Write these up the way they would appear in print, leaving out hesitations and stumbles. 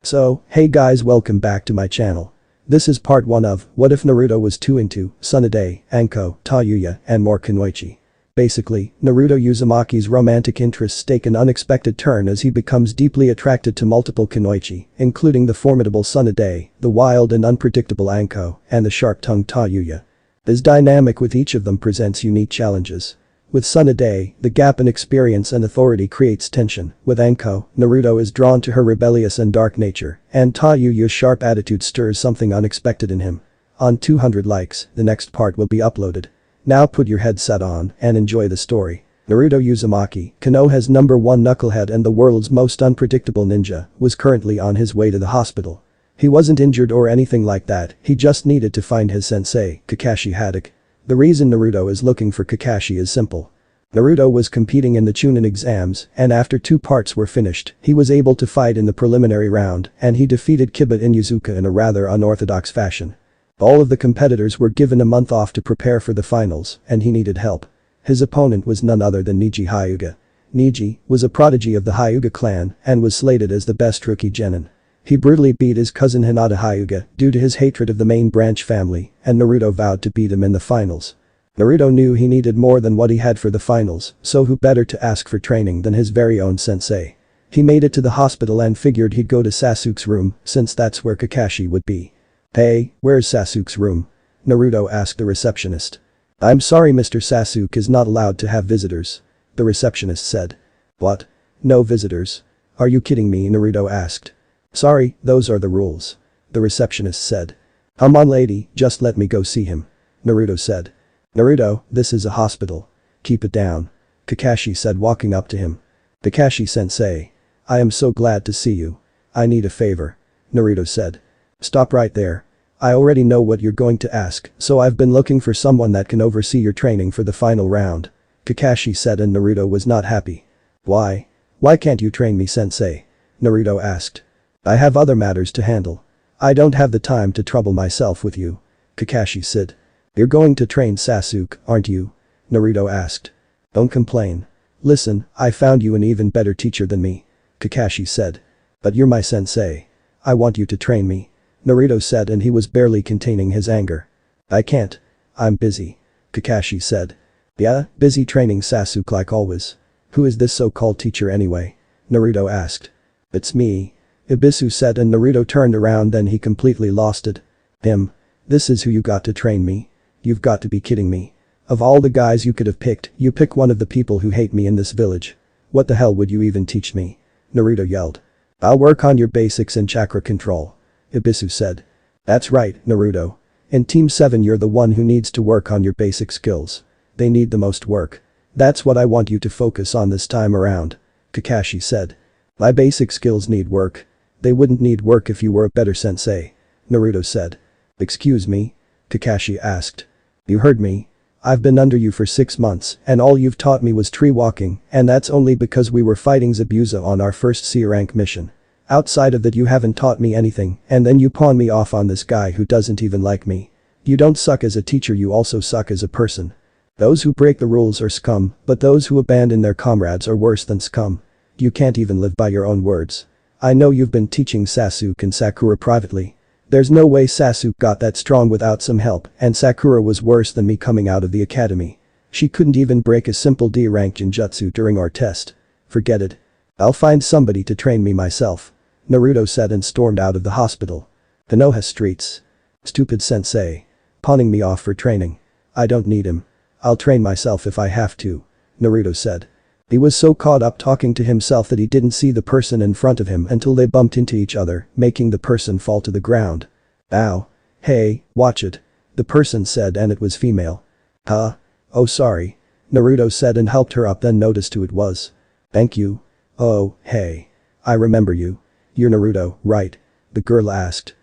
So, hey guys, welcome back to my channel. This is part 1 of What If Naruto Was Too Into Tsunade, Anko, Tayuya, and more Kunoichi. Basically, Naruto Uzumaki's romantic interests take an unexpected turn as he becomes deeply attracted to multiple Kunoichi, including the formidable Tsunade, the wild and unpredictable Anko, and the sharp-tongued Tayuya. This dynamic with each of them presents unique challenges. With Tsunade, the gap in experience and authority creates tension. With Anko, Naruto is drawn to her rebellious and dark nature, and Tayuya's sharp attitude stirs something unexpected in him. On 200 likes, the next part will be uploaded. Now put your headset on and enjoy the story. Naruto Uzumaki, Konoha's #1 knucklehead and the world's most unpredictable ninja, was currently on his way to the hospital. He wasn't injured or anything like that, he just needed to find his sensei, Kakashi Hatake. The reason Naruto is looking for Kakashi is simple. Naruto was competing in the Chunin exams, and after 2 parts were finished, he was able to fight in the preliminary round, and he defeated Kiba Inuzuka in a rather unorthodox fashion. All of the competitors were given a month off to prepare for the finals, and he needed help. His opponent was none other than Neji Hyuga. Neji was a prodigy of the Hyuga clan and was slated as the best rookie genin. He brutally beat his cousin Hinata Hyuga due to his hatred of the main branch family, and Naruto vowed to beat him in the finals. Naruto knew he needed more than what he had for the finals, so who better to ask for training than his very own sensei. He made it to the hospital and figured he'd go to Sasuke's room, since that's where Kakashi would be. "Hey, where's Sasuke's room?" Naruto asked the receptionist. "I'm sorry, Mr. Sasuke is not allowed to have visitors," the receptionist said. "What? No visitors? Are you kidding me?" Naruto asked. "Sorry, those are the rules," the receptionist said. "Come on lady, just let me go see him," Naruto said. "Naruto, this is a hospital. Keep it down," Kakashi said, walking up to him. "Kakashi-sensei. I am so glad to see you. I need a favor," Naruto said. "Stop right there. I already know what you're going to ask, so I've been looking for someone that can oversee your training for the final round," Kakashi said, and Naruto was not happy. "Why? Why can't you train me, sensei?" Naruto asked. "I have other matters to handle. I don't have the time to trouble myself with you," Kakashi said. "You're going to train Sasuke, aren't you?" Naruto asked. "Don't complain. Listen, I found you an even better teacher than me," Kakashi said. "But you're my sensei. I want you to train me," Naruto said, and he was barely containing his anger. "I can't. I'm busy," Kakashi said. "Yeah, busy training Sasuke like always. Who is this so-called teacher anyway?" Naruto asked. "It's me," Ibisu said, and Naruto turned around, then he completely lost it. "Him? This is who you got to train me? You've got to be kidding me. Of all the guys you could have picked, you pick one of the people who hate me in this village. What the hell would you even teach me?" Naruto yelled. "I'll work on your basics and chakra control," Ibisu said. "That's right, Naruto. In Team 7 you're the one who needs to work on your basic skills. They need the most work. That's what I want you to focus on this time around," Kakashi said. "My basic skills need work. They wouldn't need work if you were a better sensei," Naruto said. "Excuse me?" Kakashi asked. "You heard me. I've been under you for 6 months and all you've taught me was tree walking, and that's only because we were fighting Zabuza on our first C-rank mission. Outside of that you haven't taught me anything, and then you pawn me off on this guy who doesn't even like me. You don't suck as a teacher, you also suck as a person. Those who break the rules are scum, but those who abandon their comrades are worse than scum. You can't even live by your own words. I know you've been teaching Sasuke and Sakura privately. There's no way Sasuke got that strong without some help, and Sakura was worse than me coming out of the academy. She couldn't even break a simple D-rank Genjutsu during our test. Forget it. I'll find somebody to train me myself," Naruto said and stormed out of the hospital. Konoha streets. "Stupid sensei. Pawning me off for training. I don't need him. I'll train myself if I have to," Naruto said. He was so caught up talking to himself that he didn't see the person in front of him until they bumped into each other, making the person fall to the ground. "Ow. Hey, watch it," the person said, and it was female. "Huh? Oh sorry," Naruto said and helped her up, then noticed who it was. "Thank you. Oh, hey. I remember you. You're Naruto, right?" the girl asked.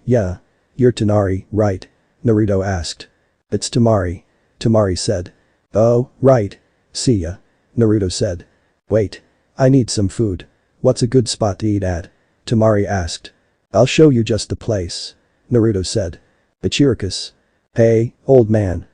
Yeah. You're Temari, right?" Naruto asked. "It's Temari," Temari said. "Oh, right. See ya," Naruto said. "Wait. I need some food. What's a good spot to eat at?" Temari asked. "I'll show you just the place," Naruto said. "Ichirakus." "Hey, old man.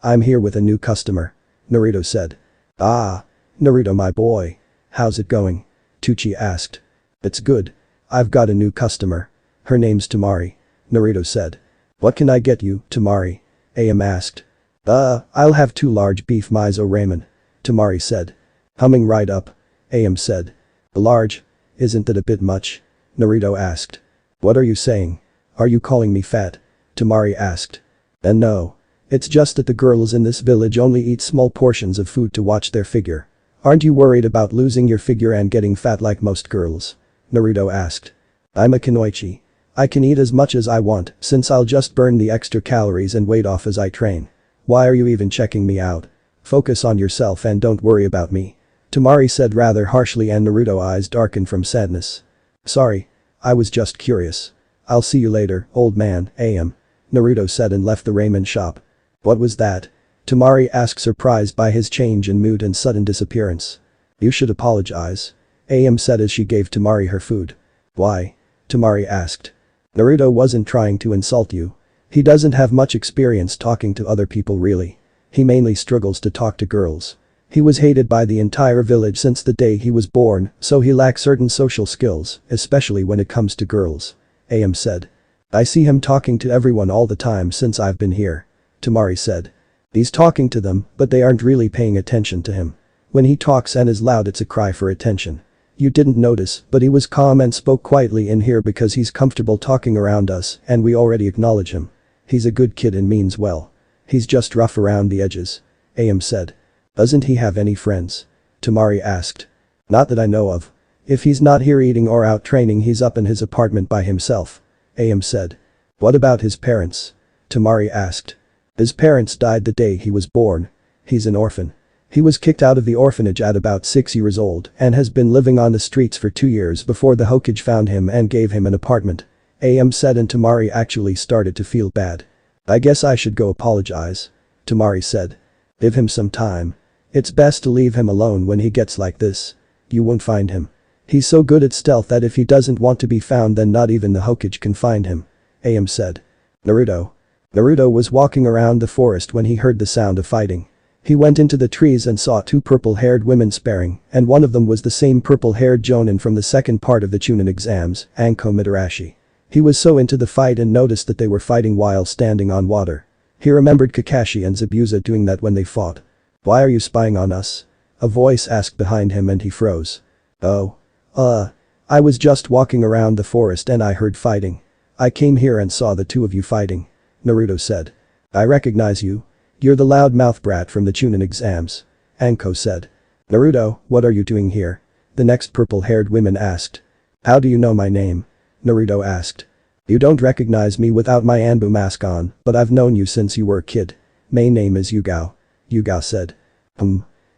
I'm here with a new customer," Naruto said. "Ah. Naruto my boy. How's it going?" Tucci asked. "It's good. I've got a new customer. Her name's Temari. Naruto said. What can I get you, Temari? Am asked. I'll have 2 large beef miso ramen. Temari said. Humming right up. Am said. Large? Isn't that a bit much? Naruto asked. What are you saying? Are you calling me fat? Temari asked. And no. It's just that the girls in this village only eat small portions of food to watch their figure. Aren't you worried about losing your figure and getting fat like most girls? Naruto asked. I'm a kunoichi. I can eat as much as I want since I'll just burn the extra calories and weight off as I train. Why are you even checking me out? Focus on yourself and don't worry about me. Temari said rather harshly and Naruto's eyes darkened from sadness. Sorry. I was just curious. I'll see you later, old man, Am. Naruto said and left the ramen shop. What was that? Temari asked, surprised by his change in mood and sudden disappearance. You should apologize. Am said as she gave Temari her food. Why? Temari asked. Naruto wasn't trying to insult you. He doesn't have much experience talking to other people really. He mainly struggles to talk to girls. He was hated by the entire village since the day he was born, so he lacks certain social skills, especially when it comes to girls. Am said. I see him talking to everyone all the time since I've been here. Temari said. He's talking to them, but they aren't really paying attention to him. When he talks and is loud it's a cry for attention. You didn't notice, but he was calm and spoke quietly in here because he's comfortable talking around us and we already acknowledge him. He's a good kid and means well. He's just rough around the edges. Am said. Doesn't he have any friends? Temari asked. Not that I know of. If he's not here eating or out training he's up in his apartment by himself. Am said. What about his parents? Temari asked. His parents died the day he was born. He's an orphan. He was kicked out of the orphanage at about 6 years old and has been living on the streets for 2 years before the Hokage found him and gave him an apartment. Am said and Temari actually started to feel bad. I guess I should go apologize. Temari said. Give him some time. It's best to leave him alone when he gets like this. You won't find him. He's so good at stealth that if he doesn't want to be found then not even the Hokage can find him. Am said. Naruto. Naruto was walking around the forest when he heard the sound of fighting. He went into the trees and saw 2 purple-haired women sparring, and one of them was the same purple-haired Jonin from the second part of the Chunin exams, Anko Mitarashi. He was so into the fight and noticed that they were fighting while standing on water. He remembered Kakashi and Zabuza doing that when they fought. Why are you spying on us? A voice asked behind him and he froze. Oh. I was just walking around the forest and I heard fighting. I came here and saw the 2 of you fighting. Naruto said. I recognize you. You're the loudmouth brat from the Chunin exams. Anko said. Naruto, what are you doing here? The next purple-haired woman asked. How do you know my name? Naruto asked. You don't recognize me without my Anbu mask on, but I've known you since you were a kid. My name is Yugao. Yugao said.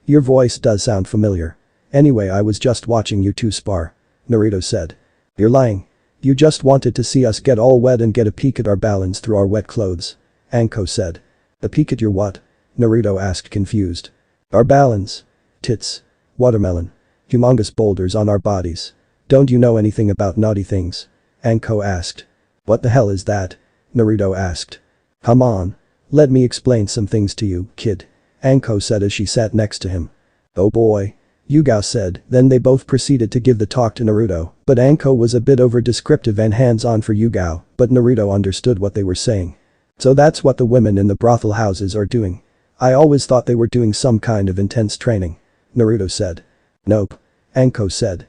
Your voice does sound familiar. Anyway, I was just watching you 2 spar. Naruto said. You're lying. You just wanted to see us get all wet and get a peek at our balance through our wet clothes. Anko said. A peek at your what? Naruto asked confused. Our balance. Tits. Watermelon. Humongous boulders on our bodies. Don't you know anything about naughty things? Anko asked. What the hell is that? Naruto asked. Come on. Let me explain some things to you, kid. Anko said as she sat next to him. Oh boy. Yugao said, then they both proceeded to give the talk to Naruto, but Anko was a bit over-descriptive and hands-on for Yugao, but Naruto understood what they were saying. So that's what the women in the brothel houses are doing. I always thought they were doing some kind of intense training. Naruto said. Nope. Anko said.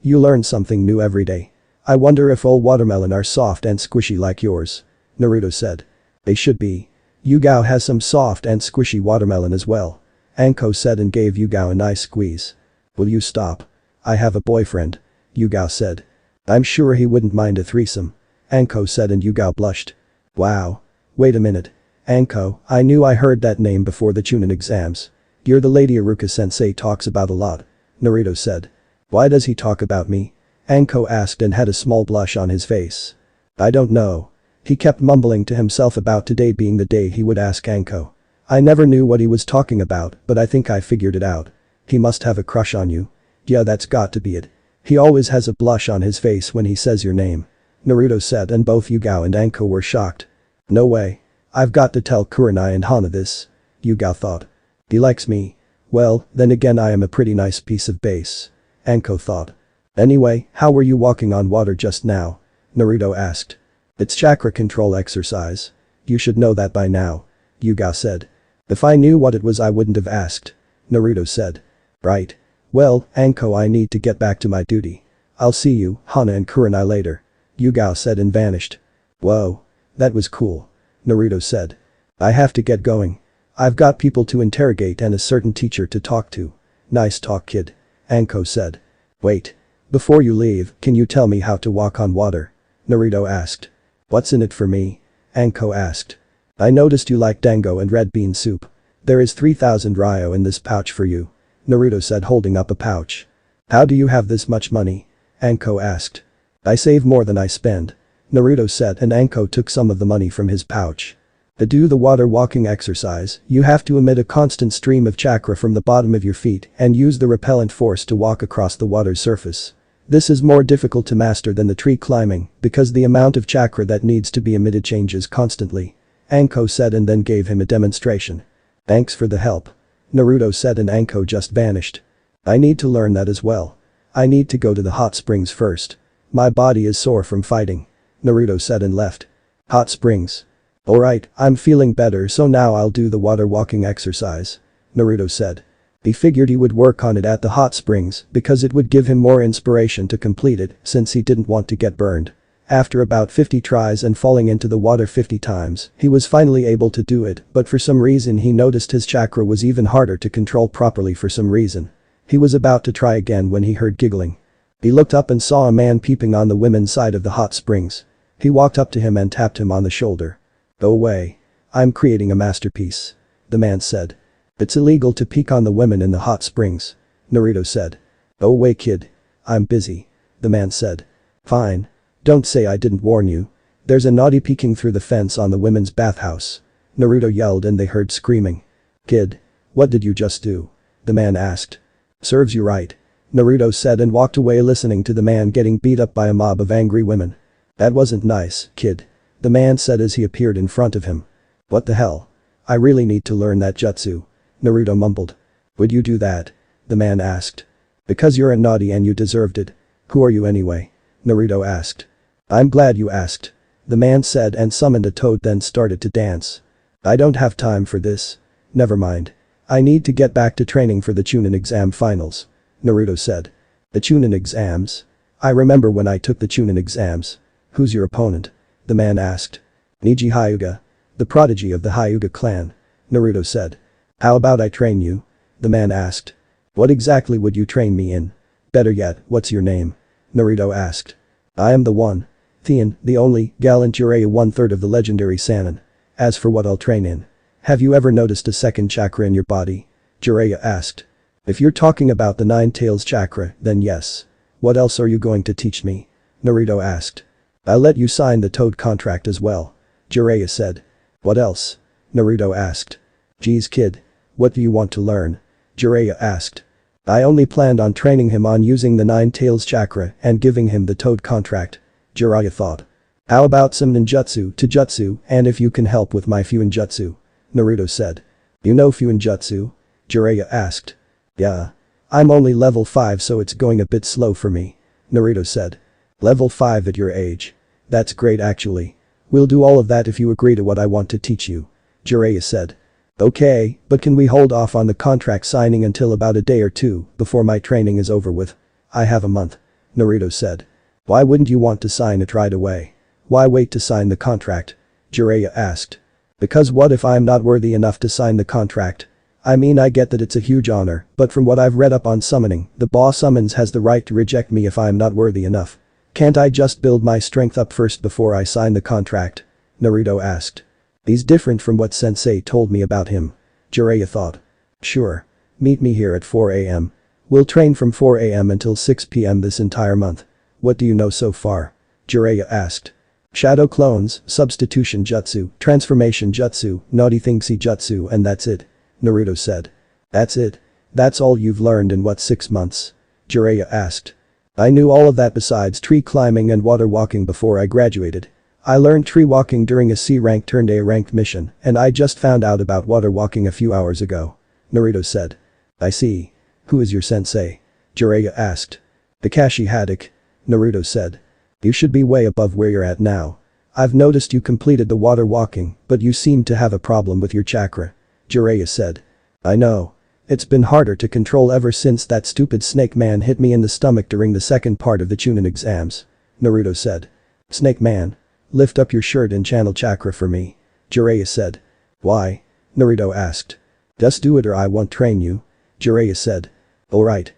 You learn something new every day. I wonder if all watermelon are soft and squishy like yours. Naruto said. They should be. Yugao has some soft and squishy watermelon as well. Anko said and gave Yugao a nice squeeze. Will you stop? I have a boyfriend. Yugao said. I'm sure he wouldn't mind a threesome. Anko said and Yugao blushed. Wow. Wait a minute. Anko, I knew I heard that name before the Chunin exams. You're the lady Iruka-sensei talks about a lot. Naruto said. Why does he talk about me? Anko asked and had a small blush on his face. I don't know. He kept mumbling to himself about today being the day he would ask Anko. I never knew what he was talking about, but I think I figured it out. He must have a crush on you. Yeah, that's got to be it. He always has a blush on his face when he says your name. Naruto said and both Yugao and Anko were shocked. No way. I've got to tell Kurenai and Hana this. Yugao thought. He likes me. Well, then again I am a pretty nice piece of base. Anko thought. Anyway, how were you walking on water just now? Naruto asked. It's chakra control exercise. You should know that by now. Hyuga said. If I knew what it was I wouldn't have asked. Naruto said. Right. Well, Anko, I need to get back to my duty. I'll see you, Hana and Kurenai later. Hyuga said and vanished. Whoa. That was cool. Naruto said. I have to get going. I've got people to interrogate and a certain teacher to talk to. Nice talk, kid. Anko said. Wait. Before you leave, can you tell me how to walk on water? Naruto asked. What's in it for me? Anko asked. I noticed you like dango and red bean soup. There is 3,000 ryo in this pouch for you. Naruto said, holding up a pouch. How do you have this much money? Anko asked. I save more than I spend. Naruto said, and Anko took some of the money from his pouch. To do the water walking exercise, you have to emit a constant stream of chakra from the bottom of your feet and use the repellent force to walk across the water's surface. This is more difficult to master than the tree climbing because the amount of chakra that needs to be emitted changes constantly. Anko said and then gave him a demonstration. Thanks for the help. Naruto said and Anko just vanished. I need to learn that as well. I need to go to the hot springs first. My body is sore from fighting. Naruto said and left. Hot springs. Alright, I'm feeling better so now I'll do the water walking exercise. Naruto said. He figured he would work on it at the hot springs because it would give him more inspiration to complete it since he didn't want to get burned. After about 50 tries and falling into the water 50 times, he was finally able to do it, but for some reason he noticed his chakra was even harder to control properly for some reason. He was about to try again when he heard giggling. He looked up and saw a man peeping on the women's side of the hot springs. He walked up to him and tapped him on the shoulder. Go away. I'm creating a masterpiece. The man said. It's illegal to peek on the women in the hot springs. Naruto said. Go away, kid. I'm busy. The man said. Fine. Don't say I didn't warn you. There's a naughty peeking through the fence on the women's bathhouse. Naruto yelled and they heard screaming. Kid. What did you just do? The man asked. Serves you right. Naruto said and walked away listening to the man getting beat up by a mob of angry women. That wasn't nice, kid. The man said as he appeared in front of him. What the hell? I really need to learn that jutsu. Naruto mumbled. Would you do that? The man asked. Because you're a naughty and you deserved it. Who are you anyway? Naruto asked. I'm glad you asked. The man said and summoned a toad then started to dance. I don't have time for this. Never mind. I need to get back to training for the Chunin exam finals. Naruto said. The Chunin exams? I remember when I took the Chunin exams. Who's your opponent? The man asked. Neji Hyuga. The prodigy of the Hyuga clan. Naruto said. How about I train you? The man asked. What exactly would you train me in? Better yet, what's your name? Naruto asked. I am the one. Theon, the only, gallant Jiraiya 1/3 of the legendary Sannin. As for what I'll train in. Have you ever noticed a second chakra in your body? Jiraiya asked. If you're talking about the Nine Tails chakra, then yes. What else are you going to teach me? Naruto asked. I'll let you sign the Toad contract as well. Jiraiya said. What else? Naruto asked. Geez kid. What do you want to learn? Jiraiya asked. I only planned on training him on using the Nine Tails chakra and giving him the Toad contract. Jiraiya thought. How about some ninjutsu to jutsu and if you can help with my fuinjutsu? Naruto said. You know fuinjutsu? Jiraiya asked. Yeah. I'm only level 5 so it's going a bit slow for me. Naruto said. Level 5 at your age. That's great actually. We'll do all of that if you agree to what I want to teach you. Jiraiya said. Okay, but can we hold off on the contract signing until about a day or two before my training is over with? I have a month. Naruto said. Why wouldn't you want to sign it right away? Why wait to sign the contract? Jiraiya asked. Because what if I'm not worthy enough to sign the contract? I mean I get that it's a huge honor, but from what I've read up on summoning, the boss summons has the right to reject me if I'm not worthy enough. Can't I just build my strength up first before I sign the contract? Naruto asked. He's different from what sensei told me about him. Jiraiya thought. Sure. Meet me here at 4 AM. We'll train from 4 AM until 6 PM this entire month. What do you know so far? Jiraiya asked. Shadow clones, substitution jutsu, transformation jutsu, naughty thingsy jutsu and that's it. Naruto said. That's it? That's all you've learned in what 6 months? Jiraiya asked. I knew all of that besides tree climbing and water walking before I graduated. I learned tree walking during a C-rank turned A-ranked mission and I just found out about water walking a few hours ago. Naruto said. I see. Who is your sensei? Jiraiya asked. Kakashi Haddock. Naruto said. You should be way above where you're at now. I've noticed you completed the water walking, but you seem to have a problem with your chakra. Jiraiya said. I know. It's been harder to control ever since that stupid snake man hit me in the stomach during the second part of the Chunin exams. Naruto said. Snake man. Lift up your shirt and channel chakra for me. Jiraiya said. Why? Naruto asked. Just do it or I won't train you. Jiraiya said. Alright.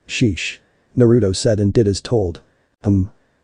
Sheesh. Naruto said and did as told.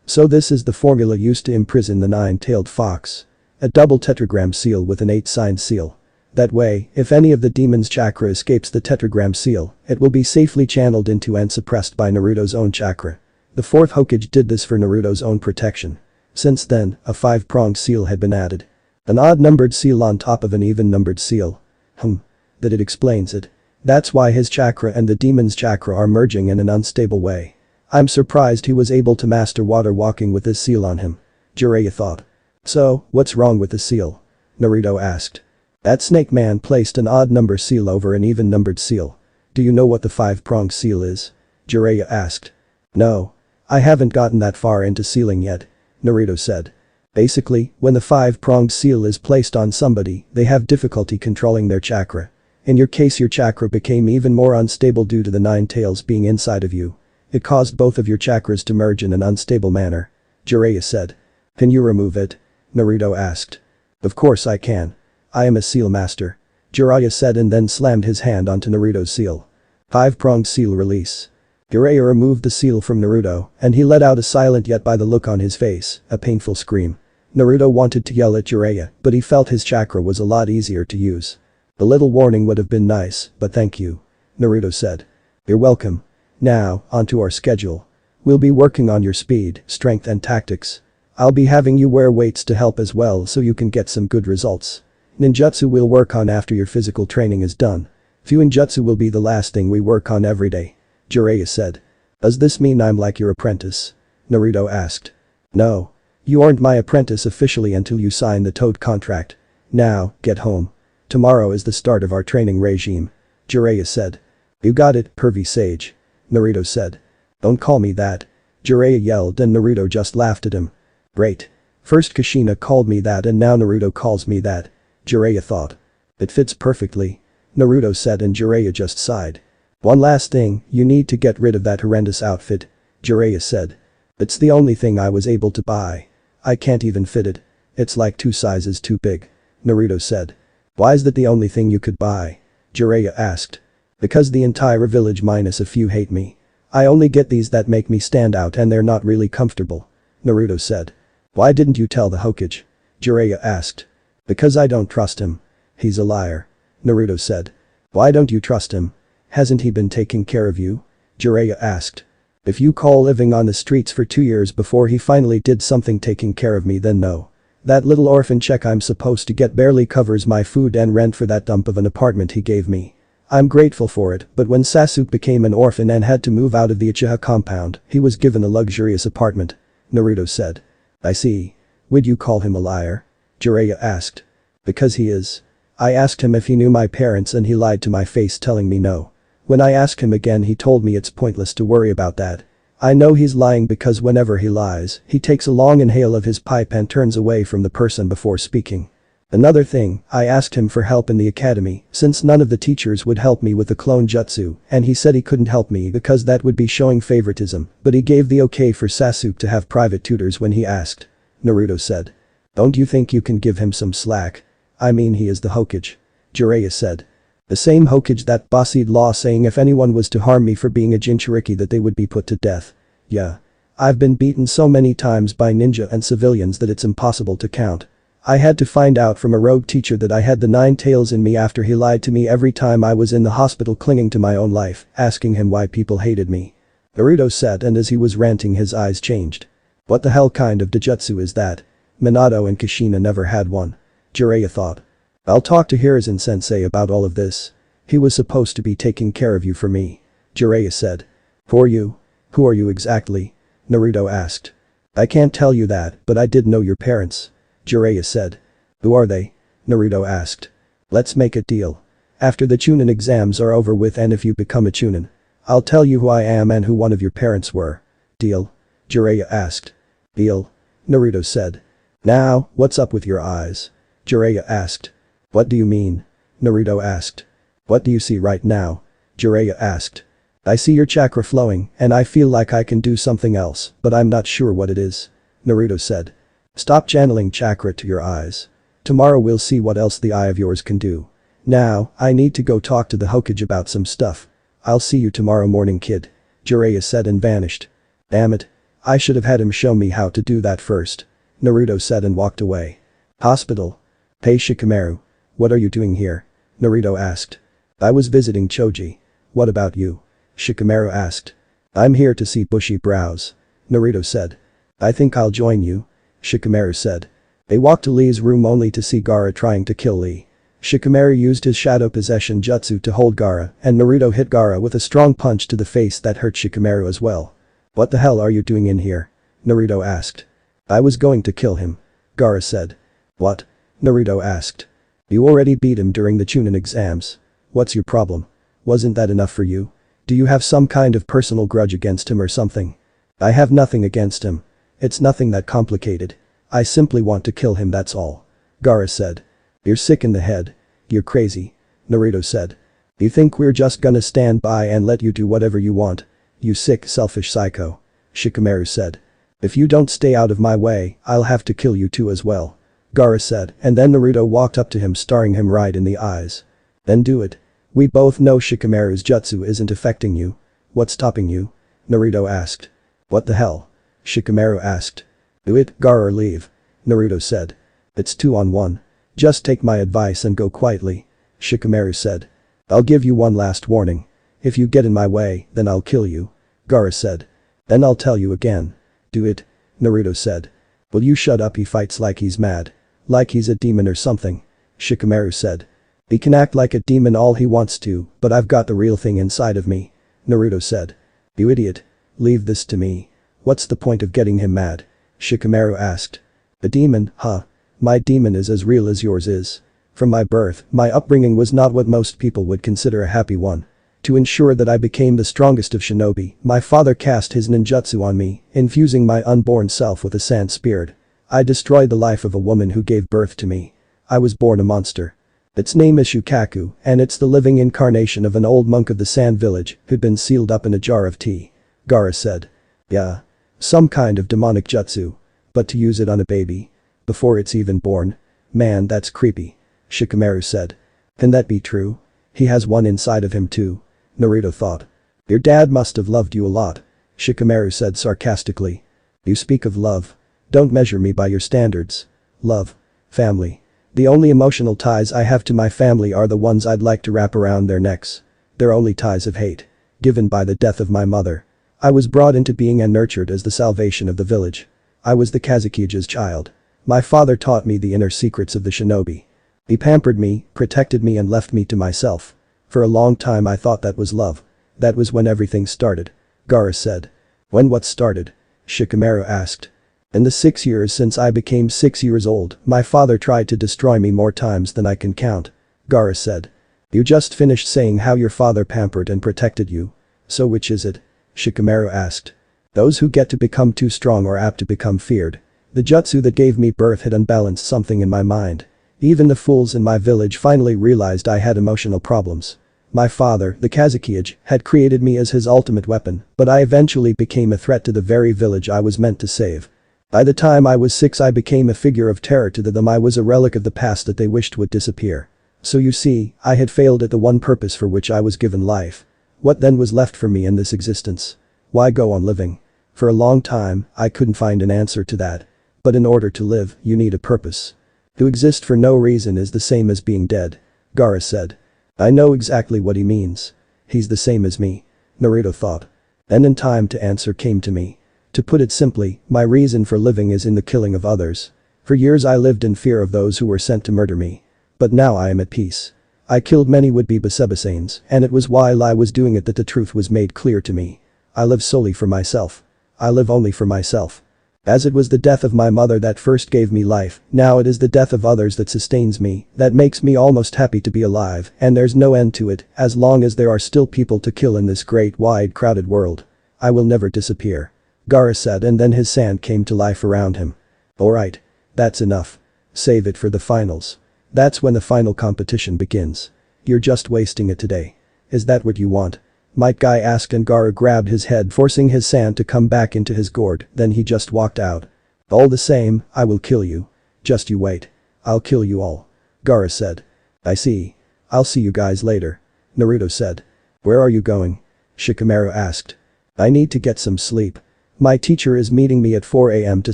So this is the formula used to imprison the nine-tailed fox. A double tetragram seal with an 8-sign seal. That way, if any of the demon's chakra escapes the tetragram seal, it will be safely channeled into and suppressed by Naruto's own chakra. The fourth Hokage did this for Naruto's own protection. Since then, a 5-pronged seal had been added. An odd-numbered seal on top of an even-numbered seal. That it explains it. That's why his chakra and the demon's chakra are merging in an unstable way. I'm surprised he was able to master water walking with this seal on him. Jiraiya thought. So, what's wrong with the seal? Naruto asked. That snake man placed an odd number seal over an even-numbered seal. Do you know what the 5-pronged seal is? Jiraiya asked. No. I haven't gotten that far into sealing yet. Naruto said. Basically, when the 5-pronged seal is placed on somebody, they have difficulty controlling their chakra. In your case your chakra became even more unstable due to the 9 tails being inside of you. It caused both of your chakras to merge in an unstable manner. Jiraiya said. Can you remove it? Naruto asked. Of course I can. I am a seal master. Jiraiya said and then slammed his hand onto Naruto's seal. 5-pronged seal release. Jiraiya removed the seal from Naruto, and he let out a silent yet by the look on his face, a painful scream. Naruto wanted to yell at Jiraiya, but he felt his chakra was a lot easier to use. A little warning would have been nice, but thank you. Naruto said. You're welcome. Now, onto our schedule. We'll be working on your speed, strength and tactics. I'll be having you wear weights to help as well so you can get some good results. Ninjutsu we'll work on after your physical training is done. Fuinjutsu will be the last thing we work on every day. Jiraiya said. Does this mean I'm like your apprentice? Naruto asked. No. You aren't my apprentice officially until you sign the Toad contract. Now, get home. Tomorrow is the start of our training regime. Jiraiya said. You got it, pervy sage. Naruto said. Don't call me that. Jiraiya yelled and Naruto just laughed at him. Great. First Kushina called me that and now Naruto calls me that. Jiraiya thought. It fits perfectly. Naruto said and Jiraiya just sighed. One last thing, you need to get rid of that horrendous outfit. Jiraiya said. It's the only thing I was able to buy. I can't even fit it. It's like 2 sizes too big. Naruto said. Why is that the only thing you could buy? Jiraiya asked. Because the entire village minus a few hate me. I only get these that make me stand out and they're not really comfortable. Naruto said. Why didn't you tell the Hokage? Jiraiya asked. Because I don't trust him. He's a liar. Naruto said. Why don't you trust him? Hasn't he been taking care of you? Jiraiya asked. If you call living on the streets for 2 years before he finally did something taking care of me then no. That little orphan check I'm supposed to get barely covers my food and rent for that dump of an apartment he gave me. I'm grateful for it, but when Sasuke became an orphan and had to move out of the Uchiha compound, he was given a luxurious apartment. Naruto said. I see. Would you call him a liar? Jiraiya asked. Because he is. I asked him if he knew my parents and he lied to my face telling me no. When I asked him again he told me it's pointless to worry about that. I know he's lying because whenever he lies, he takes a long inhale of his pipe and turns away from the person before speaking. Another thing, I asked him for help in the academy, since none of the teachers would help me with the clone jutsu, and he said he couldn't help me because that would be showing favoritism, but he gave the okay for Sasuke to have private tutors when he asked. Naruto said. Don't you think you can give him some slack? I mean he is the Hokage. Jiraiya said. The same Hokage that bossied law saying if anyone was to harm me for being a Jinchuriki that they would be put to death. Yeah. I've been beaten so many times by ninja and civilians that it's impossible to count. I had to find out from a rogue teacher that I had the 9 tails in me after he lied to me every time I was in the hospital clinging to my own life, asking him why people hated me. Naruto said and as he was ranting his eyes changed. What the hell kind of dojutsu is that? Minato and Kushina never had one. Jiraiya thought. I'll talk to Hiruzen sensei about all of this. He was supposed to be taking care of you for me. Jiraiya said. For you? Who are you exactly? Naruto asked. I can't tell you that, but I did know your parents. Jiraiya said. Who are they? Naruto asked. Let's make a deal. After the Chunin exams are over with and if you become a Chunin, I'll tell you who I am and who one of your parents were. Deal? Jiraiya asked. Deal? Naruto said. Now, what's up with your eyes? Jiraiya asked. What do you mean? Naruto asked. What do you see right now? Jiraiya asked. I see your chakra flowing, and I feel like I can do something else, but I'm not sure what it is. Naruto said. Stop channeling chakra to your eyes. Tomorrow we'll see what else the eye of yours can do. Now, I need to go talk to the Hokage about some stuff. I'll see you tomorrow morning, kid. Jiraiya said and vanished. Damn it. I should have had him show me how to do that first. Naruto said and walked away. Hospital. Hey Shikamaru. What are you doing here? Naruto asked. I was visiting Choji. What about you? Shikamaru asked. I'm here to see bushy brows. Naruto said. I think I'll join you. Shikamaru said. They walked to Lee's room only to see Gaara trying to kill Lee. Shikamaru used his shadow possession jutsu to hold Gaara, and Naruto hit Gaara with a strong punch to the face that hurt Shikamaru as well. What the hell are you doing in here? Naruto asked. I was going to kill him. Gaara said. What? Naruto asked. You already beat him during the Chunin exams. What's your problem? Wasn't that enough for you? Do you have some kind of personal grudge against him or something? I have nothing against him. It's nothing that complicated. I simply want to kill him, that's all. Gaara said. You're sick in the head. You're crazy. Naruto said. You think we're just gonna stand by and let you do whatever you want? You sick, selfish psycho. Shikamaru said. If you don't stay out of my way, I'll have to kill you too as well. Gaara said, and then Naruto walked up to him, staring him right in the eyes. Then do it. We both know Shikamaru's jutsu isn't affecting you. What's stopping you? Naruto asked. What the hell? Shikamaru asked. Do it, Gaara, or leave. Naruto said. It's 2-on-1. Just take my advice and go quietly. Shikamaru said. I'll give you one last warning. If you get in my way, then I'll kill you. Gaara said. Then I'll tell you again. Do it. Naruto said. Will you shut up? He fights like he's mad. Like he's a demon or something. Shikamaru said. He can act like a demon all he wants to, but I've got the real thing inside of me. Naruto said. You idiot. Leave this to me. What's the point of getting him mad? Shikamaru asked. A demon, huh? My demon is as real as yours is. From my birth, my upbringing was not what most people would consider a happy one. To ensure that I became the strongest of shinobi, my father cast his ninjutsu on me, infusing my unborn self with a sand spirit. I destroyed the life of a woman who gave birth to me. I was born a monster. Its name is Shukaku, and it's the living incarnation of an old monk of the sand village who'd been sealed up in a jar of tea. Gaara said. Yeah. Some kind of demonic jutsu. But to use it on a baby? Before it's even born? Man, that's creepy. Shikamaru said. Can that be true? He has one inside of him too. Naruto thought. Your dad must have loved you a lot. Shikamaru said sarcastically. You speak of love. Don't measure me by your standards. Love. Family. The only emotional ties I have to my family are the ones I'd like to wrap around their necks. They're only ties of hate. Given by the death of my mother. I was brought into being and nurtured as the salvation of the village. I was the Kazukige's child. My father taught me the inner secrets of the shinobi. He pampered me, protected me and left me to myself. For a long time I thought that was love. That was when everything started. Gaara said. When what started? Shikamaru asked. In the 6 years since I became 6 years old, my father tried to destroy me more times than I can count. Gaara said. You just finished saying how your father pampered and protected you. So which is it? Shikamaru asked. Those who get to become too strong are apt to become feared. The jutsu that gave me birth had unbalanced something in my mind. Even the fools in my village finally realized I had emotional problems. My father, the Kazekige, had created me as his ultimate weapon, but I eventually became a threat to the very village I was meant to save. By the time I was 6 I became a figure of terror to them. I was a relic of the past that they wished would disappear. So you see, I had failed at the one purpose for which I was given life. What then was left for me in this existence? Why go on living? For a long time, I couldn't find an answer to that. But in order to live, you need a purpose. To exist for no reason is the same as being dead. Gaara said. I know exactly what he means. He's the same as me. Naruto thought. Then in time to answer came to me. To put it simply, my reason for living is in the killing of others. For years I lived in fear of those who were sent to murder me. But now I am at peace. I killed many would-be Basebasanes, and it was while I was doing it that the truth was made clear to me. I live solely for myself. I live only for myself. As it was the death of my mother that first gave me life, now it is the death of others that sustains me, that makes me almost happy to be alive, and there's no end to it, as long as there are still people to kill in this great wide crowded world. I will never disappear. Gaara said, and then his sand came to life around him. Alright. That's enough. Save it for the finals. That's when the final competition begins. You're just wasting it today. Is that what you want? Might Guy asked, and Gaara grabbed his head, forcing his sand to come back into his gourd, then he just walked out. All the same, I will kill you. Just you wait. I'll kill you all. Gaara said. I see. I'll see you guys later. Naruto said. Where are you going? Shikamaru asked. I need to get some sleep. My teacher is meeting me at 4 a.m. to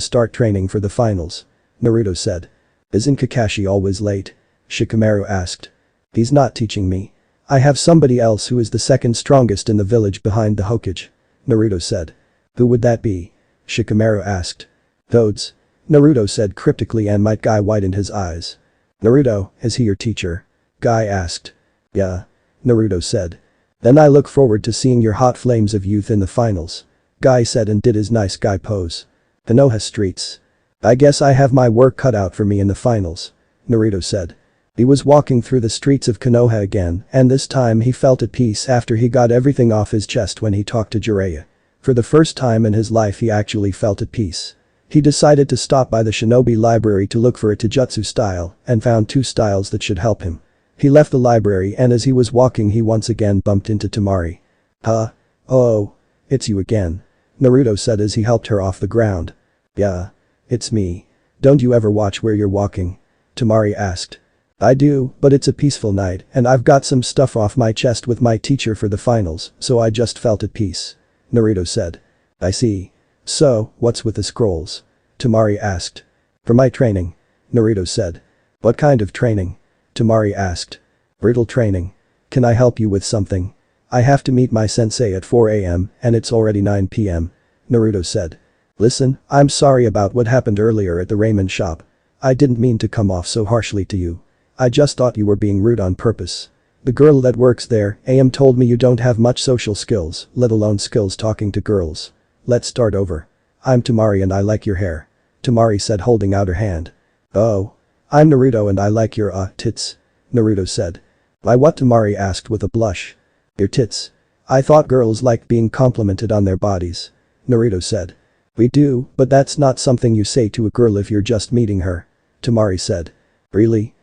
start training for the finals. Naruto said. Isn't Kakashi always late? Shikamaru asked. He's not teaching me. I have somebody else who is the second strongest in the village behind the Hokage. Naruto said. Who would that be? Shikamaru asked. Toads. Naruto said cryptically, and Might Guy widened his eyes. Naruto, is he your teacher? Guy asked. Yeah. Naruto said. Then I look forward to seeing your hot flames of youth in the finals. Guy said and did his nice guy pose. Konoha streets. I guess I have my work cut out for me in the finals. Naruto said. He was walking through the streets of Konoha again, and this time he felt at peace after he got everything off his chest when he talked to Jiraiya. For the first time in his life he actually felt at peace. He decided to stop by the shinobi library to look for a taijutsu style, and found 2 styles that should help him. He left the library, and as he was walking he once again bumped into Temari. Huh? Oh. It's you again. Naruto said as he helped her off the ground. Yeah. It's me. Don't you ever watch where you're walking? Temari asked. I do, but it's a peaceful night and I've got some stuff off my chest with my teacher for the finals, so I just felt at peace. Naruto said. I see. So, what's with the scrolls? Temari asked. For my training. Naruto said. What kind of training? Temari asked. Brutal training. Can I help you with something? I have to meet my sensei at 4 a.m. and it's already 9 p.m. Naruto said. Listen, I'm sorry about what happened earlier at the ramen shop. I didn't mean to come off so harshly to you. I just thought you were being rude on purpose. The girl that works there, AM, told me you don't have much social skills, let alone skills talking to girls. Let's start over. I'm Temari and I like your hair. Temari said, holding out her hand. Oh. I'm Naruto and I like your tits. Naruto said. Why, what? Temari asked with a blush. Your tits. I thought girls liked being complimented on their bodies. Naruto said. We do, but that's not something you say to a girl if you're just meeting her. Temari said. Really?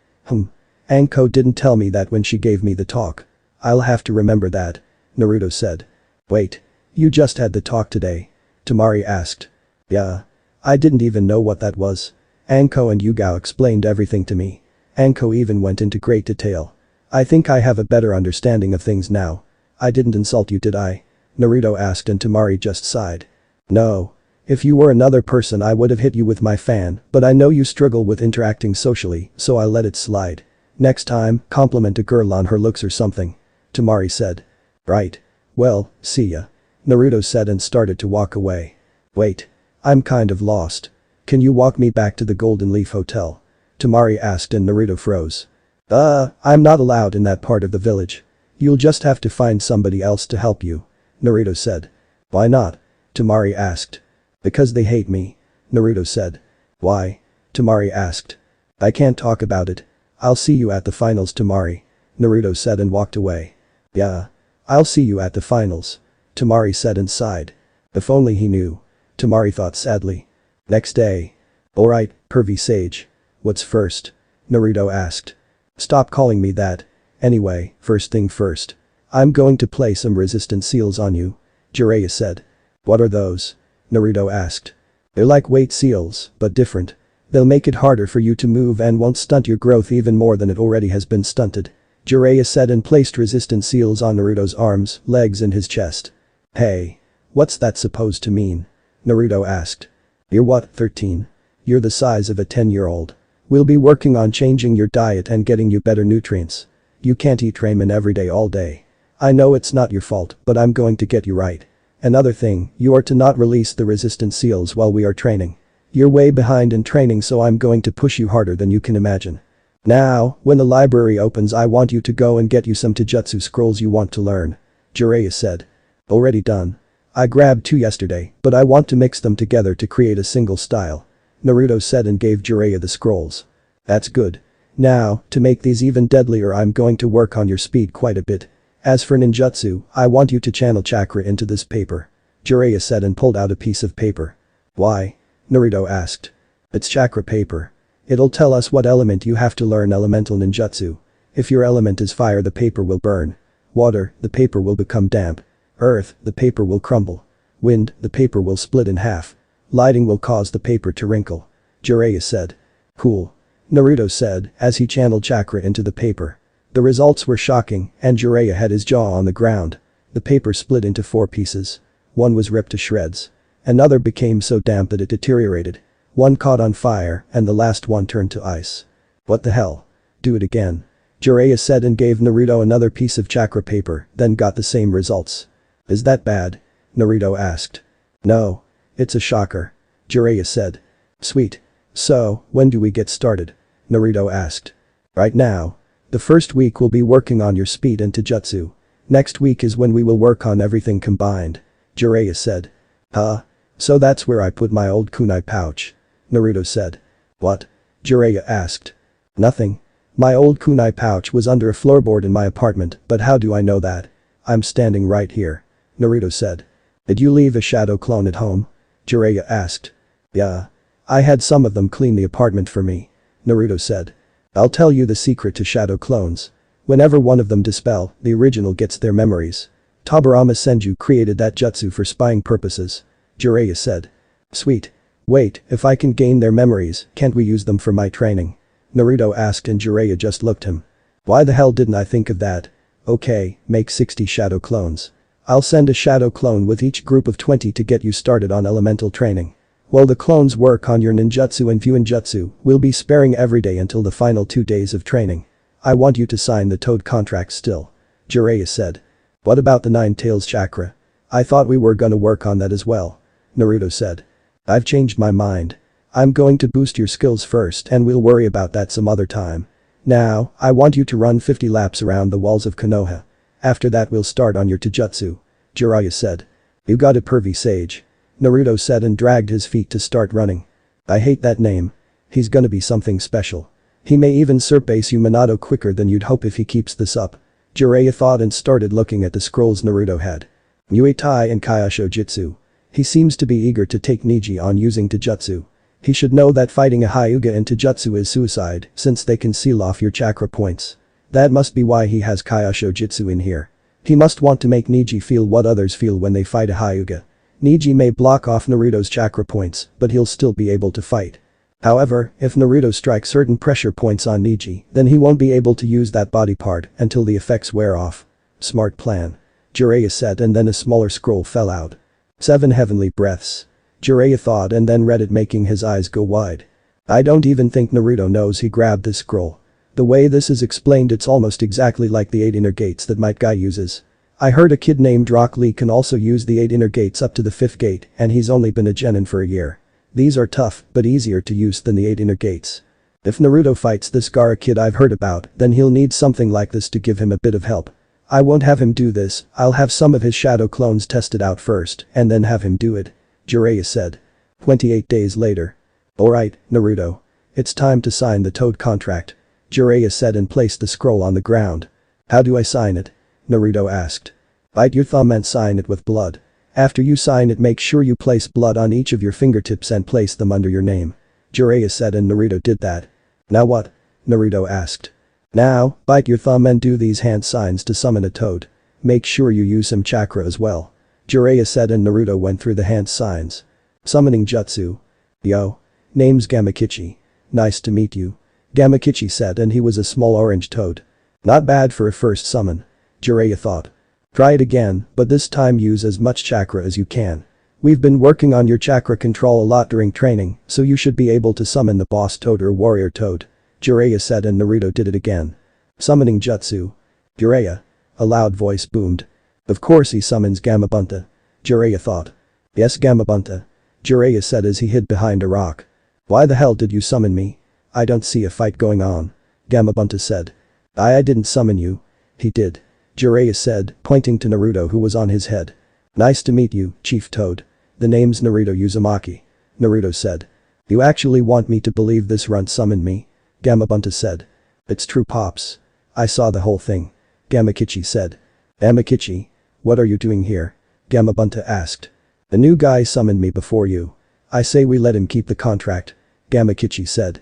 Anko didn't tell me that when she gave me the talk. I'll have to remember that. Naruto said. Wait. You just had the talk today? Temari asked. Yeah. I didn't even know what that was. Anko and Yugao explained everything to me. Anko even went into great detail. I think I have a better understanding of things now. I didn't insult you, did I? Naruto asked, and Temari just sighed. No. If you were another person I would have hit you with my fan, but I know you struggle with interacting socially, so I let it slide. Next time, compliment a girl on her looks or something. Temari said. Right. Well, see ya. Naruto said and started to walk away. Wait. I'm kind of lost. Can you walk me back to the Golden Leaf Hotel? Temari asked and Naruto froze. I'm not allowed in that part of the village. You'll just have to find somebody else to help you. Naruto said. Why not? Temari asked. Because they hate me. Naruto said. Why? Temari asked. I can't talk about it. I'll see you at the finals, Temari. Naruto said and walked away. Yeah. I'll see you at the finals. Temari said and sighed. If only he knew. Temari thought sadly. Next day. Alright, pervy sage. What's first? Naruto asked. Stop calling me that. Anyway, first thing first. I'm going to play some resistance seals on you. Jiraiya said. What are those? Naruto asked. They're like weight seals, but different. They'll make it harder for you to move and won't stunt your growth even more than it already has been stunted. Jiraiya said and placed resistance seals on Naruto's arms, legs and his chest. Hey. What's that supposed to mean? Naruto asked. You're what, 13? You're the size of a 10-year-old. We'll be working on changing your diet and getting you better nutrients. You can't eat ramen every day all day. I know it's not your fault, but I'm going to get you right. Another thing, you are to not release the resistance seals while we are training. You're way behind in training, so I'm going to push you harder than you can imagine. Now, when the library opens I want you to go and get you some taijutsu scrolls you want to learn. Jiraiya said. Already done. I grabbed 2 yesterday, but I want to mix them together to create a single style. Naruto said and gave Jiraiya the scrolls. That's good. Now, to make these even deadlier I'm going to work on your speed quite a bit. As for ninjutsu, I want you to channel chakra into this paper. Jiraiya said and pulled out a piece of paper. Why? Naruto asked. It's chakra paper. It'll tell us what element you have to learn elemental ninjutsu. If your element is fire the paper will burn. Water, the paper will become damp. Earth, the paper will crumble. Wind, the paper will split in half. Lighting will cause the paper to wrinkle. Jiraiya said. Cool. Naruto said as he channeled chakra into the paper. The results were shocking and Jiraiya had his jaw on the ground. The paper split into 4 pieces. One was ripped to shreds. Another became so damp that it deteriorated. One caught on fire and the last one turned to ice. What the hell? Do it again. Jiraiya said and gave Naruto another piece of chakra paper, then got the same results. Is that bad? Naruto asked. No. It's a shocker. Jiraiya said. Sweet. So, when do we get started? Naruto asked. Right now. The first week we'll be working on your speed and taijutsu. Next week is when we will work on everything combined. Jiraiya said. Huh? So that's where I put my old kunai pouch. Naruto said. What? Jiraiya asked. Nothing. My old kunai pouch was under a floorboard in my apartment, but how do I know that? I'm standing right here. Naruto said. Did you leave a shadow clone at home? Jiraiya asked. Yeah. I had some of them clean the apartment for me. Naruto said. I'll tell you the secret to shadow clones. Whenever one of them dispel, the original gets their memories. Tobirama Senju created that jutsu for spying purposes. Jiraiya said. Sweet. Wait, if I can gain their memories, can't we use them for my training? Naruto asked and Jiraiya just looked him. Why the hell didn't I think of that? Okay, make 60 shadow clones. I'll send a shadow clone with each group of 20 to get you started on elemental training. While the clones work on your ninjutsu and fuinjutsu, we'll be sparing every day until the final 2 days of training. I want you to sign the Toad contract still. Jiraiya said. What about the 9 tails chakra? I thought we were gonna work on that as well. Naruto said. I've changed my mind. I'm going to boost your skills first and we'll worry about that some other time. Now, I want you to run 50 laps around the walls of Konoha. After that we'll start on your taijutsu. Jiraiya said. You got it pervy sage. Naruto said and dragged his feet to start running. I hate that name. He's gonna be something special. He may even surpass you Minato quicker than you'd hope if he keeps this up. Jiraiya thought and started looking at the scrolls Naruto had. Muay Thai and Kaiosho Jitsu. He seems to be eager to take Neji on using taijutsu. He should know that fighting a Hyuga in taijutsu is suicide since they can seal off your chakra points. That must be why he has Kaiosho Jitsu in here. He must want to make Neji feel what others feel when they fight a Hyuga. Neji may block off Naruto's chakra points, but he'll still be able to fight. However, if Naruto strikes certain pressure points on Neji, then he won't be able to use that body part until the effects wear off. Smart plan. Jiraiya said and then a smaller scroll fell out. 7 heavenly breaths. Jiraiya thought and then read it making his eyes go wide. I don't even think Naruto knows he grabbed this scroll. The way this is explained it's almost exactly like the 8 inner gates that Might Guy uses. I heard a kid named Rock Lee can also use the 8 inner gates up to the 5th gate and he's only been a genin for a year. These are tough but easier to use than the 8 inner gates. If Naruto fights this Gaara kid I've heard about, then he'll need something like this to give him a bit of help. I won't have him do this, I'll have some of his shadow clones tested out first and then have him do it. Jiraiya said. 28 days later. Alright, Naruto. It's time to sign the Toad contract. Jiraiya said and placed the scroll on the ground. How do I sign it? Naruto asked. Bite your thumb and sign it with blood. After you sign it make sure you place blood on each of your fingertips and place them under your name. Jiraiya said and Naruto did that. Now what? Naruto asked. Now, bite your thumb and do these hand signs to summon a toad. Make sure you use some chakra as well. Jiraiya said and Naruto went through the hand signs. Summoning jutsu. Yo. Name's Gamakichi. Nice to meet you. Gamakichi said and he was a small orange toad. Not bad for a first summon. Jiraiya thought. Try it again, but this time use as much chakra as you can. We've been working on your chakra control a lot during training, so you should be able to summon the boss toad or warrior toad. Jiraiya said and Naruto did it again. Summoning jutsu. Jiraiya. A loud voice boomed. Of course he summons Gamabunta. Jiraiya thought. Yes Gamabunta. Jiraiya said as he hid behind a rock. Why the hell did you summon me? I don't see a fight going on. Gamabunta said. I didn't summon you. He did. Jiraiya said, pointing to Naruto who was on his head. Nice to meet you, Chief Toad. The name's Naruto Uzumaki. Naruto said. You actually want me to believe this runt summoned me? Gamabunta said. It's true, Pops. I saw the whole thing. Gamakichi said. Amakichi? What are you doing here? Gamabunta asked. The new guy summoned me before you. I say we let him keep the contract. Gamakichi said.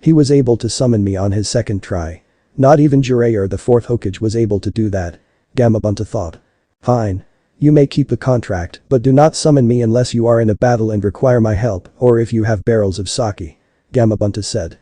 He was able to summon me on his second try. Not even Jiraiya or the fourth Hokage was able to do that. Gamabunta thought. Fine. You may keep the contract, but do not summon me unless you are in a battle and require my help, or if you have barrels of sake. Gamabunta said.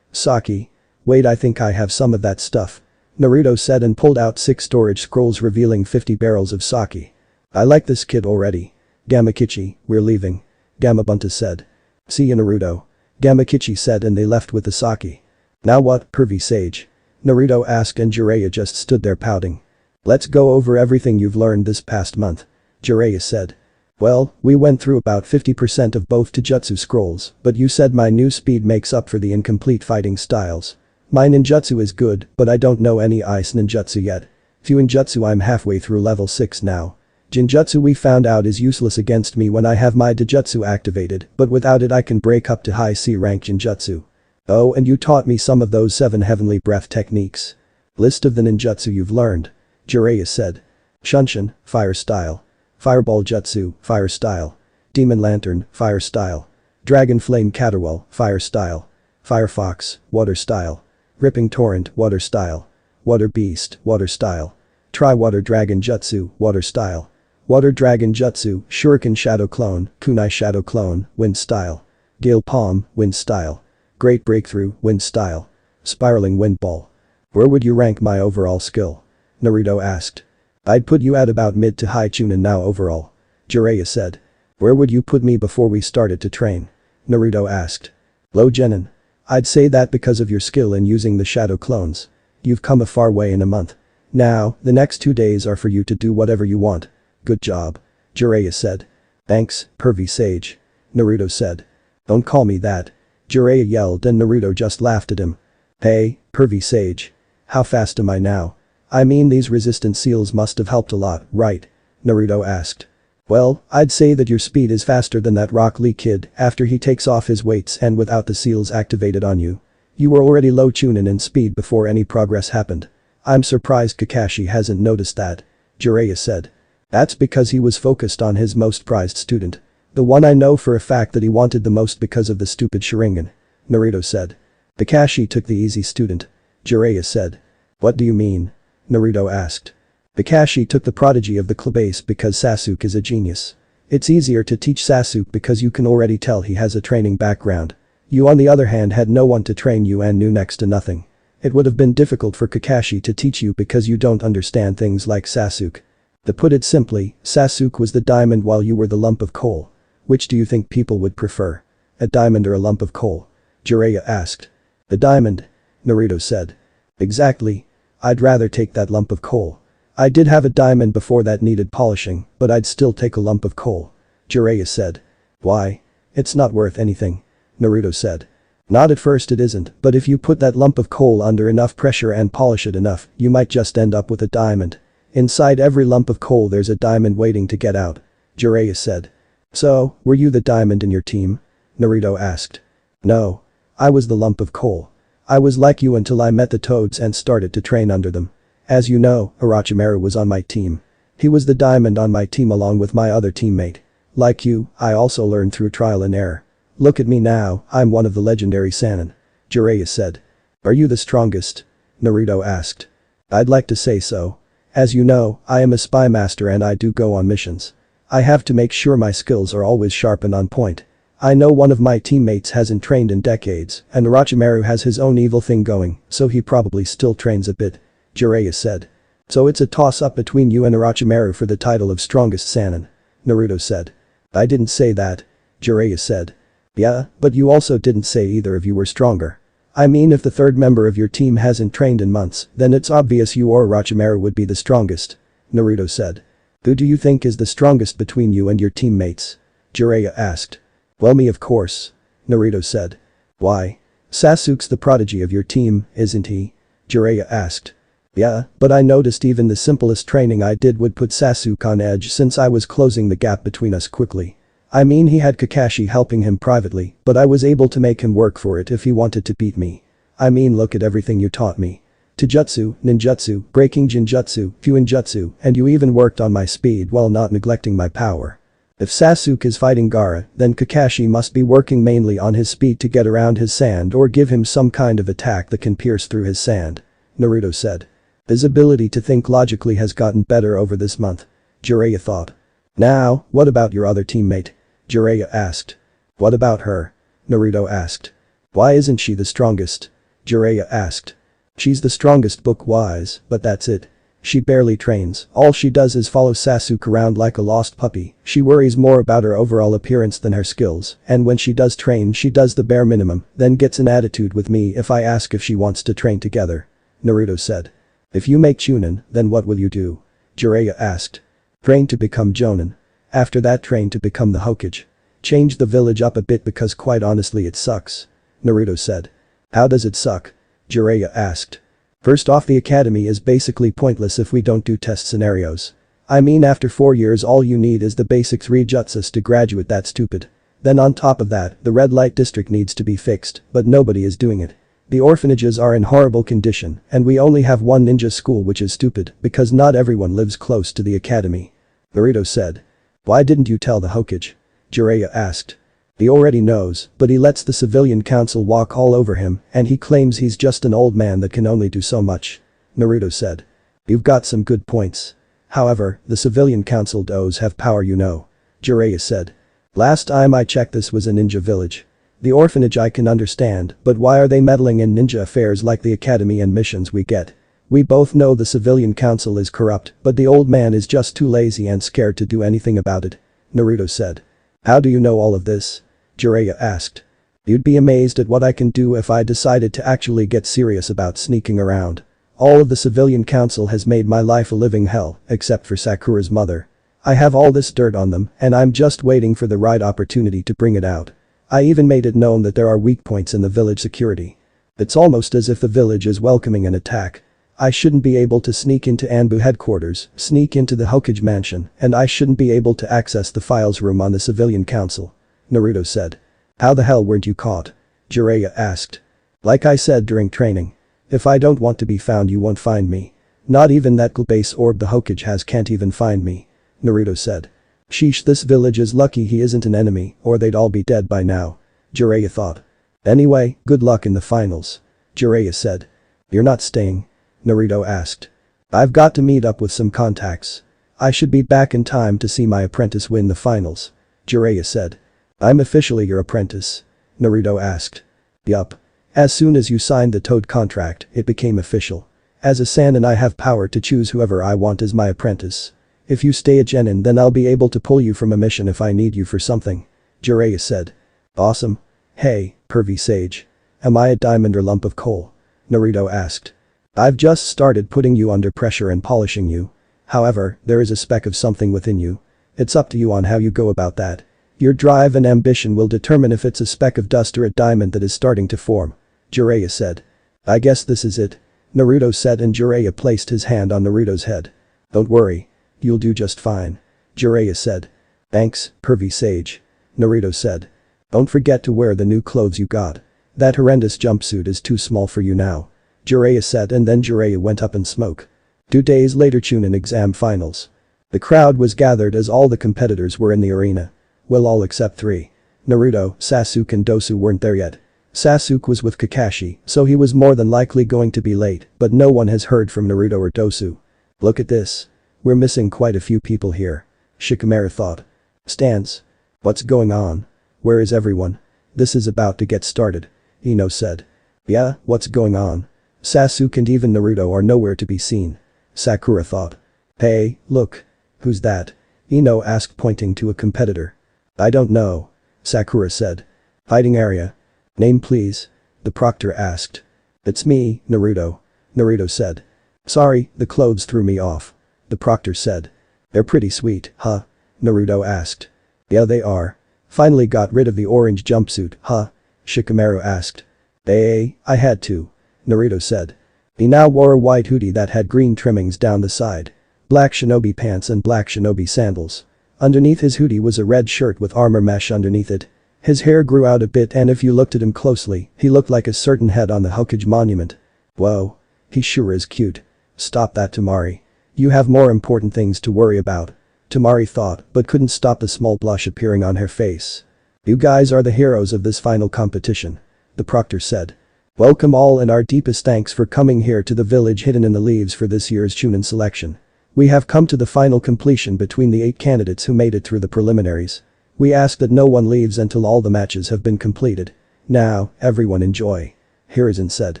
Sake? Wait, I think I have some of that stuff. Naruto said and pulled out 6 storage scrolls revealing 50 barrels of sake. I like this kid already. Gamakichi, we're leaving. Gamabunta said. See ya, Naruto. Gamakichi said and they left with the sake. Now what, pervy sage? Naruto asked and Jiraiya just stood there pouting. Let's go over everything you've learned this past month. Jiraiya said. Well, we went through about 50% of both Taijutsu scrolls, but you said my new speed makes up for the incomplete fighting styles. My ninjutsu is good, but I don't know any ice ninjutsu yet. Fuinjutsu I'm halfway through level 6 now. Jinjutsu we found out is useless against me when I have my Taijutsu activated, but without it I can break up to high C rank Jinjutsu. Oh, and you taught me some of those 7 heavenly breath techniques. List of the ninjutsu you've learned. Jiraiya said. Shunshin, fire style. Fireball Jutsu, fire style. Demon Lantern, fire style. Dragon Flame Caterwall, fire style. Firefox, water style. Ripping Torrent, water style. Water Beast, water style. Tri-Water Dragon Jutsu, water style. Water Dragon Jutsu, Shuriken Shadow Clone, Kunai Shadow Clone, wind style. Gale Palm, wind style. Great Breakthrough, wind style. Spiraling Wind Ball. Where would you rank my overall skill? Naruto asked. I'd put you at about mid to high Chunin now overall. Jiraiya said. Where would you put me before we started to train? Naruto asked. Low Genin. I'd say that because of your skill in using the shadow clones. You've come a far way in a month. Now, the next 2 days are for you to do whatever you want. Good job. Jiraiya said. Thanks, pervy sage. Naruto said. Don't call me that. Jiraiya yelled and Naruto just laughed at him. Hey, pervy sage. How fast am I now? I mean these resistant seals must have helped a lot, right? Naruto asked. Well, I'd say that your speed is faster than that Rock Lee kid after he takes off his weights and without the seals activated on you. You were already low Chunin in speed before any progress happened. I'm surprised Kakashi hasn't noticed that. Jiraiya said. That's because he was focused on his most prized student. The one I know for a fact that he wanted the most because of the stupid Sharingan. Naruto said. Kakashi took the easy student. Jiraiya said. What do you mean? Naruto asked. Kakashi took the prodigy of the Klabase because Sasuke is a genius. It's easier to teach Sasuke because you can already tell he has a training background. You on the other hand had no one to train you and knew next to nothing. It would have been difficult for Kakashi to teach you because you don't understand things like Sasuke. To put it simply, Sasuke was the diamond while you were the lump of coal. Which do you think people would prefer? A diamond or a lump of coal? Jiraiya asked. The diamond. Naruto said. Exactly. I'd rather take that lump of coal. I did have a diamond before that needed polishing, but I'd still take a lump of coal. Jiraiya said. Why? It's not worth anything. Naruto said. Not at first it isn't, but if you put that lump of coal under enough pressure and polish it enough, you might just end up with a diamond. Inside every lump of coal there's a diamond waiting to get out. Jiraiya said. So, were you the diamond in your team? Naruto asked. No. I was the lump of coal. I was like you until I met the toads and started to train under them. As you know, Orochimaru was on my team. He was the diamond on my team along with my other teammate. Like you, I also learned through trial and error. Look at me now, I'm one of the legendary Sannin. Jiraiya said. Are you the strongest? Naruto asked. I'd like to say so. As you know, I am a spy master and I do go on missions. I have to make sure my skills are always sharp and on point. I know one of my teammates hasn't trained in decades, and Orochimaru has his own evil thing going, so he probably still trains a bit. Jiraiya said. So it's a toss-up between you and Orochimaru for the title of strongest Sannin. Naruto said. I didn't say that. Jiraiya said. Yeah, but you also didn't say either of you were stronger. I mean if the third member of your team hasn't trained in months, then it's obvious you or Orochimaru would be the strongest. Naruto said. Who do you think is the strongest between you and your teammates? Jiraiya asked. Well, me of course. Naruto said. Why? Sasuke's the prodigy of your team, isn't he? Jiraiya asked. Yeah, but I noticed even the simplest training I did would put Sasuke on edge since I was closing the gap between us quickly. I mean he had Kakashi helping him privately, but I was able to make him work for it if he wanted to beat me. I mean look at everything you taught me. Taijutsu, ninjutsu, breaking genjutsu, fuinjutsu, and you even worked on my speed while not neglecting my power. If Sasuke is fighting Gaara, then Kakashi must be working mainly on his speed to get around his sand or give him some kind of attack that can pierce through his sand. Naruto said. His ability to think logically has gotten better over this month. Jiraiya thought. Now, what about your other teammate? Jiraiya asked. What about her? Naruto asked. Why isn't she the strongest? Jiraiya asked. She's the strongest book-wise, but that's it. She barely trains, all she does is follow Sasuke around like a lost puppy. She worries more about her overall appearance than her skills, and when she does train she does the bare minimum, then gets an attitude with me if I ask if she wants to train together. Naruto said. If you make Chunin, then what will you do? Jiraiya asked. Train to become Jonin. After that train to become the Hokage. Change the village up a bit because quite honestly it sucks. Naruto said. How does it suck? Jiraiya asked. First off, the academy is basically pointless if we don't do test scenarios. I mean after 4 years all you need is the basic 3 jutsus to graduate, that's stupid. Then on top of that, the red light district needs to be fixed, but nobody is doing it. The orphanages are in horrible condition, and we only have one ninja school, which is stupid because not everyone lives close to the academy. Naruto said. Why didn't you tell the Hokage? Jiraiya asked. He already knows, but he lets the civilian council walk all over him and he claims he's just an old man that can only do so much. Naruto said. You've got some good points. However, the civilian council does have power, you know. Jiraiya said. Last time I checked this was a ninja village. The orphanage I can understand, but why are they meddling in ninja affairs like the academy and missions we get? We both know the civilian council is corrupt, but the old man is just too lazy and scared to do anything about it. Naruto said. How do you know all of this? Jiraiya asked. You'd be amazed at what I can do if I decided to actually get serious about sneaking around. All of the civilian council has made my life a living hell, except for Sakura's mother. I have all this dirt on them and I'm just waiting for the right opportunity to bring it out. I even made it known that there are weak points in the village security. It's almost as if the village is welcoming an attack. I shouldn't be able to sneak into Anbu headquarters, sneak into the Hokage mansion, and I shouldn't be able to access the files room on the civilian council. Naruto said. How the hell weren't you caught? Jiraiya asked. Like I said during training. If I don't want to be found you won't find me. Not even that base orb the Hokage has can't even find me. Naruto said. Sheesh, this village is lucky he isn't an enemy or they'd all be dead by now. Jiraiya thought. Anyway, good luck in the finals. Jiraiya said. You're not staying? Naruto asked. I've got to meet up with some contacts. I should be back in time to see my apprentice win the finals. Jiraiya said. I'm officially your apprentice? Naruto asked. Yup. As soon as you signed the Toad contract, it became official. As a Sannin I have power to choose whoever I want as my apprentice. If you stay a genin then I'll be able to pull you from a mission if I need you for something. Jiraiya said. Awesome. Hey, pervy sage. Am I a diamond or lump of coal? Naruto asked. I've just started putting you under pressure and polishing you. However, there is a speck of something within you. It's up to you on how you go about that. Your drive and ambition will determine if it's a speck of dust or a diamond that is starting to form. Jiraiya said. I guess this is it. Naruto said and Jiraiya placed his hand on Naruto's head. Don't worry. You'll do just fine. Jiraiya said. Thanks, pervy sage. Naruto said. Don't forget to wear the new clothes you got. That horrendous jumpsuit is too small for you now. Jiraiya said and then Jiraiya went up in smoke. 2 days later, Chunin exam finals. The crowd was gathered as all the competitors were in the arena. Well, all except 3. Naruto, Sasuke and Dosu weren't there yet. Sasuke was with Kakashi, so he was more than likely going to be late, but no one has heard from Naruto or Dosu. Look at this. We're missing quite a few people here. Shikamaru thought. Stans. What's going on? Where is everyone? This is about to get started. Ino said. Yeah, what's going on? Sasuke and even Naruto are nowhere to be seen. Sakura thought. Hey, look. Who's that? Ino asked pointing to a competitor. I don't know. Sakura said. Fighting area. Name please. The proctor asked. It's me, Naruto. Naruto said. Sorry, the clothes threw me off. The proctor said. They're pretty sweet, huh? Naruto asked. Yeah, they are. Finally got rid of the orange jumpsuit, huh? Shikamaru asked. Hey, I had to. Naruto said. He now wore a white hoodie that had green trimmings down the side, black shinobi pants and black shinobi sandals. Underneath his hoodie was a red shirt with armor mesh underneath it. His hair grew out a bit and if you looked at him closely, he looked like a certain head on the Hokage monument. Whoa. He sure is cute. Stop that, Temari. You have more important things to worry about. Temari thought, but couldn't stop the small blush appearing on her face. You guys are the heroes of this final competition. The proctor said. Welcome all and our deepest thanks for coming here to the village hidden in the leaves for this year's Chunin selection. We have come to the final completion between the 8 candidates who made it through the preliminaries. We ask that no one leaves until all the matches have been completed. Now, everyone enjoy. Hiruzen said.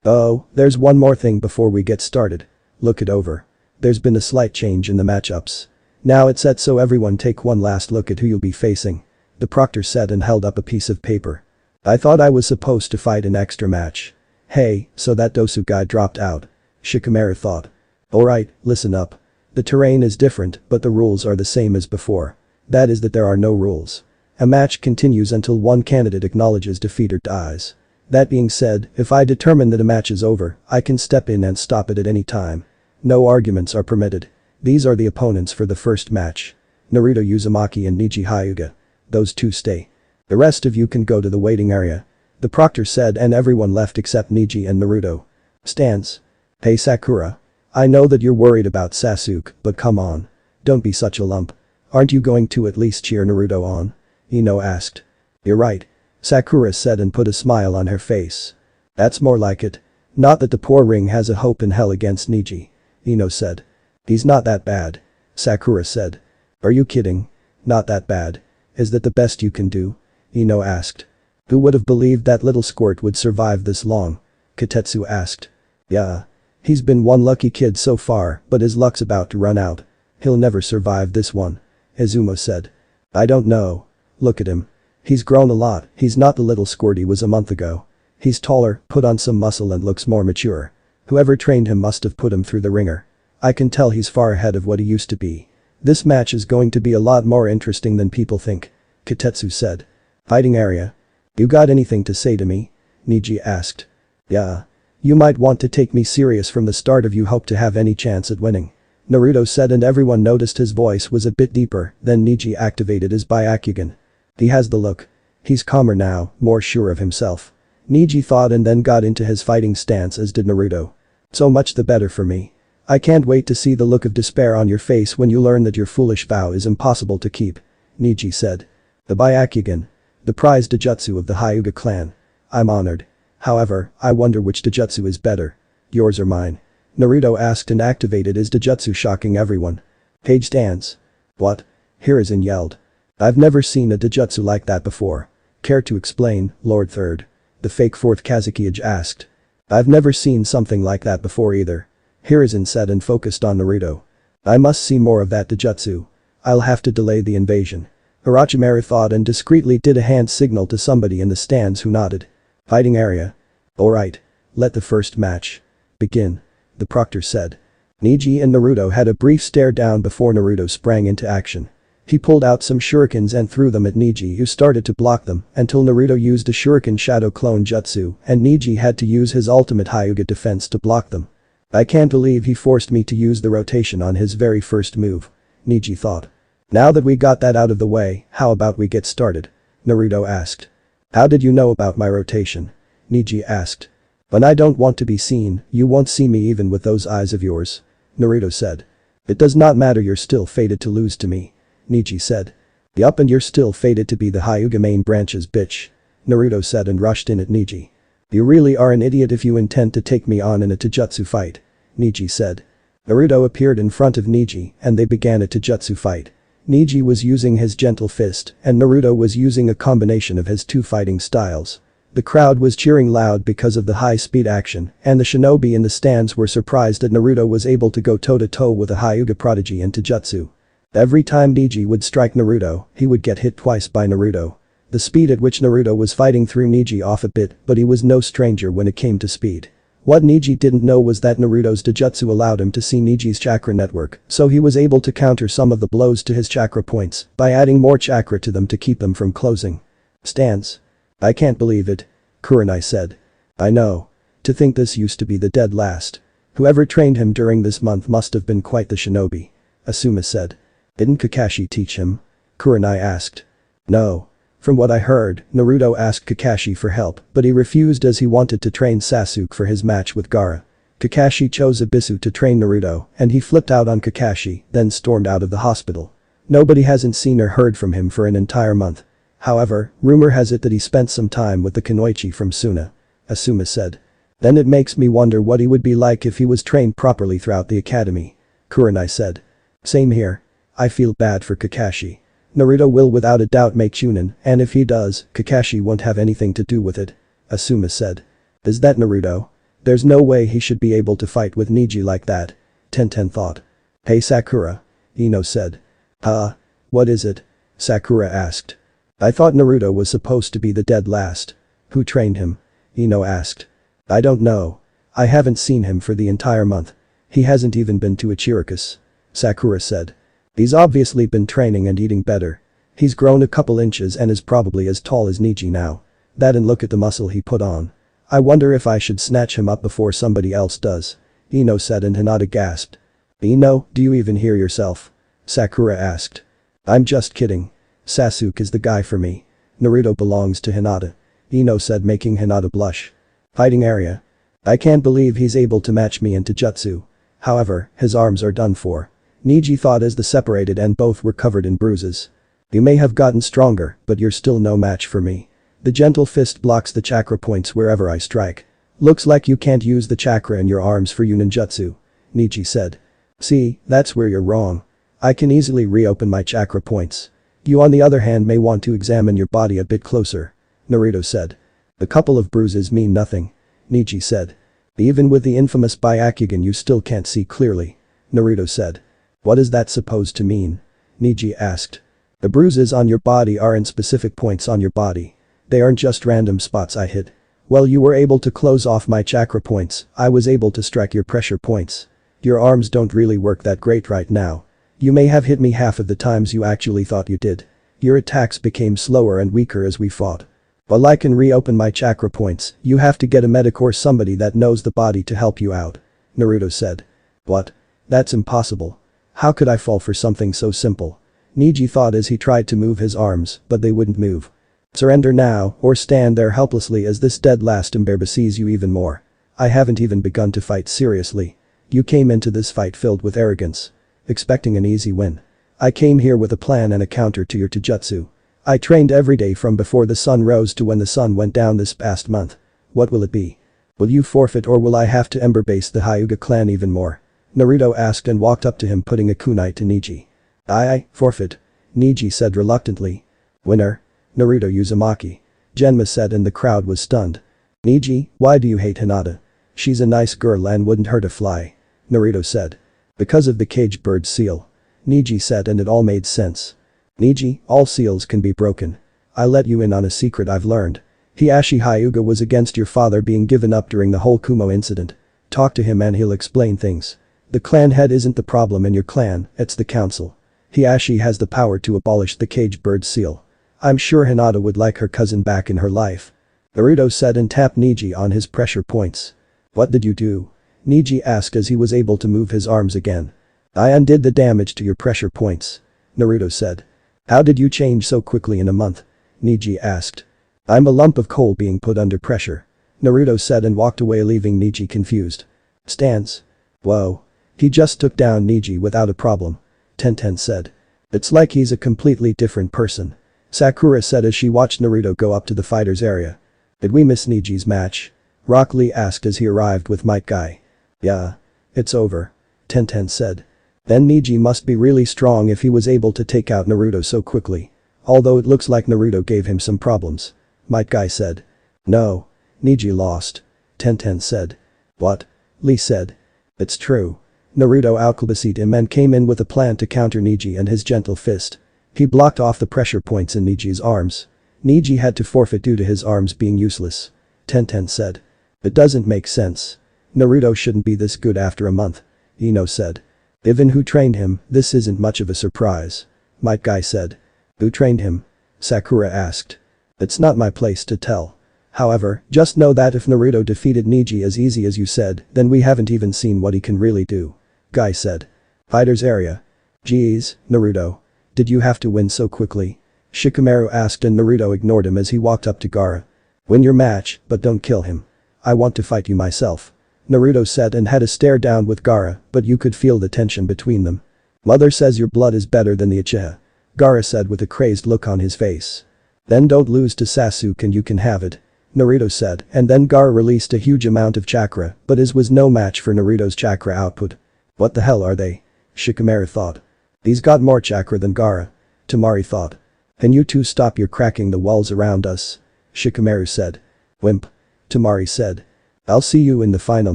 Oh, there's one more thing before we get started. Look it over. There's been a slight change in the matchups. Now it's set so everyone take one last look at who you'll be facing. The proctor said and held up a piece of paper. I thought I was supposed to fight an extra match. Hey, so that Dosu guy dropped out. Shikamaru thought. Alright, listen up. The terrain is different, but the rules are the same as before. That is that there are no rules. A match continues until one candidate acknowledges defeat or dies. That being said, if I determine that a match is over, I can step in and stop it at any time. No arguments are permitted. These are the opponents for the first match. Naruto Uzumaki and Neji Hyuga. Those two stay. The rest of you can go to the waiting area. The proctor said and everyone left except Neji and Naruto. Stands. Hey Sakura. I know that you're worried about Sasuke, but come on. Don't be such a lump. Aren't you going to at least cheer Naruto on? Ino asked. You're right. Sakura said and put a smile on her face. That's more like it. Not that the poor ring has a hope in hell against Neji. Ino said. He's not that bad. Sakura said. Are you kidding? Not that bad. Is that the best you can do? Ino asked. Who would have believed that little squirt would survive this long? Katetsu asked. Yeah. He's been one lucky kid so far, but his luck's about to run out. He'll never survive this one. Izumo said. I don't know. Look at him. He's grown a lot, he's not the little squirt he was a month ago. He's taller, put on some muscle and looks more mature. Whoever trained him must have put him through the ringer. I can tell he's far ahead of what he used to be. This match is going to be a lot more interesting than people think. Katetsu said. Fighting area. You got anything to say to me? Neji asked. Yeah. You might want to take me serious from the start if you hope to have any chance at winning. Naruto said and everyone noticed his voice was a bit deeper, then Neji activated his Byakugan. He has the look. He's calmer now, more sure of himself. Neji thought and then got into his fighting stance as did Naruto. So much the better for me. I can't wait to see the look of despair on your face when you learn that your foolish vow is impossible to keep. Neji said. The Byakugan. The prized Dojutsu of the Hyuga clan. I'm honored. However, I wonder which Dojutsu is better. Yours or mine? Naruto asked and activated his Dojutsu, shocking everyone. Page stands. What? Hiruzen yelled. I've never seen a Dojutsu like that before. Care to explain, Lord Third? The fake fourth Kazekage asked. I've never seen something like that before either. Hiruzen said and focused on Naruto. I must see more of that Dojutsu. I'll have to delay the invasion. Orochimaru thought and discreetly did a hand signal to somebody in the stands who nodded. Fighting area. Alright. Let the first match begin. The proctor said. Neji and Naruto had a brief stare down before Naruto sprang into action. He pulled out some shurikens and threw them at Neji, who started to block them until Naruto used a shuriken shadow clone jutsu and Neji had to use his ultimate Hyuga defense to block them. I can't believe he forced me to use the rotation on his very first move. Neji thought. Now that we got that out of the way, how about we get started? Naruto asked. How did you know about my rotation? Neji asked. When I don't want to be seen, you won't see me even with those eyes of yours. Naruto said. It does not matter, you're still fated to lose to me. Neji said. Yup, and you're still fated to be the Hyuga main branch's bitch. Naruto said and rushed in at Neji. You really are an idiot if you intend to take me on in a Taijutsu fight. Neji said. Naruto appeared in front of Neji and they began a Taijutsu fight. Neji was using his gentle fist and Naruto was using a combination of his two fighting styles. The crowd was cheering loud because of the high-speed action and the shinobi in the stands were surprised that Naruto was able to go toe-to-toe with a Hyuga prodigy in Taijutsu. Every time Neji would strike Naruto, he would get hit twice by Naruto. The speed at which Naruto was fighting threw Neji off a bit, but he was no stranger when it came to speed. What Neji didn't know was that Naruto's Taijutsu allowed him to see Neji's chakra network, so he was able to counter some of the blows to his chakra points by adding more chakra to them to keep them from closing. Stance. I can't believe it. Kurenai said. I know. To think this used to be the dead last. Whoever trained him during this month must have been quite the shinobi. Asuma said. Didn't Kakashi teach him? Kurenai asked. No. From what I heard, Naruto asked Kakashi for help, but he refused as he wanted to train Sasuke for his match with Gaara. Kakashi chose Abisu to train Naruto, and he flipped out on Kakashi, then stormed out of the hospital. Nobody hasn't seen or heard from him for an entire month. However, rumor has it that he spent some time with the Kunoichi from Suna. Asuma said. Then it makes me wonder what he would be like if he was trained properly throughout the academy. Kurenai said. Same here. I feel bad for Kakashi. Naruto will without a doubt make Chunin, and if he does, Kakashi won't have anything to do with it. Asuma said. Is that Naruto? There's no way he should be able to fight with Neji like that. Tenten thought. Hey Sakura. Ino said. Huh? What is it? Sakura asked. I thought Naruto was supposed to be the dead last. Who trained him? Ino asked. I don't know. I haven't seen him for the entire month. He hasn't even been to Ichiraku's. Sakura said. He's obviously been training and eating better. He's grown a couple inches and is probably as tall as Neji now. That and look at the muscle he put on. I wonder if I should snatch him up before somebody else does. Ino said and Hinata gasped. Ino, do you even hear yourself? Sakura asked. I'm just kidding. Sasuke is the guy for me. Naruto belongs to Hinata. Ino said making Hinata blush. Fighting area. I can't believe he's able to match me in Taijutsu. However, his arms are done for. Neji thought as the separated and both were covered in bruises. You may have gotten stronger, but you're still no match for me. The gentle fist blocks the chakra points wherever I strike. Looks like you can't use the chakra in your arms for ninjutsu. Neji said. See, that's where you're wrong. I can easily reopen my chakra points. You on the other hand may want to examine your body a bit closer. Naruto said. The couple of bruises mean nothing. Neji said. Even with the infamous Byakugan you still can't see clearly. Naruto said. What is that supposed to mean? Neji asked. The bruises on your body are in specific points on your body. They aren't just random spots I hit. Well, you were able to close off my chakra points, I was able to strike your pressure points. Your arms don't really work that great right now. You may have hit me half of the times you actually thought you did. Your attacks became slower and weaker as we fought. While I can reopen my chakra points, you have to get a medic or somebody that knows the body to help you out. Naruto said. What? That's impossible. How could I fall for something so simple? Neji thought as he tried to move his arms, but they wouldn't move. Surrender now, or stand there helplessly as this dead last embarrasses you even more. I haven't even begun to fight seriously. You came into this fight filled with arrogance. Expecting an easy win. I came here with a plan and a counter to your taijutsu. I trained every day from before the sun rose to when the sun went down this past month. What will it be? Will you forfeit or will I have to ember-base the Hyuga clan even more? Naruto asked and walked up to him putting a kunai to Neji. I forfeit. Neji said reluctantly. Winner? Naruto Uzumaki. Genma said and the crowd was stunned. Neji, why do you hate Hinata? She's a nice girl and wouldn't hurt a fly. Naruto said. Because of the caged bird seal. Neji said and it all made sense. Neji, all seals can be broken. I let you in on a secret I've learned. Hiashi Hyuga was against your father being given up during the whole Kumo incident. Talk to him and he'll explain things. The clan head isn't the problem in your clan, it's the council. Hiashi has the power to abolish the caged bird seal. I'm sure Hinata would like her cousin back in her life. Naruto said and tapped Neji on his pressure points. What did you do? Neji asked as he was able to move his arms again. I undid the damage to your pressure points. Naruto said. How did you change so quickly in a month? Neji asked. I'm a lump of coal being put under pressure. Naruto said and walked away leaving Neji confused. Stance. Whoa. He just took down Neji without a problem. Tenten said. It's like he's a completely different person. Sakura said as she watched Naruto go up to the fighters area. Did we miss Neji's match? Rock Lee asked as he arrived with Might Guy. Yeah. It's over. Tenten said. Then Neji must be really strong if he was able to take out Naruto so quickly. Although it looks like Naruto gave him some problems. Might Guy said. No. Neji lost. Tenten said. What? Lee said. It's true. Naruto outclassed him and came in with a plan to counter Neji and his gentle fist. He blocked off the pressure points in Neji's arms. Neji had to forfeit due to his arms being useless. Tenten said. It doesn't make sense. Naruto shouldn't be this good after a month. Ino said. Given who trained him, this isn't much of a surprise. Might Guy said. Who trained him? Sakura asked. It's not my place to tell. However, just know that if Naruto defeated Neji as easy as you said, then we haven't even seen what he can really do. Guy said. Fighter's area. Geez, Naruto. Did you have to win so quickly? Shikamaru asked and Naruto ignored him as he walked up to Gaara. Win your match, but don't kill him. I want to fight you myself. Naruto said and had a stare down with Gaara, but you could feel the tension between them. Mother says your blood is better than the Uchiha. Gaara said with a crazed look on his face. Then don't lose to Sasuke and you can have it. Naruto said, and then Gaara released a huge amount of chakra, but his was no match for Naruto's chakra output. What the hell are they? Shikamaru thought. He's got more chakra than Gaara. Temari thought. Can you two stop your cracking the walls around us? Shikamaru said. Wimp. Temari said. I'll see you in the final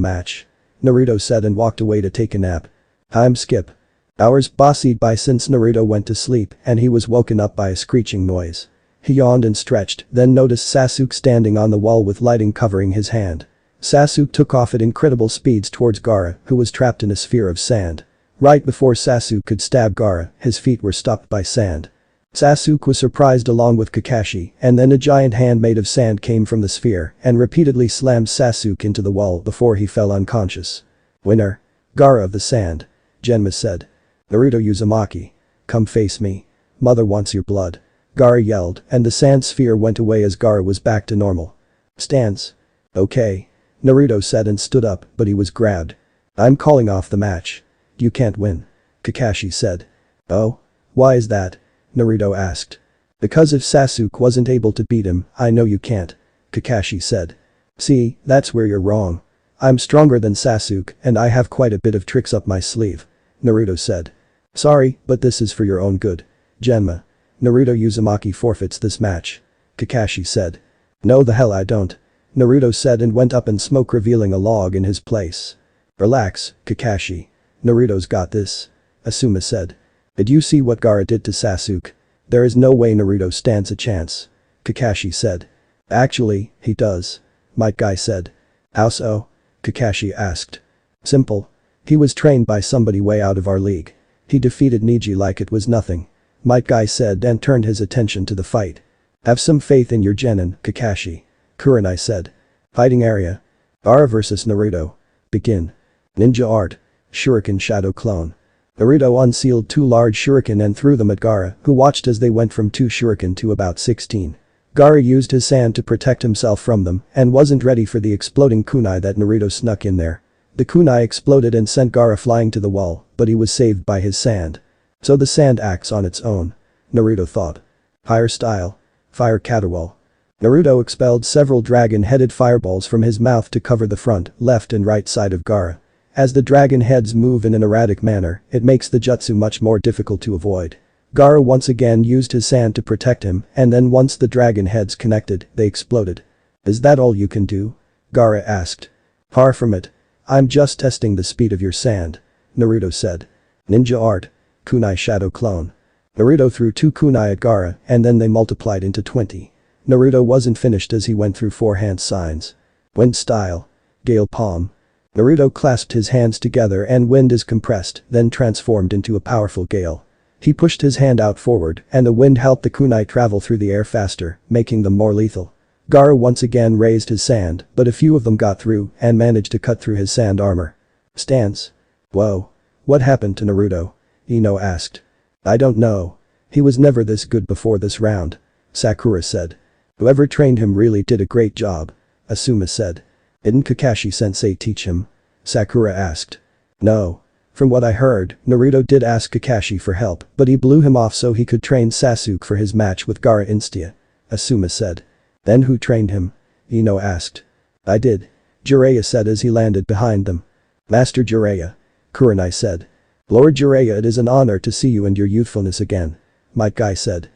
match. Naruto said and walked away to take a nap. Time skip. Hours passed by since Naruto went to sleep and he was woken up by a screeching noise. He yawned and stretched, then noticed Sasuke standing on the wall with lighting covering his hand. Sasuke took off at incredible speeds towards Gaara, who was trapped in a sphere of sand. Right before Sasuke could stab Gaara, his feet were stopped by sand. Sasuke was surprised along with Kakashi, and then a giant hand made of sand came from the sphere and repeatedly slammed Sasuke into the wall before he fell unconscious. Winner. Gaara of the sand. Genma said. Naruto Uzumaki. Come face me. Mother wants your blood. Gaara yelled, and the sand sphere went away as Gaara was back to normal. Stance. Okay. Naruto said and stood up, but he was grabbed. I'm calling off the match. You can't win. Kakashi said. Oh? Why is that? Naruto asked. Because if Sasuke wasn't able to beat him, I know you can't. Kakashi said. See, that's where you're wrong. I'm stronger than Sasuke and I have quite a bit of tricks up my sleeve. Naruto said. Sorry, but this is for your own good. Genma. Naruto Uzumaki forfeits this match. Kakashi said. No the hell I don't. Naruto said and went up and smoke revealing a log in his place. Relax, Kakashi. Naruto's got this. Asuma said. Did you see what Gaara did to Sasuke? There is no way Naruto stands a chance. Kakashi said. Actually, he does. Might Guy said. How so? Kakashi asked. Simple. He was trained by somebody way out of our league. He defeated Neji like it was nothing. Might Guy said and turned his attention to the fight. Have some faith in your genin, Kakashi. Kurenai said. Fighting area. Gaara vs Naruto. Begin. Ninja art. Shuriken shadow clone. Naruto unsealed 2 large shuriken and threw them at Gaara, who watched as they went from 2 shuriken to about 16. Gaara used his sand to protect himself from them and wasn't ready for the exploding kunai that Naruto snuck in there. The kunai exploded and sent Gaara flying to the wall, but he was saved by his sand. So the sand acts on its own. Naruto thought. Fire style. Fire caterwaul. Naruto expelled several dragon-headed fireballs from his mouth to cover the front, left and right side of Gaara. As the dragon heads move in an erratic manner, it makes the jutsu much more difficult to avoid. Gaara once again used his sand to protect him, and then once the dragon heads connected, they exploded. Is that all you can do? Gaara asked. Far from it. I'm just testing the speed of your sand. Naruto said. Ninja art. Kunai shadow clone. Naruto threw 2 kunai at Gaara and then they multiplied into 20. Naruto wasn't finished as he went through 4 hand signs. Wind style. Gale palm. Naruto clasped his hands together and wind is compressed, then transformed into a powerful gale. He pushed his hand out forward and the wind helped the kunai travel through the air faster, making them more lethal. Gaara once again raised his sand, but a few of them got through and managed to cut through his sand armor. Stance. Whoa. What happened to Naruto? Ino asked. I don't know. He was never this good before this round. Sakura said. Whoever trained him really did a great job. Asuma said. Didn't Kakashi-sensei teach him? Sakura asked. No. From what I heard, Naruto did ask Kakashi for help, but he blew him off so he could train Sasuke for his match with Gaara Instia. Asuma said. Then who trained him? Ino asked. I did. Jiraiya said as he landed behind them. Master Jiraiya. Kurenai said. Lord Jiraiya, it is an honor to see you and your youthfulness again. Might Guy said.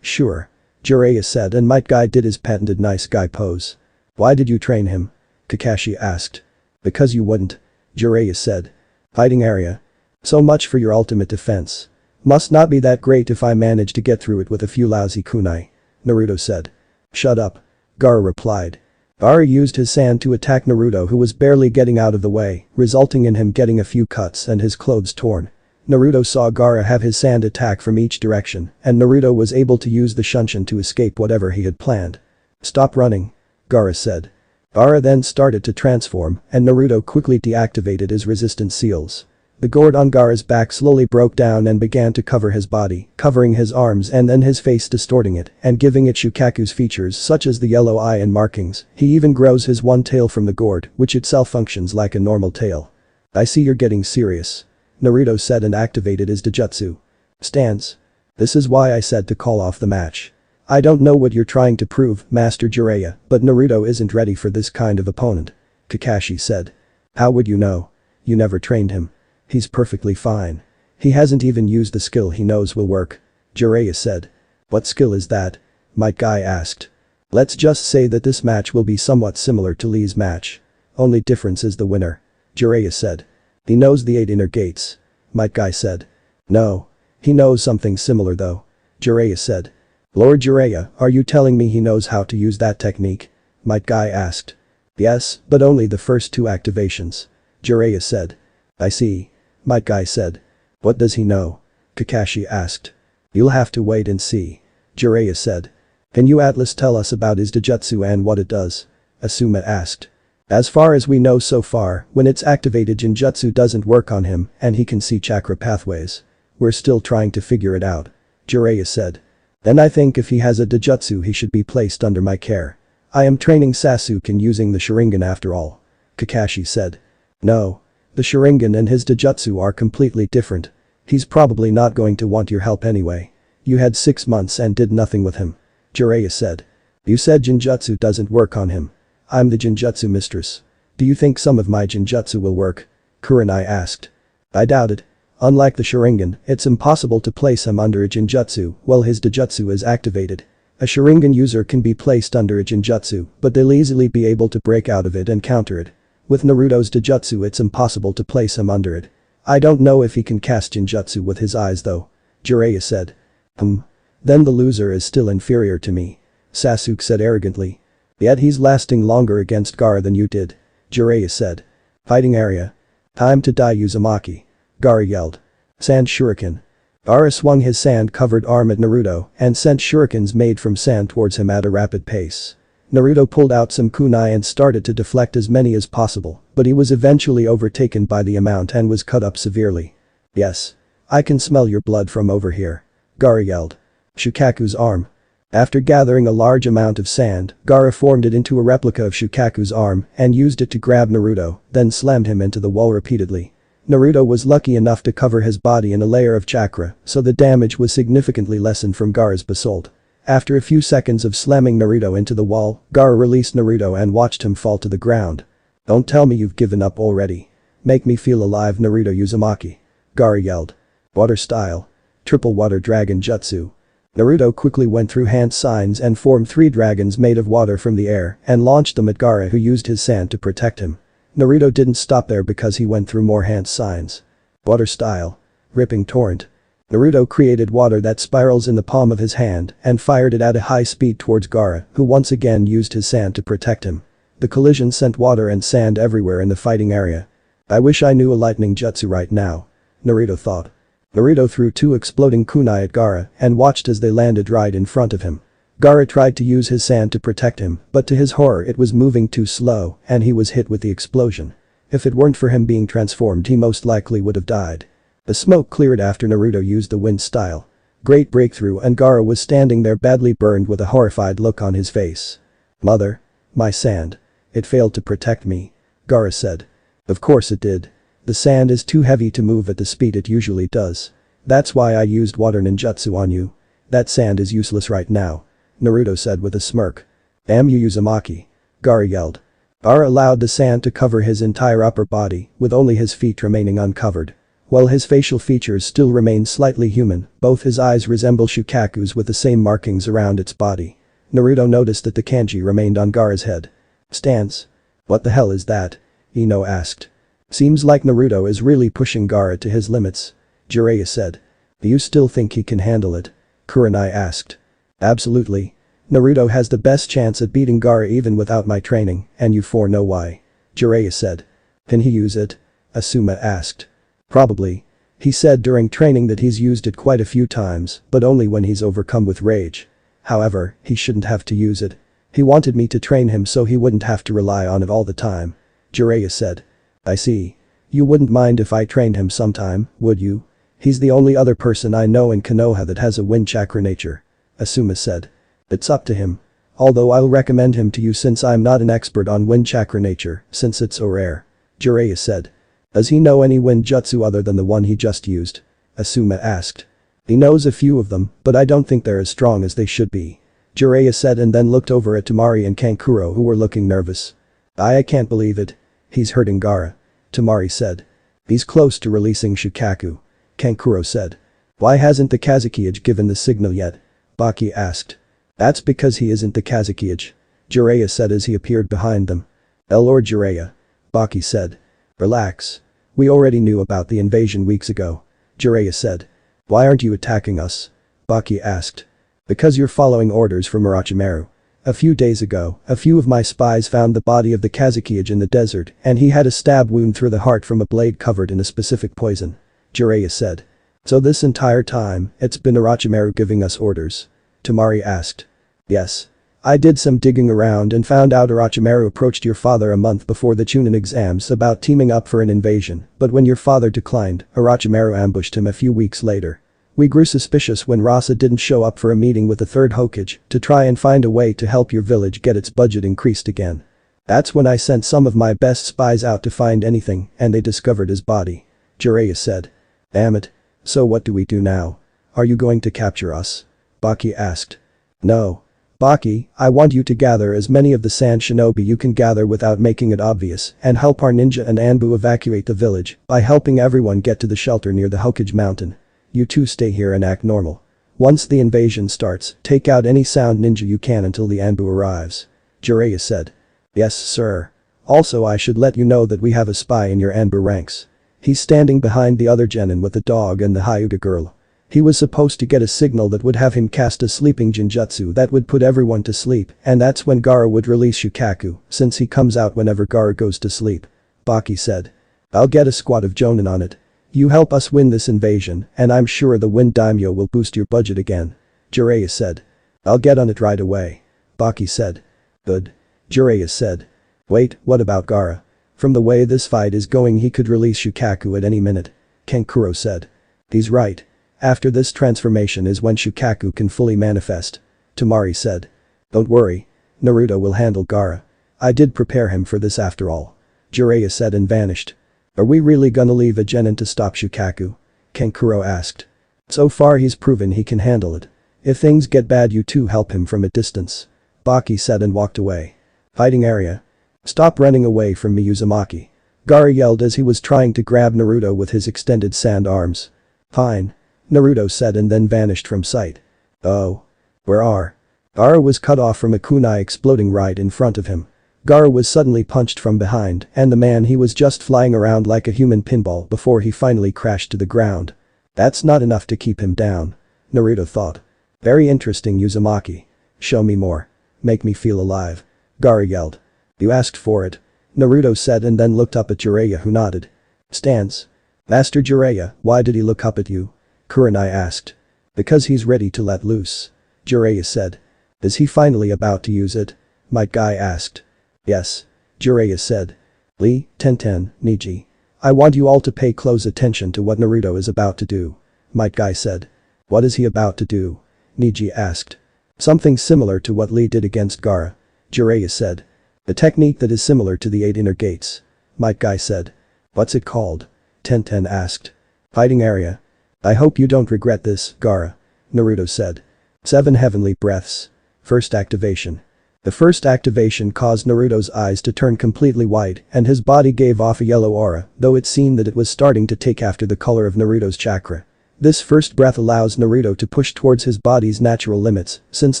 Sure. Jiraiya said and Might Guy did his patented nice guy pose. Why did you train him? Kakashi asked. Because you wouldn't. Jiraiya said. Fighting area. So much for your ultimate defense. Must not be that great if I manage to get through it with a few lousy kunai. Naruto said. Shut up. Gaara replied. Gaara used his sand to attack Naruto who was barely getting out of the way, resulting in him getting a few cuts and his clothes torn. Naruto saw Gaara have his sand attack from each direction and Naruto was able to use the shunshin to escape whatever he had planned. Stop running. Gaara said. Gaara then started to transform, and Naruto quickly deactivated his resistance seals. The gourd on Gaara's back slowly broke down and began to cover his body, covering his arms and then his face, distorting it and giving it Shukaku's features such as the yellow eye and markings. He even grows his one tail from the gourd, which itself functions like a normal tail. I see you're getting serious. Naruto said and activated his Dojutsu. Stance. This is why I said to call off the match. I don't know what you're trying to prove, Master Jiraiya, but Naruto isn't ready for this kind of opponent. Kakashi said. How would you know? You never trained him. He's perfectly fine. He hasn't even used the skill he knows will work. Jiraiya said. What skill is that? Might Guy asked. Let's just say that this match will be somewhat similar to Lee's match. Only difference is the winner. Jiraiya said. He knows the 8 inner gates. Might Guy said. No. He knows something similar though. Jiraiya said. Lord Jiraiya, are you telling me he knows how to use that technique? Might Guy asked. Yes, but only the first 2 activations. Jiraiya said. I see. Might Guy said. What does he know? Kakashi asked. You'll have to wait and see. Jiraiya said. Can you Atlas tell us about his Dojutsu and what it does? Asuma asked. As far as we know so far, when it's activated Genjutsu doesn't work on him and he can see chakra pathways. We're still trying to figure it out. Jiraiya said. Then I think if he has a Dojutsu he should be placed under my care. I am training Sasuke in using the Sharingan after all. Kakashi said. No. The Sharingan and his Dojutsu are completely different. He's probably not going to want your help anyway. You had 6 months and did nothing with him. Jiraiya said. You said Genjutsu doesn't work on him. I'm the Genjutsu mistress. Do you think some of my Genjutsu will work? Kurenai asked. I doubt it. Unlike the Sharingan, it's impossible to place him under a Genjutsu while his Dojutsu is activated. A Sharingan user can be placed under a Genjutsu, but they'll easily be able to break out of it and counter it. With Naruto's Dojutsu it's impossible to place him under it. I don't know if he can cast Genjutsu with his eyes though. Jiraiya said. Then the loser is still inferior to me. Sasuke said arrogantly. Yet he's lasting longer against Gaara than you did. Jiraiya said. Fighting area. Time to die Uzumaki. Gaara yelled. Sand shuriken. Gaara swung his sand-covered arm at Naruto and sent shurikens made from sand towards him at a rapid pace. Naruto pulled out some kunai and started to deflect as many as possible, but he was eventually overtaken by the amount and was cut up severely. Yes. I can smell your blood from over here. Gaara yelled. Shukaku's arm. After gathering a large amount of sand, Gaara formed it into a replica of Shukaku's arm and used it to grab Naruto, then slammed him into the wall repeatedly. Naruto was lucky enough to cover his body in a layer of chakra, so the damage was significantly lessened from Gaara's basalt. After a few seconds of slamming Naruto into the wall, Gaara released Naruto and watched him fall to the ground. Don't tell me you've given up already. Make me feel alive Naruto Uzumaki. Gaara yelled. Water style. Triple water dragon jutsu. Naruto quickly went through hand signs and formed 3 dragons made of water from the air and launched them at Gaara who used his sand to protect him. Naruto didn't stop there because he went through more hand signs. Water style. Ripping torrent. Naruto created water that spirals in the palm of his hand and fired it at a high speed towards Gaara, who once again used his sand to protect him. The collision sent water and sand everywhere in the fighting area. I wish I knew a lightning jutsu right now. Naruto thought. Naruto threw 2 exploding kunai at Gaara and watched as they landed right in front of him. Gaara tried to use his sand to protect him, but to his horror it was moving too slow and he was hit with the explosion. If it weren't for him being transformed he most likely would have died. The smoke cleared after Naruto used the wind style. Great breakthrough and Gaara was standing there badly burned with a horrified look on his face. Mother. My sand. It failed to protect me. Gaara said. Of course it did. The sand is too heavy to move at the speed it usually does. That's why I used water ninjutsu on you. That sand is useless right now. Naruto said with a smirk. Damn you Uzumaki. Gaara yelled. Gaara allowed the sand to cover his entire upper body, with only his feet remaining uncovered. While his facial features still remain slightly human, both his eyes resemble Shukaku's with the same markings around its body. Naruto noticed that the kanji remained on Gaara's head. Stance. What the hell is that? Ino asked. Seems like Naruto is really pushing Gaara to his limits. Jiraiya said. Do you still think he can handle it? Kurenai asked. Absolutely. Naruto has the best chance at beating Gaara even without my training, and you 4 know why. Jiraiya said. Can he use it? Asuma asked. Probably. He said during training that he's used it quite a few times, but only when he's overcome with rage. However, he shouldn't have to use it. He wanted me to train him so he wouldn't have to rely on it all the time. Jiraiya said. I see. You wouldn't mind if I trained him sometime, would you? He's the only other person I know in Konoha that has a wind chakra nature. Asuma said. It's up to him. Although I'll recommend him to you since I'm not an expert on wind chakra nature, since it's so rare. Jiraiya said. Does he know any wind jutsu other than the one he just used? Asuma asked. He knows a few of them, but I don't think they're as strong as they should be. Jiraiya said and then looked over at Temari and Kankuro who were looking nervous. I can't believe it. He's hurting Gaara. Temari said. He's close to releasing Shukaku. Kankuro said. Why hasn't the Kazekage given the signal yet? Baki asked. That's because he isn't the Kazekage. Jiraiya said as he appeared behind them. Lord Jiraiya. Baki said. Relax. We already knew about the invasion weeks ago. Jiraiya said. Why aren't you attacking us? Baki asked. Because you're following orders from Orochimaru. A few days ago, a few of my spies found the body of the Kazekage in the desert and he had a stab wound through the heart from a blade covered in a specific poison. Jiraiya said. So this entire time, it's been Orochimaru giving us orders? Temari asked. Yes. I did some digging around and found out Orochimaru approached your father a month before the Chunin exams about teaming up for an invasion, but when your father declined, Orochimaru ambushed him a few weeks later. We grew suspicious when Rasa didn't show up for a meeting with the third Hokage to try and find a way to help your village get its budget increased again. That's when I sent some of my best spies out to find anything and they discovered his body. Jiraiya said. Damn it. So what do we do now? Are you going to capture us? Baki asked. No. Baki, I want you to gather as many of the sand shinobi you can gather without making it obvious and help our ninja and Anbu evacuate the village by helping everyone get to the shelter near the Hokage mountain. You two stay here and act normal. Once the invasion starts, take out any sound ninja you can until the Anbu arrives. Jiraiya said. Yes, sir. Also I should let you know that we have a spy in your Anbu ranks. He's standing behind the other genin with the dog and the Hyuga girl. He was supposed to get a signal that would have him cast a sleeping genjutsu that would put everyone to sleep and that's when Gaara would release Shukaku since he comes out whenever Gaara goes to sleep. Baki said. I'll get a squad of jonin on it. You help us win this invasion and I'm sure the Wind Daimyo will boost your budget again. Jiraiya said. I'll get on it right away. Baki said. Good. Jiraiya said. Wait, what about Gaara? From the way this fight is going he could release Shukaku at any minute. Kankuro said. He's right. After this transformation is when Shukaku can fully manifest. Temari said. Don't worry. Naruto will handle Gaara. I did prepare him for this after all. Jiraiya said and vanished. Are we really gonna leave a genin to stop Shukaku? Kankuro asked. So far he's proven he can handle it. If things get bad you two help him from a distance. Baki said and walked away. Fighting area. Stop running away from me Uzumaki. Gaara yelled as he was trying to grab Naruto with his extended sand arms. Fine. Naruto said and then vanished from sight. Oh. Where are? Gaara was cut off from a kunai exploding right in front of him. Gaara was suddenly punched from behind and the man he was just flying around like a human pinball before he finally crashed to the ground. That's not enough to keep him down. Naruto thought. Very interesting Uzumaki. Show me more. Make me feel alive. Gaara yelled. You asked for it. Naruto said and then looked up at Jiraiya who nodded. Stance. Master Jiraiya, why did he look up at you? Kurenai asked. Because he's ready to let loose. Jiraiya said. Is he finally about to use it? Might Guy asked. Yes. Jiraiya said. Lee, Tenten, Neji. I want you all to pay close attention to what Naruto is about to do. Might Guy said. What is he about to do? Neji asked. Something similar to what Lee did against Gaara. Jiraiya said. A technique that is similar to the 8 inner gates. Might Guy said. What's it called? Tenten asked. Fighting area. I hope you don't regret this, Gaara. Naruto said. 7 heavenly breaths. First activation. The first activation caused Naruto's eyes to turn completely white and his body gave off a yellow aura, though it seemed that it was starting to take after the color of Naruto's chakra. This first breath allows Naruto to push towards his body's natural limits, since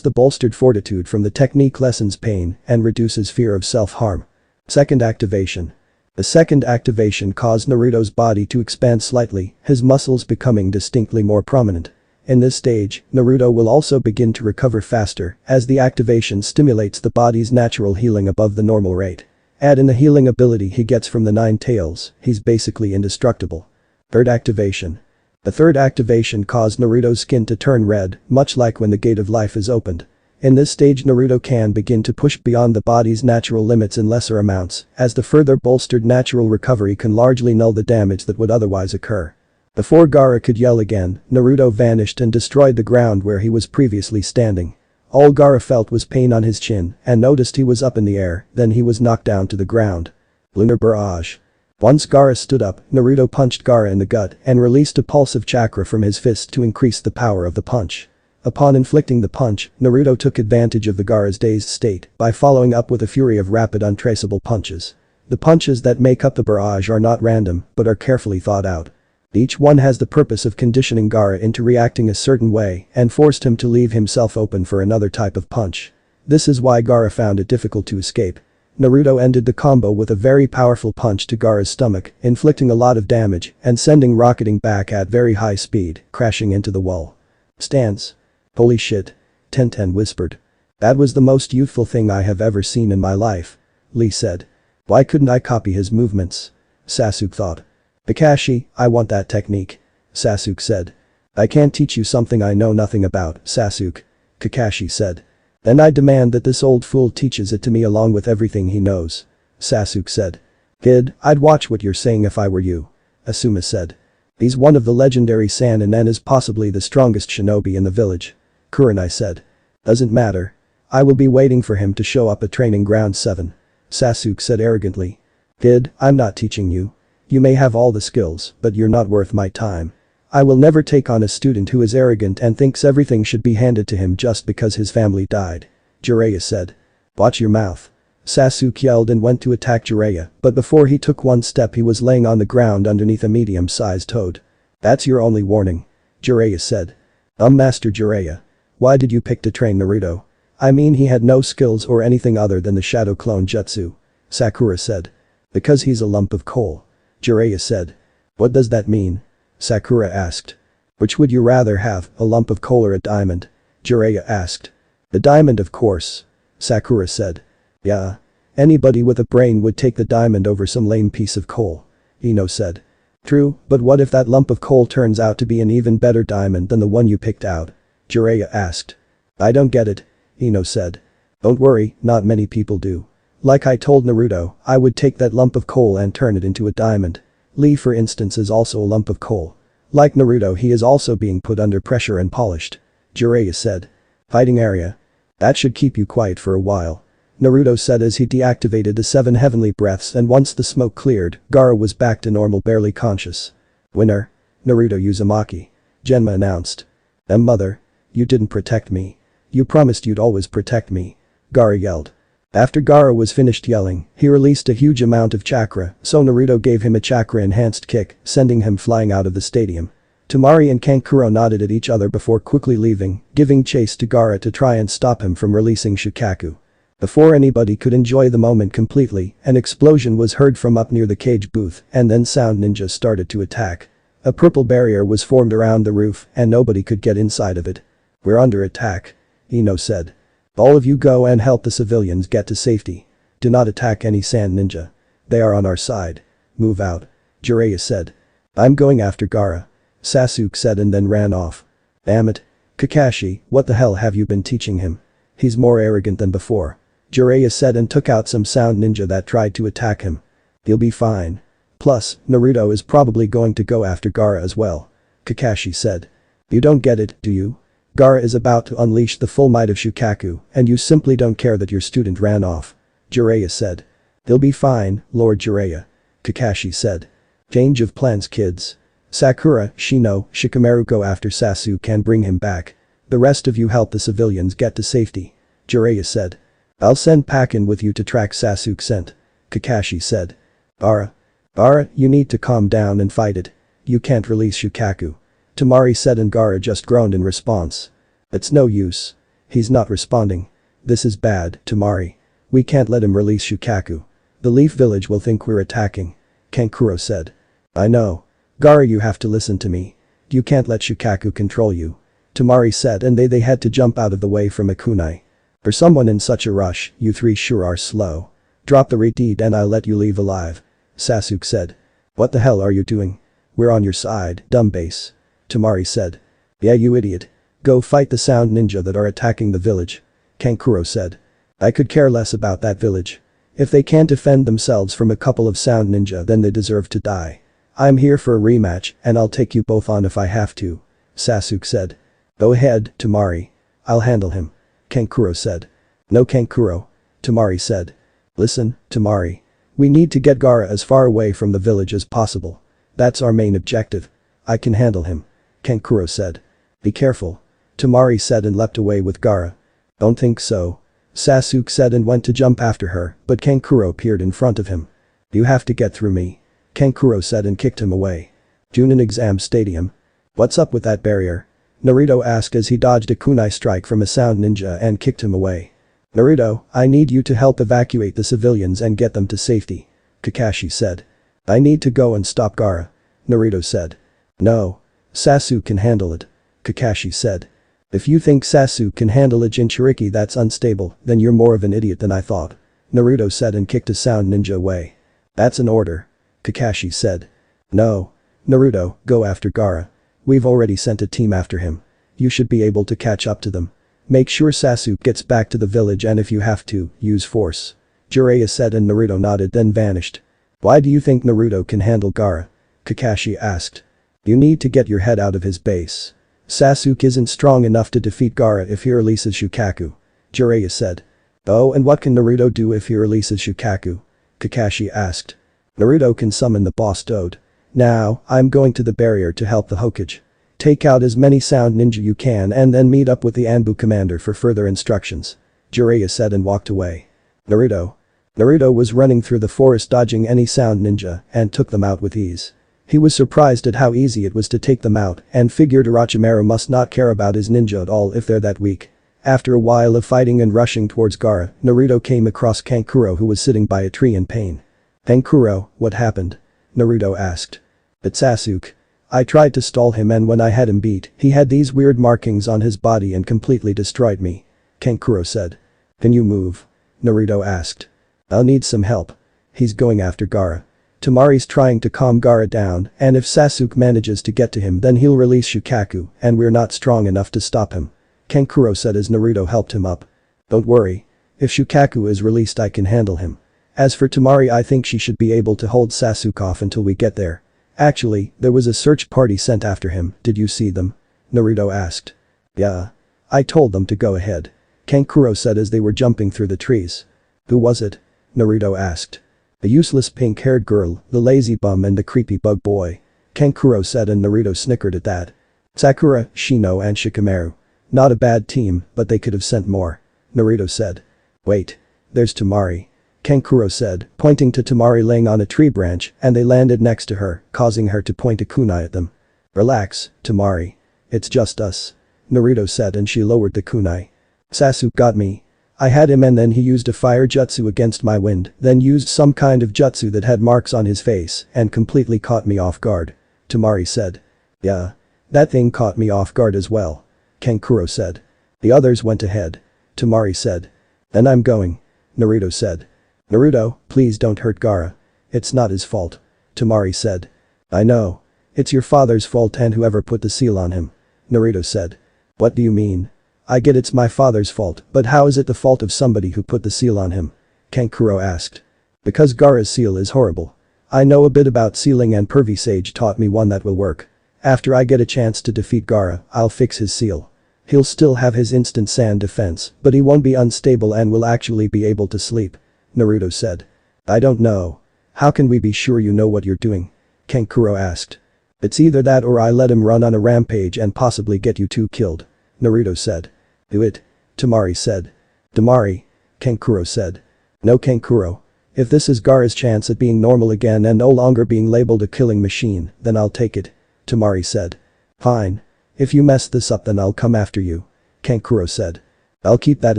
the bolstered fortitude from the technique lessens pain and reduces fear of self-harm. Second activation. The second activation caused Naruto's body to expand slightly, his muscles becoming distinctly more prominent. In this stage, Naruto will also begin to recover faster as the activation stimulates the body's natural healing above the normal rate. Add in the healing ability he gets from the 9 tails, he's basically indestructible. Third activation. The third activation caused Naruto's skin to turn red, much like when the Gate of Life is opened. In this stage Naruto can begin to push beyond the body's natural limits in lesser amounts, as the further bolstered natural recovery can largely null the damage that would otherwise occur. Before Gaara could yell again, Naruto vanished and destroyed the ground where he was previously standing. All Gaara felt was pain on his chin and noticed he was up in the air, then he was knocked down to the ground. Lunar barrage. Once Gaara stood up, Naruto punched Gaara in the gut and released a pulse of chakra from his fist to increase the power of the punch. Upon inflicting the punch, Naruto took advantage of the Gaara's dazed state by following up with a fury of rapid untraceable punches. The punches that make up the barrage are not random, but are carefully thought out. Each one has the purpose of conditioning Gaara into reacting a certain way and forced him to leave himself open for another type of punch. This is why Gaara found it difficult to escape. Naruto ended the combo with a very powerful punch to Gaara's stomach, inflicting a lot of damage and sending rocketing back at very high speed, crashing into the wall. Stance. Holy shit. Tenten whispered. That was the most youthful thing I have ever seen in my life. Lee said. Why couldn't I copy his movements? Sasuke thought. Kakashi, I want that technique. Sasuke said. I can't teach you something I know nothing about, Sasuke. Kakashi said. Then I demand that this old fool teaches it to me along with everything he knows. Sasuke said. Kid, I'd watch what you're saying if I were you. Asuma said. He's one of the legendary Sannin and is possibly the strongest shinobi in the village. Kurenai said. Doesn't matter. I will be waiting for him to show up at training ground 7. Sasuke said arrogantly. Kid, I'm not teaching you. You may have all the skills, but you're not worth my time. I will never take on a student who is arrogant and thinks everything should be handed to him just because his family died. Jiraiya said. Watch your mouth. Sasuke yelled and went to attack Jiraiya, but before he took one step he was laying on the ground underneath a medium-sized toad. That's your only warning. Jiraiya said. Master Jiraiya. Why did you pick to train Naruto? I mean he had no skills or anything other than the shadow clone jutsu. Sakura said. Because he's a lump of coal. Jiraiya said. What does that mean? Sakura asked. Which would you rather have, a lump of coal or a diamond? Jiraiya asked. The diamond of course. Sakura said. Yeah. Anybody with a brain would take the diamond over some lame piece of coal. Ino said. True, but what if that lump of coal turns out to be an even better diamond than the one you picked out? Jiraiya asked. I don't get it. Ino said. Don't worry, not many people do. Like I told Naruto, I would take that lump of coal and turn it into a diamond. Lee for instance is also a lump of coal. Like Naruto he is also being put under pressure and polished. Jiraiya said. Fighting area. That should keep you quiet for a while. Naruto said as he deactivated the 7 heavenly breaths and once the smoke cleared, Gaara was back to normal barely conscious. Winner. Naruto Uzumaki. Genma announced. Mother. You didn't protect me. You promised you'd always protect me. Gaara yelled. After Gaara was finished yelling, he released a huge amount of chakra, so Naruto gave him a chakra-enhanced kick, sending him flying out of the stadium. Temari and Kankuro nodded at each other before quickly leaving, giving chase to Gaara to try and stop him from releasing Shukaku. Before anybody could enjoy the moment completely, an explosion was heard from up near the cage booth, and then Sound Ninja started to attack. A purple barrier was formed around the roof, and nobody could get inside of it. We're under attack. Ino said. All of you go and help the civilians get to safety. Do not attack any Sand Ninja. They are on our side. Move out. Jiraiya said. I'm going after Gaara. Sasuke said and then ran off. Damn it. Kakashi, what the hell have you been teaching him? He's more arrogant than before. Jiraiya said and took out some Sound Ninja that tried to attack him. He'll be fine. Plus, Naruto is probably going to go after Gaara as well. Kakashi said. You don't get it, do you? Gaara is about to unleash the full might of Shukaku, and you simply don't care that your student ran off. Jiraiya said. They'll be fine, Lord Jiraiya. Kakashi said. Change of plans kids. Sakura, Shino, Shikamaru go after Sasuke and bring him back. The rest of you help the civilians get to safety. Jiraiya said. I'll send Pakin with you to track Sasuke's scent. Kakashi said. Gaara, you need to calm down and fight it. You can't release Shukaku. Temari said and Gaara just groaned in response. It's no use. He's not responding. This is bad, Temari. We can't let him release Shukaku. The Leaf Village will think we're attacking. Kankuro said. I know. Gaara, you have to listen to me. You can't let Shukaku control you. Temari said and they had to jump out of the way from a kunai. For someone in such a rush, you three sure are slow. Drop the redeed and I'll let you leave alive. Sasuke said. What the hell are you doing? We're on your side, dumbass. Temari said. Yeah you idiot. Go fight the Sound Ninja that are attacking the village. Kankuro said. I could care less about that village. If they can't defend themselves from a couple of sound ninja then they deserve to die. I'm here for a rematch and I'll take you both on if I have to. Sasuke said. Go ahead, Temari. I'll handle him. Kankuro said. No Kankuro. Temari said. Listen, Temari. We need to get Gaara as far away from the village as possible. That's our main objective. I can handle him. Kankuro said. Be careful. Temari said and leapt away with Gaara. Don't think so. Sasuke said and went to jump after her, but Kankuro appeared in front of him. You have to get through me. Kankuro said and kicked him away. Chunin Exam Stadium. What's up with that barrier? Naruto asked as he dodged a kunai strike from a sound ninja and kicked him away. Naruto, I need you to help evacuate the civilians and get them to safety. Kakashi said. I need to go and stop Gaara. Naruto said. No. Sasuke can handle it. Kakashi said. If you think Sasuke can handle a Jinchuriki that's unstable, then you're more of an idiot than I thought. Naruto said and kicked a sound ninja away. That's an order. Kakashi said. No. Naruto, go after Gaara. We've already sent a team after him. You should be able to catch up to them. Make sure Sasuke gets back to the village and if you have to, use force. Jiraiya said and Naruto nodded then vanished. Why do you think Naruto can handle Gaara? Kakashi asked. You need to get your head out of his base. Sasuke isn't strong enough to defeat Gaara if he releases Shukaku. Jiraiya said. Oh, and what can Naruto do if he releases Shukaku? Kakashi asked. Naruto can summon the boss toad. Now, I'm going to the barrier to help the Hokage. Take out as many sound ninja you can and then meet up with the Anbu commander for further instructions. Jiraiya said and walked away. Naruto. Naruto was running through the forest dodging any sound ninja and took them out with ease. He was surprised at how easy it was to take them out and figured Orochimaru must not care about his ninja at all if they're that weak. After a while of fighting and rushing towards Gaara, Naruto came across Kankuro who was sitting by a tree in pain. Kankuro, what happened? Naruto asked. It's Sasuke. I tried to stall him and when I had him beat, he had these weird markings on his body and completely destroyed me. Kankuro said. Can you move? Naruto asked. I'll need some help. He's going after Gaara. Temari's trying to calm Gaara down and if Sasuke manages to get to him then he'll release Shukaku and we're not strong enough to stop him. Kankuro said as Naruto helped him up. Don't worry. If Shukaku is released I can handle him. As for Temari I think she should be able to hold Sasuke off until we get there. Actually, there was a search party sent after him, did you see them? Naruto asked. Yeah. I told them to go ahead. Kankuro said as they were jumping through the trees. Who was it? Naruto asked. The useless pink-haired girl, the lazy bum and the creepy bug boy. Kankuro said and Naruto snickered at that. Sakura, Shino and Shikamaru. Not a bad team, but they could have sent more. Naruto said. Wait. There's Temari. Kankuro said, pointing to Temari laying on a tree branch and they landed next to her, causing her to point a kunai at them. Relax, Temari. It's just us. Naruto said and she lowered the kunai. Sasuke got me. I had him and then he used a fire jutsu against my wind, then used some kind of jutsu that had marks on his face and completely caught me off guard. Temari said. Yeah. That thing caught me off guard as well. Kankuro said. The others went ahead. Temari said. Then I'm going. Naruto said. Naruto, please don't hurt Gaara. It's not his fault. Temari said. I know. It's your father's fault and whoever put the seal on him. Naruto said. What do you mean? I get it's my father's fault, but how is it the fault of somebody who put the seal on him? Kankuro asked. Because Gaara's seal is horrible. I know a bit about sealing and Pervy Sage taught me one that will work. After I get a chance to defeat Gaara, I'll fix his seal. He'll still have his instant sand defense, but he won't be unstable and will actually be able to sleep. Naruto said. I don't know. How can we be sure you know what you're doing? Kankuro asked. It's either that or I let him run on a rampage and possibly get you two killed. Naruto said. Do it. Temari said. Temari. Kankuro said. No Kankuro. If this is Gaara's chance at being normal again and no longer being labeled a killing machine, then I'll take it. Temari said. Fine. If you mess this up then I'll come after you. Kankuro said. I'll keep that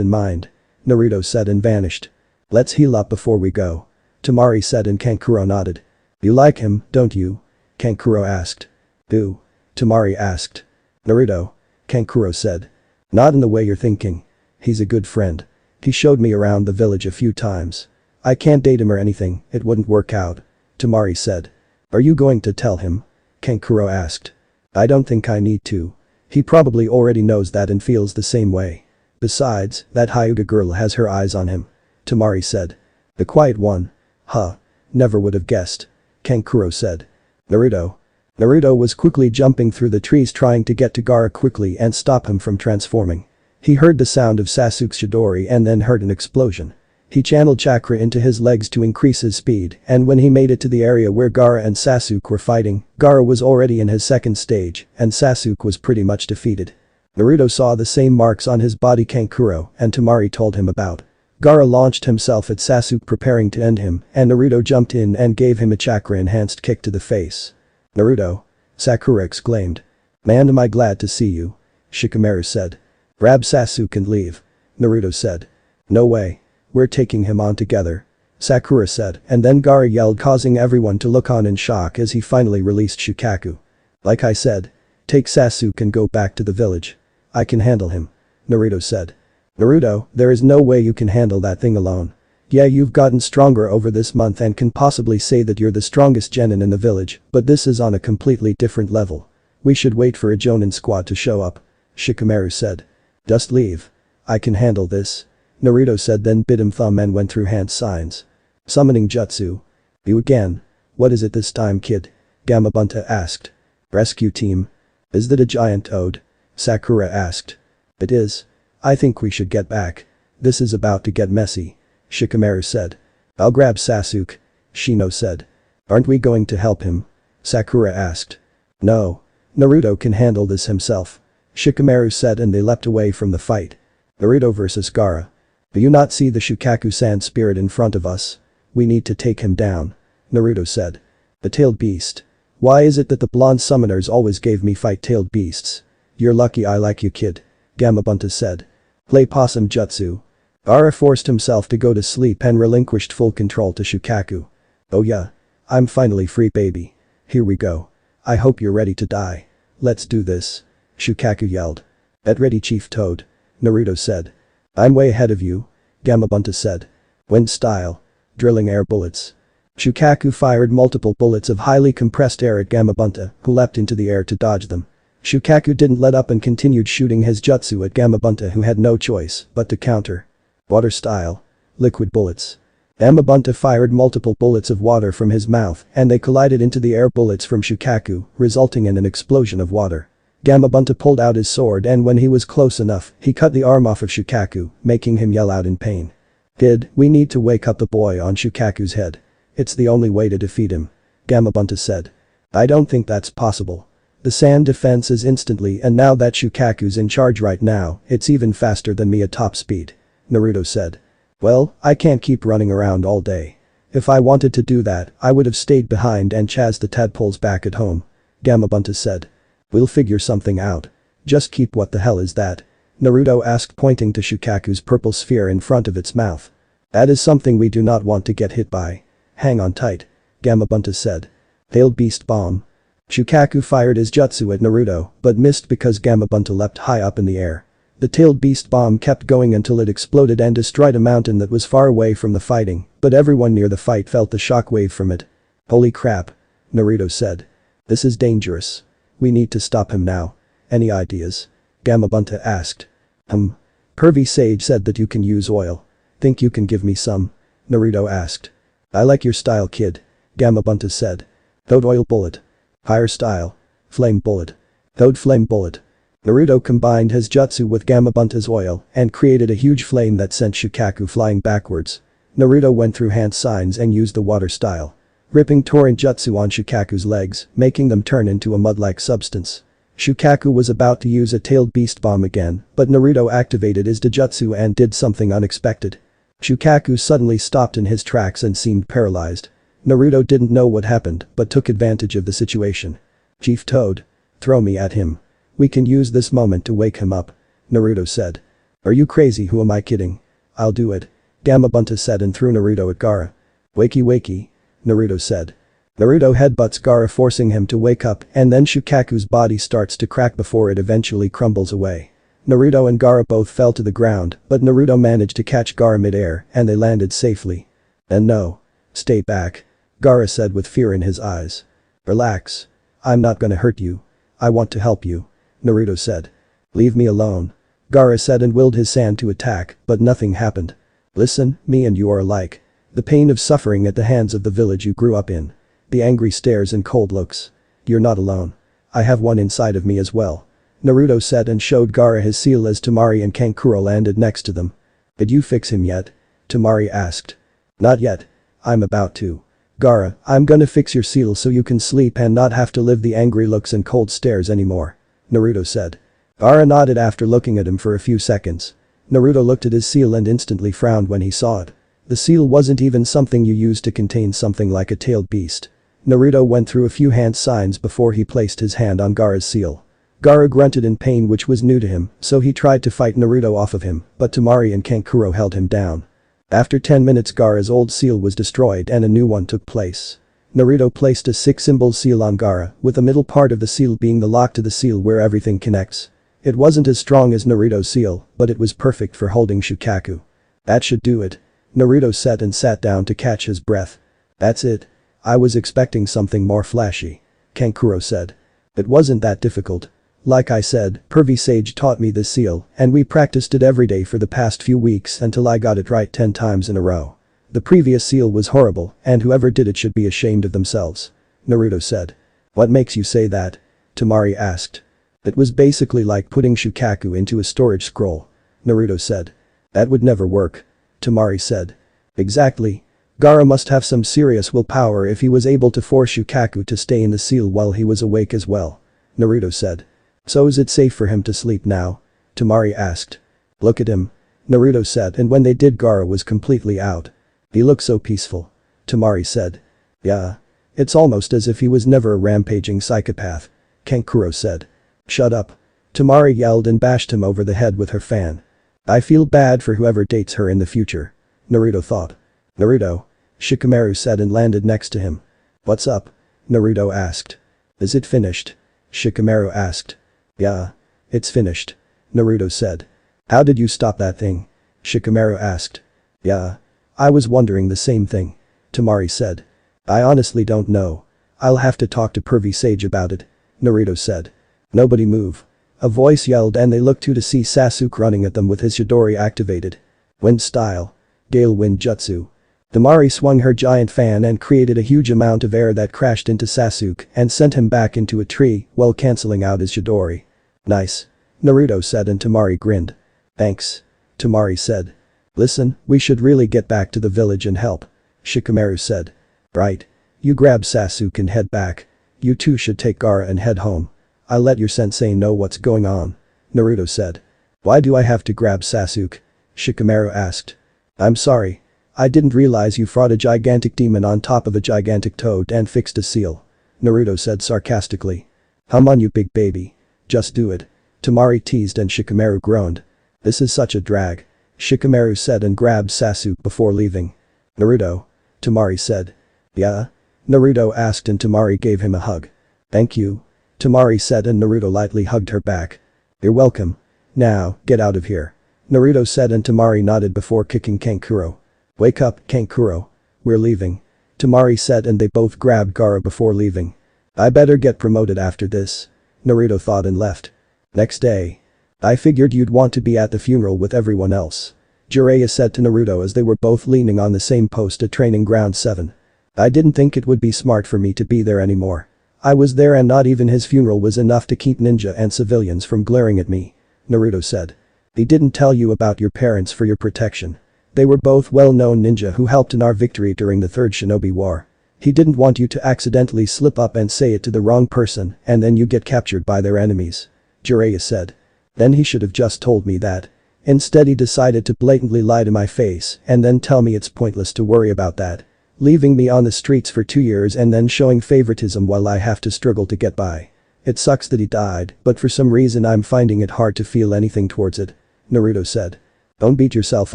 in mind. Naruto said and vanished. Let's heal up before we go. Temari said and Kankuro nodded. You like him, don't you? Kankuro asked. Who? Temari asked. Naruto. Kankuro said. Not in the way you're thinking. He's a good friend. He showed me around the village a few times. I can't date him or anything, it wouldn't work out. Temari said. Are you going to tell him? Kankuro asked. I don't think I need to. He probably already knows that and feels the same way. Besides, that Hyuga girl has her eyes on him. Temari said. The quiet one. Huh. Never would have guessed. Kankuro said. Naruto. Naruto was quickly jumping through the trees trying to get to Gaara quickly and stop him from transforming. He heard the sound of Sasuke's Chidori and then heard an explosion. He channeled chakra into his legs to increase his speed, and when he made it to the area where Gaara and Sasuke were fighting, Gaara was already in his second stage, and Sasuke was pretty much defeated. Naruto saw the same marks on his body Kankuro and Temari told him about. Gaara launched himself at Sasuke preparing to end him, and Naruto jumped in and gave him a chakra-enhanced kick to the face. Naruto. Sakura exclaimed. Man, am I glad to see you. Shikamaru said. Grab Sasuke and leave. Naruto said. No way. We're taking him on together. Sakura said, and then Gaara yelled, causing everyone to look on in shock as he finally released Shukaku. Like I said. Take Sasuke and go back to the village. I can handle him. Naruto said. Naruto, there is no way you can handle that thing alone. Yeah, you've gotten stronger over this month and can possibly say that you're the strongest genin in the village, but this is on a completely different level. We should wait for a Jonin squad to show up. Shikamaru said. Just leave. I can handle this. Naruto said, then bit him thumb and went through hand signs. Summoning jutsu. You again. What is it this time, kid? Gamabunta asked. Rescue team. Is that a giant toad? Sakura asked. It is. I think we should get back. This is about to get messy. Shikamaru said. I'll grab Sasuke. Shino said. Aren't we going to help him? Sakura asked. No. Naruto can handle this himself. Shikamaru said, and they leapt away from the fight. Naruto versus Gaara. Do you not see the Shukaku sand spirit in front of us? We need to take him down. Naruto said. The tailed beast. Why is it that the blonde summoners always gave me fight tailed beasts? You're lucky I like you, kid. Gamabunta said. Play possum jutsu. Gaara forced himself to go to sleep and relinquished full control to Shukaku. Oh yeah. I'm finally free, baby. Here we go. I hope you're ready to die. Let's do this. Shukaku yelled. Get ready, Chief Toad. Naruto said. I'm way ahead of you. Gamabunta said. Wind style. Drilling air bullets. Shukaku fired multiple bullets of highly compressed air at Gamabunta, who leapt into the air to dodge them. Shukaku didn't let up and continued shooting his jutsu at Gamabunta, who had no choice but to counter. Water style. Liquid bullets. Gamabunta fired multiple bullets of water from his mouth and they collided into the air bullets from Shukaku, resulting in an explosion of water. Gamabunta pulled out his sword and when he was close enough, he cut the arm off of Shukaku, making him yell out in pain. Kid, we need to wake up the boy on Shukaku's head. It's the only way to defeat him. Gamabunta said. I don't think that's possible. The sand defense is instantly and now that Shukaku's in charge right now, it's even faster than me at top speed. Naruto said. Well, I can't keep running around all day. If I wanted to do that, I would have stayed behind and chased the tadpoles back at home. Gamabunta said. We'll figure something out. Just keep. What the hell is that? Naruto asked, pointing to Shukaku's purple sphere in front of its mouth. That is something we do not want to get hit by. Hang on tight. Gamabunta said. Tailed beast bomb. Shukaku fired his jutsu at Naruto, but missed because Gamabunta leapt high up in the air. The tailed beast bomb kept going until it exploded and destroyed a mountain that was far away from the fighting, but everyone near the fight felt the shockwave from it. Holy crap. Naruto said. This is dangerous. We need to stop him now. Any ideas? Gamabunta asked. Pervy Sage said that you can use oil. Think you can give me some? Naruto asked. I like your style, kid. Gamabunta said. Toad oil bullet. Higher style. Flame bullet. Toad flame bullet. Naruto combined his jutsu with Gamabunta's oil and created a huge flame that sent Shukaku flying backwards. Naruto went through hand signs and used the water style. Ripping torrent jutsu on Shukaku's legs, making them turn into a mud-like substance. Shukaku was about to use a tailed beast bomb again, but Naruto activated his Dojutsu and did something unexpected. Shukaku suddenly stopped in his tracks and seemed paralyzed. Naruto didn't know what happened, but took advantage of the situation. Chief Toad. Throw me at him. We can use this moment to wake him up. Naruto said. Are you crazy? Who am I kidding? I'll do it. Gamabunta said and threw Naruto at Gaara. Wakey wakey. Naruto said. Naruto headbutts Gaara, forcing him to wake up, and then Shukaku's body starts to crack before it eventually crumbles away. Naruto and Gaara both fell to the ground, but Naruto managed to catch Gaara mid-air and they landed safely. And no. Stay back. Gaara said with fear in his eyes. Relax. I'm not gonna hurt you. I want to help you. Naruto said. Leave me alone. Gaara said and willed his sand to attack, but nothing happened. Listen, me and you are alike. The pain of suffering at the hands of the village you grew up in. The angry stares and cold looks. You're not alone. I have one inside of me as well. Naruto said and showed Gaara his seal as Temari and Kankuro landed next to them. Did you fix him yet? Temari asked. Not yet. I'm about to. Gaara, I'm gonna fix your seal so you can sleep and not have to live the angry looks and cold stares anymore. Naruto said. Gaara nodded after looking at him for a few seconds. Naruto looked at his seal and instantly frowned when he saw it. The seal wasn't even something you use to contain something like a tailed beast. Naruto went through a few hand signs before he placed his hand on Gaara's seal. Gaara grunted in pain, which was new to him, so he tried to fight Naruto off of him, but Temari and Kankuro held him down. After 10 minutes Gaara's old seal was destroyed and a new one took place. Naruto placed a 6-symbol seal on Gaara, with the middle part of the seal being the lock to the seal where everything connects. It wasn't as strong as Naruto's seal, but it was perfect for holding Shukaku. That should do it. Naruto said and sat down to catch his breath. That's it. I was expecting something more flashy. Kankuro said. It wasn't that difficult. Like I said, Pervy Sage taught me this seal, and we practiced it every day for the past few weeks until I got it right 10 times in a row. The previous seal was horrible, and whoever did it should be ashamed of themselves. Naruto said. What makes you say that? Temari asked. It was basically like putting Shukaku into a storage scroll. Naruto said. That would never work. Temari said. Exactly. Gaara must have some serious willpower if he was able to force Shukaku to stay in the seal while he was awake as well. Naruto said. So is it safe for him to sleep now? Temari asked. Look at him. Naruto said, and when they did Gaara was completely out. He looks so peaceful. Temari said. Yeah. It's almost as if he was never a rampaging psychopath. Kankuro said. Shut up. Temari yelled and bashed him over the head with her fan. I feel bad for whoever dates her in the future. Naruto thought. Naruto. Shikamaru said and landed next to him. What's up? Naruto asked. Is it finished? Shikamaru asked. Yeah. It's finished. Naruto said. How did you stop that thing? Shikamaru asked. Yeah. I was wondering the same thing. Temari said. I honestly don't know. I'll have to talk to Pervy Sage about it. Naruto said. Nobody move. A voice yelled and they looked to see Sasuke running at them with his Chidori activated. Wind style. Gale wind jutsu. Temari swung her giant fan and created a huge amount of air that crashed into Sasuke and sent him back into a tree while cancelling out his Chidori. Nice. Naruto said and Temari grinned. Thanks. Temari said. Listen, we should really get back to the village and help. Shikamaru said. Right. You grab Sasuke and head back. You two should take Gaara and head home. I'll let your sensei know what's going on. Naruto said. Why do I have to grab Sasuke? Shikamaru asked. I'm sorry. I didn't realize you fought a gigantic demon on top of a gigantic toad and fixed a seal. Naruto said sarcastically. Come on you big baby. Just do it. Temari teased and Shikamaru groaned. This is such a drag. Shikamaru said and grabbed Sasuke before leaving. Naruto. Temari said. Yeah? Naruto asked and Temari gave him a hug. Thank you. Temari said and Naruto lightly hugged her back. You're welcome. Now, get out of here. Naruto said and Temari nodded before kicking Kankuro. Wake up, Kankuro. We're leaving. Temari said and they both grabbed Gaara before leaving. I better get promoted after this. Naruto thought and left. Next day. I figured you'd want to be at the funeral with everyone else. Jiraiya said to Naruto as they were both leaning on the same post at Training Ground 7. I didn't think it would be smart for me to be there anymore. I was there and not even his funeral was enough to keep ninja and civilians from glaring at me. Naruto said. He didn't tell you about your parents for your protection. They were both well-known ninja who helped in our victory during the Third Shinobi War. He didn't want you to accidentally slip up and say it to the wrong person and then you get captured by their enemies. Jiraiya said. Then he should have just told me that. Instead he decided to blatantly lie to my face and then tell me it's pointless to worry about that. Leaving me on the streets for 2 years and then showing favoritism while I have to struggle to get by. It sucks that he died, but for some reason I'm finding it hard to feel anything towards it. Naruto said. Don't beat yourself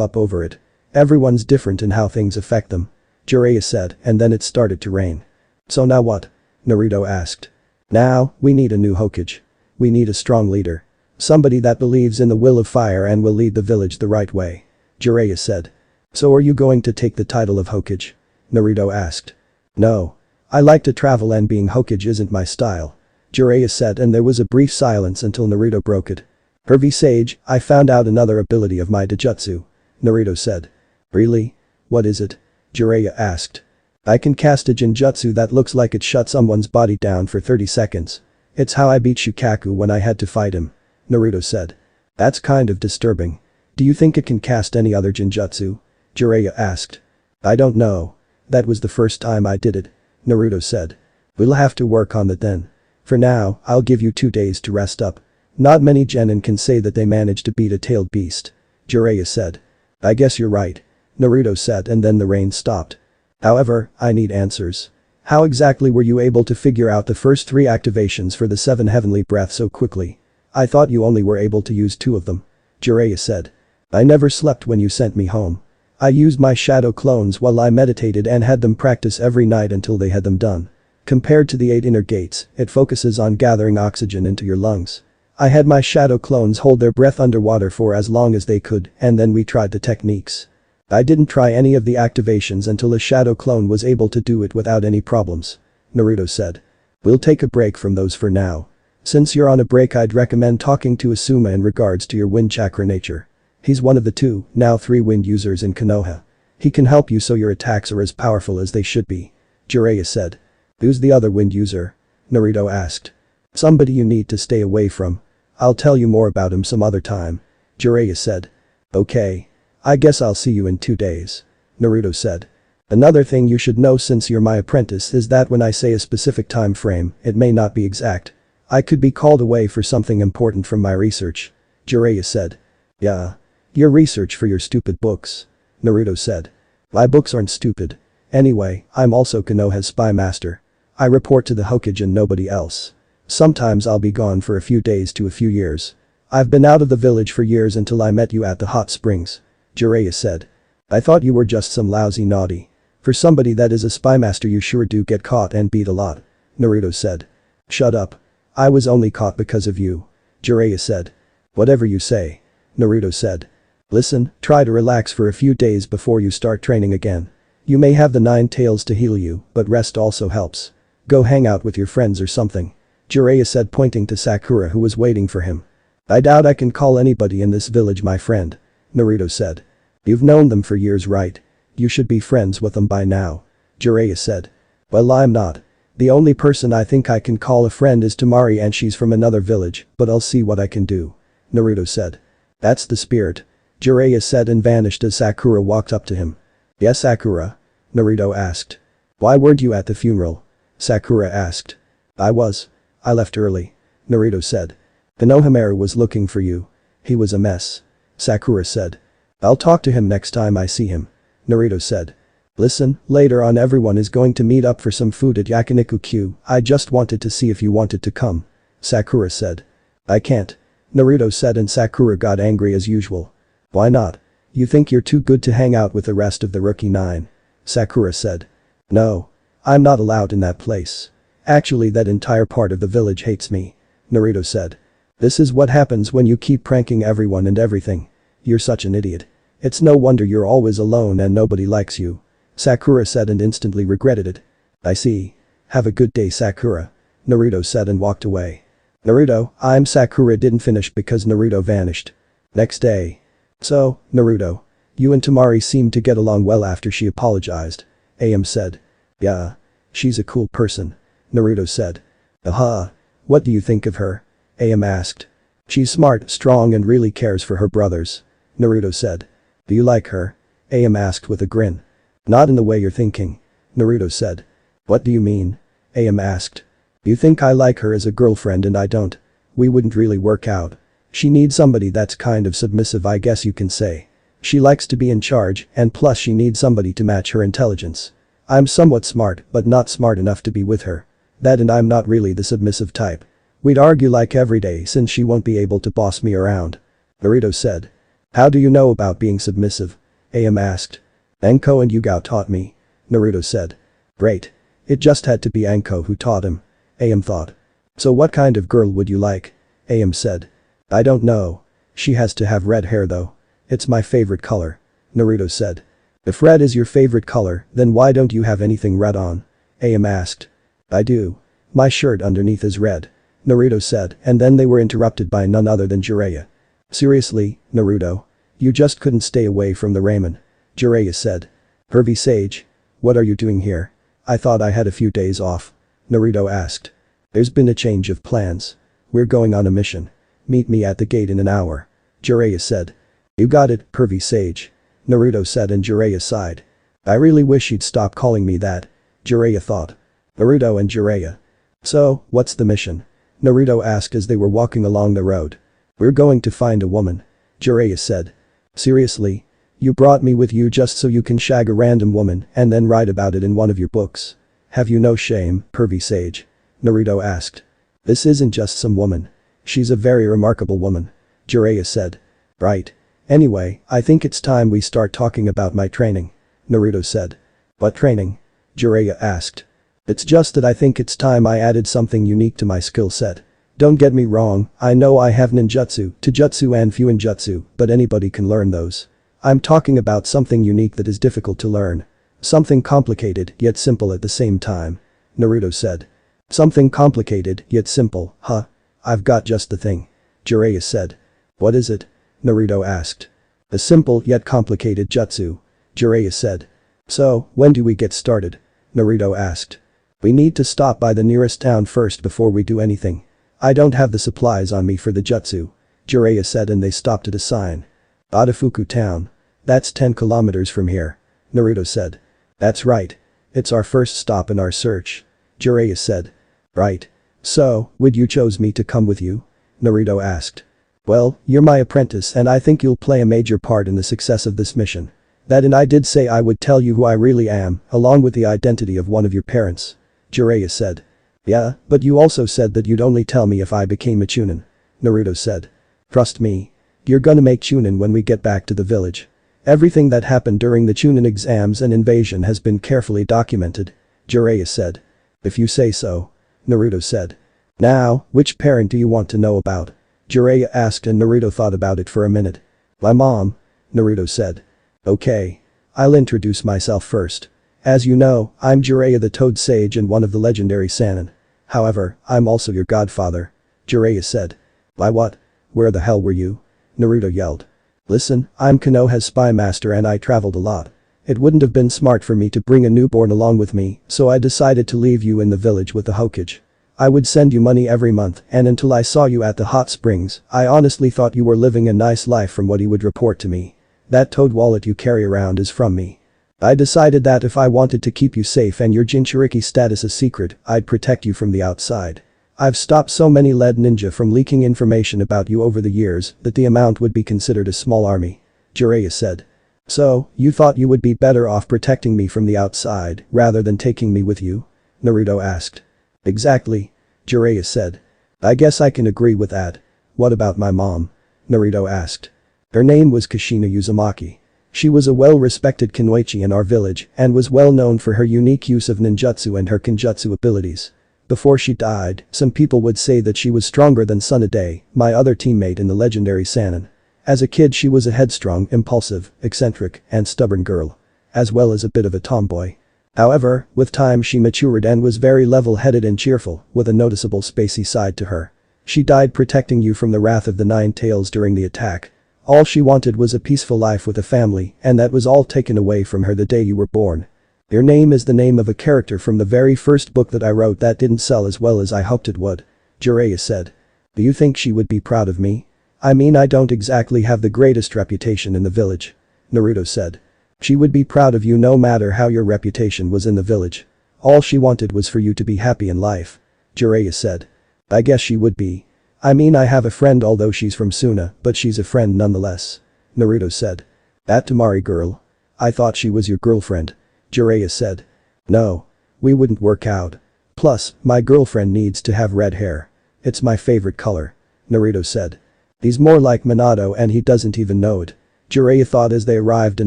up over it. Everyone's different in how things affect them. Jiraiya said, and then it started to rain. So now what? Naruto asked. Now, we need a new Hokage. We need a strong leader. Somebody that believes in the will of fire and will lead the village the right way. Jiraiya said. So are you going to take the title of Hokage? Naruto asked. No. I like to travel and being Hokage isn't my style. Jiraiya said and there was a brief silence until Naruto broke it. Hervey Sage, I found out another ability of my Dojutsu. Naruto said. Really? What is it? Jiraiya asked. I can cast a Genjutsu that looks like it shut someone's body down for 30 seconds. It's how I beat Shukaku when I had to fight him. Naruto said. That's kind of disturbing. Do you think it can cast any other Genjutsu? Jiraiya asked. I don't know. That was the first time I did it. Naruto said. We'll have to work on that then. For now, I'll give you 2 days to rest up. Not many genin can say that they managed to beat a tailed beast. Jiraiya said. I guess you're right. Naruto said, and then the rain stopped. However, I need answers. How exactly were you able to figure out the first 3 activations for the 7 heavenly breath so quickly? I thought you only were able to use 2 of them. Jiraiya said. I never slept when you sent me home. I used my shadow clones while I meditated and had them practice every night until they had them done. Compared to the 8 inner gates, it focuses on gathering oxygen into your lungs. I had my shadow clones hold their breath underwater for as long as they could, and then we tried the techniques. I didn't try any of the activations until a shadow clone was able to do it without any problems. Naruto said. We'll take a break from those for now. Since you're on a break, I'd recommend talking to Asuma in regards to your wind chakra nature. He's one of the 2, now 3 wind users in Konoha. He can help you so your attacks are as powerful as they should be. Jiraiya said. Who's the other wind user? Naruto asked. Somebody you need to stay away from. I'll tell you more about him some other time. Jiraiya said. Okay. I guess I'll see you in 2 days. Naruto said. Another thing you should know since you're my apprentice is that when I say a specific time frame, it may not be exact. I could be called away for something important from my research. Jiraiya said. Yeah. Your research for your stupid books. Naruto said. My books aren't stupid. Anyway, I'm also Konoha's spy master. I report to the Hokage and nobody else. Sometimes I'll be gone for a few days to a few years. I've been out of the village for years until I met you at the hot springs. Jiraiya said. I thought you were just some lousy naughty. For somebody that is a spy master, you sure do get caught and beat a lot. Naruto said. Shut up. I was only caught because of you. Jiraiya said. Whatever you say. Naruto said. Listen, try to relax for a few days before you start training again. You may have the 9 tails to heal you, but rest also helps. Go hang out with your friends or something. Jiraiya said, pointing to Sakura, who was waiting for him. I doubt I can call anybody in this village my friend. Naruto said. You've known them for years, right? You should be friends with them by now. Jiraiya said. Well, I'm not. The only person I think I can call a friend is Temari, and she's from another village, but I'll see what I can do. Naruto said. That's the spirit. Jiraiya said and vanished as Sakura walked up to him. Yes, Sakura? Naruto asked. Why weren't you at the funeral? Sakura asked. I was. I left early. Naruto said. Konohamaru was looking for you. He was a mess. Sakura said. I'll talk to him next time I see him. Naruto said. Listen, later on everyone is going to meet up for some food at Yakiniku-Q. I just wanted to see if you wanted to come. Sakura said. I can't. Naruto said, and Sakura got angry as usual. Why not? You think you're too good to hang out with the rest of the rookie 9? Sakura said. No. I'm not allowed in that place. Actually, that entire part of the village hates me. Naruto said. This is what happens when you keep pranking everyone and everything. You're such an idiot. It's no wonder you're always alone and nobody likes you. Sakura said and instantly regretted it. I see. Have a good day, Sakura. Naruto said and walked away. Naruto, I'm Sakura didn't finish because Naruto vanished. Next day. So, Naruto. You and Temari seemed to get along well after she apologized. AM said. Yeah. She's a cool person. Naruto said. Aha. What do you think of her? AM asked. She's smart, strong, and really cares for her brothers. Naruto said. Do you like her? AM asked with a grin. Not in the way you're thinking. Naruto said. What do you mean? AM asked. You think I like her as a girlfriend and I don't. We wouldn't really work out. She needs somebody that's kind of submissive, I guess you can say. She likes to be in charge, and plus she needs somebody to match her intelligence. I'm somewhat smart, but not smart enough to be with her. That, and I'm not really the submissive type. We'd argue like every day since she won't be able to boss me around. Naruto said. How do you know about being submissive? AM asked. Anko and Yugao taught me. Naruto said. Great. It just had to be Anko who taught him. AM thought. So what kind of girl would you like? AM said. I don't know. She has to have red hair though. It's my favorite color. Naruto said. If red is your favorite color, then why don't you have anything red on? AM asked. I do. My shirt underneath is red. Naruto said, and then they were interrupted by none other than Jiraiya. Seriously, Naruto? You just couldn't stay away from the ramen. Jiraiya said. Pervy Sage. What are you doing here? I thought I had a few days off. Naruto asked. There's been a change of plans. We're going on a mission. Meet me at the gate in an hour. Jiraiya said. You got it, Pervy Sage. Naruto said and Jiraiya sighed. I really wish you'd stop calling me that. Jiraiya thought. Naruto and Jiraiya. So, what's the mission? Naruto asked as they were walking along the road. We're going to find a woman. Jiraiya said. Seriously? You brought me with you just so you can shag a random woman and then write about it in one of your books? Have you no shame, Pervy Sage? Naruto asked. This isn't just some woman. She's a very remarkable woman. Jiraiya said. Right. Anyway, I think it's time we start talking about my training. Naruto said. What training? Jiraiya asked. It's just that I think it's time I added something unique to my skill set. Don't get me wrong, I know I have ninjutsu, taijutsu and fuinjutsu, but anybody can learn those. I'm talking about something unique that is difficult to learn. Something complicated yet simple at the same time. Naruto said. Something complicated yet simple, huh? I've got just the thing. Jiraiya said. What is it? Naruto asked. A simple yet complicated jutsu. Jiraiya said. So, when do we get started? Naruto asked. We need to stop by the nearest town first before we do anything. I don't have the supplies on me for the jutsu. Jiraiya said and they stopped at a sign. Adafuku town. That's 10 kilometers from here. Naruto said. That's right. It's our first stop in our search. Jiraiya said. Right. So, would you choose me to come with you? Naruto asked. Well, you're my apprentice and I think you'll play a major part in the success of this mission. That and I did say I would tell you who I really am, along with the identity of one of your parents. Jiraiya said. Yeah, but you also said that you'd only tell me if I became a Chunin. Naruto said. Trust me. You're gonna make Chunin when we get back to the village. Everything that happened during the Chunin exams and invasion has been carefully documented. Jiraiya said. If you say so. Naruto said. Now, which parent do you want to know about? Jiraiya asked and Naruto thought about it for a minute. My mom. Naruto said. Okay. I'll introduce myself first. As you know, I'm Jiraiya the Toad Sage and one of the legendary Sannin. However, I'm also your godfather. Jiraiya said. Why what? Where the hell were you? Naruto yelled. Listen, I'm Konoha's spy master and I traveled a lot. It wouldn't have been smart for me to bring a newborn along with me, so I decided to leave you in the village with the Hokage. I would send you money every month and until I saw you at the hot springs, I honestly thought you were living a nice life from what he would report to me. That toad wallet you carry around is from me. I decided that if I wanted to keep you safe and your Jinchuriki status a secret, I'd protect you from the outside. I've stopped so many lead ninja from leaking information about you over the years that the amount would be considered a small army. Jiraiya said. So, you thought you would be better off protecting me from the outside rather than taking me with you? Naruto asked. Exactly. Jiraiya said. I guess I can agree with that. What about my mom? Naruto asked. Her name was Kushina Uzumaki. She was a well-respected kunoichi in our village and was well known for her unique use of ninjutsu and her kenjutsu abilities. Before she died, some people would say that she was stronger than Tsunade, my other teammate in the legendary Sannin. As a kid she was a headstrong, impulsive, eccentric, and stubborn girl. As well as a bit of a tomboy. However, with time she matured and was very level-headed and cheerful, with a noticeable spacey side to her. She died protecting you from the wrath of the Nine Tails during the attack. All she wanted was a peaceful life with a family, and that was all taken away from her the day you were born. Your name is the name of a character from the very first book that I wrote that didn't sell as well as I hoped it would. Jiraiya said. Do you think she would be proud of me? I mean I don't exactly have the greatest reputation in the village. Naruto said. She would be proud of you no matter how your reputation was in the village. All she wanted was for you to be happy in life. Jiraiya said. I guess she would be. I mean I have a friend although she's from Suna, but she's a friend nonetheless. Naruto said. That Temari girl? I thought she was your girlfriend. Jiraiya said. No. We wouldn't work out. Plus, my girlfriend needs to have red hair. It's my favorite color. Naruto said. He's more like Minato and he doesn't even know it. Jiraiya thought as they arrived in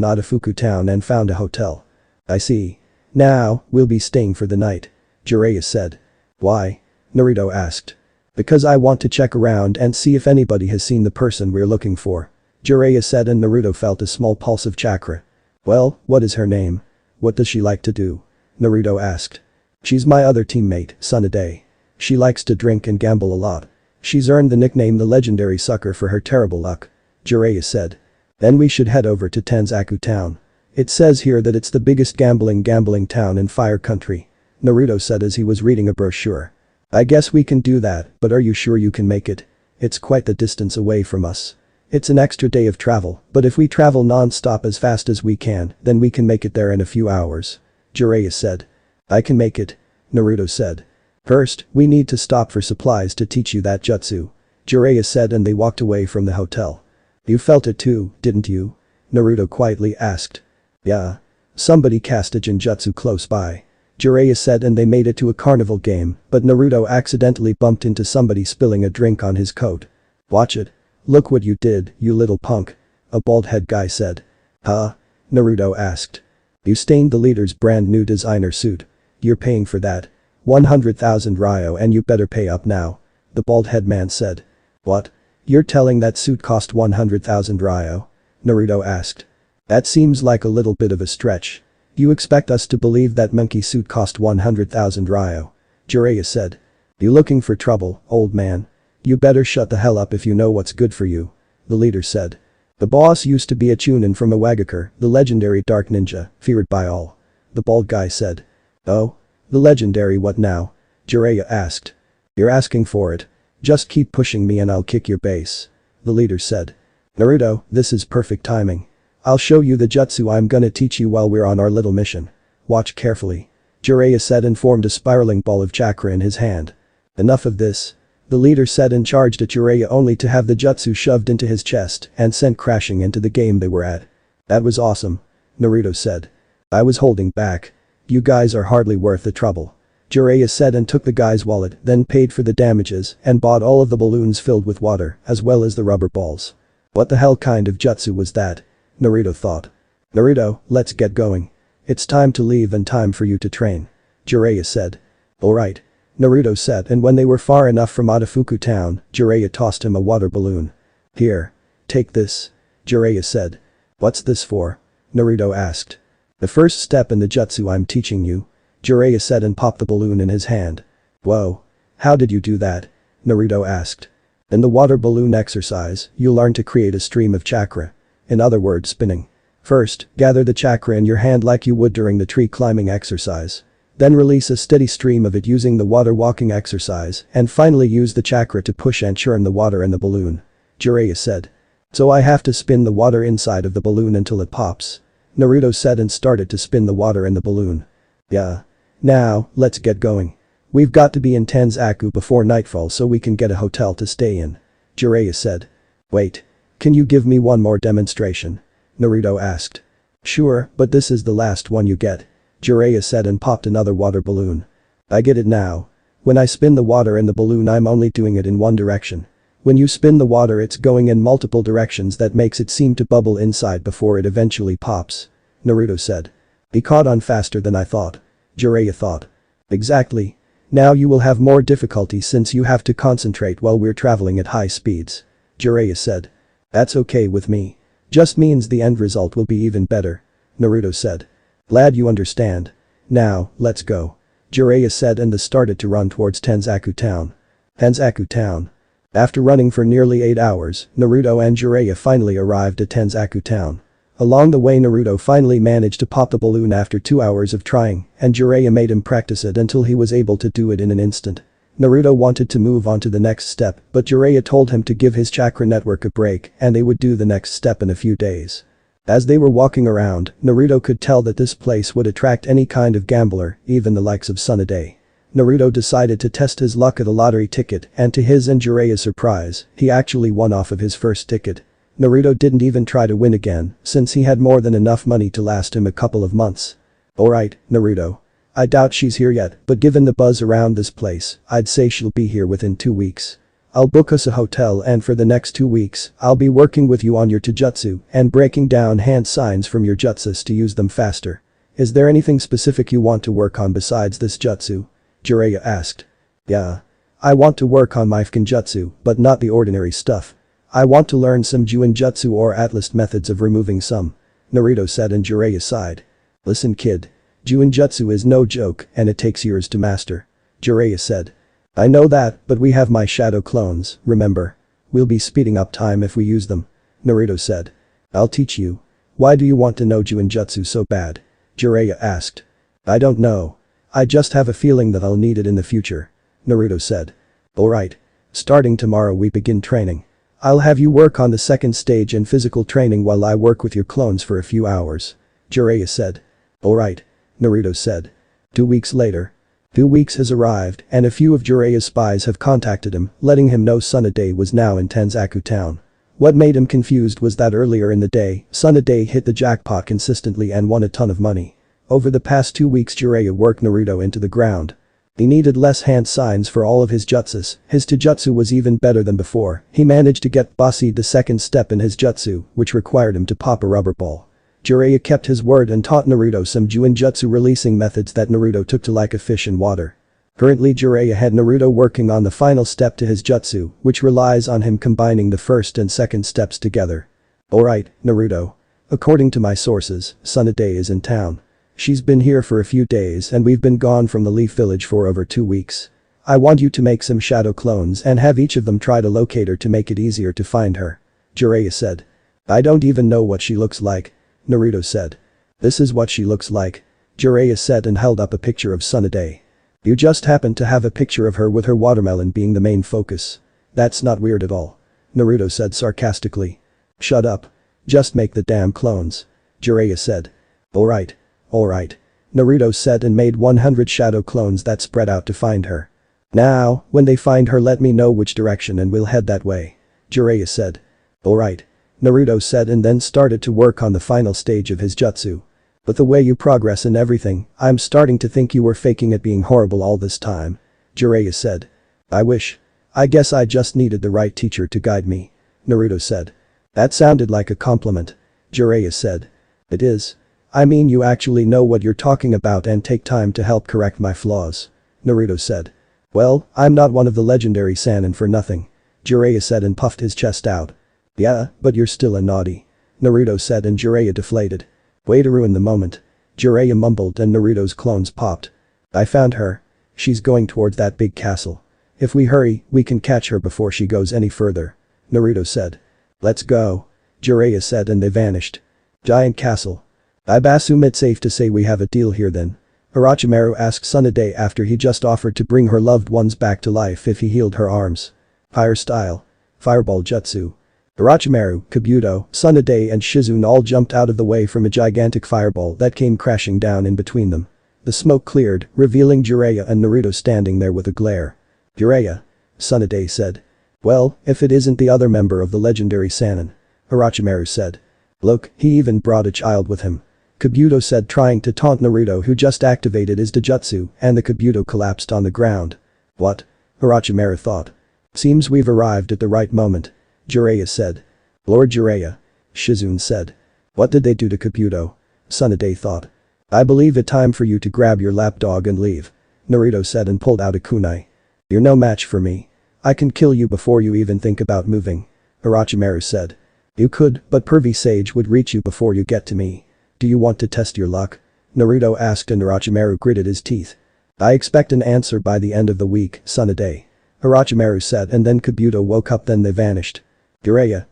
Adafuku town and found a hotel. I see. Now, we'll be staying for the night. Jiraiya said. Why? Naruto asked. Because I want to check around and see if anybody has seen the person we're looking for. Jiraiya said and Naruto felt a small pulse of chakra. Well, what is her name? What does she like to do? Naruto asked. She's my other teammate, Tsunade. She likes to drink and gamble a lot. She's earned the nickname the legendary sucker for her terrible luck. Jiraiya said. Then we should head over to Tenzaku town. It says here that it's the biggest gambling town in Fire Country. Naruto said as he was reading a brochure. I guess we can do that, but are you sure you can make it? It's quite the distance away from us. It's an extra day of travel, but if we travel non-stop as fast as we can, then we can make it there in a few hours. Jiraiya said. I can make it. Naruto said. First, we need to stop for supplies to teach you that jutsu. Jiraiya said and they walked away from the hotel. You felt it too, didn't you? Naruto quietly asked. Yeah. Somebody cast a genjutsu close by. Jiraiya said and they made it to a carnival game, but Naruto accidentally bumped into somebody spilling a drink on his coat. Watch it. Look what you did, you little punk. A bald-head guy said. Huh? Naruto asked. You stained the leader's brand new designer suit. You're paying for that. 100,000 ryo and you better pay up now. The bald-head man said. What? You're telling that suit cost 100,000 ryo? Naruto asked. That seems like a little bit of a stretch. You expect us to believe that monkey suit cost 100,000 ryo? Jiraiya said. You looking for trouble, old man? You better shut the hell up if you know what's good for you. The leader said. The boss used to be a Chunin from Iwagakure, the legendary dark ninja, feared by all. The bald guy said. Oh? The legendary what now? Jiraiya asked. You're asking for it. Just keep pushing me and I'll kick your base. The leader said. Naruto, this is perfect timing. I'll show you the jutsu I'm gonna teach you while we're on our little mission. Watch carefully. Jiraiya said and formed a spiraling ball of chakra in his hand. Enough of this. The leader said and charged at Jiraiya only to have the jutsu shoved into his chest and sent crashing into the game they were at. That was awesome. Naruto said. I was holding back. You guys are hardly worth the trouble. Jiraiya said and took the guy's wallet, then paid for the damages and bought all of the balloons filled with water, as well as the rubber balls. What the hell kind of jutsu was that? Naruto thought. Naruto, let's get going. It's time to leave and time for you to train. Jiraiya said. Alright. Naruto said and when they were far enough from Atafuku town, Jiraiya tossed him a water balloon. Here. Take this. Jiraiya said. What's this for? Naruto asked. The first step in the jutsu I'm teaching you. Jiraiya said and popped the balloon in his hand. Whoa. How did you do that? Naruto asked. In the water balloon exercise, you learn to create a stream of chakra. In other words, spinning. First, gather the chakra in your hand like you would during the tree climbing exercise. Then release a steady stream of it using the water walking exercise and finally use the chakra to push and churn the water in the balloon. Jiraiya said. So I have to spin the water inside of the balloon until it pops. Naruto said and started to spin the water in the balloon. Yeah. Now, let's get going. We've got to be in Tenzaku before nightfall so we can get a hotel to stay in. Jiraiya said. Wait. Can you give me one more demonstration? Naruto asked. Sure, but this is the last one you get. Jiraiya said and popped another water balloon. I get it now. When I spin the water in the balloon I'm only doing it in one direction. When you spin the water it's going in multiple directions that makes it seem to bubble inside before it eventually pops. Naruto said. He caught on faster than I thought. Jiraiya thought. Exactly. Now you will have more difficulty since you have to concentrate while we're traveling at high speeds. Jiraiya said. That's okay with me. Just means the end result will be even better. Naruto said. Glad you understand. Now, let's go. Jiraiya said and they started to run towards Tenzaku town. Tenzaku town. After running for nearly 8 hours, Naruto and Jiraiya finally arrived at Tenzaku town. Along the way Naruto finally managed to pop the balloon after 2 hours of trying, and Jiraiya made him practice it until he was able to do it in an instant. Naruto wanted to move on to the next step, but Jiraiya told him to give his chakra network a break and they would do the next step in a few days. As they were walking around, Naruto could tell that this place would attract any kind of gambler, even the likes of Tsunade. Naruto decided to test his luck at a lottery ticket and to his and Jiraiya's surprise, he actually won off of his first ticket. Naruto didn't even try to win again, since he had more than enough money to last him a couple of months. Alright, Naruto. I doubt she's here yet, but given the buzz around this place, I'd say she'll be here within 2 weeks. I'll book us a hotel and for the next 2 weeks, I'll be working with you on your taijutsu and breaking down hand signs from your jutsus to use them faster. Is there anything specific you want to work on besides this jutsu? Jiraiya asked. Yeah. I want to work on my Fukinjutsu, but not the ordinary stuff. I want to learn some Juinjutsu or Atlas methods of removing some. Naruto said and Jiraiya sighed. Listen kid. Juinjutsu is no joke and it takes years to master. Jiraiya said. I know that, but we have my shadow clones, remember? We'll be speeding up time if we use them. Naruto said. I'll teach you. Why do you want to know Juninjutsu so bad? Jiraiya asked. I don't know. I just have a feeling that I'll need it in the future. Naruto said. Alright. Starting tomorrow we begin training. I'll have you work on the second stage in physical training while I work with your clones for a few hours. Jiraiya said. Alright. Naruto said. 2 weeks later. 2 weeks has arrived and a few of Jiraiya's spies have contacted him, letting him know Tsunade was now in Tenzaku town. What made him confused was that earlier in the day, Tsunade hit the jackpot consistently and won a ton of money. Over the past 2 weeks Jiraiya worked Naruto into the ground. He needed less hand signs for all of his jutsus, his taijutsu was even better than before, he managed to get bossied the second step in his jutsu, which required him to pop a rubber ball. Jiraiya kept his word and taught Naruto some Juninjutsu releasing methods that Naruto took to like a fish in water. Currently Jiraiya had Naruto working on the final step to his jutsu, which relies on him combining the first and second steps together. Alright, Naruto. According to my sources, Tsunade is in town. She's been here for a few days and we've been gone from the Leaf Village for over 2 weeks. I want you to make some shadow clones and have each of them try to locate her to make it easier to find her. Jiraiya said. I don't even know what she looks like. Naruto said. This is what she looks like. Jiraiya said and held up a picture of Tsunade. You just happen to have a picture of her with her watermelon being the main focus. That's not weird at all. Naruto said sarcastically. Shut up. Just make the damn clones. Jiraiya said. Alright. Alright. Naruto said and made 100 shadow clones that spread out to find her. Now, when they find her let me know which direction and we'll head that way. Jiraiya said. Alright. Naruto said and then started to work on the final stage of his jutsu. But the way you progress in everything, I'm starting to think you were faking it being horrible all this time. Jiraiya said. I wish. I guess I just needed the right teacher to guide me. Naruto said. That sounded like a compliment. Jiraiya said. It is. I mean you actually know what you're talking about and take time to help correct my flaws. Naruto said. Well, I'm not one of the legendary Sannin for nothing. Jiraiya said and puffed his chest out. Yeah, but you're still a naughty. Naruto said and Jiraiya deflated. Way to ruin the moment. Jiraiya mumbled and Naruto's clones popped. I found her. She's going towards that big castle. If we hurry, we can catch her before she goes any further. Naruto said. Let's go. Jiraiya said and they vanished. Giant castle. I assume it's safe to say we have a deal here then. Orochimaru asked Tsunade after he just offered to bring her loved ones back to life if he healed her arms. Fire style. Fireball jutsu. Orochimaru, Kabuto, Tsunade and Shizune all jumped out of the way from a gigantic fireball that came crashing down in between them. The smoke cleared, revealing Jiraiya and Naruto standing there with a glare. Jiraiya. Tsunade said. Well, if it isn't the other member of the legendary Sannin. Orochimaru said. Look, he even brought a child with him. Kabuto said trying to taunt Naruto who just activated his taijutsu and the Kabuto collapsed on the ground. What? Orochimaru thought. Seems we've arrived at the right moment. Jiraiya said. Lord Jiraiya. Shizune said. What did they do to Kabuto? Tsunade thought. I believe it time for you to grab your lapdog and leave. Naruto said and pulled out a kunai. You're no match for me. I can kill you before you even think about moving. Orochimaru said. You could, but Pervy Sage would reach you before you get to me. Do you want to test your luck? Naruto asked and Orochimaru gritted his teeth. I expect an answer by the end of the week, Tsunade. Orochimaru said and then Kabuto woke up then they vanished. Jiraiya,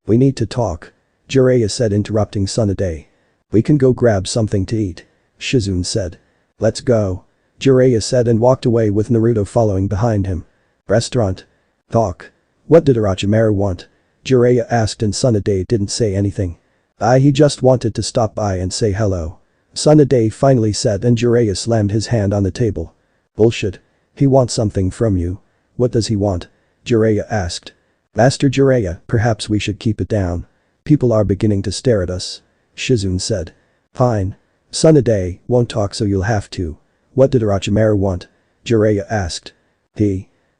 we need to talk. Jiraiya said interrupting Tsunade. We can go grab something to eat. Shizune said. Let's go. Jiraiya said and walked away with Naruto following behind him. Restaurant. Talk. What did Orochimaru want? Jiraiya asked and Tsunade didn't say anything. He just wanted to stop by and say hello. Tsunade finally said and Jiraiya slammed his hand on the table. Bullshit. He wants something from you. What does he want? Jiraiya asked. Master Jiraiya, perhaps we should keep it down. People are beginning to stare at us. Shizune said. Fine. Tsunade won't talk so you'll have to. What did Orochimaru want? Jiraiya asked.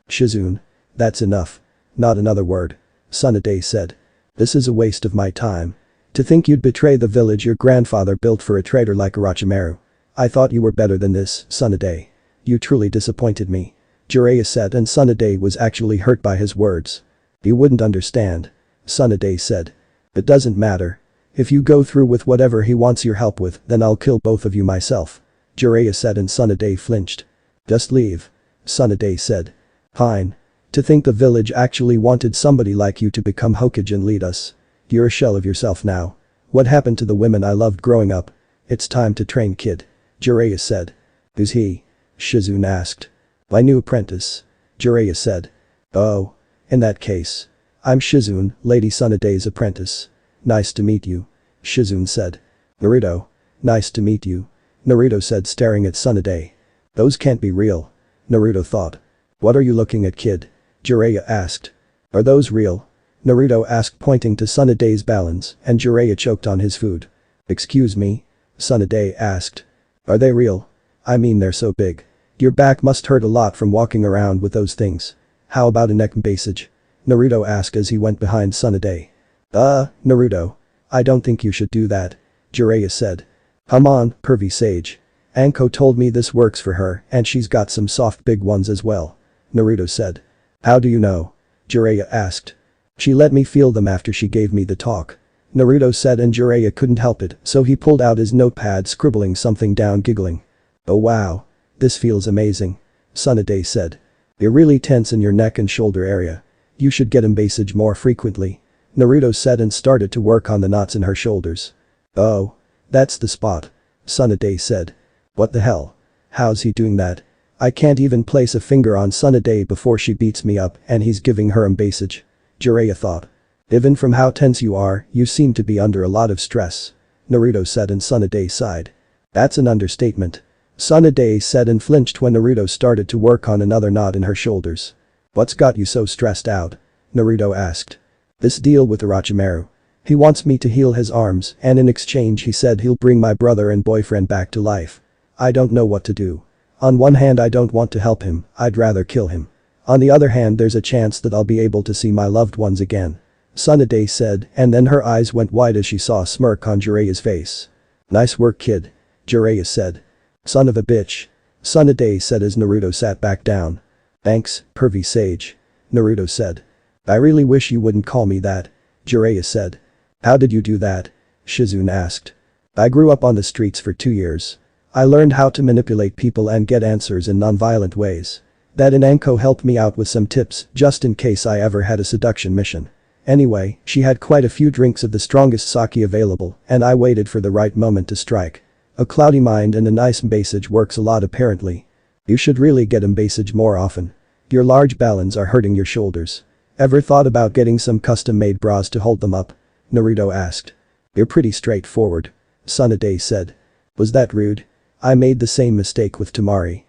Shizune. That's enough. Not another word. Tsunade said. This is a waste of my time. To think you'd betray the village your grandfather built for a traitor like Orochimaru. I thought you were better than this, Tsunade. You truly disappointed me. Jiraiya said and Tsunade was actually hurt by his words. You wouldn't understand. Tsunade said. It doesn't matter. If you go through with whatever he wants your help with, then I'll kill both of you myself. Jiraiya said and Tsunade flinched. Just leave. Tsunade said. Fine. To think the village actually wanted somebody like you to become Hokage and lead us. You're a shell of yourself now. What happened to the women I loved growing up? It's time to train, kid. Jiraiya said. Who's he? Shizune asked. My new apprentice. Jiraiya said. Oh. In that case. I'm Shizune, Lady Tsunade's apprentice. Nice to meet you. Shizune said. Naruto. Nice to meet you. Naruto said, staring at Tsunade. Those can't be real. Naruto thought. What are you looking at, kid? Jiraiya asked. Are those real? Naruto asked, pointing to Tsunade's balance, and Jiraiya choked on his food. Excuse me? Tsunade asked. Are they real? I mean, they're so big. Your back must hurt a lot from walking around with those things. How about a neck massage? Naruto asked as he went behind Tsunade. Naruto. I don't think you should do that. Jiraiya said. Come on, pervy sage. Anko told me this works for her and she's got some soft big ones as well. Naruto said. How do you know? Jiraiya asked. She let me feel them after she gave me the talk. Naruto said, and Jiraiya couldn't help it, so he pulled out his notepad, scribbling something down, giggling. Oh wow. This feels amazing. Tsunade said. You're really tense in your neck and shoulder area. You should get massage more frequently. Naruto said and started to work on the knots in her shoulders. Oh. That's the spot. Tsunade said. What the hell? How's he doing that? I can't even place a finger on Tsunade before she beats me up and he's giving her massage. Jiraiya thought. Even from how tense you are, you seem to be under a lot of stress. Naruto said, and Tsunade sighed. That's an understatement. Tsunade said and flinched when Naruto started to work on another knot in her shoulders. What's got you so stressed out? Naruto asked. This deal with Orochimaru. He wants me to heal his arms, and in exchange he said he'll bring my brother and boyfriend back to life. I don't know what to do. On one hand, I don't want to help him, I'd rather kill him. On the other hand, there's a chance that I'll be able to see my loved ones again. Tsunade said, and then her eyes went wide as she saw a smirk on Jiraiya's face. Nice work, kid. Jiraiya said. Son of a bitch. Tsunade said as Naruto sat back down. Thanks, pervy sage. Naruto said. I really wish you wouldn't call me that. Jiraiya said. How did you do that? Shizune asked. I grew up on the streets for 2 years. I learned how to manipulate people and get answers in non-violent ways. That and Anko helped me out with some tips just in case I ever had a seduction mission. Anyway, she had quite a few drinks of the strongest sake available and I waited for the right moment to strike. A cloudy mind and a nice massage works a lot apparently. You should really get a massage more often. Your large balance are hurting your shoulders. Ever thought about getting some custom-made bras to hold them up? Naruto asked. You're pretty straightforward. Tsunade said. Was that rude? I made the same mistake with Temari.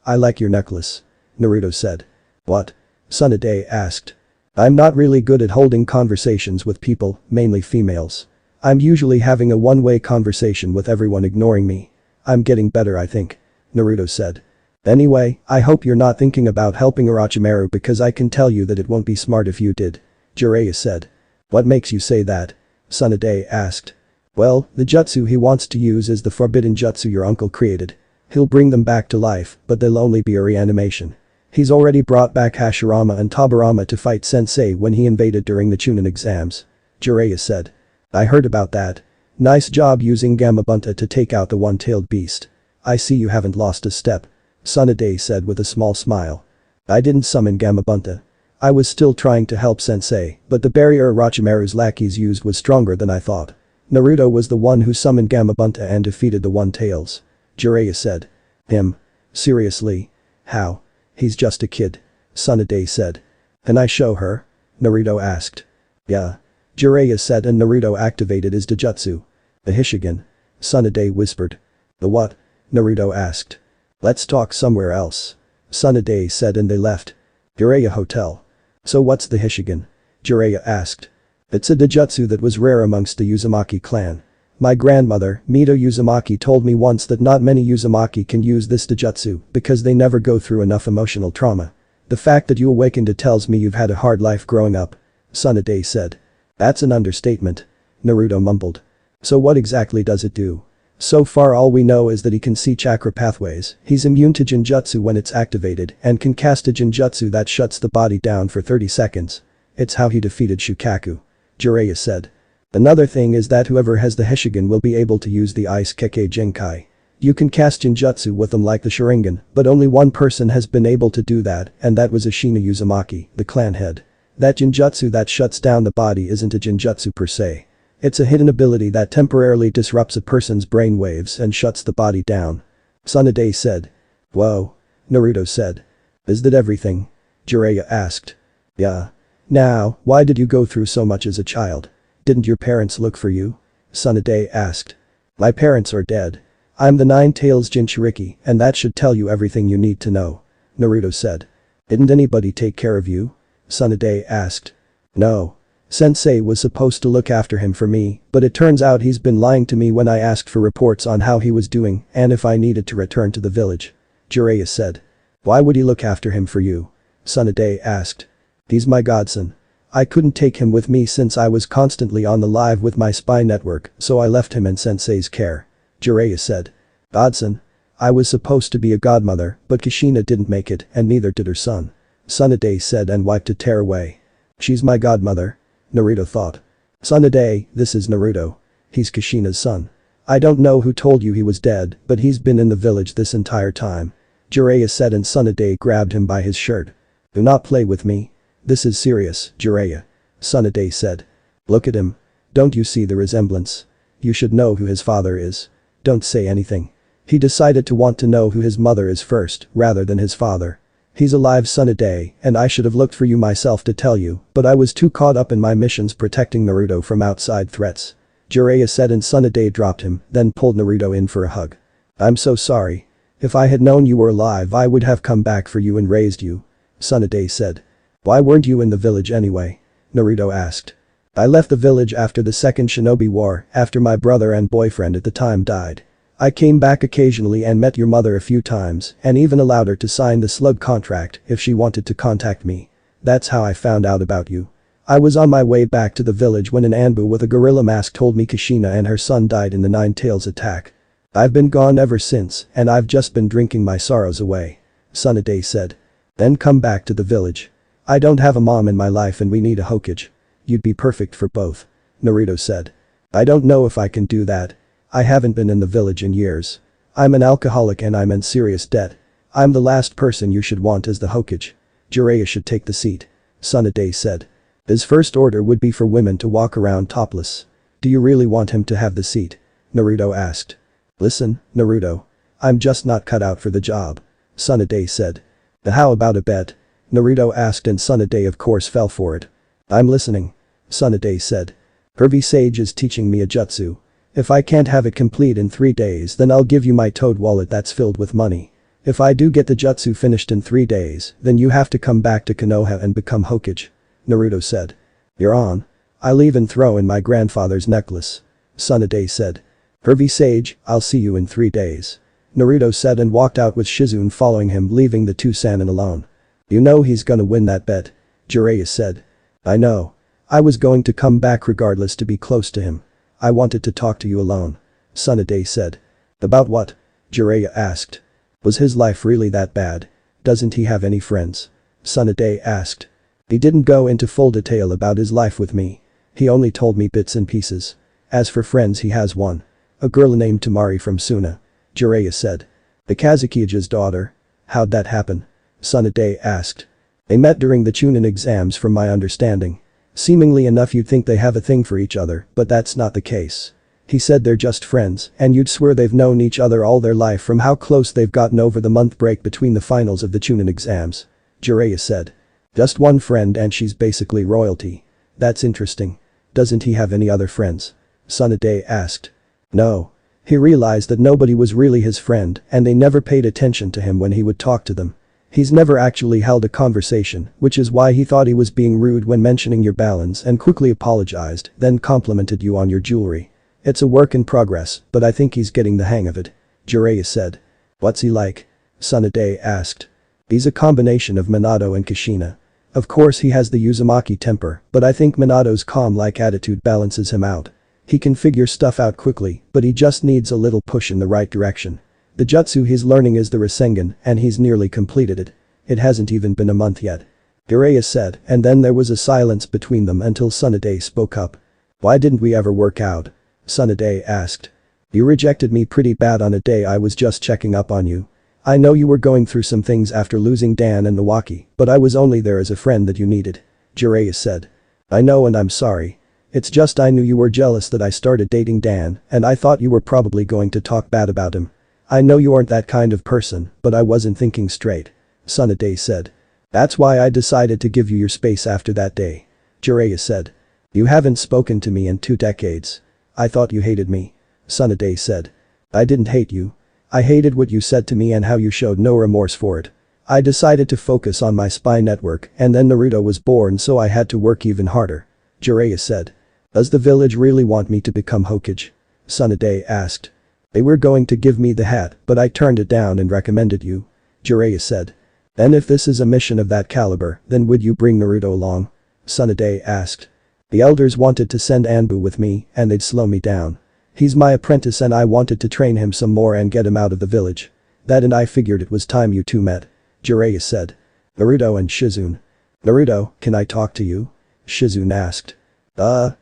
I like your necklace. Naruto said. What? Tsunade asked. I'm not really good at holding conversations with people, mainly females. I'm usually having a one-way conversation with everyone ignoring me. I'm getting better, I think. Naruto said. Anyway, I hope you're not thinking about helping Orochimaru because I can tell you that it won't be smart if you did. Jiraiya said. What makes you say that? Tsunade asked. Well, the jutsu he wants to use is the forbidden jutsu your uncle created. He'll bring them back to life, but they'll only be a reanimation. He's already brought back Hashirama and Tobirama to fight Sensei when he invaded during the Chunin exams. Jiraiya said. I heard about that. Nice job using Gamabunta to take out the one-tailed beast. I see you haven't lost a step. Tsunade said with a small smile. I didn't summon Gamabunta. I was still trying to help Sensei, but the barrier Orochimaru's lackeys used was stronger than I thought. Naruto was the one who summoned Gamabunta and defeated the One-Tails. Jiraiya said. Him? Seriously? How? He's just a kid. Tsunade said. Can I show her? Naruto asked. Yeah. Jiraiya said and Naruto activated his Dojutsu. The Hishigan. Tsunade whispered. The what? Naruto asked. Let's talk somewhere else. Tsunade said and they left. Jiraiya Hotel. So what's the Hishigan? Jiraiya asked. It's a Dojutsu that was rare amongst the Uzumaki clan. My grandmother, Mito Uzumaki, told me once that not many Uzumaki can use this Dojutsu because they never go through enough emotional trauma. The fact that you awakened it tells me you've had a hard life growing up. Tsunade said. That's an understatement. Naruto mumbled. So what exactly does it do? So far all we know is that he can see chakra pathways, he's immune to Jinjutsu when it's activated and can cast a Jinjutsu that shuts the body down for 30 seconds. It's how he defeated Shukaku. Jiraiya said. Another thing is that whoever has the Hishigan will be able to use the Ice Kekkei Jinkai. You can cast Jinjutsu with them like the Sharingan, but only one person has been able to do that and that was Ashina Uzumaki, the clan head. That genjutsu that shuts down the body isn't a genjutsu per se. It's a hidden ability that temporarily disrupts a person's brainwaves and shuts the body down. Tsunade said. Whoa. Naruto said. Is that everything? Jiraiya asked. Yeah. Now, why did you go through so much as a child? Didn't your parents look for you? Tsunade asked. My parents are dead. I'm the Nine-Tails Jinchuriki, and that should tell you everything you need to know. Naruto said. Didn't anybody take care of you? Tsunade asked. No. Sensei was supposed to look after him for me, but it turns out he's been lying to me when I asked for reports on how he was doing and if I needed to return to the village. Jiraiya said. Why would he look after him for you? Tsunade asked. He's my godson. I couldn't take him with me since I was constantly on the live with my spy network, so I left him in Sensei's care. Jiraiya said. Godson? I was supposed to be a godmother, but Kushina didn't make it and neither did her son. Tsunade said and wiped a tear away. She's my godmother? Naruto thought. Tsunade, this is Naruto. He's Kushina's son. I don't know who told you he was dead, but he's been in the village this entire time. Jiraiya said and Tsunade grabbed him by his shirt. Do not play with me. This is serious, Jiraiya. Tsunade said. Look at him. Don't you see the resemblance? You should know who his father is. Don't say anything. He decided to want to know who his mother is first, rather than his father. He's alive, Tsunade, and I should have looked for you myself to tell you, but I was too caught up in my missions protecting Naruto from outside threats. Jiraiya said and Tsunade dropped him, then pulled Naruto in for a hug. I'm so sorry. If I had known you were alive I would have come back for you and raised you. Tsunade said. Why weren't you in the village anyway? Naruto asked. I left the village after the second Shinobi War, after my brother and boyfriend at the time died. I came back occasionally and met your mother a few times and even allowed her to sign the slug contract if she wanted to contact me. That's how I found out about you. I was on my way back to the village when an Anbu with a gorilla mask told me Kushina and her son died in the Nine-Tails attack. I've been gone ever since and I've just been drinking my sorrows away. Tsunade said. Then come back to the village. I don't have a mom in my life and we need a Hokage. You'd be perfect for both. Naruto said. I don't know if I can do that. I haven't been in the village in years. I'm an alcoholic and I'm in serious debt. I'm the last person you should want as the Hokage. Jiraiya should take the seat. Tsunade said. His first order would be for women to walk around topless. Do you really want him to have the seat? Naruto asked. Listen, Naruto. I'm just not cut out for the job. Tsunade said. How about a bet? Naruto asked and Tsunade of course fell for it. I'm listening. Tsunade said. Hervey Sage is teaching me a jutsu. If I can't have it complete in 3 days then I'll give you my toad wallet that's filled with money. If I do get the jutsu finished in 3 days, then you have to come back to Konoha and become Hokage. Naruto said. You're on. I'll even throw in my grandfather's necklace. Tsunade said. Hervey Sage, I'll see you in 3 days. Naruto said and walked out with Shizune following him leaving the two Sannin alone. You know he's gonna win that bet. Jiraiya said. I know. I was going to come back regardless to be close to him. I wanted to talk to you alone. Tsunade said. About what? Jiraiya asked. Was his life really that bad? Doesn't he have any friends? Tsunade asked. He didn't go into full detail about his life with me. He only told me bits and pieces. As for friends he has one. A girl named Temari from Suna. Jiraiya said. The Kazukiya's daughter? How'd that happen? Tsunade asked. They met during the Chunin exams from my understanding. Seemingly enough you'd think they have a thing for each other, but that's not the case. He said they're just friends and you'd swear they've known each other all their life from how close they've gotten over the month break between the finals of the Chunin exams. Jiraiya said. Just one friend and she's basically royalty. That's interesting. Doesn't he have any other friends? Tsunade asked. No. He realized that nobody was really his friend and they never paid attention to him when he would talk to them. He's never actually held a conversation, which is why he thought he was being rude when mentioning your balance and quickly apologized, then complimented you on your jewelry. It's a work in progress, but I think he's getting the hang of it. Jiraiya said. What's he like? Tsunade asked. He's a combination of Minato and Kushina. Of course he has the Uzumaki temper, but I think Minato's calm-like attitude balances him out. He can figure stuff out quickly, but he just needs a little push in the right direction. The jutsu he's learning is the Rasengan and he's nearly completed it. It hasn't even been a month yet. Jiraiya said, and then there was a silence between them until Tsunade spoke up. Why didn't we ever work out? Tsunade asked. You rejected me pretty bad on a day I was just checking up on you. I know you were going through some things after losing Dan and Nawaki, but I was only there as a friend that you needed. Jiraiya said. I know and I'm sorry. It's just I knew you were jealous that I started dating Dan and I thought you were probably going to talk bad about him. I know you aren't that kind of person, but I wasn't thinking straight. Tsunade said. That's why I decided to give you your space after that day. Jiraiya said. You haven't spoken to me in 2 decades. I thought you hated me. Tsunade said. I didn't hate you. I hated what you said to me and how you showed no remorse for it. I decided to focus on my spy network and then Naruto was born so I had to work even harder. Jiraiya said. Does the village really want me to become Hokage? Tsunade asked. They were going to give me the hat but I turned it down and recommended you. Jiraiya said. Then if this is a mission of that caliber, then would you bring Naruto along? Tsunade asked. The elders wanted to send Anbu with me and they'd slow me down. He's my apprentice and I wanted to train him some more and get him out of the village. That and I figured it was time you two met. Jiraiya said. Naruto and Shizune. Naruto, can I talk to you? Shizune asked.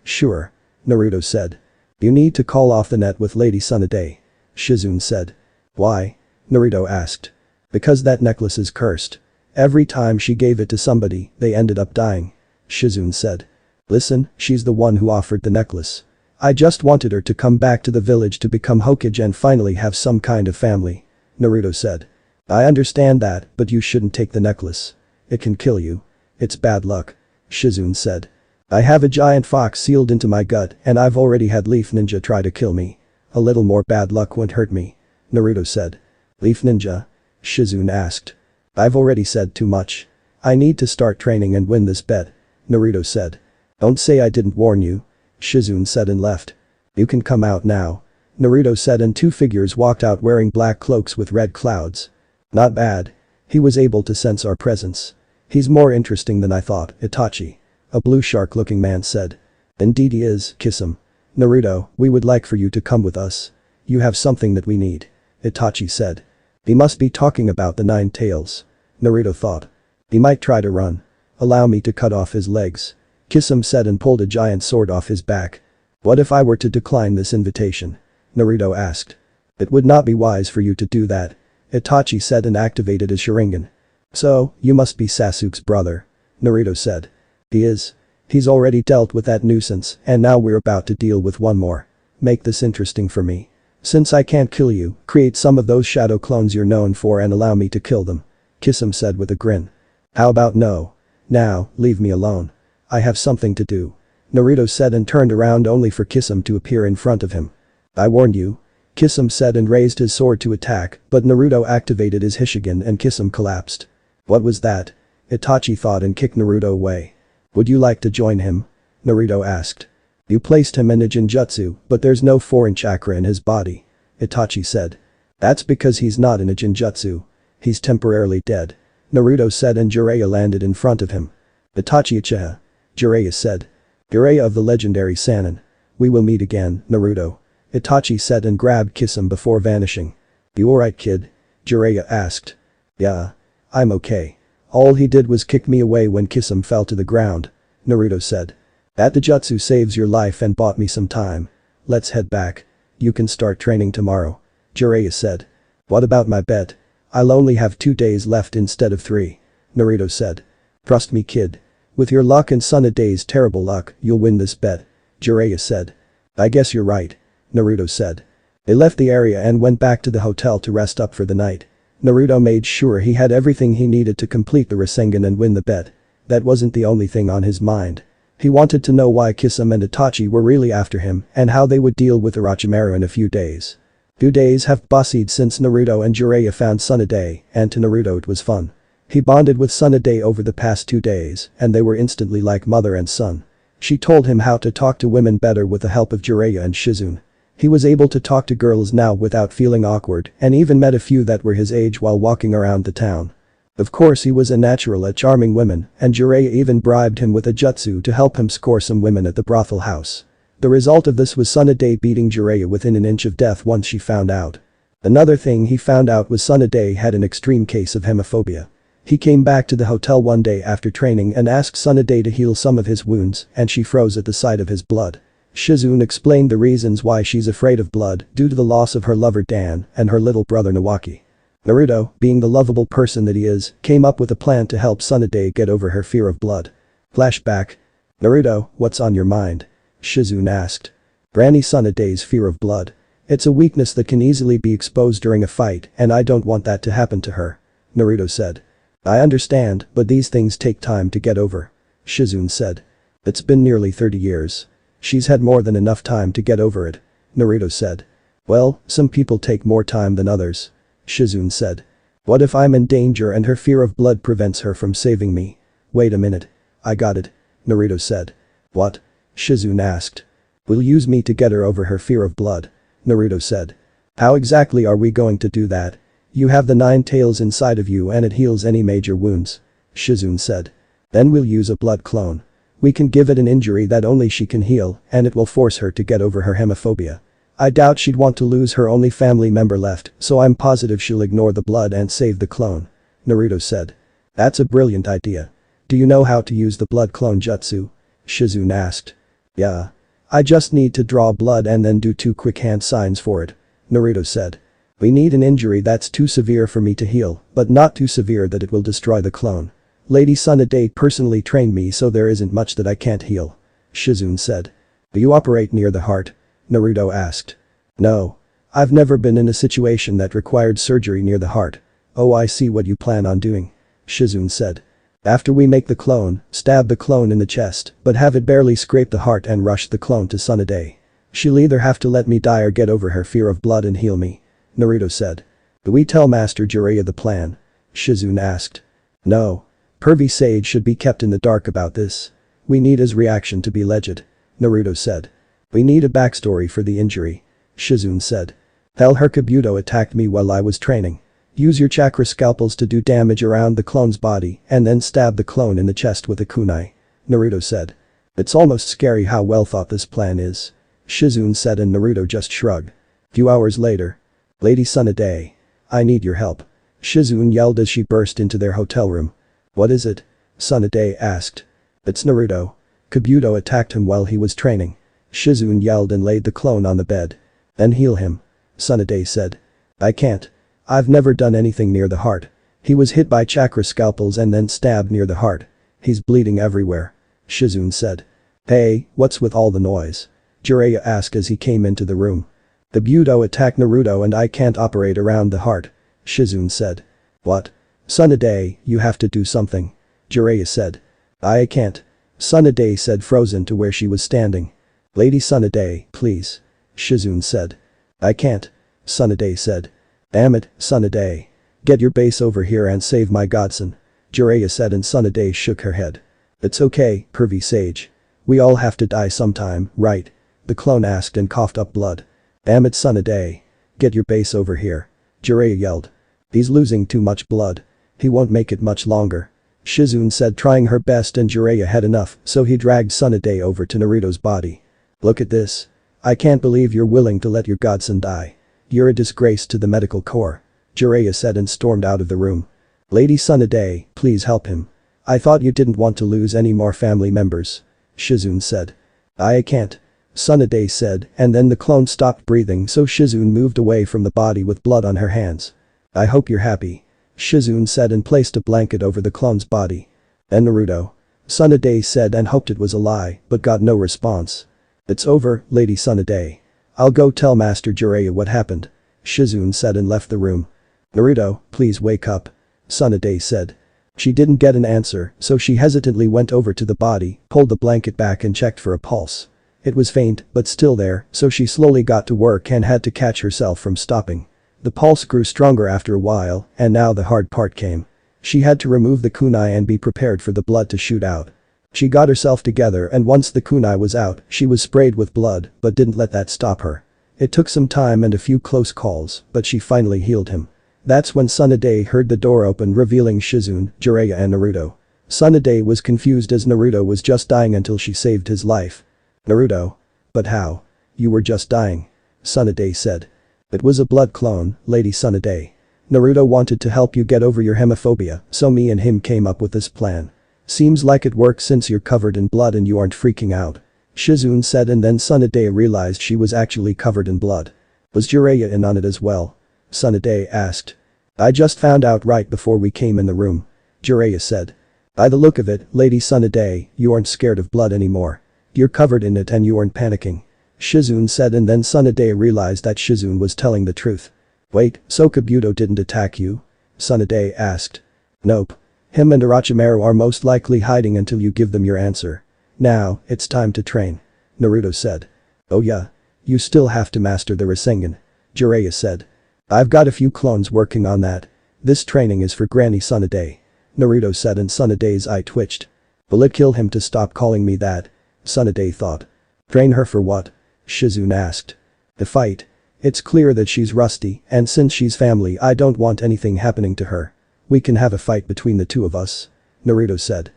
Sure. Naruto said. You need to call off the net with Lady Tsunade. Shizune said. Why? Naruto asked. Because that necklace is cursed. Every time she gave it to somebody, they ended up dying. Shizune said. Listen, she's the one who offered the necklace. I just wanted her to come back to the village to become Hokage and finally have some kind of family. Naruto said. I understand that, but you shouldn't take the necklace. It can kill you. It's bad luck. Shizune said. I have a giant fox sealed into my gut and I've already had Leaf Ninja try to kill me. A little more bad luck won't hurt me. Naruto said. Leaf Ninja? Shizune asked. I've already said too much. I need to start training and win this bet. Naruto said. Don't say I didn't warn you. Shizune said and left. You can come out now. Naruto said and 2 figures walked out wearing black cloaks with red clouds. Not bad. He was able to sense our presence. He's more interesting than I thought, Itachi. A blue shark-looking man said. Indeed he is, kiss him. Naruto, we would like for you to come with us. You have something that we need. Itachi said. He must be talking about the 9 tails. Naruto thought. He might try to run. Allow me to cut off his legs. Kisame said and pulled a giant sword off his back. What if I were to decline this invitation? Naruto asked. It would not be wise for you to do that. Itachi said and activated his Sharingan. So, you must be Sasuke's brother. Naruto said. He is. He's already dealt with that nuisance and now we're about to deal with one more. Make this interesting for me. Since I can't kill you, create some of those shadow clones you're known for and allow me to kill them. Kisame said with a grin. How about no? Now, leave me alone. I have something to do. Naruto said and turned around only for Kisame to appear in front of him. I warned you. Kisame said and raised his sword to attack, but Naruto activated his Hishigan and Kisame collapsed. What was that? Itachi thought and kicked Naruto away. Would you like to join him? Naruto asked. You placed him in a Jinjutsu, but there's no foreign chakra in his body. Itachi said. That's because he's not in a Jinjutsu. He's temporarily dead. Naruto said and Jiraiya landed in front of him. Itachi Uchiha. Jiraiya said. Jiraiya of the legendary Sannin. We will meet again, Naruto. Itachi said and grabbed Kisame before vanishing. You alright kid? Jiraiya asked. Yeah. I'm okay. All he did was kick me away when Kisame fell to the ground. Naruto said. That Jutsu saves your life and bought me some time. Let's head back. You can start training tomorrow. Jiraiya said. What about my bet? I'll only have 2 days left instead of 3. Naruto said. Trust me kid. With your luck and Tsunade's terrible luck, you'll win this bet. Jiraiya said. I guess you're right. Naruto said. They left the area and went back to the hotel to rest up for the night. Naruto made sure he had everything he needed to complete the Rasengan and win the bet. That wasn't the only thing on his mind. He wanted to know why Kisame and Itachi were really after him and how they would deal with Orochimaru in a few days. 2 days have passed since Naruto and Jiraiya found Tsunade, and to Naruto it was fun. He bonded with Tsunade over the past 2 days, and they were instantly like mother and son. She told him how to talk to women better with the help of Jiraiya and Shizune. He was able to talk to girls now without feeling awkward and even met a few that were his age while walking around the town. Of course he was a natural at charming women and Jiraiya even bribed him with a jutsu to help him score some women at the brothel house. The result of this was Tsunade beating Jiraiya within an inch of death once she found out. Another thing he found out was Tsunade had an extreme case of hemophobia. He came back to the hotel one day after training and asked Tsunade to heal some of his wounds and she froze at the sight of his blood. Shizune explained the reasons why she's afraid of blood due to the loss of her lover Dan and her little brother Nawaki. Naruto, being the lovable person that he is, came up with a plan to help Tsunade get over her fear of blood. Flashback. Naruto, what's on your mind? Shizune asked. Granny Tsunade's fear of blood. It's a weakness that can easily be exposed during a fight and I don't want that to happen to her. Naruto said. I understand, but these things take time to get over. Shizune said. It's been nearly 30 years. She's had more than enough time to get over it. Naruto said. Well, some people take more time than others. Shizune said. What if I'm in danger and her fear of blood prevents her from saving me? Wait a minute. I got it. Naruto said. What? Shizune asked. Will use me to get her over her fear of blood. Naruto said. How exactly are we going to do that? You have the 9 tails inside of you and it heals any major wounds. Shizune said. Then we'll use a blood clone. We can give it an injury that only she can heal and it will force her to get over her hemophobia. I doubt she'd want to lose her only family member left, so I'm positive she'll ignore the blood and save the clone. Naruto said. That's a brilliant idea. Do you know how to use the blood clone jutsu? Shizune asked. Yeah. I just need to draw blood and then do 2 quick hand signs for it. Naruto said. We need an injury that's too severe for me to heal, but not too severe that it will destroy the clone. Lady Tsunade personally trained me so there isn't much that I can't heal. Shizune said. Do you operate near the heart? Naruto asked. No. I've never been in a situation that required surgery near the heart. Oh, I see what you plan on doing. Shizune said. After we make the clone, stab the clone in the chest, but have it barely scrape the heart and rush the clone to Tsunade. She'll either have to let me die or get over her fear of blood and heal me. Naruto said. Do we tell Master Jiraiya the plan? Shizune asked. No. Pervy Sage should be kept in the dark about this. We need his reaction to be legit. Naruto said. We need a backstory for the injury. Shizune said. Tell her Kabuto attacked me while I was training. Use your chakra scalpels to do damage around the clone's body and then stab the clone in the chest with a kunai. Naruto said. It's almost scary how well thought this plan is. Shizune said and Naruto just shrugged. Few hours later. Lady Tsunade. I need your help. Shizune yelled as she burst into their hotel room. What is it? Tsunade asked. It's Naruto. Kabuto attacked him while he was training. Shizune yelled and laid the clone on the bed. Then heal him. Tsunade said. I can't. I've never done anything near the heart. He was hit by chakra scalpels and then stabbed near the heart. He's bleeding everywhere. Shizune said. Hey, what's with all the noise? Jiraiya asked as he came into the room. Kabuto attacked Naruto and I can't operate around the heart. Shizune said. What? Tsunade, you have to do something. Jiraiya said. I can't. Tsunade said frozen to where she was standing. Lady Tsunade, please. Shizune said. I can't. Tsunade said. Damn it, Tsunade. Get your base over here and save my godson. Jiraiya said and Tsunade shook her head. It's okay, Pervy Sage. We all have to die sometime, right? The clone asked and coughed up blood. Damn it, Tsunade. Get your base over here. Jiraiya yelled. He's losing too much blood. He won't make it much longer. Shizune said trying her best and Jiraiya had enough so he dragged Tsunade over to Naruto's body. Look at this. I can't believe you're willing to let your godson die. You're a disgrace to the medical corps. Jiraiya said and stormed out of the room. Lady Tsunade, please help him. I thought you didn't want to lose any more family members. Shizune said. I can't. Tsunade said and then the clone stopped breathing so Shizune moved away from the body with blood on her hands. I hope you're happy. Shizune said and placed a blanket over the clone's body. And Naruto. Tsunade said and hoped it was a lie but got no response. It's over, Lady Tsunade. I'll go tell Master Jiraiya what happened. Shizune said and left the room. Naruto, please wake up. Tsunade said. She didn't get an answer so she hesitantly went over to the body, pulled the blanket back and checked for a pulse. It was faint but still there so she slowly got to work and had to catch herself from stopping. The pulse grew stronger after a while and now the hard part came. She had to remove the kunai and be prepared for the blood to shoot out. She got herself together and once the kunai was out, she was sprayed with blood but didn't let that stop her. It took some time and a few close calls, but she finally healed him. That's when Tsunade heard the door open revealing Shizune, Jiraiya and Naruto. Tsunade was confused as Naruto was just dying until she saved his life. Naruto? But how? You were just dying. Tsunade said. It was a blood clone, Lady Tsunade. Naruto wanted to help you get over your hemophobia, so me and him came up with this plan. Seems like it works since you're covered in blood and you aren't freaking out. Shizune said and then Tsunade realized she was actually covered in blood. Was Jiraiya in on it as well? Tsunade asked. I just found out right before we came in the room. Jiraiya said. By the look of it, Lady Tsunade, you aren't scared of blood anymore. You're covered in it and you aren't panicking. Shizune said, and then Tsunade realized that Shizune was telling the truth. Wait, so Kabuto didn't attack you? Tsunade asked. Nope. Him and Orochimaru are most likely hiding until you give them your answer. Now, it's time to train. Naruto said. Oh yeah. You still have to master the Rasengan. Jiraiya said. I've got a few clones working on that. This training is for Granny Tsunade. Naruto said, and Tsunade's eye twitched. Will it kill him to stop calling me that? Tsunade thought. Train her for what? Shizune asked. The fight. It's clear that she's rusty, and since she's family I don't want anything happening to her. We can have a fight between the two of us. Naruto said.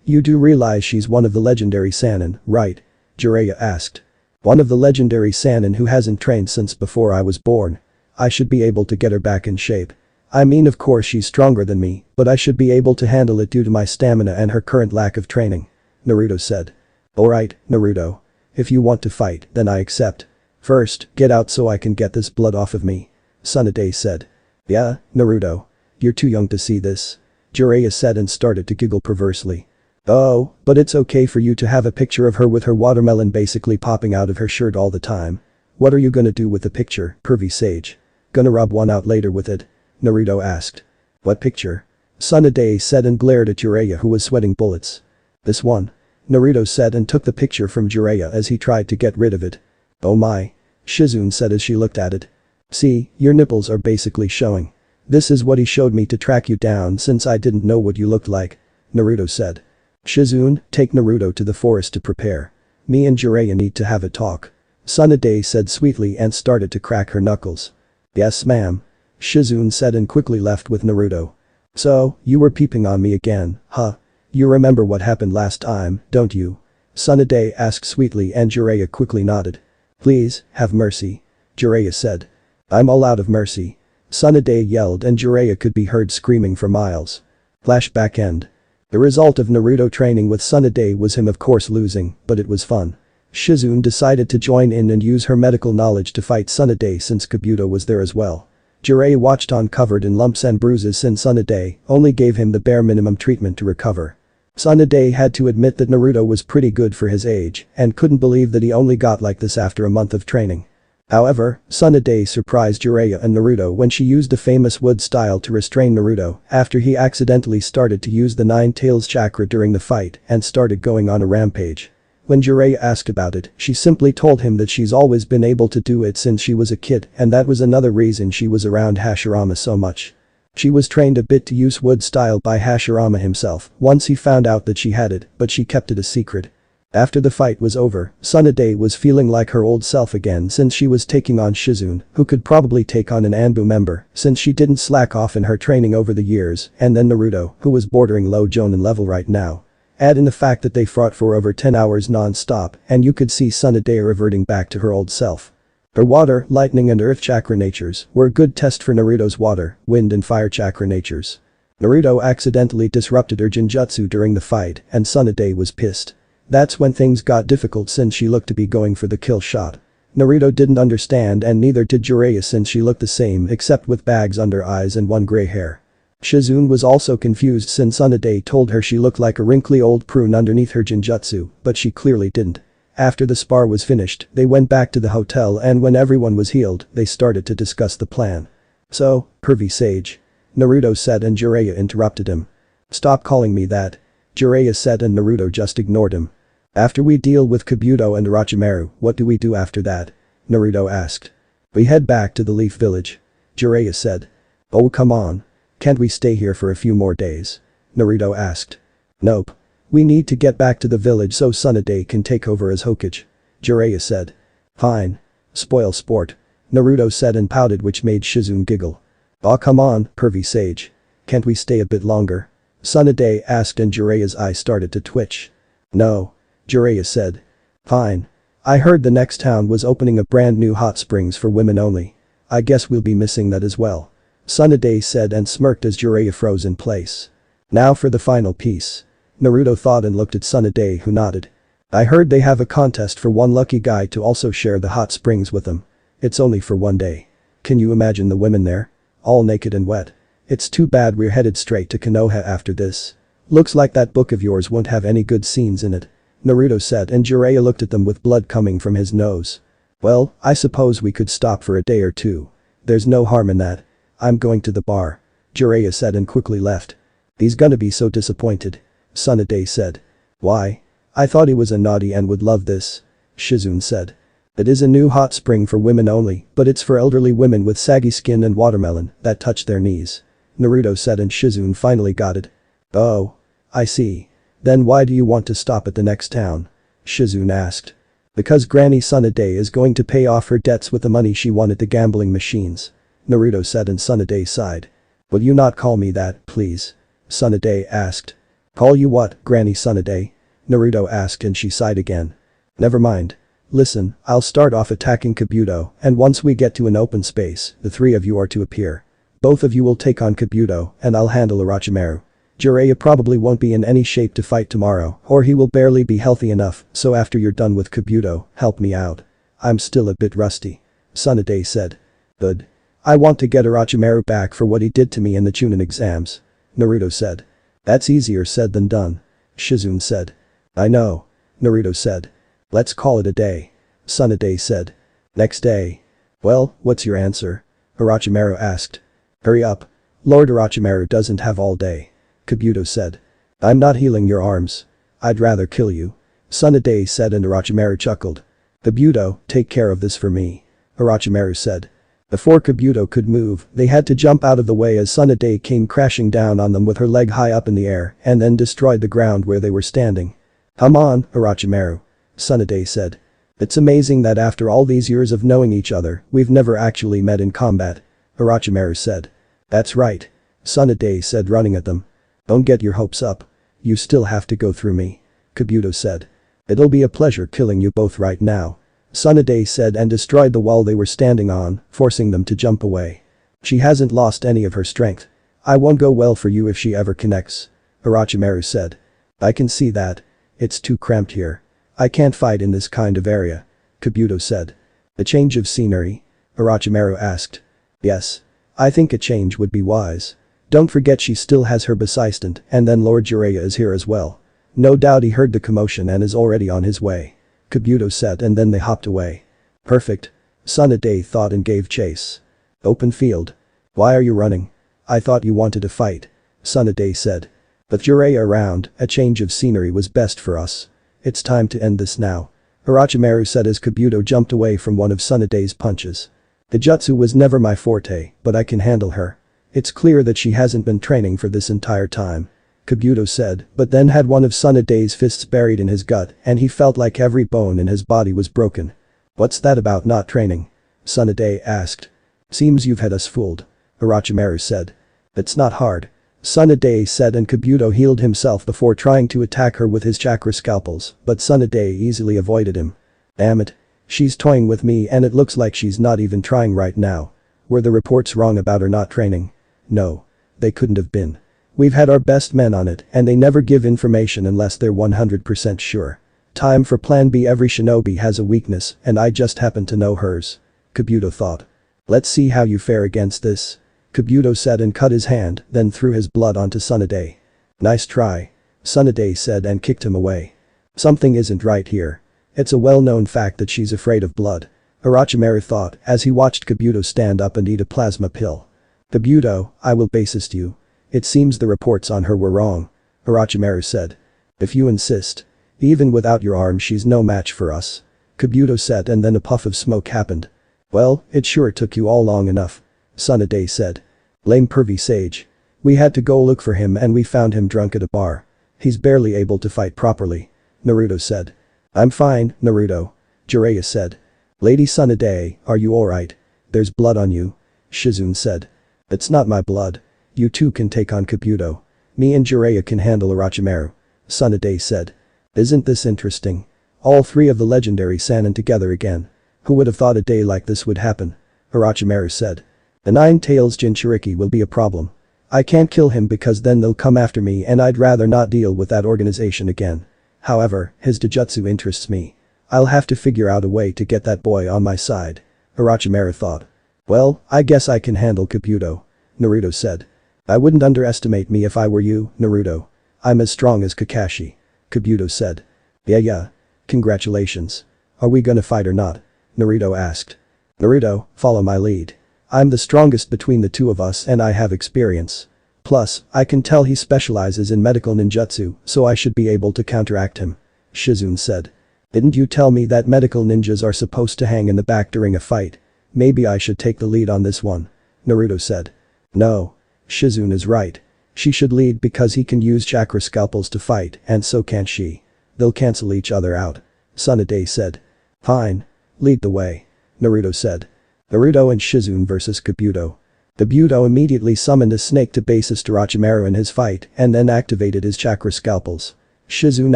You do realize she's one of the legendary Sannin, right? Jiraiya asked. One of the legendary Sannin who hasn't trained since before I was born. I should be able to get her back in shape. I mean, of course she's stronger than me, but I should be able to handle it due to my stamina and her current lack of training. Naruto said. Alright, Naruto. If you want to fight, then I accept. First, get out so I can get this blood off of me. Tsunade said. Yeah, Naruto. You're too young to see this. Jiraiya said and started to giggle perversely. Oh, but it's okay for you to have a picture of her with her watermelon basically popping out of her shirt all the time. What are you gonna do with the picture, pervy sage? Gonna rub one out later with it? Naruto asked. What picture? Tsunade said and glared at Jiraiya, who was sweating bullets. This one. Naruto said and took the picture from Jiraiya as he tried to get rid of it. Oh my. Shizune said as she looked at it. See, your nipples are basically showing. This is what he showed me to track you down since I didn't know what you looked like. Naruto said. Shizune, take Naruto to the forest to prepare. Me and Jiraiya need to have a talk. Tsunade said sweetly and started to crack her knuckles. Yes ma'am. Shizune said and quickly left with Naruto. So, you were peeping on me again, huh? You remember what happened last time, don't you? Tsunade asked sweetly and Jiraiya quickly nodded. Please, have mercy. Jiraiya said. I'm all out of mercy. Tsunade yelled and Jiraiya could be heard screaming for miles. Flashback end. The result of Naruto training with Tsunade was him of course losing, but it was fun. Shizune decided to join in and use her medical knowledge to fight Tsunade since Kabuto was there as well. Jiraiya watched on, covered in lumps and bruises, since Tsunade only gave him the bare minimum treatment to recover. Tsunade had to admit that Naruto was pretty good for his age and couldn't believe that he only got like this after a month of training. However, Tsunade surprised Jiraiya and Naruto when she used the famous wood style to restrain Naruto after he accidentally started to use the Nine Tails chakra during the fight and started going on a rampage. When Jiraiya asked about it, she simply told him that she's always been able to do it since she was a kid, and that was another reason she was around Hashirama so much. She was trained a bit to use wood style by Hashirama himself once he found out that she had it, but she kept it a secret. After the fight was over, Tsunade was feeling like her old self again since she was taking on Shizune, who could probably take on an Anbu member since she didn't slack off in her training over the years, and then Naruto, who was bordering low Jonin level right now. Add in the fact that they fought for over 10 hours non-stop and you could see Tsunade reverting back to her old self. Her water, lightning and earth chakra natures were a good test for Naruto's water, wind and fire chakra natures. Naruto accidentally disrupted her Jinjutsu during the fight and Tsunade was pissed. That's when things got difficult since she looked to be going for the kill shot. Naruto didn't understand and neither did Jiraiya since she looked the same except with bags under eyes and one gray hair. Shizune was also confused since Tsunade told her she looked like a wrinkly old prune underneath her Jinjutsu, but she clearly didn't. After the spar was finished, they went back to the hotel and when everyone was healed, they started to discuss the plan. So, pervy sage. Naruto said and Jiraiya interrupted him. Stop calling me that. Jiraiya said and Naruto just ignored him. After we deal with Kabuto and Orochimaru, what do we do after that? Naruto asked. We head back to the Leaf Village. Jiraiya said. Oh come on. Can't we stay here for a few more days? Naruto asked. Nope. We need to get back to the village so Tsunade can take over as Hokage. Jiraiya said. Fine. Spoil sport. Naruto said and pouted, which made Shizune giggle. Aw come on, pervy sage. Can't we stay a bit longer? Tsunade asked and Jiraiya's eye started to twitch. No. Jiraiya said. Fine. I heard the next town was opening a brand new hot springs for women only. I guess we'll be missing that as well. Tsunade said and smirked as Jiraiya froze in place. Now for the final piece. Naruto thought and looked at Tsunade, who nodded. I heard they have a contest for one lucky guy to also share the hot springs with them. It's only for one day. Can you imagine the women there? All naked and wet. It's too bad we're headed straight to Konoha after this. Looks like that book of yours won't have any good scenes in it. Naruto said, and Jiraiya looked at them with blood coming from his nose. Well, I suppose we could stop for a day or two. There's no harm in that. I'm going to the bar. Jiraiya said and quickly left. He's gonna be so disappointed. Tsunade said. Why? I thought he was a naughty and would love this. Shizune said. It is a new hot spring for women only, but it's for elderly women with saggy skin and watermelon that touch their knees. Naruto said, and Shizune finally got it. Oh. I see. Then why do you want to stop at the next town? Shizune asked. Because Granny Tsunade is going to pay off her debts with the money she won at the gambling machines. Naruto said, and Tsunade sighed. Will you not call me that, please? Tsunade asked. Call you what, Granny Tsunade? Naruto asked, and she sighed again. Never mind. Listen, I'll start off attacking Kabuto, and once we get to an open space, the three of you are to appear. Both of you will take on Kabuto, and I'll handle Orochimaru. Jiraiya probably won't be in any shape to fight tomorrow, or he will barely be healthy enough, so after you're done with Kabuto, help me out. I'm still a bit rusty. Tsunade said. Good. I want to get Orochimaru back for what he did to me in the Chunin exams. Naruto said. That's easier said than done. Shizune said. I know. Naruto said. Let's call it a day. Tsunade said. Next day. Well, what's your answer? Orochimaru asked. Hurry up. Lord Orochimaru doesn't have all day. Kabuto said. I'm not healing your arms. I'd rather kill you. Tsunade said, and Orochimaru chuckled. Kabuto, take care of this for me. Orochimaru said. Before Kabuto could move, they had to jump out of the way as Tsunade came crashing down on them with her leg high up in the air and then destroyed the ground where they were standing. Come on, Orochimaru. Tsunade said. It's amazing that after all these years of knowing each other, we've never actually met in combat. Orochimaru said. That's right. Tsunade said, running at them. Don't get your hopes up. You still have to go through me. Kabuto said. It'll be a pleasure killing you both right now. Tsunade said, and destroyed the wall they were standing on, forcing them to jump away. She hasn't lost any of her strength. I won't go well for you if she ever connects. Orochimaru said. I can see that. It's too cramped here. I can't fight in this kind of area. Kabuto said. A change of scenery? Orochimaru asked. Yes. I think a change would be wise. Don't forget she still has her assistant, and then Lord Jiraiya is here as well. No doubt he heard the commotion and is already on his way. Kabuto said, and then they hopped away. Perfect. Tsunade thought and gave chase. Open field. Why are you running? I thought you wanted to fight. Tsunade said. With Jiraiya around, a change of scenery was best for us. It's time to end this now. Orochimaru said as Kabuto jumped away from one of Tsunade's punches. The jutsu was never my forte, but I can handle her. It's clear that she hasn't been training for this entire time. Kabuto said, but then had one of Tsunade's fists buried in his gut and he felt like every bone in his body was broken. What's that about not training? Tsunade asked. Seems you've had us fooled. Orochimaru said. It's not hard. Tsunade said, and Kabuto healed himself before trying to attack her with his chakra scalpels, but Tsunade easily avoided him. Damn it. She's toying with me and it looks like she's not even trying right now. Were the reports wrong about her not training? No. They couldn't have been. We've had our best men on it and they never give information unless they're 100% sure. Time for plan B. Every shinobi has a weakness and I just happen to know hers. Kabuto thought. Let's see how you fare against this. Kabuto said and cut his hand, then threw his blood onto Tsunade. Nice try. Tsunade said and kicked him away. Something isn't right here. It's a well-known fact that she's afraid of blood. Orochimaru thought as he watched Kabuto stand up and eat a plasma pill. Kabuto, I will bassist you. It seems the reports on her were wrong. Orochimaru said. If you insist. Even without your arm she's no match for us. Kabuto said, and then a puff of smoke happened. Well, it sure took you all long enough. Tsunade said. Lame pervy sage. We had to go look for him and we found him drunk at a bar. He's barely able to fight properly. Naruto said. I'm fine, Naruto. Jiraiya said. Lady Tsunade, are you alright? There's blood on you. Shizune said. It's not my blood. You two can take on Kabuto. Me and Jiraiya can handle Orochimaru. Tsunade said. Isn't this interesting? All three of the legendary Sannin together again. Who would have thought a day like this would happen? Orochimaru said. The Nine-Tails Jinchuriki will be a problem. I can't kill him because then they'll come after me and I'd rather not deal with that organization again. However, his Dojutsu interests me. I'll have to figure out a way to get that boy on my side. Orochimaru thought. Well, I guess I can handle Kabuto. Naruto said. I wouldn't underestimate me if I were you, Naruto. I'm as strong as Kakashi. Kabuto said. Yeah. Congratulations. Are we gonna fight or not? Naruto asked. Naruto, follow my lead. I'm the strongest between the two of us and I have experience. Plus, I can tell he specializes in medical ninjutsu, so I should be able to counteract him. Shizune said. Didn't you tell me that medical ninjas are supposed to hang in the back during a fight? Maybe I should take the lead on this one. Naruto said. No. Shizune is right. She should lead because he can use chakra scalpels to fight and so can't she. They'll cancel each other out. Tsunade said. Fine. Lead the way. Naruto said. Naruto and Shizune vs Kabuto. Kabuto immediately summoned a snake to bassist Orochimaru in his fight and then activated his chakra scalpels. Shizune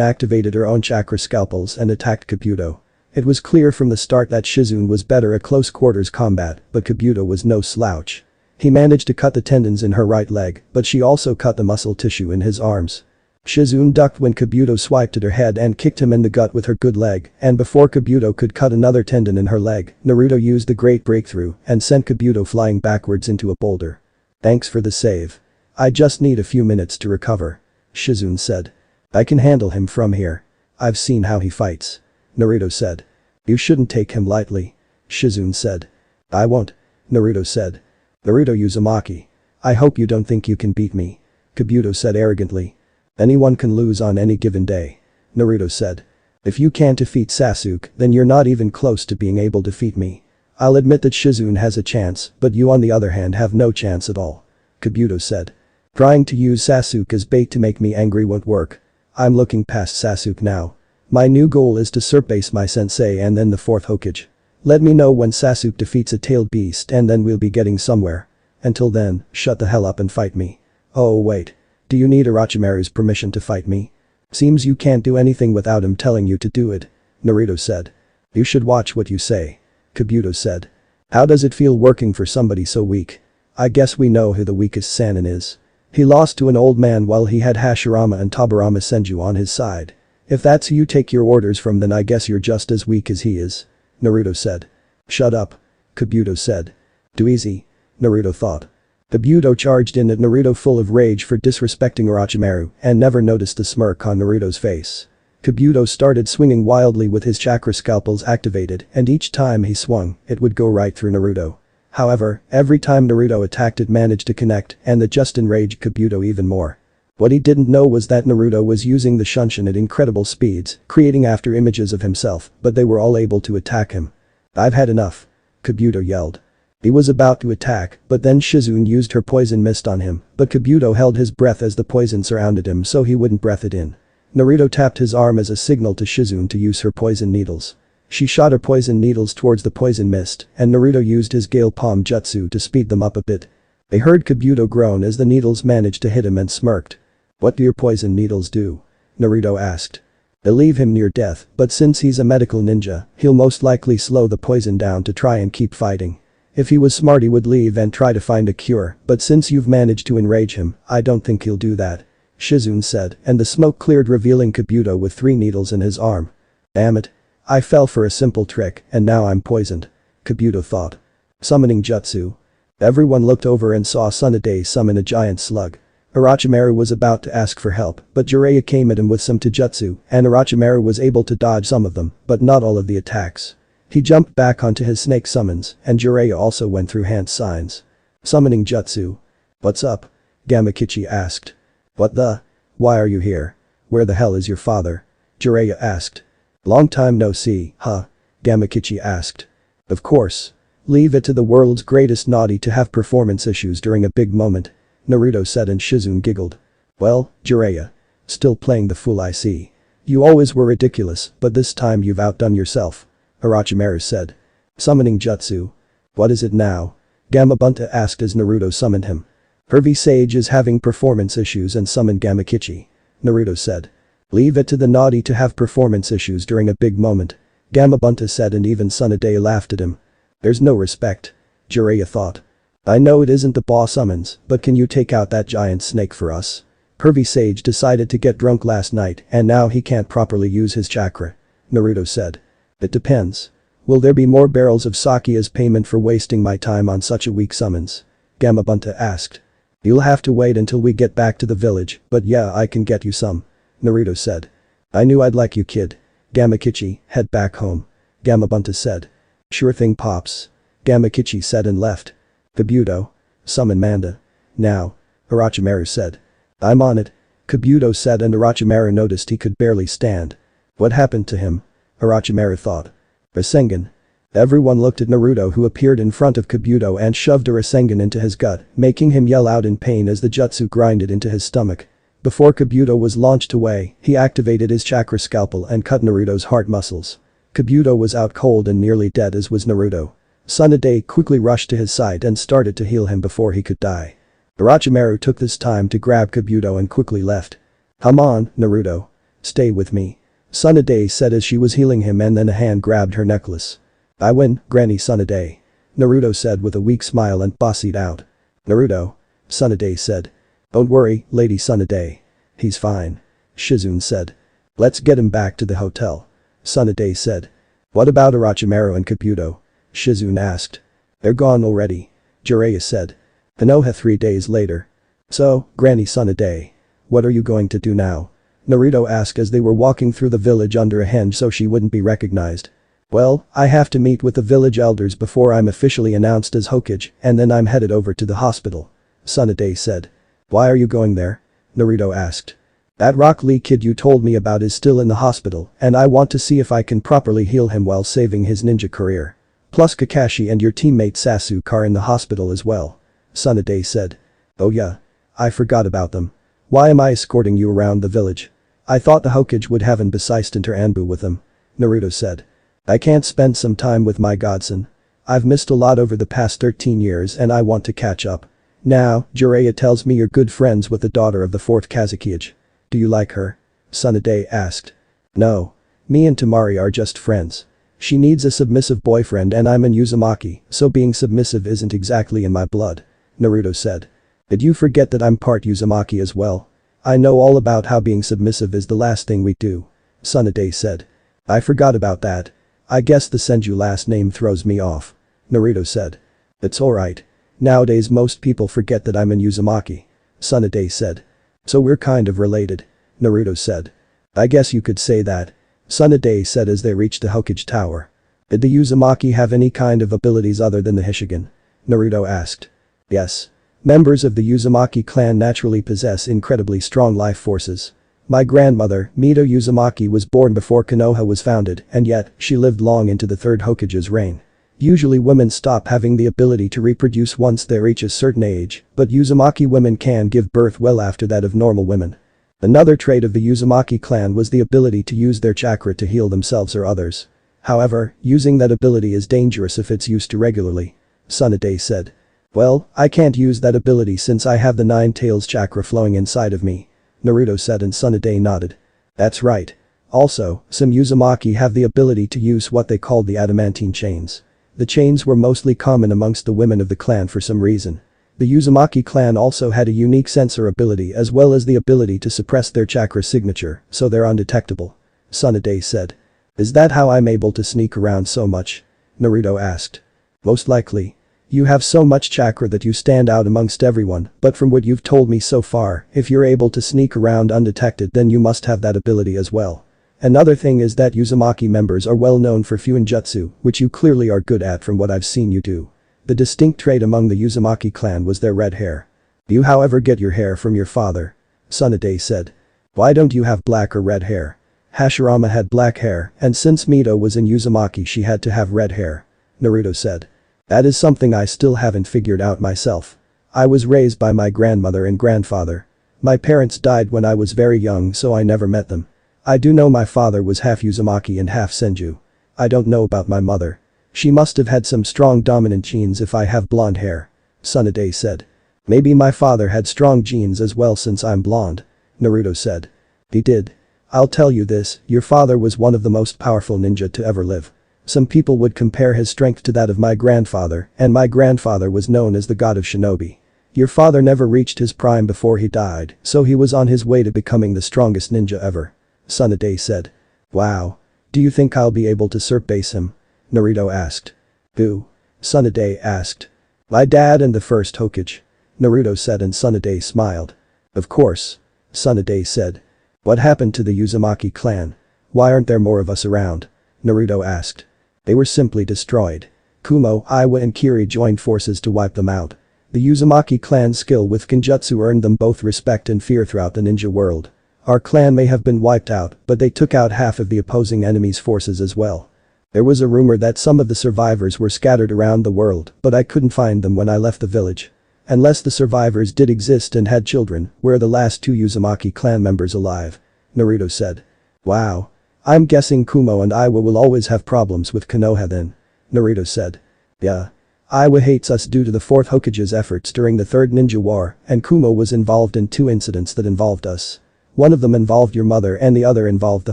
activated her own chakra scalpels and attacked Kabuto. It was clear from the start that Shizune was better at close quarters combat, but Kabuto was no slouch. He managed to cut the tendons in her right leg, but she also cut the muscle tissue in his arms. Shizune ducked when Kabuto swiped at her head and kicked him in the gut with her good leg, and before Kabuto could cut another tendon in her leg, Naruto used the great breakthrough and sent Kabuto flying backwards into a boulder. Thanks for the save. I just need a few minutes to recover. Shizune said. I can handle him from here. I've seen how he fights. Naruto said. You shouldn't take him lightly. Shizune said. I won't. Naruto said. Naruto Uzumaki. I hope you don't think you can beat me. Kabuto said arrogantly. Anyone can lose on any given day. Naruto said. If you can't defeat Sasuke, then you're not even close to being able to defeat me. I'll admit that Shizune has a chance, but you on the other hand have no chance at all. Kabuto said. Trying to use Sasuke as bait to make me angry won't work. I'm looking past Sasuke now. My new goal is to surpass my sensei and then the fourth Hokage. Let me know when Sasuke defeats a tailed beast and then we'll be getting somewhere. Until then, shut the hell up and fight me. Oh wait. Do you need Orochimaru's permission to fight me? Seems you can't do anything without him telling you to do it. Naruto said. You should watch what you say. Kabuto said. How does it feel working for somebody so weak? I guess we know who the weakest Sannin is. He lost to an old man while he had Hashirama and Tobirama Senju on his side. If that's who you take your orders from then I guess you're just as weak as he is. Naruto said. Shut up. Kabuto said. Too easy. Naruto thought. Kabuto charged in at Naruto full of rage for disrespecting Orochimaru and never noticed the smirk on Naruto's face. Kabuto started swinging wildly with his chakra scalpels activated and each time he swung, it would go right through Naruto. However, every time Naruto attacked it managed to connect and that just enraged Kabuto even more. What he didn't know was that Naruto was using the Shunshin at incredible speeds, creating after images of himself, but they were all able to attack him. I've had enough. Kabuto yelled. He was about to attack, but then Shizune used her poison mist on him, but Kabuto held his breath as the poison surrounded him so he wouldn't breath it in. Naruto tapped his arm as a signal to Shizune to use her poison needles. She shot her poison needles towards the poison mist, and Naruto used his Gale Palm Jutsu to speed them up a bit. They heard Kabuto groan as the needles managed to hit him and smirked. What do your poison needles do? Naruto asked. They leave him near death, but since he's a medical ninja, he'll most likely slow the poison down to try and keep fighting. If he was smart he would leave and try to find a cure, but since you've managed to enrage him, I don't think he'll do that. Shizune said, and the smoke cleared revealing Kabuto with 3 needles in his arm. Damn it. I fell for a simple trick, and now I'm poisoned. Kabuto thought. Summoning Jutsu. Everyone looked over and saw Tsunade summon a giant slug. Orochimaru was about to ask for help, but Jiraiya came at him with some taijutsu, and Orochimaru was able to dodge some of them, but not all of the attacks. He jumped back onto his snake summons, and Jiraiya also went through hand signs. Summoning Jutsu. What's up? Gamakichi asked. What the? Why are you here? Where the hell is your father? Jiraiya asked. Long time no see, huh? Gamakichi asked. Of course. Leave it to the world's greatest naughty to have performance issues during a big moment. Naruto said and Shizune giggled. Well, Jiraiya. Still playing the fool I see. You always were ridiculous, but this time you've outdone yourself. Orochimaru said. Summoning Jutsu. What is it now? Gamabunta asked as Naruto summoned him. Hervey Sage is having performance issues and summoned Gamakichi. Naruto said. Leave it to the naughty to have performance issues during a big moment. Gamabunta said and even Tsunade laughed at him. There's no respect. Jiraiya thought. I know it isn't the boss summons, but can you take out that giant snake for us? Hervey Sage decided to get drunk last night and now he can't properly use his chakra. Naruto said. It depends. Will there be more barrels of sake as payment for wasting my time on such a weak summons? Gamabunta asked. You'll have to wait until we get back to the village, but yeah, I can get you some. Naruto said. I knew I'd like you, kid. Gamakichi, head back home. Gamabunta said. Sure thing, Pops. Gamakichi said and left. Kabuto. Summon Manda. Now. Orochimaru said. I'm on it. Kabuto said and Orochimaru noticed he could barely stand. What happened to him? Orochimaru thought. Rasengan. Everyone looked at Naruto, who appeared in front of Kabuto and shoved a Rasengan into his gut, making him yell out in pain as the jutsu grinded into his stomach. Before Kabuto was launched away, he activated his chakra scalpel and cut Naruto's heart muscles. Kabuto was out cold and nearly dead, as was Naruto. Tsunade quickly rushed to his side and started to heal him before he could die. Orochimaru took this time to grab Kabuto and quickly left. Come on, Naruto. Stay with me. Tsunade said as she was healing him, and then a hand grabbed her necklace. I win, Granny Tsunade. Naruto said with a weak smile and bossied out. Naruto. Tsunade said. Don't worry, Lady Tsunade. He's fine. Shizune said. Let's get him back to the hotel. Tsunade said. What about Orochimaru and Kabuto? Shizune asked. They're gone already. Jiraiya said. Konoha 3 days later. So, Granny Tsunade. What are you going to do now? Naruto asked as they were walking through the village under a henge so she wouldn't be recognized. Well, I have to meet with the village elders before I'm officially announced as Hokage, and then I'm headed over to the hospital. Tsunade said. Why are you going there? Naruto asked. That Rock Lee kid you told me about is still in the hospital, and I want to see if I can properly heal him while saving his ninja career. Plus Kakashi and your teammate Sasuke are in the hospital as well. Tsunade said. Oh yeah. I forgot about them. Why am I escorting you around the village? I thought the Hokage would have an assistant or Anbu with them. Naruto said. I can't spend some time with my godson. I've missed a lot over the past 13 years and I want to catch up. Now, Jiraiya tells me you're good friends with the daughter of the 4th Kazekage. Do you like her? Tsunade asked. No. Me and Temari are just friends. She needs a submissive boyfriend and I'm an Uzumaki, so being submissive isn't exactly in my blood. Naruto said. Did you forget that I'm part Uzumaki as well? I know all about how being submissive is the last thing we do. Tsunade said. I forgot about that. I guess the Senju last name throws me off. Naruto said. It's alright. Nowadays most people forget that I'm an Uzumaki. Tsunade said. So we're kind of related. Naruto said. I guess you could say that. Tsunade said as they reached the Hokage tower. Did the Uzumaki have any kind of abilities other than the Hishigan? Naruto asked. Yes. Members of the Uzumaki clan naturally possess incredibly strong life forces. My grandmother, Mito Uzumaki, was born before Konoha was founded, and yet, she lived long into the 3rd Hokage's reign. Usually women stop having the ability to reproduce once they reach a certain age, but Uzumaki women can give birth well after that of normal women. Another trait of the Uzumaki clan was the ability to use their chakra to heal themselves or others. However, using that ability is dangerous if it's used too regularly. Tsunade said. Well, I can't use that ability since I have the 9 tails chakra flowing inside of me. Naruto said and Tsunade nodded. That's right. Also, some Uzumaki have the ability to use what they called the adamantine chains. The chains were mostly common amongst the women of the clan for some reason. The Uzumaki clan also had a unique sensor ability as well as the ability to suppress their chakra signature, so they're undetectable. Tsunade said. Is that how I'm able to sneak around so much? Naruto asked. Most likely. You have so much chakra that you stand out amongst everyone, but from what you've told me so far, if you're able to sneak around undetected then you must have that ability as well. Another thing is that Uzumaki members are well known for Fuinjutsu, which you clearly are good at from what I've seen you do. The distinct trait among the Uzumaki clan was their red hair. You however get your hair from your father. Tsunade said. Why don't you have black or red hair? Hashirama had black hair, and since Mito was in Uzumaki she had to have red hair. Naruto said. That is something I still haven't figured out myself. I was raised by my grandmother and grandfather. My parents died when I was very young so I never met them. I do know my father was half Uzumaki and half Senju. I don't know about my mother. She must have had some strong dominant genes if I have blonde hair. Tsunade said. Maybe my father had strong genes as well since I'm blonde. Naruto said. He did. I'll tell you this, your father was one of the most powerful ninja to ever live. Some people would compare his strength to that of my grandfather, and my grandfather was known as the god of shinobi. Your father never reached his prime before he died, so he was on his way to becoming the strongest ninja ever. Tsunade said. Wow. Do you think I'll be able to surpass him? Naruto asked. Who? Tsunade asked. My dad and the 1st Hokage. Naruto said and Tsunade smiled. Of course. Tsunade said. What happened to the Uzumaki clan? Why aren't there more of us around? Naruto asked. They were simply destroyed. Kumo, Iwa and Kiri joined forces to wipe them out. The Uzumaki clan's skill with Genjutsu earned them both respect and fear throughout the ninja world. Our clan may have been wiped out, but they took out half of the opposing enemy's forces as well. There was a rumor that some of the survivors were scattered around the world, but I couldn't find them when I left the village. Unless the survivors did exist and had children, where are the last two Uzumaki clan members alive? Naruto said. Wow. I'm guessing Kumo and Iwa will always have problems with Konoha then. Naruto said. Yeah. Iwa hates us due to the 4th Hokage's efforts during the 3rd Ninja War, and Kumo was involved in 2 incidents that involved us. One of them involved your mother and the other involved the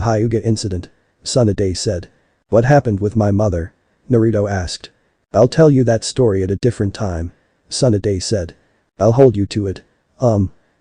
Hyuga incident. Tsunade said. What happened with my mother? Naruto asked. I'll tell you that story at a different time. Tsunade said. I'll hold you to it.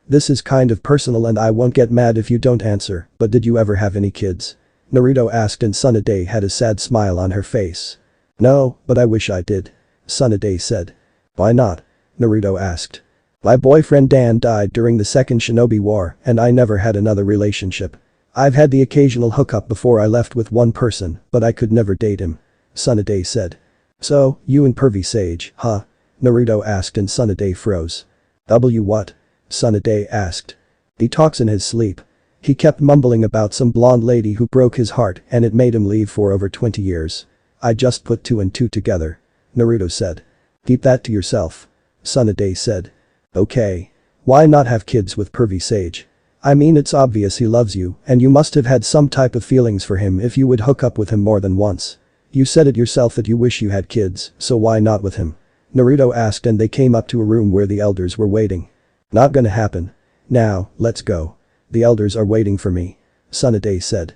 This is kind of personal and I won't get mad if you don't answer, but did you ever have any kids? Naruto asked and Tsunade had a sad smile on her face. No, but I wish I did. Tsunade said. Why not? Naruto asked. My boyfriend Dan died during the 2nd Shinobi War and I never had another relationship. I've had the occasional hookup before I left with one person, but I could never date him. Tsunade said. So, you and Pervy Sage, huh? Naruto asked and Tsunade froze. What? Tsunade asked. He talks in his sleep. He kept mumbling about some blonde lady who broke his heart and it made him leave for over 20 years. I just put 2 and 2 together. Naruto said. Keep that to yourself. Tsunade said. Okay. Why not have kids with Pervy Sage? I mean it's obvious he loves you and you must have had some type of feelings for him if you would hook up with him more than once. You said it yourself that you wish you had kids, so why not with him? Naruto asked and they came up to a room where the elders were waiting. Not gonna happen. Now, let's go. The elders are waiting for me. Tsunade said.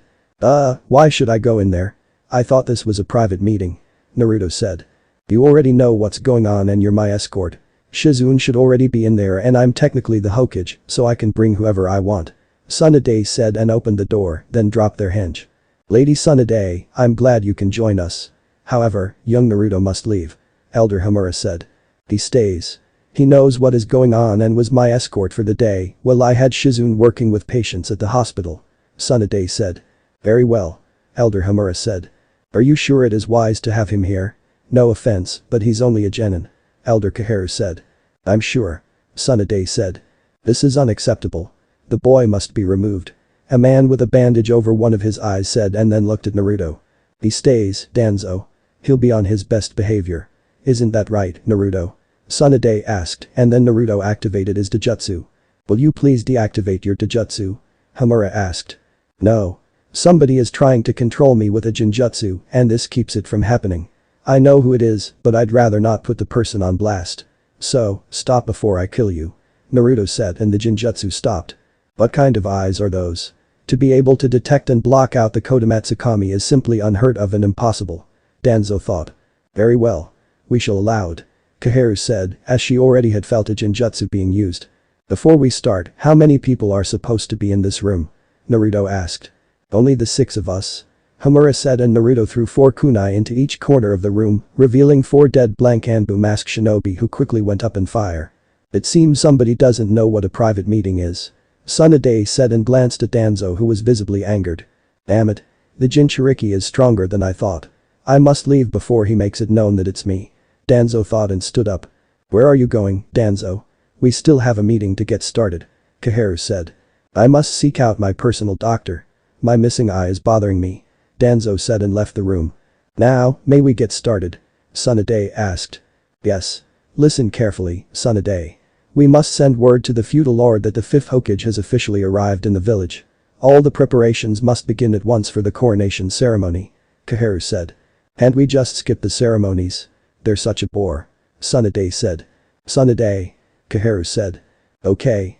Why should I go in there? I thought this was a private meeting. Naruto said. You already know what's going on and you're my escort. Shizune should already be in there and I'm technically the Hokage, so I can bring whoever I want. Tsunade said and opened the door, then dropped their hinge. Lady Tsunade, I'm glad you can join us. However, young Naruto must leave. Elder Homura said. He stays. He knows what is going on and was my escort for the day while I had Shizune working with patients at the hospital. Tsunade said. Very well. Elder Homura said. Are you sure it is wise to have him here? No offense, but he's only a genin. Elder Kaheru said. I'm sure. Tsunade said. This is unacceptable. The boy must be removed. A man with a bandage over one of his eyes said and then looked at Naruto. He stays, Danzo. He'll be on his best behavior. Isn't that right, Naruto? Tsunade asked and then Naruto activated his Dojutsu. Will you please deactivate your Dojutsu? Homura asked. No. Somebody is trying to control me with a Genjutsu and this keeps it from happening. I know who it is, but I'd rather not put the person on blast. So, stop before I kill you. Naruto said and the Genjutsu stopped. What kind of eyes are those? To be able to detect and block out the Kodamatsukami is simply unheard of and impossible. Danzo thought. Very well. We shall allow it. Kaheru said, as she already had felt a Genjutsu being used. Before we start, how many people are supposed to be in this room? Naruto asked. Only the 6 of us. Homura said and Naruto threw 4 kunai into each corner of the room, revealing 4 dead blank Anbu masked shinobi who quickly went up in fire. It seems somebody doesn't know what a private meeting is. Tsunade said and glanced at Danzo who was visibly angered. Damn it. The Jinchuriki is stronger than I thought. I must leave before he makes it known that it's me. Danzo thought and stood up. Where are you going, Danzo? We still have a meeting to get started. Kaheru said. I must seek out my personal doctor. My missing eye is bothering me. Danzo said and left the room. Now, may we get started? Tsunade asked. Yes. Listen carefully, Tsunade. We must send word to the feudal lord that the 5th Hokage has officially arrived in the village. All the preparations must begin at once for the coronation ceremony. Kaheru said. And we just skip the ceremonies. They're such a bore. Tsunade said. Tsunade. Kaheru said. Okay.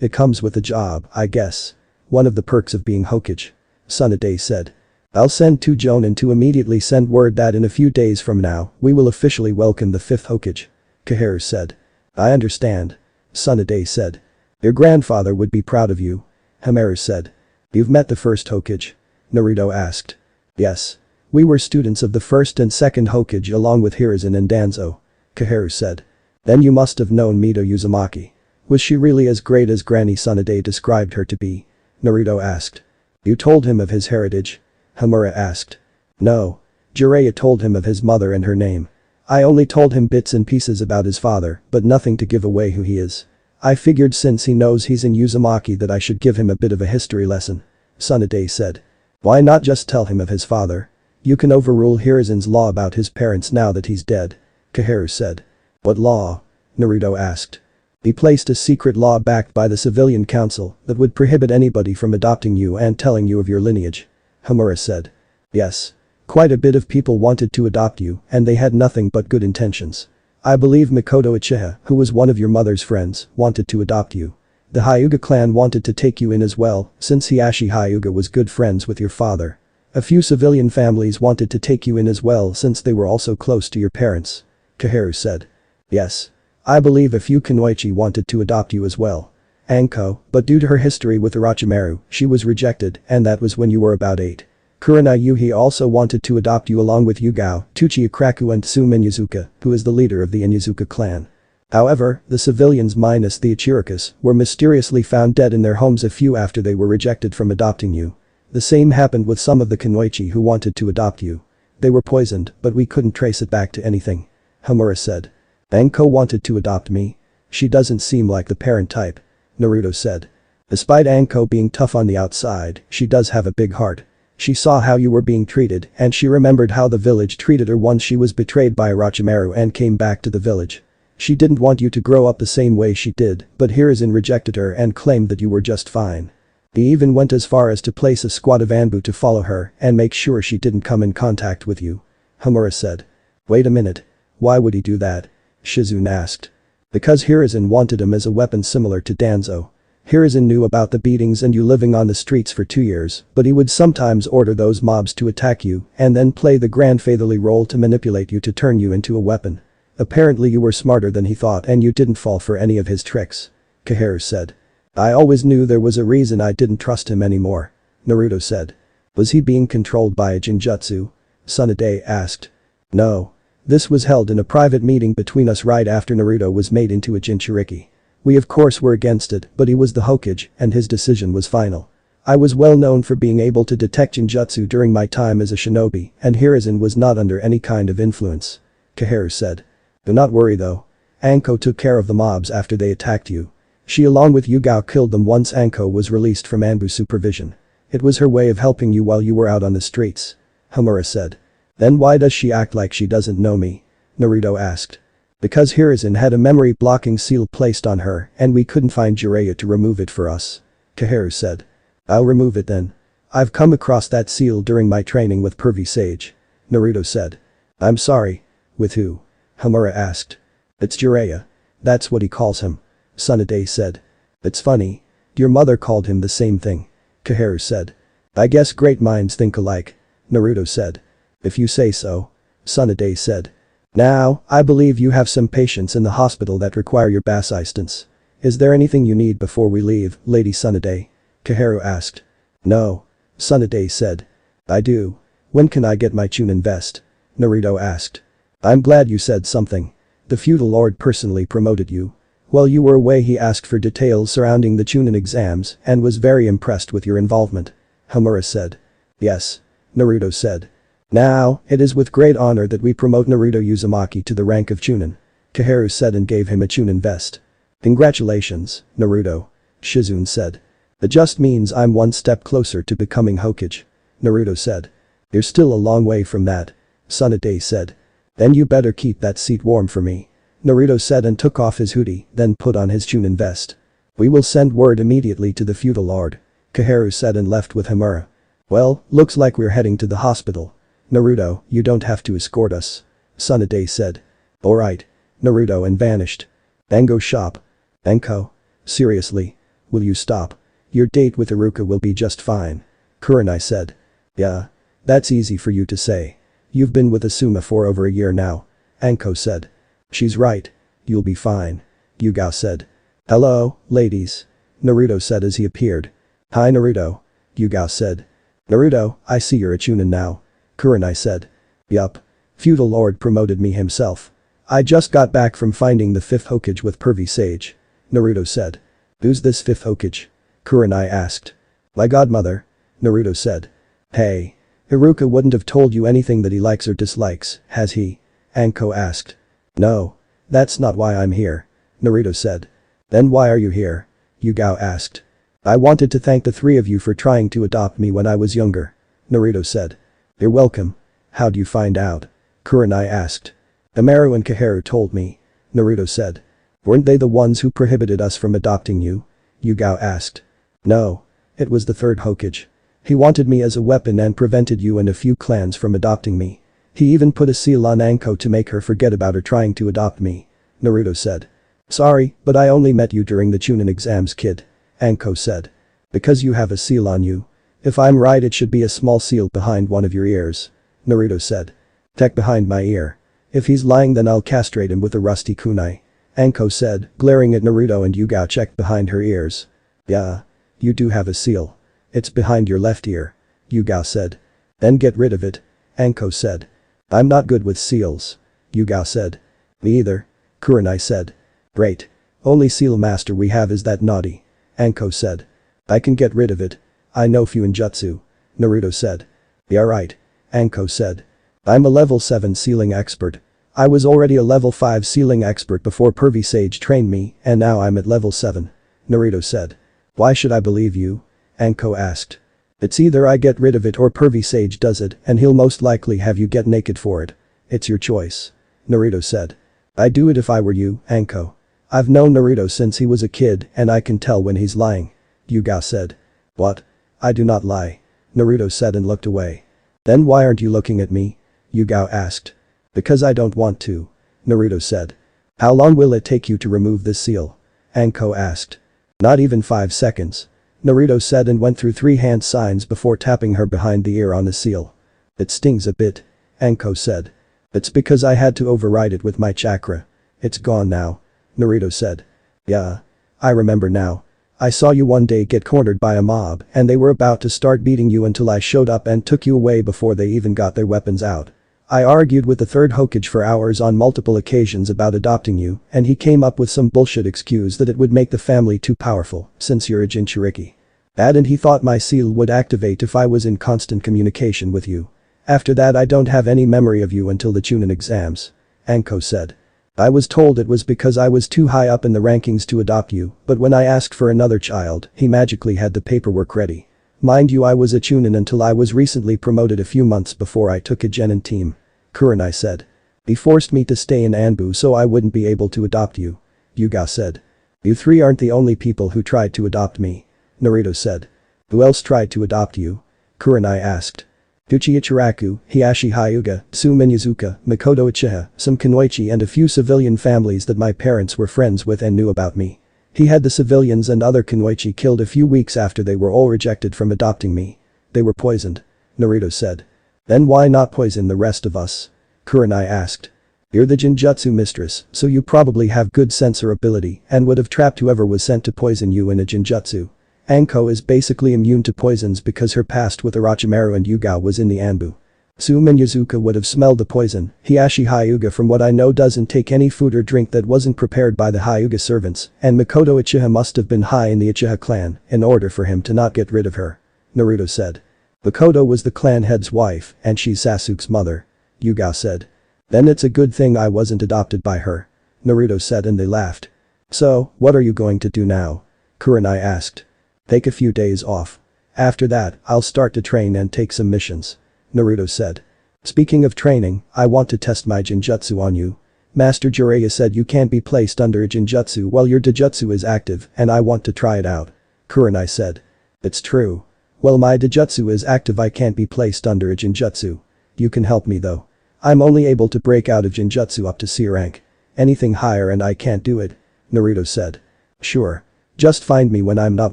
It comes with the job, I guess. One of the perks of being Hokage. Tsunade said. I'll send to Jonin to immediately send word that in a few days from now, we will officially welcome the 5th Hokage. Kaheru said. I understand. Tsunade said. Your grandfather would be proud of you. Homura said. You've met the 1st Hokage? Naruto asked. Yes. We were students of the 1st and 2nd Hokage along with Hiruzen and Danzo. Kaheru said. Then you must have known Mito Uzumaki. Was she really as great as Granny Tsunade described her to be? Naruto asked. You told him of his heritage? Homura asked. No. Jiraiya told him of his mother and her name. I only told him bits and pieces about his father, but nothing to give away who he is. I figured since he knows he's in Uzumaki that I should give him a bit of a history lesson. Tsunade said. Why not just tell him of his father? You can overrule Hiruzen's law about his parents now that he's dead. Koharu said. What law? Naruto asked. He placed a secret law backed by the civilian council that would prohibit anybody from adopting you and telling you of your lineage. Homura said. Yes. Quite a bit of people wanted to adopt you and they had nothing but good intentions. I believe Mikoto Uchiha, who was one of your mother's friends, wanted to adopt you. The Hyuga clan wanted to take you in as well, since Hiashi Hyuga was good friends with your father. A few civilian families wanted to take you in as well since they were also close to your parents. Koharu said. Yes. I believe a few Kunoichi wanted to adopt you as well. Anko, but due to her history with Orochimaru, she was rejected and that was when you were about 8. Kurana Yuhi also wanted to adopt you along with Yugao, Tuchi Ukraku and Tsu Minyazuka, who is the leader of the Inyazuka clan. However, the civilians minus the Ichirokas were mysteriously found dead in their homes a few after they were rejected from adopting you. The same happened with some of the Kunoichi who wanted to adopt you. They were poisoned, but we couldn't trace it back to anything. Homura said. Anko wanted to adopt me. She doesn't seem like the parent type. Naruto said. Despite Anko being tough on the outside, she does have a big heart. She saw how you were being treated and she remembered how the village treated her once she was betrayed by Orochimaru and came back to the village. She didn't want you to grow up the same way she did, but Hiruzen rejected her and claimed that you were just fine. He even went as far as to place a squad of Anbu to follow her and make sure she didn't come in contact with you. Homura said. Wait a minute. Why would he do that? Shizune asked. Because Hiruzen wanted him as a weapon similar to Danzo. Hiruzen knew about the beatings and you living on the streets for 2 years, but he would sometimes order those mobs to attack you and then play the grandfatherly role to manipulate you to turn you into a weapon. Apparently you were smarter than he thought and you didn't fall for any of his tricks. Koharu said. I always knew there was a reason I didn't trust him anymore. Naruto said. Was he being controlled by a Jinjutsu? Tsunade asked. No. This was held in a private meeting between us right after Naruto was made into a Jinchuriki. We of course were against it, but he was the Hokage and his decision was final. I was well known for being able to detect Jinjutsu during my time as a shinobi and Hiruzen was not under any kind of influence. Koharu said. Do not worry though. Anko took care of the mobs after they attacked you. She along with Yugao killed them once Anko was released from Anbu's supervision. It was her way of helping you while you were out on the streets. Homura said. Then why does she act like she doesn't know me? Naruto asked. Because Hiruzen had a memory blocking seal placed on her and we couldn't find Jiraiya to remove it for us. Koharu said. I'll remove it then. I've come across that seal during my training with Pervy Sage. Naruto said. I'm sorry. With who? Homura asked. It's Jiraiya. That's what he calls him. Tsunade said. It's funny. Your mother called him the same thing. Koharu said. I guess great minds think alike. Naruto said. If you say so. Tsunade said. Now, I believe you have some patients in the hospital that require your assistance. Is there anything you need before we leave, Lady Tsunade? Koharu asked. No. Tsunade said. I do. When can I get my Chunin vest? Naruto asked. I'm glad you said something. The feudal lord personally promoted you. While you were away he asked for details surrounding the Chunin exams and was very impressed with your involvement. Homura said. Yes. Naruto said. Now, it is with great honor that we promote Naruto Uzumaki to the rank of Chunin. Koharu said and gave him a Chunin vest. Congratulations, Naruto. Shizune said. It just means I'm one step closer to becoming Hokage. Naruto said. You're still a long way from that. Tsunade said. Then you better keep that seat warm for me. Naruto said and took off his hoodie, then put on his Chunin vest. We will send word immediately to the feudal lord. Koharu said and left with Homura. Well, looks like we're heading to the hospital. Naruto, you don't have to escort us. Tsunade said. Alright. Naruto and vanished. Ango shop. Anko. Seriously. Will you stop? Your date with Iruka will be just fine. Kurenai said. Yeah. That's easy for you to say. You've been with Asuma for over a year now. Anko said. She's right. You'll be fine. Yugao said. Hello, ladies. Naruto said as he appeared. Hi Naruto. Yugao said. Naruto, I see you're a Chunin now. Kurenai said. Yup. Feudal lord promoted me himself. I just got back from finding the 5th Hokage with Pervy Sage. Naruto said. Who's this 5th Hokage? Kurenai asked. My godmother. Naruto said. Hey. Iruka wouldn't have told you anything that he likes or dislikes, has he? Anko asked. No. That's not why I'm here. Naruto said. Then why are you here? Yugao asked. I wanted to thank the 3 of you for trying to adopt me when I was younger. Naruto said. You're welcome. How'd you find out? Kurenai asked. Amaru and Kaharu told me. Naruto said. Weren't they the ones who prohibited us from adopting you? Yugao asked. No. It was the 3rd Hokage. He wanted me as a weapon and prevented you and a few clans from adopting me. He even put a seal on Anko to make her forget about her trying to adopt me. Naruto said. Sorry, but I only met you during the Chunin exams, kid. Anko said. Because you have a seal on you. If I'm right, it should be a small seal behind one of your ears. Naruto said. Tech behind my ear. If he's lying, then I'll castrate him with a rusty kunai. Anko said, glaring at Naruto, and Yugao checked behind her ears. Yeah. You do have a seal. It's behind your left ear. Yugao said. Then get rid of it. Anko said. I'm not good with seals. Yugao said. Me either. Kurenai said. Great. Only seal master we have is that naughty. Anko said. I can get rid of it. I know Fuinjutsu. Naruto said. Yeah, right. Anko said. I'm a level 7 sealing expert. I was already a level 5 sealing expert before Pervy Sage trained me, and now I'm at level 7. Naruto said. Why should I believe you? Anko asked. It's either I get rid of it or Pervy Sage does it, and he'll most likely have you get naked for it. It's your choice. Naruto said. I'd do it if I were you, Anko. I've known Naruto since he was a kid, and I can tell when he's lying. Yugao said. What? I do not lie. Naruto said and looked away. Then why aren't you looking at me? Yugao asked. Because I don't want to. Naruto said. How long will it take you to remove this seal? Anko asked. Not even 5 seconds. Naruto said and went through 3 hand signs before tapping her behind the ear on the seal. It stings a bit. Anko said. It's because I had to override it with my chakra. It's gone now. Naruto said. Yeah. I remember now. I saw you one day get cornered by a mob and they were about to start beating you until I showed up and took you away before they even got their weapons out. I argued with the 3rd Hokage for hours on multiple occasions about adopting you, and he came up with some bullshit excuse that it would make the family too powerful since you're a Jinchuriki. And he thought my seal would activate if I was in constant communication with you. After that I don't have any memory of you until the Chunin exams. Anko said. I was told it was because I was too high up in the rankings to adopt you, but when I asked for another child, he magically had the paperwork ready. Mind you, I was a Chunin until I was recently promoted a few months before I took a genin team. Kurenai said. He forced me to stay in Anbu so I wouldn't be able to adopt you. Yugao said. You 3 aren't the only people who tried to adopt me. Naruto said. Who else tried to adopt you? Kurenai asked. Uchi Ichiraku, Hiashi Hyuga, Tsumin Yazuka, Makoto Uchiha, some Kunoichi and a few civilian families that my parents were friends with and knew about me. He had the civilians and other Kunoichi killed a few weeks after they were all rejected from adopting me. They were poisoned. Naruto said. Then why not poison the rest of us? Kurenai asked. You're the Jinjutsu mistress, so you probably have good sensor ability and would have trapped whoever was sent to poison you in a Jinjutsu. Anko is basically immune to poisons because her past with Orochimaru and Yugao was in the Anbu. Tsumin Yazuka would have smelled the poison. Hiashi Hyuga, from what I know, doesn't take any food or drink that wasn't prepared by the Hyuga servants, and Makoto Uchiha must have been high in the Uchiha clan in order for him to not get rid of her. Naruto said. Makoto was the clan head's wife and she's Sasuke's mother. Yugao said. Then it's a good thing I wasn't adopted by her. Naruto said and they laughed. So, what are you going to do now? Kurenai asked. Take a few days off. After that, I'll start to train and take some missions. Naruto said. Speaking of training, I want to test my Jinjutsu on you. Master Jiraiya said you can't be placed under a Jinjutsu while your Dojutsu is active and I want to try it out. Kurenai said. It's true. Well, my Dojutsu is active, I can't be placed under a Jinjutsu. You can help me though. I'm only able to break out of Jinjutsu up to C rank. Anything higher and I can't do it. Naruto said. Sure. Just find me when I'm not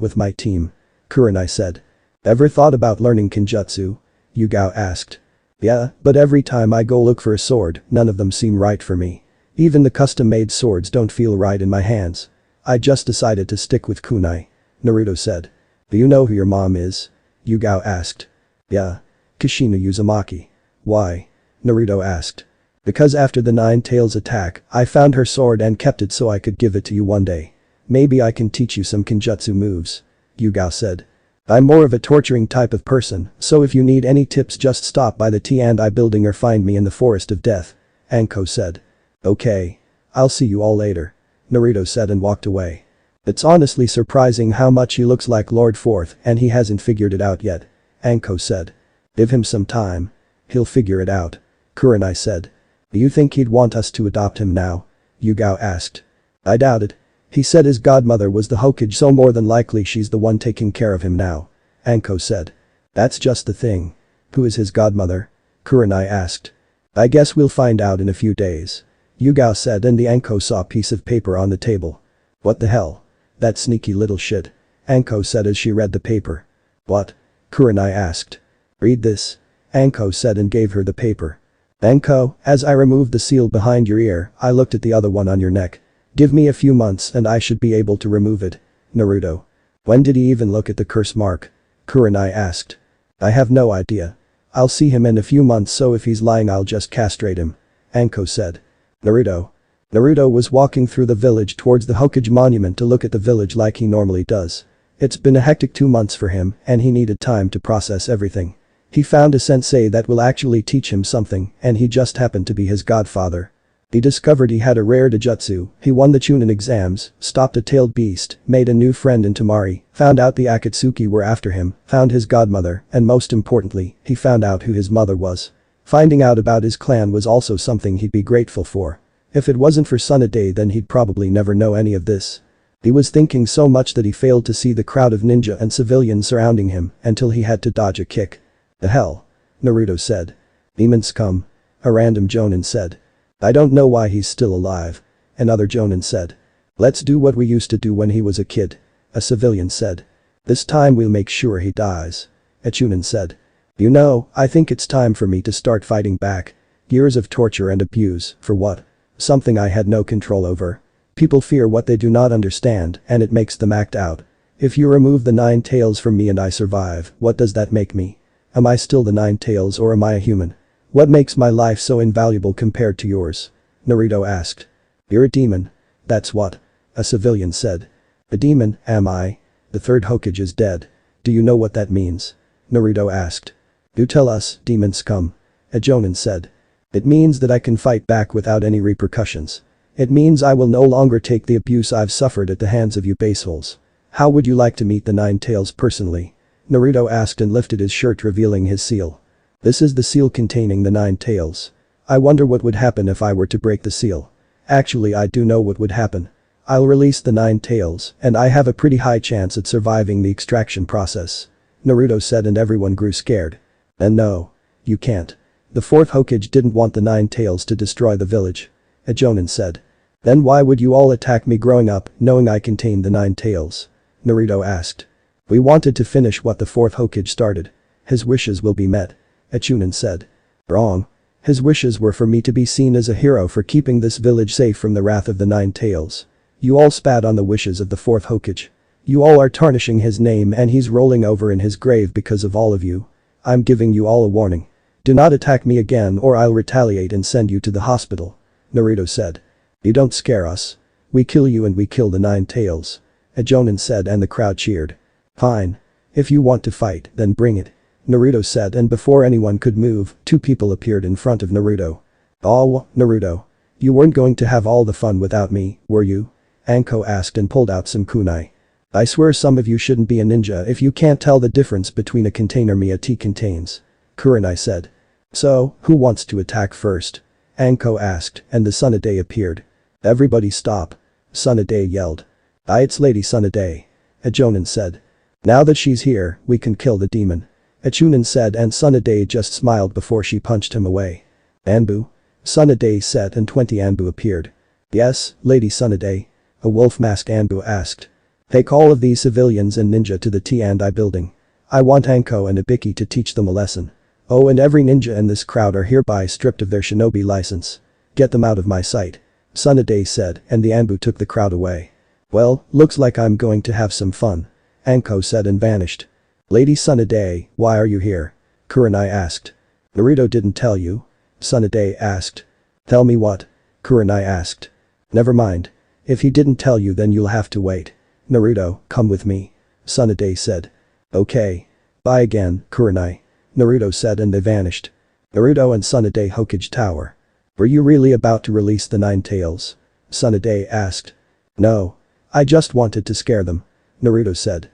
with my team. Kurenai said. Ever thought about learning Kinjutsu? Yugao asked. Yeah, but every time I go look for a sword, none of them seem right for me. Even the custom-made swords don't feel right in my hands. I just decided to stick with kunai. Naruto said. Do you know who your mom is? Yugao asked. Yeah. Kushina Uzumaki. Why? Naruto asked. Because after the Nine Tails attack, I found her sword and kept it so I could give it to you one day. Maybe I can teach you some kenjutsu moves. Yugao said. I'm more of a torturing type of person, so if you need any tips just stop by the T&I building or find me in the Forest of Death. Anko said. Okay. I'll see you all later. Naruto said and walked away. It's honestly surprising how much he looks like Lord Fourth and he hasn't figured it out yet. Anko said. Give him some time. He'll figure it out. Kurenai said. Do you think he'd want us to adopt him now? Yugao asked. I doubt it. He said his godmother was the Hokage, so more than likely she's the one taking care of him now. Anko said. That's just the thing. Who is his godmother? Kurenai asked. I guess we'll find out in a few days. Yugao said and the Anko saw a piece of paper on the table. What the hell? That sneaky little shit. Anko said as she read the paper. What? Kurenai asked. Read this. Anko said and gave her the paper. Anko, as I removed the seal behind your ear, I looked at the other one on your neck. Give me a few months and I should be able to remove it. Naruto. When did he even look at the curse mark? Kurenai asked. I have no idea. I'll see him in a few months, so if he's lying I'll just castrate him. Anko said. Naruto. Naruto was walking through the village towards the Hokage monument to look at the village like he normally does. It's been a hectic 2 months for him and he needed time to process everything. He found a sensei that will actually teach him something and he just happened to be his godfather. He discovered he had a rare Dojutsu, he won the Chunin exams, stopped a tailed beast, made a new friend in Temari, found out the Akatsuki were after him, found his godmother, and most importantly, he found out who his mother was. Finding out about his clan was also something he'd be grateful for. If it wasn't for Tsunade then he'd probably never know any of this. He was thinking so much that he failed to see the crowd of ninja and civilians surrounding him until he had to dodge a kick. The hell? Naruto said. Demons come. A random jonin said. I don't know why he's still alive. Another jonin said. Let's do what we used to do when he was a kid. A civilian said. This time we'll make sure he dies. A chunin said. You know, I think it's time for me to start fighting back. Years of torture and abuse, for what? Something I had no control over. People fear what they do not understand and it makes them act out. If you remove the 9 tails from me and I survive, what does that make me? Am I still the 9 tails or am I a human? What makes my life so invaluable compared to yours? Naruto asked. You're a demon. That's what. A civilian said. A demon, am I? The third Hokage is dead. Do you know what that means? Naruto asked. Do tell us, demon scum. A jonin said. It means that I can fight back without any repercussions. It means I will no longer take the abuse I've suffered at the hands of you baseholes. How would you like to meet the 9 tails personally? Naruto asked and lifted his shirt revealing his seal. This is the seal containing the 9 tails. I wonder what would happen if I were to break the seal. Actually I do know what would happen. I'll release the 9 tails and I have a pretty high chance at surviving the extraction process. Naruto said and everyone grew scared. And no. You can't. The 4th Hokage didn't want the 9 tails to destroy the village. A jonin said. Then why would you all attack me growing up knowing I contained the 9 tails? Naruto asked. We wanted to finish what the 4th Hokage started. His wishes will be met. A chunin said. Wrong. His wishes were for me to be seen as a hero for keeping this village safe from the wrath of the 9 tails. You all spat on the wishes of the 4th Hokage. You all are tarnishing his name and he's rolling over in his grave because of all of you. I'm giving you all a warning. Do not attack me again or I'll retaliate and send you to the hospital. Naruto said. You don't scare us. We kill you and we kill the 9 tails. A jonin said and the crowd cheered. Fine. If you want to fight, then bring it. Naruto said and before anyone could move, 2 people appeared in front of Naruto. Oh, Naruto. You weren't going to have all the fun without me, were you? Anko asked and pulled out some kunai. I swear some of you shouldn't be a ninja if you can't tell the difference between a container a tea contains. Kurenai said. So, who wants to attack first? Anko asked and the Tsunade appeared. Everybody stop. Tsunade yelled. It's Lady Tsunade. A jonin said. Now that she's here, we can kill the demon. A chunin said and Tsunade just smiled before she punched him away. Anbu? Tsunade said and 20 Anbu appeared. Yes, Lady Tsunade. A wolf-masked Anbu asked. Take all of these civilians and ninja to the T&I building. I want Anko and Ibiki to teach them a lesson. Oh, and every ninja in this crowd are hereby stripped of their shinobi license. Get them out of my sight. Tsunade said and the Anbu took the crowd away. Well, looks like I'm going to have some fun. Anko said and vanished. Lady Tsunade, why are you here? Kurenai asked. Naruto didn't tell you? Tsunade asked. Tell me what? Kurenai asked. Never mind. If he didn't tell you then you'll have to wait. Naruto, come with me. Tsunade said. Okay. Bye again, Kurenai. Naruto said and they vanished. Naruto and Tsunade Hokage Tower. Were you really about to release the 9 tails? Tsunade asked. No. I just wanted to scare them. Naruto said.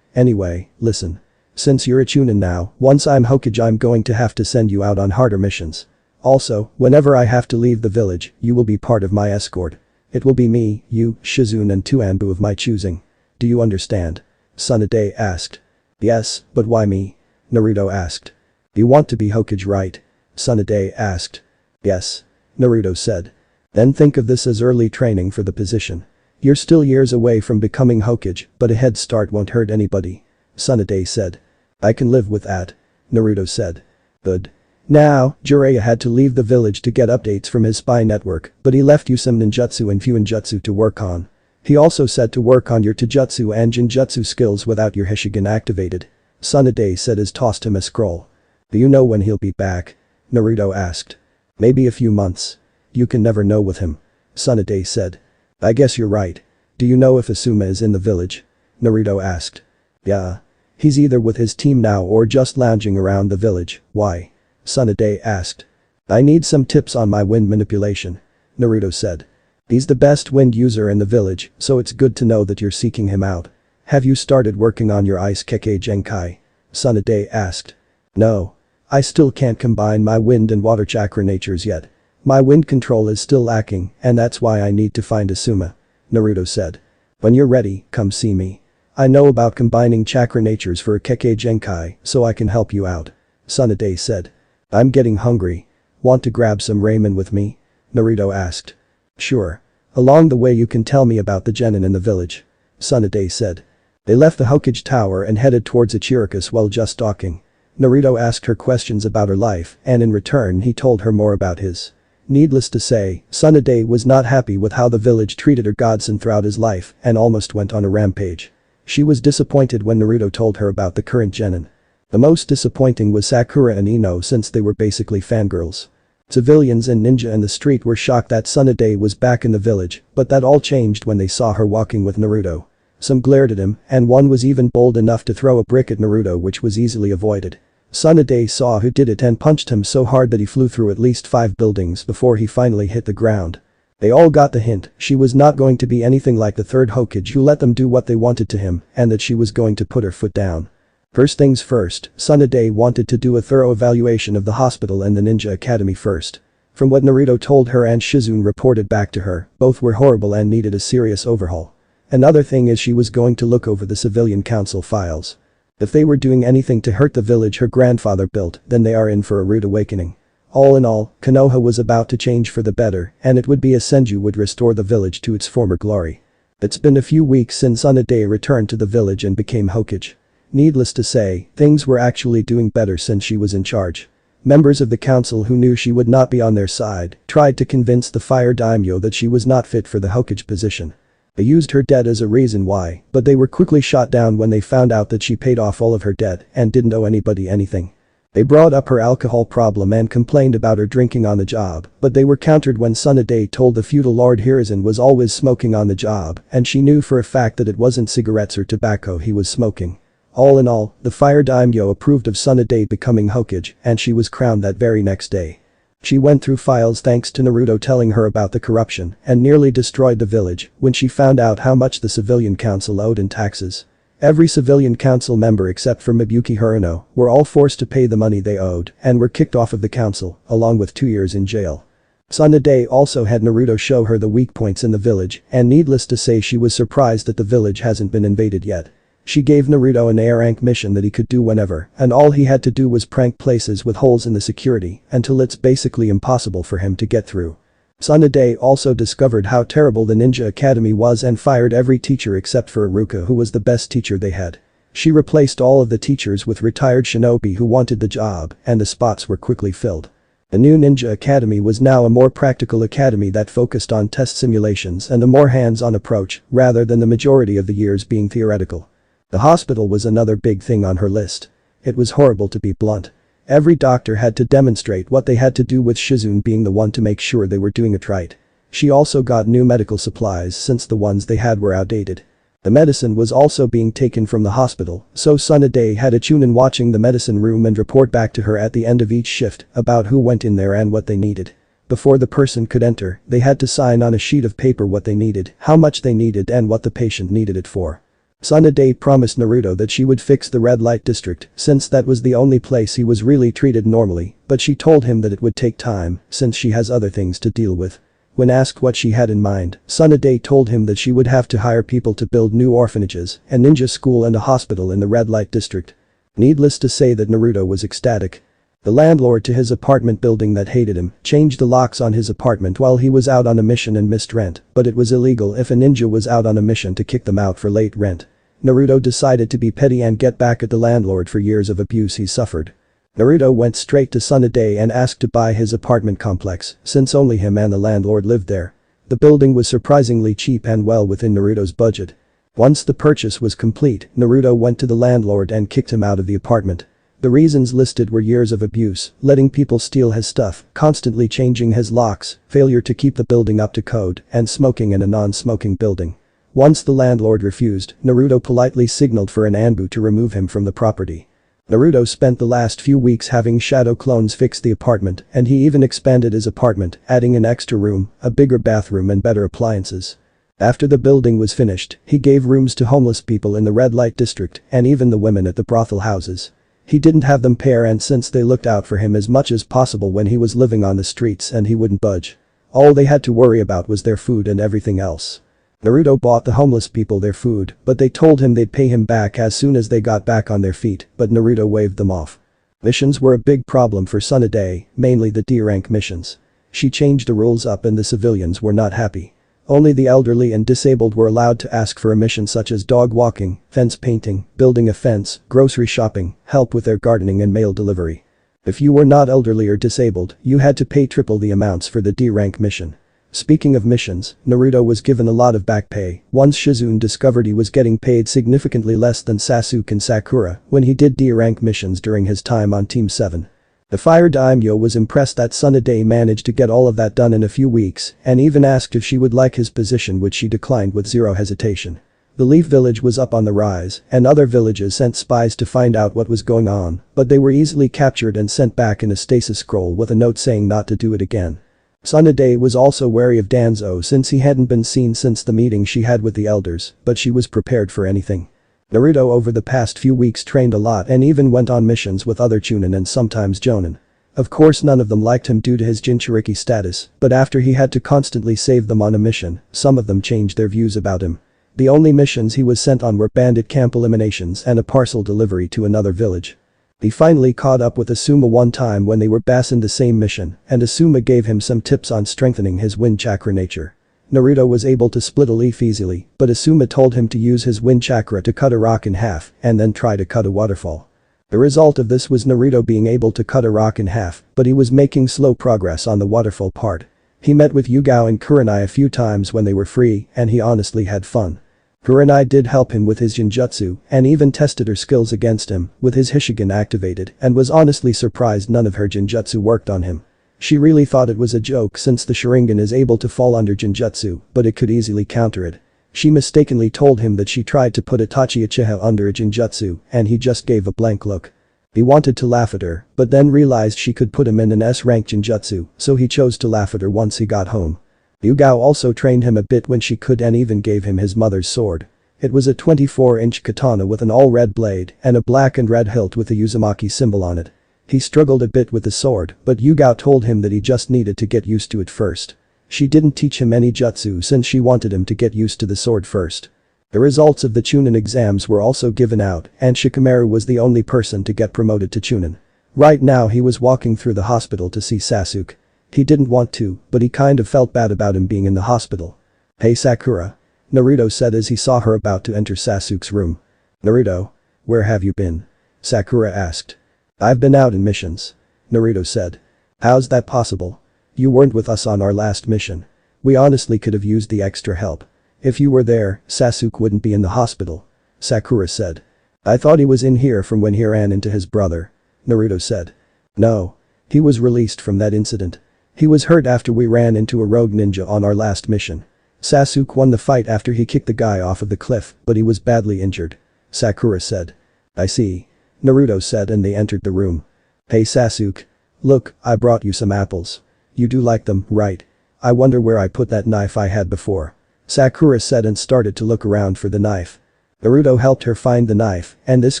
Anyway, listen. Since you're a Chunin now, once I'm Hokage I'm going to have to send you out on harder missions. Also, whenever I have to leave the village, you will be part of my escort. It will be me, you, Shizune and 2 Anbu of my choosing. Do you understand? Tsunade asked. Yes, but why me? Naruto asked. You want to be Hokage, right? Tsunade asked. Yes. Naruto said. Then think of this as early training for the position. You're still years away from becoming Hokage, but a head start won't hurt anybody. Tsunade said. I can live with that. Naruto said. Good. Now, Jiraiya had to leave the village to get updates from his spy network, but he left you some ninjutsu and fuinjutsu to work on. He also said to work on your taijutsu and jinjutsu skills without your Hishigan activated. Tsunade said as tossed him a scroll. Do you know when he'll be back? Naruto asked. Maybe a few months. You can never know with him. Tsunade said. I guess you're right. Do you know if Asuma is in the village? Naruto asked. Yeah. He's either with his team now or just lounging around the village. Why? Tsunade asked. I need some tips on my wind manipulation. Naruto said. He's the best wind user in the village, so it's good to know that you're seeking him out. Have you started working on your Ice Kekkei Genkai? Tsunade asked. No. I still can't combine my wind and water chakra natures yet. My wind control is still lacking, and that's why I need to find Asuma. Naruto said. When you're ready, come see me. I know about combining chakra natures for a Kekkei Genkai, so I can help you out. Tsunade said. I'm getting hungry. Want to grab some ramen with me? Naruto asked. Sure. Along the way you can tell me about the genin in the village. Tsunade said. They left the Hokage Tower and headed towards Ichiraku's while just talking. Naruto asked her questions about her life, and in return he told her more about his. Needless to say, Tsunade was not happy with how the village treated her godson throughout his life and almost went on a rampage. She was disappointed when Naruto told her about the current genin. The most disappointing was Sakura and Ino since they were basically fangirls. Civilians and ninja in the street were shocked that Tsunade was back in the village, but that all changed when they saw her walking with Naruto. Some glared at him, and one was even bold enough to throw a brick at Naruto, which was easily avoided. Tsunade saw who did it and punched him so hard that he flew through at least 5 buildings before he finally hit the ground. They all got the hint, she was not going to be anything like the third Hokage who let them do what they wanted to him, and that she was going to put her foot down. First things first, Tsunade wanted to do a thorough evaluation of the hospital and the ninja academy first. From what Naruto told her and Shizune reported back to her, both were horrible and needed a serious overhaul. Another thing is she was going to look over the civilian council files. If they were doing anything to hurt the village her grandfather built, then they are in for a rude awakening. All in all, Konoha was about to change for the better, and it would be as Senju would restore the village to its former glory. It's been a few weeks since Tsunade returned to the village and became Hokage. Needless to say, things were actually doing better since she was in charge. Members of the council who knew she would not be on their side tried to convince the fire daimyo that she was not fit for the Hokage position. They used her debt as a reason why, but they were quickly shot down when they found out that she paid off all of her debt and didn't owe anybody anything. They brought up her alcohol problem and complained about her drinking on the job, but they were countered when Tsunade told the feudal Lord Hiruzen was always smoking on the job, and she knew for a fact that it wasn't cigarettes or tobacco he was smoking. All in all, the fire daimyo approved of Tsunade becoming Hokage, and she was crowned that very next day. She went through files thanks to Naruto telling her about the corruption and nearly destroyed the village when she found out how much the civilian council owed in taxes. Every civilian council member except for Mibukki Haruno were all forced to pay the money they owed and were kicked off of the council, along with 2 years in jail. Tsunade also had Naruto show her the weak points in the village, and needless to say she was surprised that the village hasn't been invaded yet. She gave Naruto an A-rank mission that he could do whenever, and all he had to do was prank places with holes in the security until it's basically impossible for him to get through. Tsunade also discovered how terrible the ninja academy was and fired every teacher except for Iruka, who was the best teacher they had. She replaced all of the teachers with retired shinobi who wanted the job, and the spots were quickly filled. The new ninja academy was now a more practical academy that focused on test simulations and a more hands-on approach rather than the majority of the years being theoretical. The hospital was another big thing on her list. It was horrible, to be blunt. Every doctor had to demonstrate what they had to do, with Shizune being the one to make sure they were doing it right. She also got new medical supplies since the ones they had were outdated. The medicine was also being taken from the hospital, so Tsunade had a Chunin watching the medicine room and report back to her at the end of each shift about who went in there and what they needed. Before the person could enter, they had to sign on a sheet of paper what they needed, how much they needed and what the patient needed it for. Tsunade promised Naruto that she would fix the red light district since that was the only place he was really treated normally, but she told him that it would take time since she has other things to deal with. When asked what she had in mind, Tsunade told him that she would have to hire people to build new orphanages, a ninja school and a hospital in the red light district. Needless to say that Naruto was ecstatic. The landlord to his apartment building that hated him changed the locks on his apartment while he was out on a mission and missed rent, but it was illegal if a ninja was out on a mission to kick them out for late rent. Naruto decided to be petty and get back at the landlord for years of abuse he suffered. Naruto went straight to Tsunade and asked to buy his apartment complex, since only him and the landlord lived there. The building was surprisingly cheap and well within Naruto's budget. Once the purchase was complete, Naruto went to the landlord and kicked him out of the apartment. The reasons listed were years of abuse, letting people steal his stuff, constantly changing his locks, failure to keep the building up to code, and smoking in a non-smoking building. Once the landlord refused, Naruto politely signaled for an Anbu to remove him from the property. Naruto spent the last few weeks having shadow clones fix the apartment, and he even expanded his apartment, adding an extra room, a bigger bathroom and better appliances. After the building was finished, he gave rooms to homeless people in the red light district and even the women at the brothel houses. He didn't have them pay rent since they looked out for him as much as possible when he was living on the streets and he wouldn't budge. All they had to worry about was their food and everything else. Naruto bought the homeless people their food, but they told him they'd pay him back as soon as they got back on their feet, but Naruto waved them off. Missions were a big problem for Tsunade, mainly the D-rank missions. She changed the rules up and the civilians were not happy. Only the elderly and disabled were allowed to ask for a mission such as dog walking, fence painting, building a fence, grocery shopping, help with their gardening and mail delivery. If you were not elderly or disabled, you had to pay triple the amounts for the D-rank mission. Speaking of missions, Naruto was given a lot of back pay once Shizune discovered he was getting paid significantly less than Sasuke and Sakura when he did D-rank missions during his time on Team 7. The Fire Daimyo was impressed that Tsunade managed to get all of that done in a few weeks and even asked if she would like his position, which she declined with zero hesitation. The Leaf Village was up on the rise and other villages sent spies to find out what was going on, but they were easily captured and sent back in a stasis scroll with a note saying not to do it again. Tsunade was also wary of Danzo since he hadn't been seen since the meeting she had with the elders, but she was prepared for anything. Naruto over the past few weeks trained a lot and even went on missions with other Chunin and sometimes Jonin. Of course none of them liked him due to his Jinchuriki status, but after he had to constantly save them on a mission, some of them changed their views about him. The only missions he was sent on were bandit camp eliminations and a parcel delivery to another village. He finally caught up with Asuma one time when they were in the same mission, and Asuma gave him some tips on strengthening his wind chakra nature. Naruto was able to split a leaf easily, but Asuma told him to use his wind chakra to cut a rock in half and then try to cut a waterfall. The result of this was Naruto being able to cut a rock in half, but he was making slow progress on the waterfall part. He met with Yugao and Kurenai a few times when they were free, and he honestly had fun. Kurenai did help him with his Jinjutsu and even tested her skills against him with his Hishigan activated and was honestly surprised none of her Jinjutsu worked on him. She really thought it was a joke since the Sharingan is able to fall under Jinjutsu, but it could easily counter it. She mistakenly told him that she tried to put Itachi Uchiha under a Jinjutsu and he just gave a blank look. He wanted to laugh at her, but then realized she could put him in an S-rank Jinjutsu, so he chose to laugh at her once he got home. Yugao also trained him a bit when she could and even gave him his mother's sword. It was a 24-inch katana with an all-red blade and a black and red hilt with the Uzumaki symbol on it. He struggled a bit with the sword, but Yugao told him that he just needed to get used to it first. She didn't teach him any jutsu since she wanted him to get used to the sword first. The results of the Chunin exams were also given out and Shikamaru was the only person to get promoted to Chunin. Right now he was walking through the hospital to see Sasuke. He didn't want to, but he kind of felt bad about him being in the hospital. "Hey Sakura," Naruto said as he saw her about to enter Sasuke's room. "Naruto, where have you been?" Sakura asked. "I've been out in missions," Naruto said. "How's that possible? You weren't with us on our last mission. We honestly could have used the extra help. If you were there, Sasuke wouldn't be in the hospital," Sakura said. "I thought he was in here from when he ran into his brother," Naruto said. No. He was released from that incident. He was hurt after we ran into a rogue ninja on our last mission. Sasuke won the fight after he kicked the guy off of the cliff, but he was badly injured. Sakura said. I see. Naruto said, and they entered the room. Hey Sasuke. Look, I brought you some apples. You do like them, right? I wonder where I put that knife I had before. Sakura said and started to look around for the knife. Naruto helped her find the knife, and this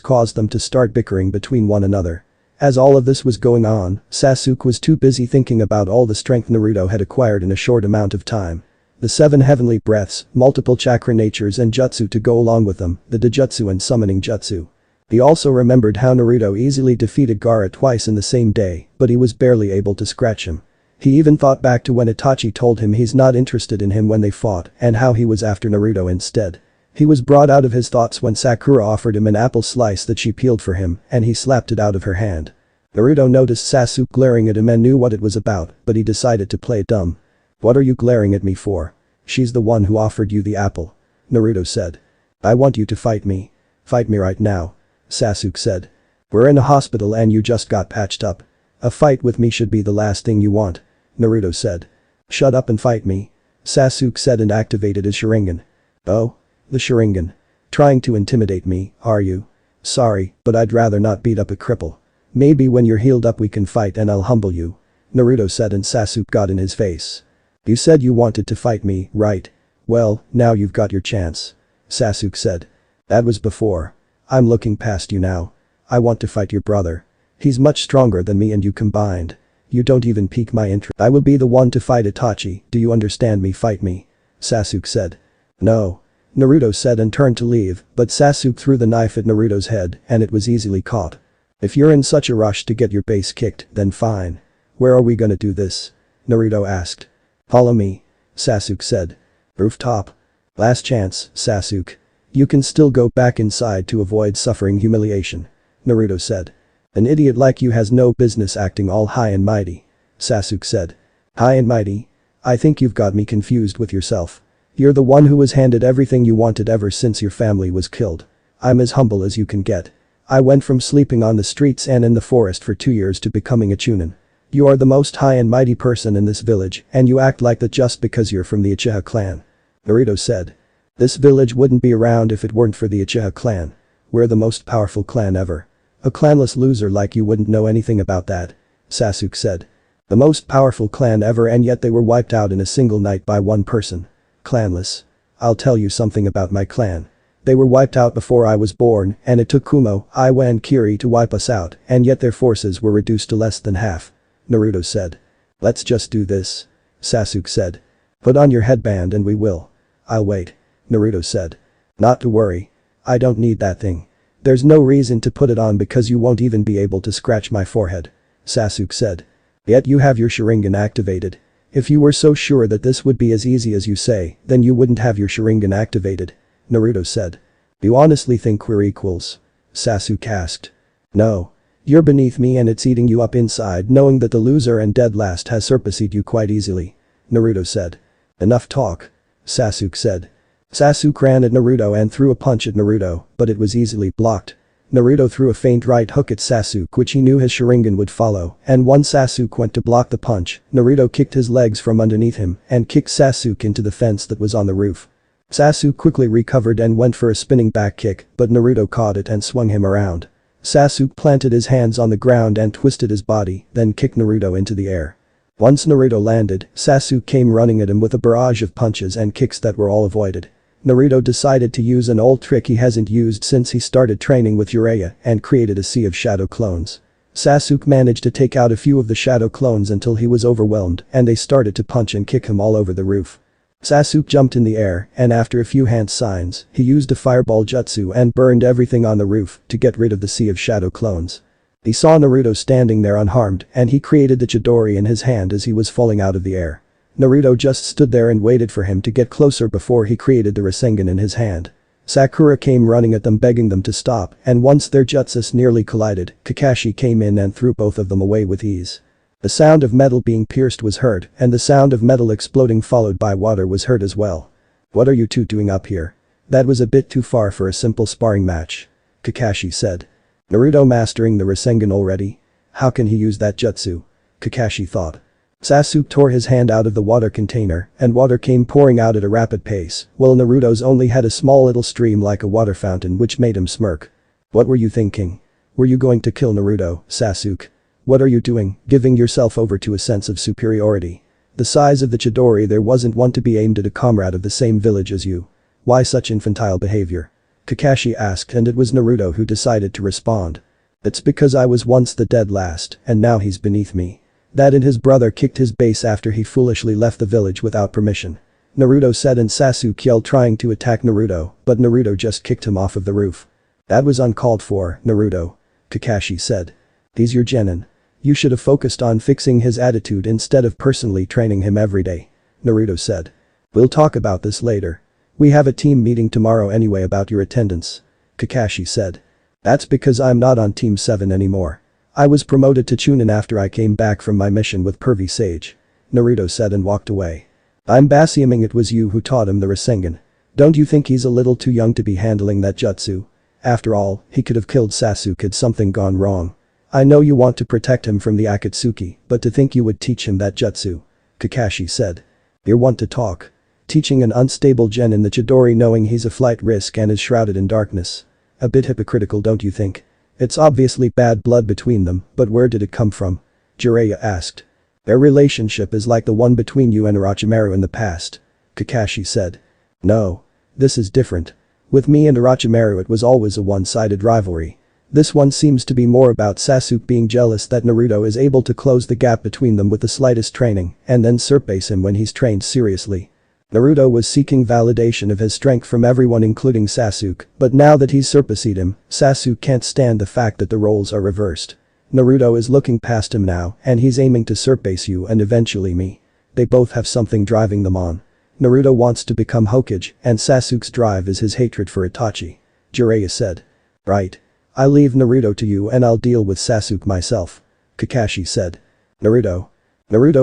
caused them to start bickering between one another. As all of this was going on, Sasuke was too busy thinking about all the strength Naruto had acquired in a short amount of time. The 7 heavenly breaths, multiple chakra natures and jutsu to go along with them, the Dojutsu and summoning jutsu. He also remembered how Naruto easily defeated Gaara twice in the same day, but he was barely able to scratch him. He even thought back to when Itachi told him he's not interested in him when they fought and how he was after Naruto instead. He was brought out of his thoughts when Sakura offered him an apple slice that she peeled for him and he slapped it out of her hand. Naruto noticed Sasuke glaring at him and knew what it was about, but he decided to play dumb. What are you glaring at me for? She's the one who offered you the apple. Naruto said. I want you to fight me. Fight me right now. Sasuke said. We're in a hospital and you just got patched up. A fight with me should be the last thing you want. Naruto said. Shut up and fight me. Sasuke said and activated his Sharingan. Oh? The Sharingan. Trying to intimidate me, are you? Sorry, but I'd rather not beat up a cripple. Maybe when you're healed up we can fight and I'll humble you. Naruto said and Sasuke got in his face. You said you wanted to fight me, right? Well, now you've got your chance. Sasuke said. That was before. I'm looking past you now. I want to fight your brother. He's much stronger than me and you combined. You don't even pique my interest. I will be the one to fight Itachi, do you understand me? Fight me. Sasuke said. No. Naruto said and turned to leave, but Sasuke threw the knife at Naruto's head and it was easily caught. If you're in such a rush to get your base kicked, then fine. Where are we gonna do this? Naruto asked. Follow me. Sasuke said. Rooftop. Last chance, Sasuke. You can still go back inside to avoid suffering humiliation. Naruto said. An idiot like you has no business acting all high and mighty. Sasuke said. High and mighty? I think you've got me confused with yourself. You're the one who was handed everything you wanted ever since your family was killed. I'm as humble as you can get. I went from sleeping on the streets and in the forest for 2 years to becoming a Chunin. You are the most high and mighty person in this village and you act like that just because you're from the Uchiha clan. Naruto said. This village wouldn't be around if it weren't for the Uchiha clan. We're the most powerful clan ever. A clanless loser like you wouldn't know anything about that. Sasuke said. The most powerful clan ever and yet they were wiped out in a single night by one person. Clanless. I'll tell you something about my clan. They were wiped out before I was born and it took Kumo, Iwa and Kiri to wipe us out and yet their forces were reduced to less than half. Naruto said. Let's just do this. Sasuke said. Put on your headband and we will. I'll wait. Naruto said. Not to worry. I don't need that thing. There's no reason to put it on because you won't even be able to scratch my forehead. Sasuke said. Yet you have your Sharingan activated. If you were so sure that this would be as easy as you say, then you wouldn't have your Sharingan activated. Naruto said. You honestly think we're equals? Sasuke asked. No. You're beneath me and it's eating you up inside knowing that the loser and dead last has surpassed you quite easily. Naruto said. Enough talk. Sasuke said. Sasuke ran at Naruto and threw a punch at Naruto, but it was easily blocked. Naruto threw a feint right hook at Sasuke which he knew his Sharingan would follow, and once Sasuke went to block the punch, Naruto kicked his legs from underneath him and kicked Sasuke into the fence that was on the roof. Sasuke quickly recovered and went for a spinning back kick, but Naruto caught it and swung him around. Sasuke planted his hands on the ground and twisted his body, then kicked Naruto into the air. Once Naruto landed, Sasuke came running at him with a barrage of punches and kicks that were all avoided. Naruto decided to use an old trick he hasn't used since he started training with Jiraiya and created a sea of shadow clones. Sasuke managed to take out a few of the shadow clones until he was overwhelmed and they started to punch and kick him all over the roof. Sasuke jumped in the air and after a few hand signs, he used a fireball jutsu and burned everything on the roof to get rid of the sea of shadow clones. He saw Naruto standing there unharmed and he created the Chidori in his hand as he was falling out of the air. Naruto just stood there and waited for him to get closer before he created the Rasengan in his hand. Sakura came running at them begging them to stop and once their jutsus nearly collided, Kakashi came in and threw both of them away with ease. The sound of metal being pierced was heard and the sound of metal exploding followed by water was heard as well. What are you two doing up here? That was a bit too far for a simple sparring match. Kakashi said. Naruto mastering the Rasengan already? How can he use that jutsu? Kakashi thought. Sasuke tore his hand out of the water container, and water came pouring out at a rapid pace, while Naruto's only had a small little stream like a water fountain which made him smirk. What were you thinking? Were you going to kill Naruto, Sasuke? What are you doing, giving yourself over to a sense of superiority? The size of the Chidori, there wasn't one to be aimed at a comrade of the same village as you. Why such infantile behavior? Kakashi asked, and it was Naruto who decided to respond. It's because I was once the dead last, and now he's beneath me. That and his brother kicked his base after he foolishly left the village without permission. Naruto said, and Sasuke yelled, trying to attack Naruto, but Naruto just kicked him off of the roof. That was uncalled for, Naruto. Kakashi said. He's your genin. You should have focused on fixing his attitude instead of personally training him every day. Naruto said. We'll talk about this later. We have a team meeting tomorrow anyway about your attendance. Kakashi said. That's because I'm not on Team 7 anymore. I was promoted to Chunin after I came back from my mission with Pervy Sage. Naruto said and walked away. I'm assuming it was you who taught him the Rasengan. Don't you think he's a little too young to be handling that jutsu? After all, he could have killed Sasuke had something gone wrong. I know you want to protect him from the Akatsuki, but to think you would teach him that jutsu. Kakashi said. You're one to talk. Teaching an unstable genin the Chidori knowing he's a flight risk and is shrouded in darkness. A bit hypocritical, don't you think? It's obviously bad blood between them, but where did it come from? Jiraiya asked. Their relationship is like the one between you and Orochimaru in the past. Kakashi said. No. This is different. With me and Orochimaru it was always a one-sided rivalry. This one seems to be more about Sasuke being jealous that Naruto is able to close the gap between them with the slightest training and then surpass him when he's trained seriously. Naruto was seeking validation of his strength from everyone including Sasuke, but now that he's surpassed him, Sasuke can't stand the fact that the roles are reversed. Naruto is looking past him now and he's aiming to surpass you and eventually me. They both have something driving them on. Naruto wants to become Hokage and Sasuke's drive is his hatred for Itachi. Jiraiya said. Right. I'll leave Naruto to you and I'll deal with Sasuke myself. Kakashi said. Naruto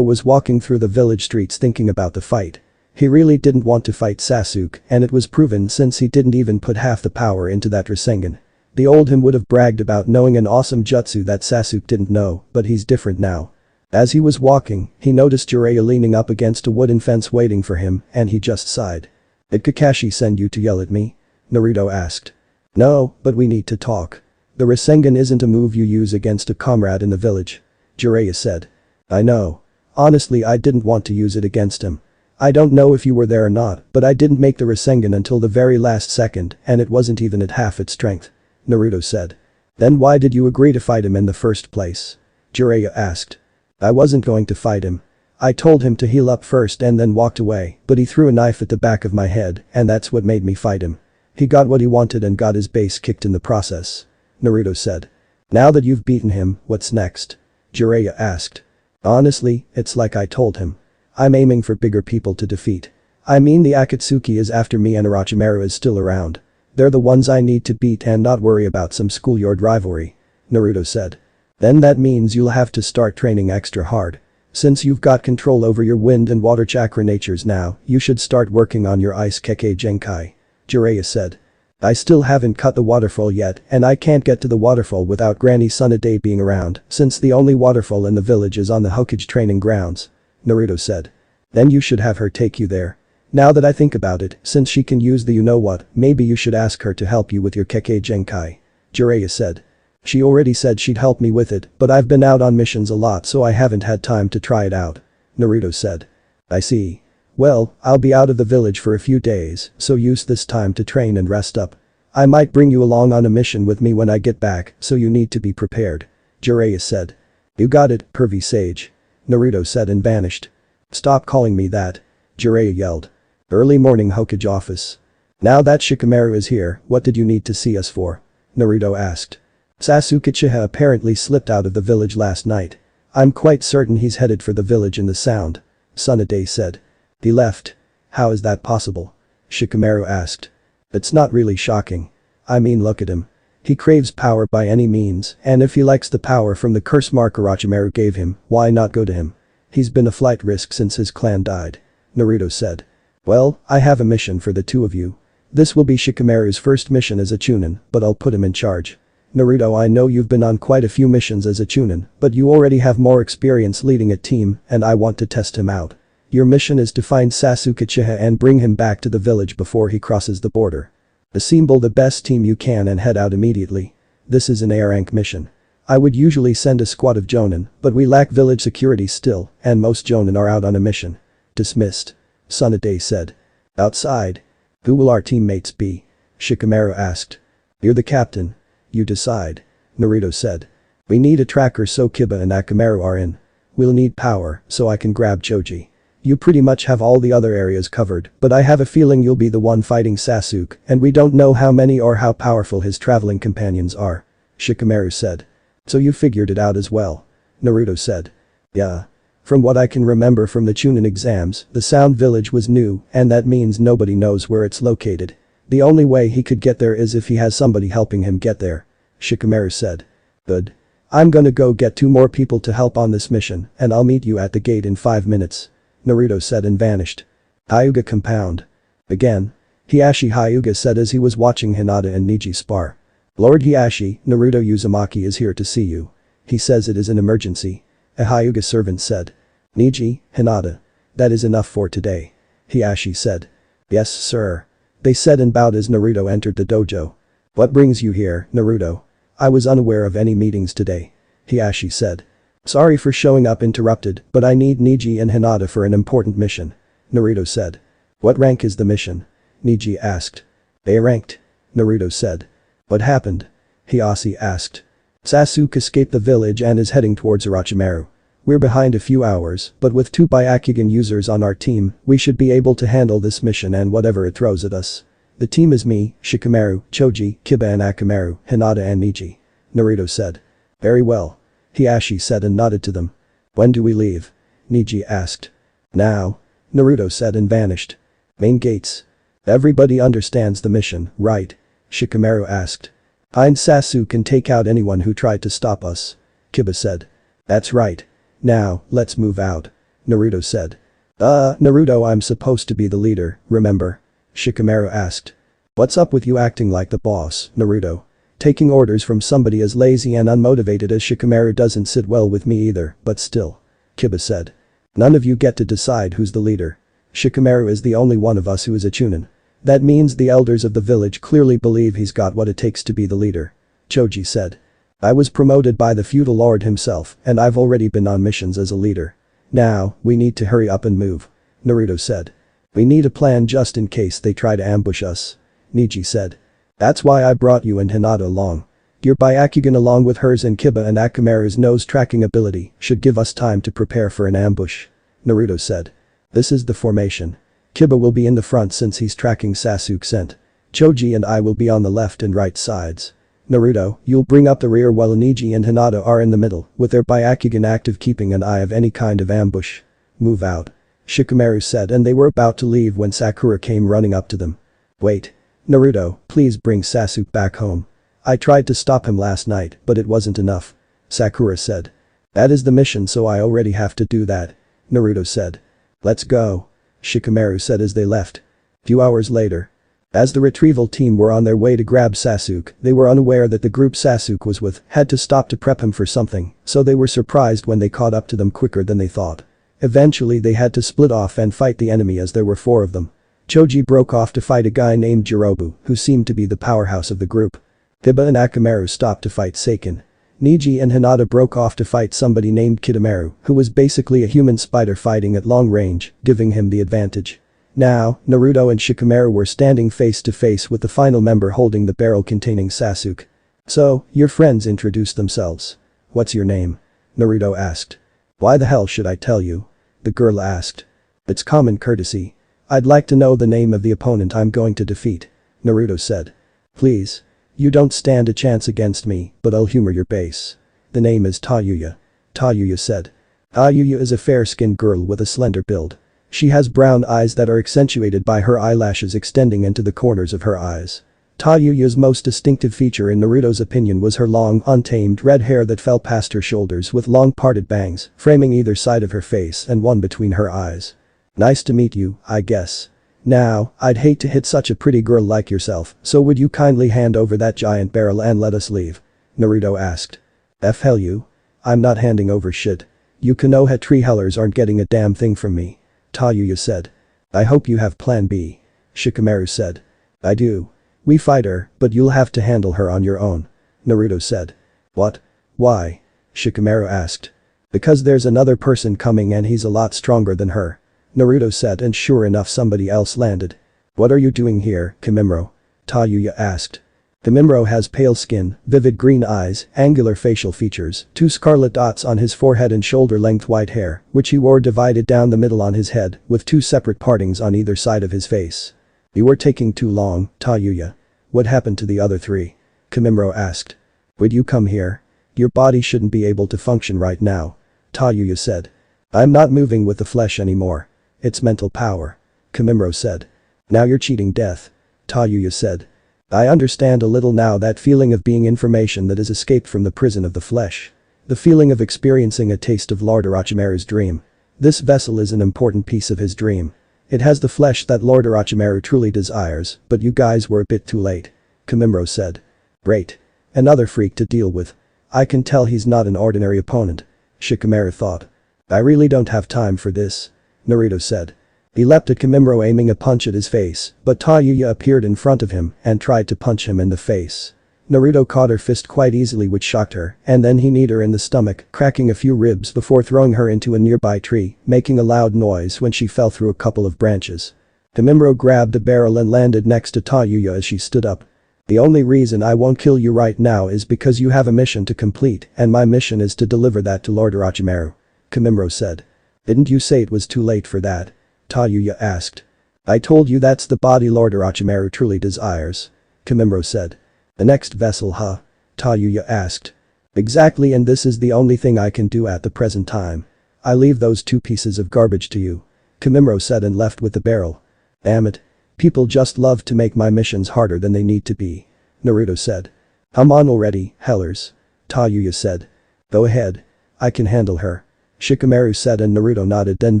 was walking through the village streets thinking about the fight. He really didn't want to fight Sasuke, and it was proven since he didn't even put half the power into that Rasengan. The old him would have bragged about knowing an awesome jutsu that Sasuke didn't know, but he's different now. As he was walking, he noticed Jiraiya leaning up against a wooden fence waiting for him, and he just sighed. Did Kakashi send you to yell at me? Naruto asked. No, but we need to talk. The Rasengan isn't a move you use against a comrade in the village. Jiraiya said. I know. Honestly, I didn't want to use it against him. I don't know if you were there or not, but I didn't make the Rasengan until the very last second and it wasn't even at half its strength. Naruto said. Then why did you agree to fight him in the first place? Jiraiya asked. I wasn't going to fight him. I told him to heal up first and then walked away, but he threw a knife at the back of my head and that's what made me fight him. He got what he wanted and got his base kicked in the process. Naruto said. Now that you've beaten him, what's next? Jiraiya asked. Honestly, it's like I told him. I'm aiming for bigger people to defeat. I mean the Akatsuki is after me and Orochimaru is still around. They're the ones I need to beat and not worry about some schoolyard rivalry. Naruto said. Then that means you'll have to start training extra hard. Since you've got control over your wind and water chakra natures now, you should start working on your ice Kekkei Genkai. Jiraiya said. I still haven't cut the waterfall yet and I can't get to the waterfall without Granny Tsunade being around since the only waterfall in the village is on the Hokage training grounds. Naruto said. Then you should have her take you there. Now that I think about it, since she can use the you-know-what, maybe you should ask her to help you with your Kekkei Genkai. Jiraiya said. She already said she'd help me with it, but I've been out on missions a lot so I haven't had time to try it out. Naruto said. I see. Well, I'll be out of the village for a few days, so use this time to train and rest up. I might bring you along on a mission with me when I get back, so you need to be prepared. Jiraiya said. You got it, Pervy Sage. Naruto said and vanished. Stop calling me that. Jiraiya yelled. Early morning Hokage office. Now that Shikamaru is here, what did you need to see us for? Naruto asked. Sasuke Uchiha apparently slipped out of the village last night. I'm quite certain he's headed for the village in the sound. Tsunade said. He left. How is that possible? Shikamaru asked. It's not really shocking. I mean, look at him. He craves power by any means, and if he likes the power from the curse mark Orochimaru gave him, why not go to him? He's been a flight risk since his clan died. Naruto said. Well, I have a mission for the two of you. This will be Shikamaru's first mission as a Chunin, but I'll put him in charge. Naruto, I know you've been on quite a few missions as a Chunin, but you already have more experience leading a team, and I want to test him out. Your mission is to find Sasuke Uchiha and bring him back to the village before he crosses the border. Assemble the best team you can and head out immediately. This is an A rank mission. I would usually send a squad of Jonin, but we lack village security still, and most Jonin are out on a mission. Dismissed. Tsunade said. Outside. Who will our teammates be? Shikamaru asked. You're the captain. You decide. Naruto said. We need a tracker so Kiba and Akamaru are in. We'll need power, so I can grab Choji. You pretty much have all the other areas covered, but I have a feeling you'll be the one fighting Sasuke, and we don't know how many or how powerful his traveling companions are. Shikamaru said. So you figured it out as well. Naruto said. Yeah. From what I can remember from the Chunin exams, the Sound Village was new, and that means nobody knows where it's located. The only way he could get there is if he has somebody helping him get there. Shikamaru said. Good. I'm gonna go get 2 more people to help on this mission, and I'll meet you at the gate in 5 minutes. Naruto said and vanished. Hyuga compound. Again. Hiashi Hyuga said as he was watching Hinata and Neji spar. Lord Hiashi, Naruto Uzumaki is here to see you. He says it is an emergency. A Hyuga servant said. Neji, Hinata. That is enough for today. Hiashi said. Yes, sir. They said and bowed as Naruto entered the dojo. What brings you here, Naruto? I was unaware of any meetings today. Hiashi said. Sorry for showing up interrupted, but I need Neji and Hinata for an important mission. Naruto said. What rank is the mission? Neji asked. A ranked. Naruto said. What happened? Hiashi asked. Sasuke escaped the village and is heading towards Orochimaru. We're behind a few hours, but with 2 Byakugan users on our team, we should be able to handle this mission and whatever it throws at us. The team is me, Shikamaru, Choji, Kiba and Akamaru, Hinata and Neji. Naruto said. Very well. Hiashi said and nodded to them. When do we leave? Neji asked. Now. Naruto said and vanished. Main gates. Everybody understands the mission, right? Shikamaru asked. Find Sasuke and take out anyone who tried to stop us. Kiba said. That's right. Now, let's move out. Naruto said. Naruto, I'm supposed to be the leader, remember? Shikamaru asked. What's up with you acting like the boss, Naruto? Taking orders from somebody as lazy and unmotivated as Shikamaru doesn't sit well with me either, but still. Kiba said. None of you get to decide who's the leader. Shikamaru is the only one of us who is a Chunin. That means the elders of the village clearly believe he's got what it takes to be the leader. Choji said. I was promoted by the feudal lord himself, and I've already been on missions as a leader. Now, we need to hurry up and move. Naruto said. We need a plan just in case they try to ambush us. Neji said. That's why I brought you and Hinata along. Your Byakugan along with hers and Kiba and Akamaru's nose tracking ability should give us time to prepare for an ambush. Naruto said. This is the formation. Kiba will be in the front since he's tracking Sasuke's scent. Choji and I will be on the left and right sides. Naruto, you'll bring up the rear while Neji and Hinata are in the middle, with their Byakugan active keeping an eye of any kind of ambush. Move out. Shikamaru said and they were about to leave when Sakura came running up to them. Wait. Naruto, please bring Sasuke back home. I tried to stop him last night, but it wasn't enough. Sakura said. That is the mission so I already have to do that. Naruto said. Let's go. Shikamaru said as they left. Few hours later. As the retrieval team were on their way to grab Sasuke, they were unaware that the group Sasuke was with had to stop to prep him for something, so they were surprised when they caught up to them quicker than they thought. Eventually they had to split off and fight the enemy as there were 4 of them. Choji broke off to fight a guy named Jirobu, who seemed to be the powerhouse of the group. Kiba and Akamaru stopped to fight Seiken. Neji and Hinata broke off to fight somebody named Kidomaru, who was basically a human spider fighting at long range, giving him the advantage. Now, Naruto and Shikamaru were standing face to face with the final member holding the barrel containing Sasuke. So, your friends introduced themselves. What's your name? Naruto asked. Why the hell should I tell you? The girl asked. It's common courtesy. I'd like to know the name of the opponent I'm going to defeat. Naruto said. Please. You don't stand a chance against me, but I'll humor your base. The name is Tayuya. Tayuya said. Tayuya is a fair-skinned girl with a slender build. She has brown eyes that are accentuated by her eyelashes extending into the corners of her eyes. Tayuya's most distinctive feature in Naruto's opinion was her long, untamed red hair that fell past her shoulders with long parted bangs, framing either side of her face and one between her eyes. Nice to meet you, I guess. Now, I'd hate to hit such a pretty girl like yourself, so would you kindly hand over that giant barrel and let us leave? Naruto asked. F hell you. I'm not handing over shit. You Konoha tree hellers aren't getting a damn thing from me. Tayuya said. I hope you have plan B. Shikamaru said. I do. We fight her, but you'll have to handle her on your own. Naruto said. What? Why? Shikamaru asked. Because there's another person coming and he's a lot stronger than her. Naruto said, and sure enough somebody else landed. What are you doing here, Kimimaro? Tayuya asked. Kimimaro has pale skin, vivid green eyes, angular facial features, 2 scarlet dots on his forehead and shoulder-length white hair, which he wore divided down the middle on his head, with 2 separate partings on either side of his face. You were taking too long, Tayuya. What happened to the other 3? Kimimaro asked. Would you come here? Your body shouldn't be able to function right now. Tayuya said. I'm not moving with the flesh anymore. It's mental power. Kimimaro said. Now you're cheating death. Tayuya said. I understand a little now, that feeling of being information that has escaped from the prison of the flesh. The feeling of experiencing a taste of Lord Orochimaru's dream. This vessel is an important piece of his dream. It has the flesh that Lord Orochimaru truly desires, but you guys were a bit too late. Kimimaro said. Great. Another freak to deal with. I can tell he's not an ordinary opponent. Shikamaru thought. I really don't have time for this. Naruto said. He leapt at Kimimaro, aiming a punch at his face, but Tayuya appeared in front of him and tried to punch him in the face. Naruto caught her fist quite easily, which shocked her, and then he kneed her in the stomach, cracking a few ribs before throwing her into a nearby tree, making a loud noise when she fell through a couple of branches. Kimimaro grabbed a barrel and landed next to Tayuya as she stood up. The only reason I won't kill you right now is because you have a mission to complete, and my mission is to deliver that to Lord Orochimaru. Kimimaro said. Didn't you say it was too late for that? Tayuya asked. I told you that's the body Lord Orochimaru truly desires. Kimimaro said. The next vessel, huh? Tayuya asked. Exactly, and this is the only thing I can do at the present time. I leave those 2 pieces of garbage to you. Kimimaro said and left with the barrel. Damn it. People just love to make my missions harder than they need to be. Naruto said. Come on already, hellers. Tayuya said. Go ahead. I can handle her. Shikamaru said, and Naruto nodded, then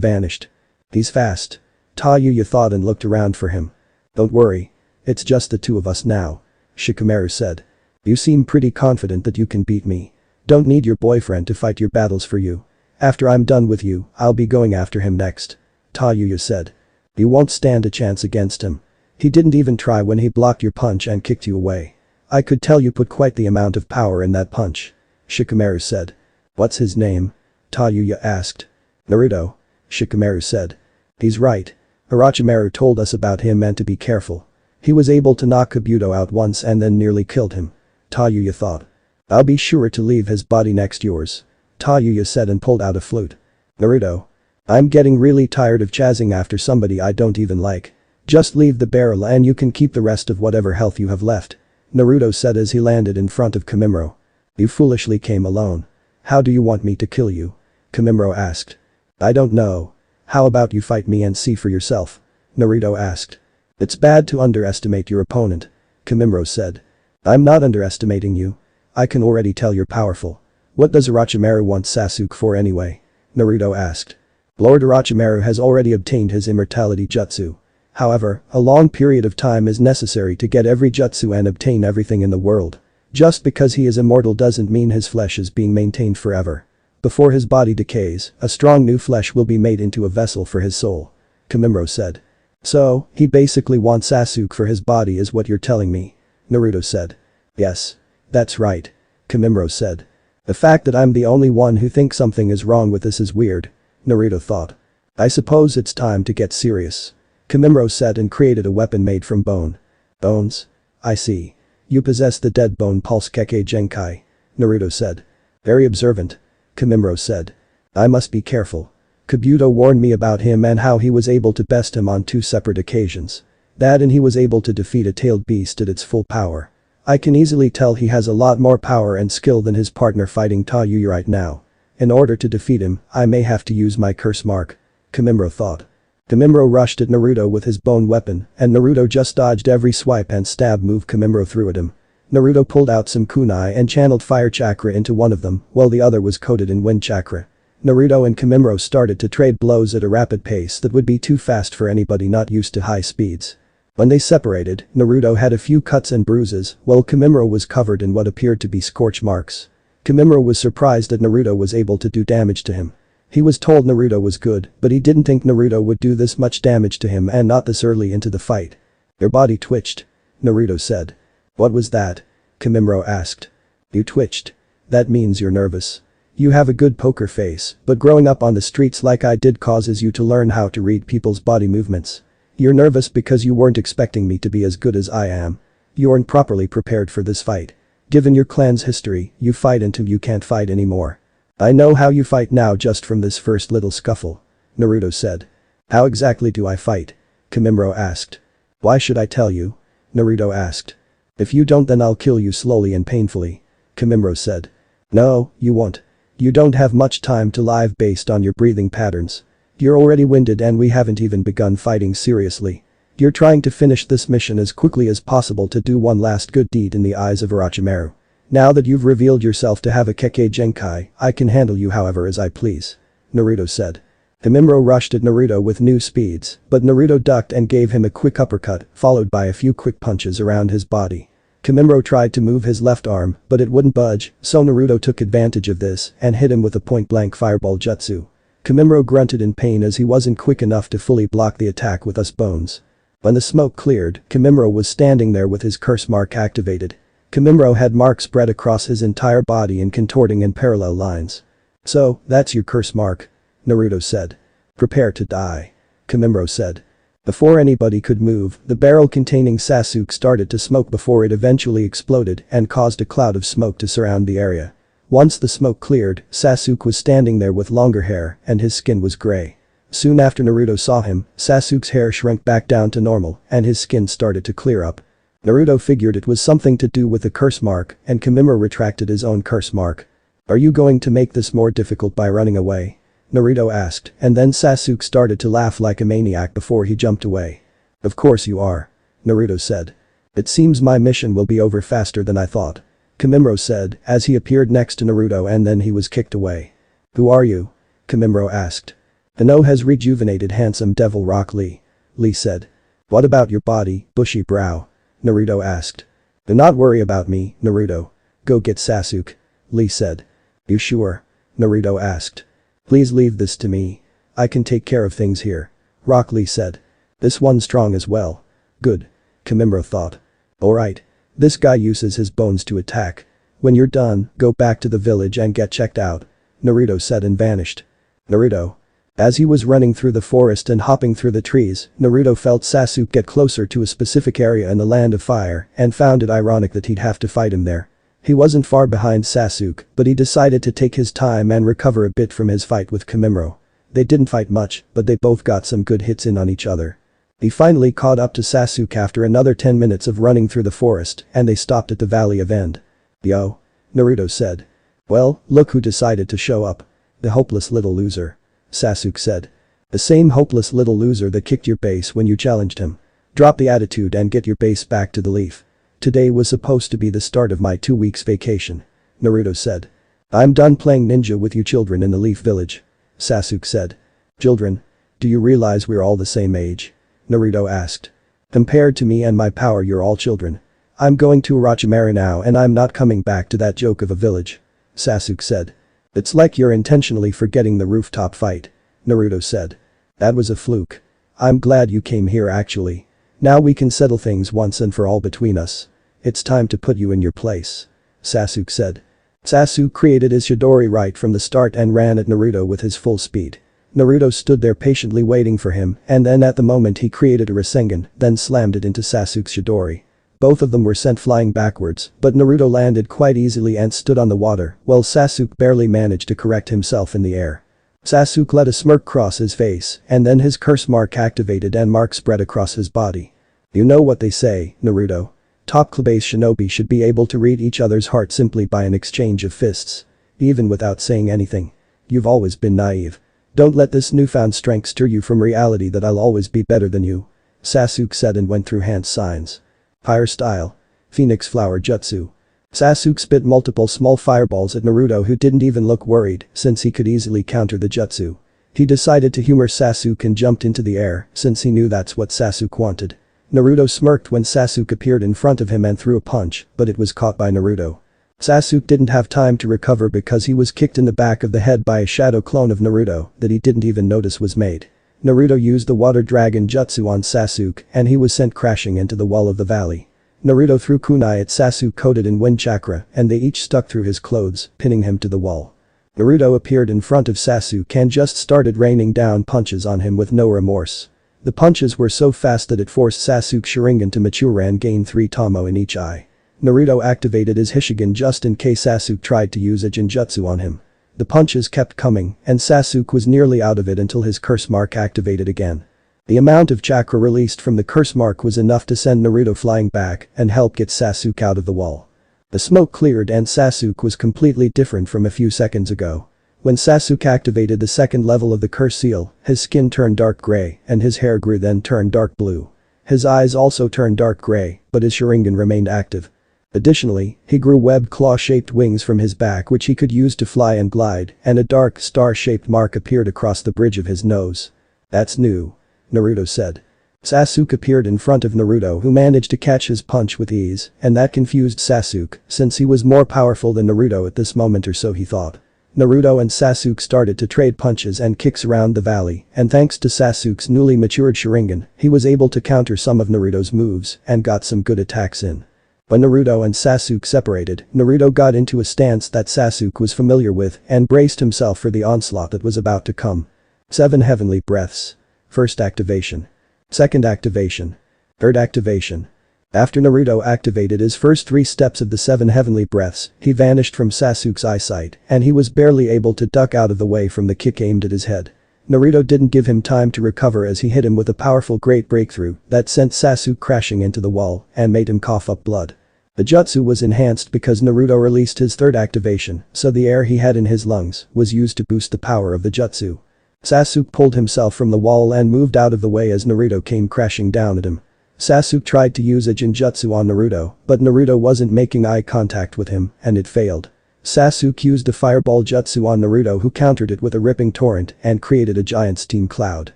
vanished. He's fast. Tayuya thought and looked around for him. Don't worry. It's just the 2 of us now. Shikamaru said. You seem pretty confident that you can beat me. Don't need your boyfriend to fight your battles for you. After I'm done with you, I'll be going after him next. Tayuya said. You won't stand a chance against him. He didn't even try when he blocked your punch and kicked you away. I could tell you put quite the amount of power in that punch. Shikamaru said. What's his name? Tayuya asked. Naruto. Shikamaru said. He's right. Orochimaru told us about him and to be careful. He was able to knock Kabuto out once and then nearly killed him. Tayuya thought. I'll be sure to leave his body next yours. Tayuya said and pulled out a flute. Naruto. I'm getting really tired of chasing after somebody I don't even like. Just leave the barrel and you can keep the rest of whatever health you have left. Naruto said as he landed in front of Kimimaro. You foolishly came alone. How do you want me to kill you? Kimimaro asked. I don't know. How about you fight me and see for yourself? Naruto asked. It's bad to underestimate your opponent. Kimimaro said. I'm not underestimating you. I can already tell you're powerful. What does Orochimaru want Sasuke for anyway? Naruto asked. Lord Orochimaru has already obtained his immortality jutsu. However, a long period of time is necessary to get every jutsu and obtain everything in the world. Just because he is immortal doesn't mean his flesh is being maintained forever. Before his body decays, a strong new flesh will be made into a vessel for his soul. Kimimaro said. So, he basically wants Sasuke for his body is what you're telling me? Naruto said. Yes. That's right. Kimimaro said. The fact that I'm the only one who thinks something is wrong with this is weird. Naruto thought. I suppose it's time to get serious. Kimimaro said and created a weapon made from bone. Bones? I see. You possess the dead bone pulse Kekkei Genkai. Naruto said. Very observant. Kimimaro said. I must be careful. Kabuto warned me about him and how he was able to best him on 2 separate occasions. That and he was able to defeat a tailed beast at its full power. I can easily tell he has a lot more power and skill than his partner fighting Tayuya right now. In order to defeat him, I may have to use my curse mark. Kimimaro thought. Kimimaro rushed at Naruto with his bone weapon, and Naruto just dodged every swipe and stab move Kimimaro threw at him. Naruto pulled out some kunai and channeled fire chakra into one of them, while the other was coated in wind chakra. Naruto and Kimimaro started to trade blows at a rapid pace that would be too fast for anybody not used to high speeds. When they separated, Naruto had a few cuts and bruises, while Kimimaro was covered in what appeared to be scorch marks. Kimimaro was surprised that Naruto was able to do damage to him. He was told Naruto was good, but he didn't think Naruto would do this much damage to him and not this early into the fight. Your body twitched. Naruto said. What was that? Kimimaro asked. You twitched. That means you're nervous. You have a good poker face, but growing up on the streets like I did causes you to learn how to read people's body movements. You're nervous because you weren't expecting me to be as good as I am. You weren't properly prepared for this fight. Given your clan's history, you fight until you can't fight anymore. I know how you fight now just from this first little scuffle. Naruto said. How exactly do I fight? Kimimaro asked. Why should I tell you? Naruto asked. If you don't then I'll kill you slowly and painfully. Kimimaro said. No, you won't. You don't have much time to live based on your breathing patterns. You're already winded and we haven't even begun fighting seriously. You're trying to finish this mission as quickly as possible to do one last good deed in the eyes of Orochimaru. Now that you've revealed yourself to have a Kekkei Genkai, I can handle you however as I please. Naruto said. Kimimaro rushed at Naruto with new speeds, but Naruto ducked and gave him a quick uppercut, followed by a few quick punches around his body. Kimimaro tried to move his left arm, but it wouldn't budge, so Naruto took advantage of this and hit him with a point-blank fireball jutsu. Kimimaro grunted in pain as he wasn't quick enough to fully block the attack with us bones. When the smoke cleared, Kimimaro was standing there with his curse mark activated. Kimimaro had marks spread across his entire body and contorting in parallel lines. So, that's your curse mark? Naruto said. Prepare to die. Kimimaro said. Before anybody could move, the barrel containing Sasuke started to smoke before it eventually exploded and caused a cloud of smoke to surround the area. Once the smoke cleared, Sasuke was standing there with longer hair and his skin was gray. Soon after Naruto saw him, Sasuke's hair shrank back down to normal and his skin started to clear up. Naruto figured it was something to do with the curse mark and Kimimaro retracted his own curse mark. Are you going to make this more difficult by running away? Naruto asked, and then Sasuke started to laugh like a maniac before he jumped away. Of course you are. Naruto said. It seems my mission will be over faster than I thought. Kimimaro said as he appeared next to Naruto and then he was kicked away. Who are you? Kimimaro asked. Ino has rejuvenated handsome devil Rock Lee. Lee said. What about your body, bushy brow? Naruto asked. Do not worry about me, Naruto. Go get Sasuke. Lee said. You sure? Naruto asked. Please leave this to me. I can take care of things here. Rock Lee said. This one's strong as well. Good. Kimimaro thought. Alright. This guy uses his bones to attack. When you're done, go back to the village and get checked out. Naruto said and vanished. Naruto. As he was running through the forest and hopping through the trees, Naruto felt Sasuke get closer to a specific area in the Land of Fire and found it ironic that he'd have to fight him there. He wasn't far behind Sasuke, but he decided to take his time and recover a bit from his fight with Kimimaro. They didn't fight much, but they both got some good hits in on each other. He finally caught up to Sasuke after another 10 minutes of running through the forest and they stopped at the Valley of End. Yo. Naruto said. Well, look who decided to show up. The hopeless little loser. Sasuke said. The same hopeless little loser that kicked your base when you challenged him. Drop the attitude and get your base back to the leaf. Today was supposed to be the start of my 2 weeks vacation. Naruto said. I'm done playing ninja with you children in the Leaf Village. Sasuke said. Children? Do you realize we're all the same age? Naruto asked. Compared to me and my power you're all children. I'm going to Orochimaru now and I'm not coming back to that joke of a village. Sasuke said. It's like you're intentionally forgetting the rooftop fight. Naruto said. That was a fluke. I'm glad you came here actually. Now we can settle things once and for all between us. It's time to put you in your place. Sasuke said. Sasuke created his Chidori right from the start and ran at Naruto with his full speed. Naruto stood there patiently waiting for him and then at the moment he created a Rasengan, then slammed it into Sasuke's Chidori. Both of them were sent flying backwards, but Naruto landed quite easily and stood on the water, while Sasuke barely managed to correct himself in the air. Sasuke let a smirk cross his face and then his curse mark activated and marks spread across his body. You know what they say, Naruto. Top-class shinobi should be able to read each other's heart simply by an exchange of fists. Even without saying anything. You've always been naive. Don't let this newfound strength steer you from reality that I'll always be better than you. Sasuke said and went through hand signs. Fire style. Phoenix flower jutsu. Sasuke spit multiple small fireballs at Naruto who didn't even look worried since he could easily counter the jutsu. He decided to humor Sasuke and jumped into the air since he knew that's what Sasuke wanted. Naruto smirked when Sasuke appeared in front of him and threw a punch, but it was caught by Naruto. Sasuke didn't have time to recover because he was kicked in the back of the head by a shadow clone of Naruto that he didn't even notice was made. Naruto used the water dragon jutsu on Sasuke and he was sent crashing into the wall of the valley. Naruto threw kunai at Sasuke coated in wind chakra and they each stuck through his clothes, pinning him to the wall. Naruto appeared in front of Sasuke and just started raining down punches on him with no remorse. The punches were so fast that it forced Sasuke's Sharingan to mature and gain 3 Tomo in each eye. Naruto activated his Hishigan just in case Sasuke tried to use a Jinjutsu on him. The punches kept coming and Sasuke was nearly out of it until his curse mark activated again. The amount of chakra released from the curse mark was enough to send Naruto flying back and help get Sasuke out of the wall. The smoke cleared and Sasuke was completely different from a few seconds ago. When Sasuke activated the second level of the curse seal, his skin turned dark gray and his hair grew then turned dark blue. His eyes also turned dark gray, but his Sharingan remained active. Additionally, he grew webbed claw-shaped wings from his back which he could use to fly and glide, and a dark star-shaped mark appeared across the bridge of his nose. "That's new," Naruto said. Sasuke appeared in front of Naruto who managed to catch his punch with ease, and that confused Sasuke since he was more powerful than Naruto at this moment or so he thought. Naruto and Sasuke started to trade punches and kicks around the valley, and thanks to Sasuke's newly matured Sharingan, he was able to counter some of Naruto's moves and got some good attacks in. When Naruto and Sasuke separated, Naruto got into a stance that Sasuke was familiar with and braced himself for the onslaught that was about to come. 7 heavenly breaths. First activation. Second activation. Third activation. After Naruto activated his first 3 steps of the 7 heavenly breaths, he vanished from Sasuke's eyesight and he was barely able to duck out of the way from the kick aimed at his head. Naruto didn't give him time to recover as he hit him with a powerful great breakthrough that sent Sasuke crashing into the wall and made him cough up blood. The jutsu was enhanced because Naruto released his third activation, so the air he had in his lungs was used to boost the power of the jutsu. Sasuke pulled himself from the wall and moved out of the way as Naruto came crashing down at him. Sasuke tried to use a Jinjutsu on Naruto, but Naruto wasn't making eye contact with him and it failed. Sasuke used a fireball jutsu on Naruto who countered it with a ripping torrent and created a giant steam cloud.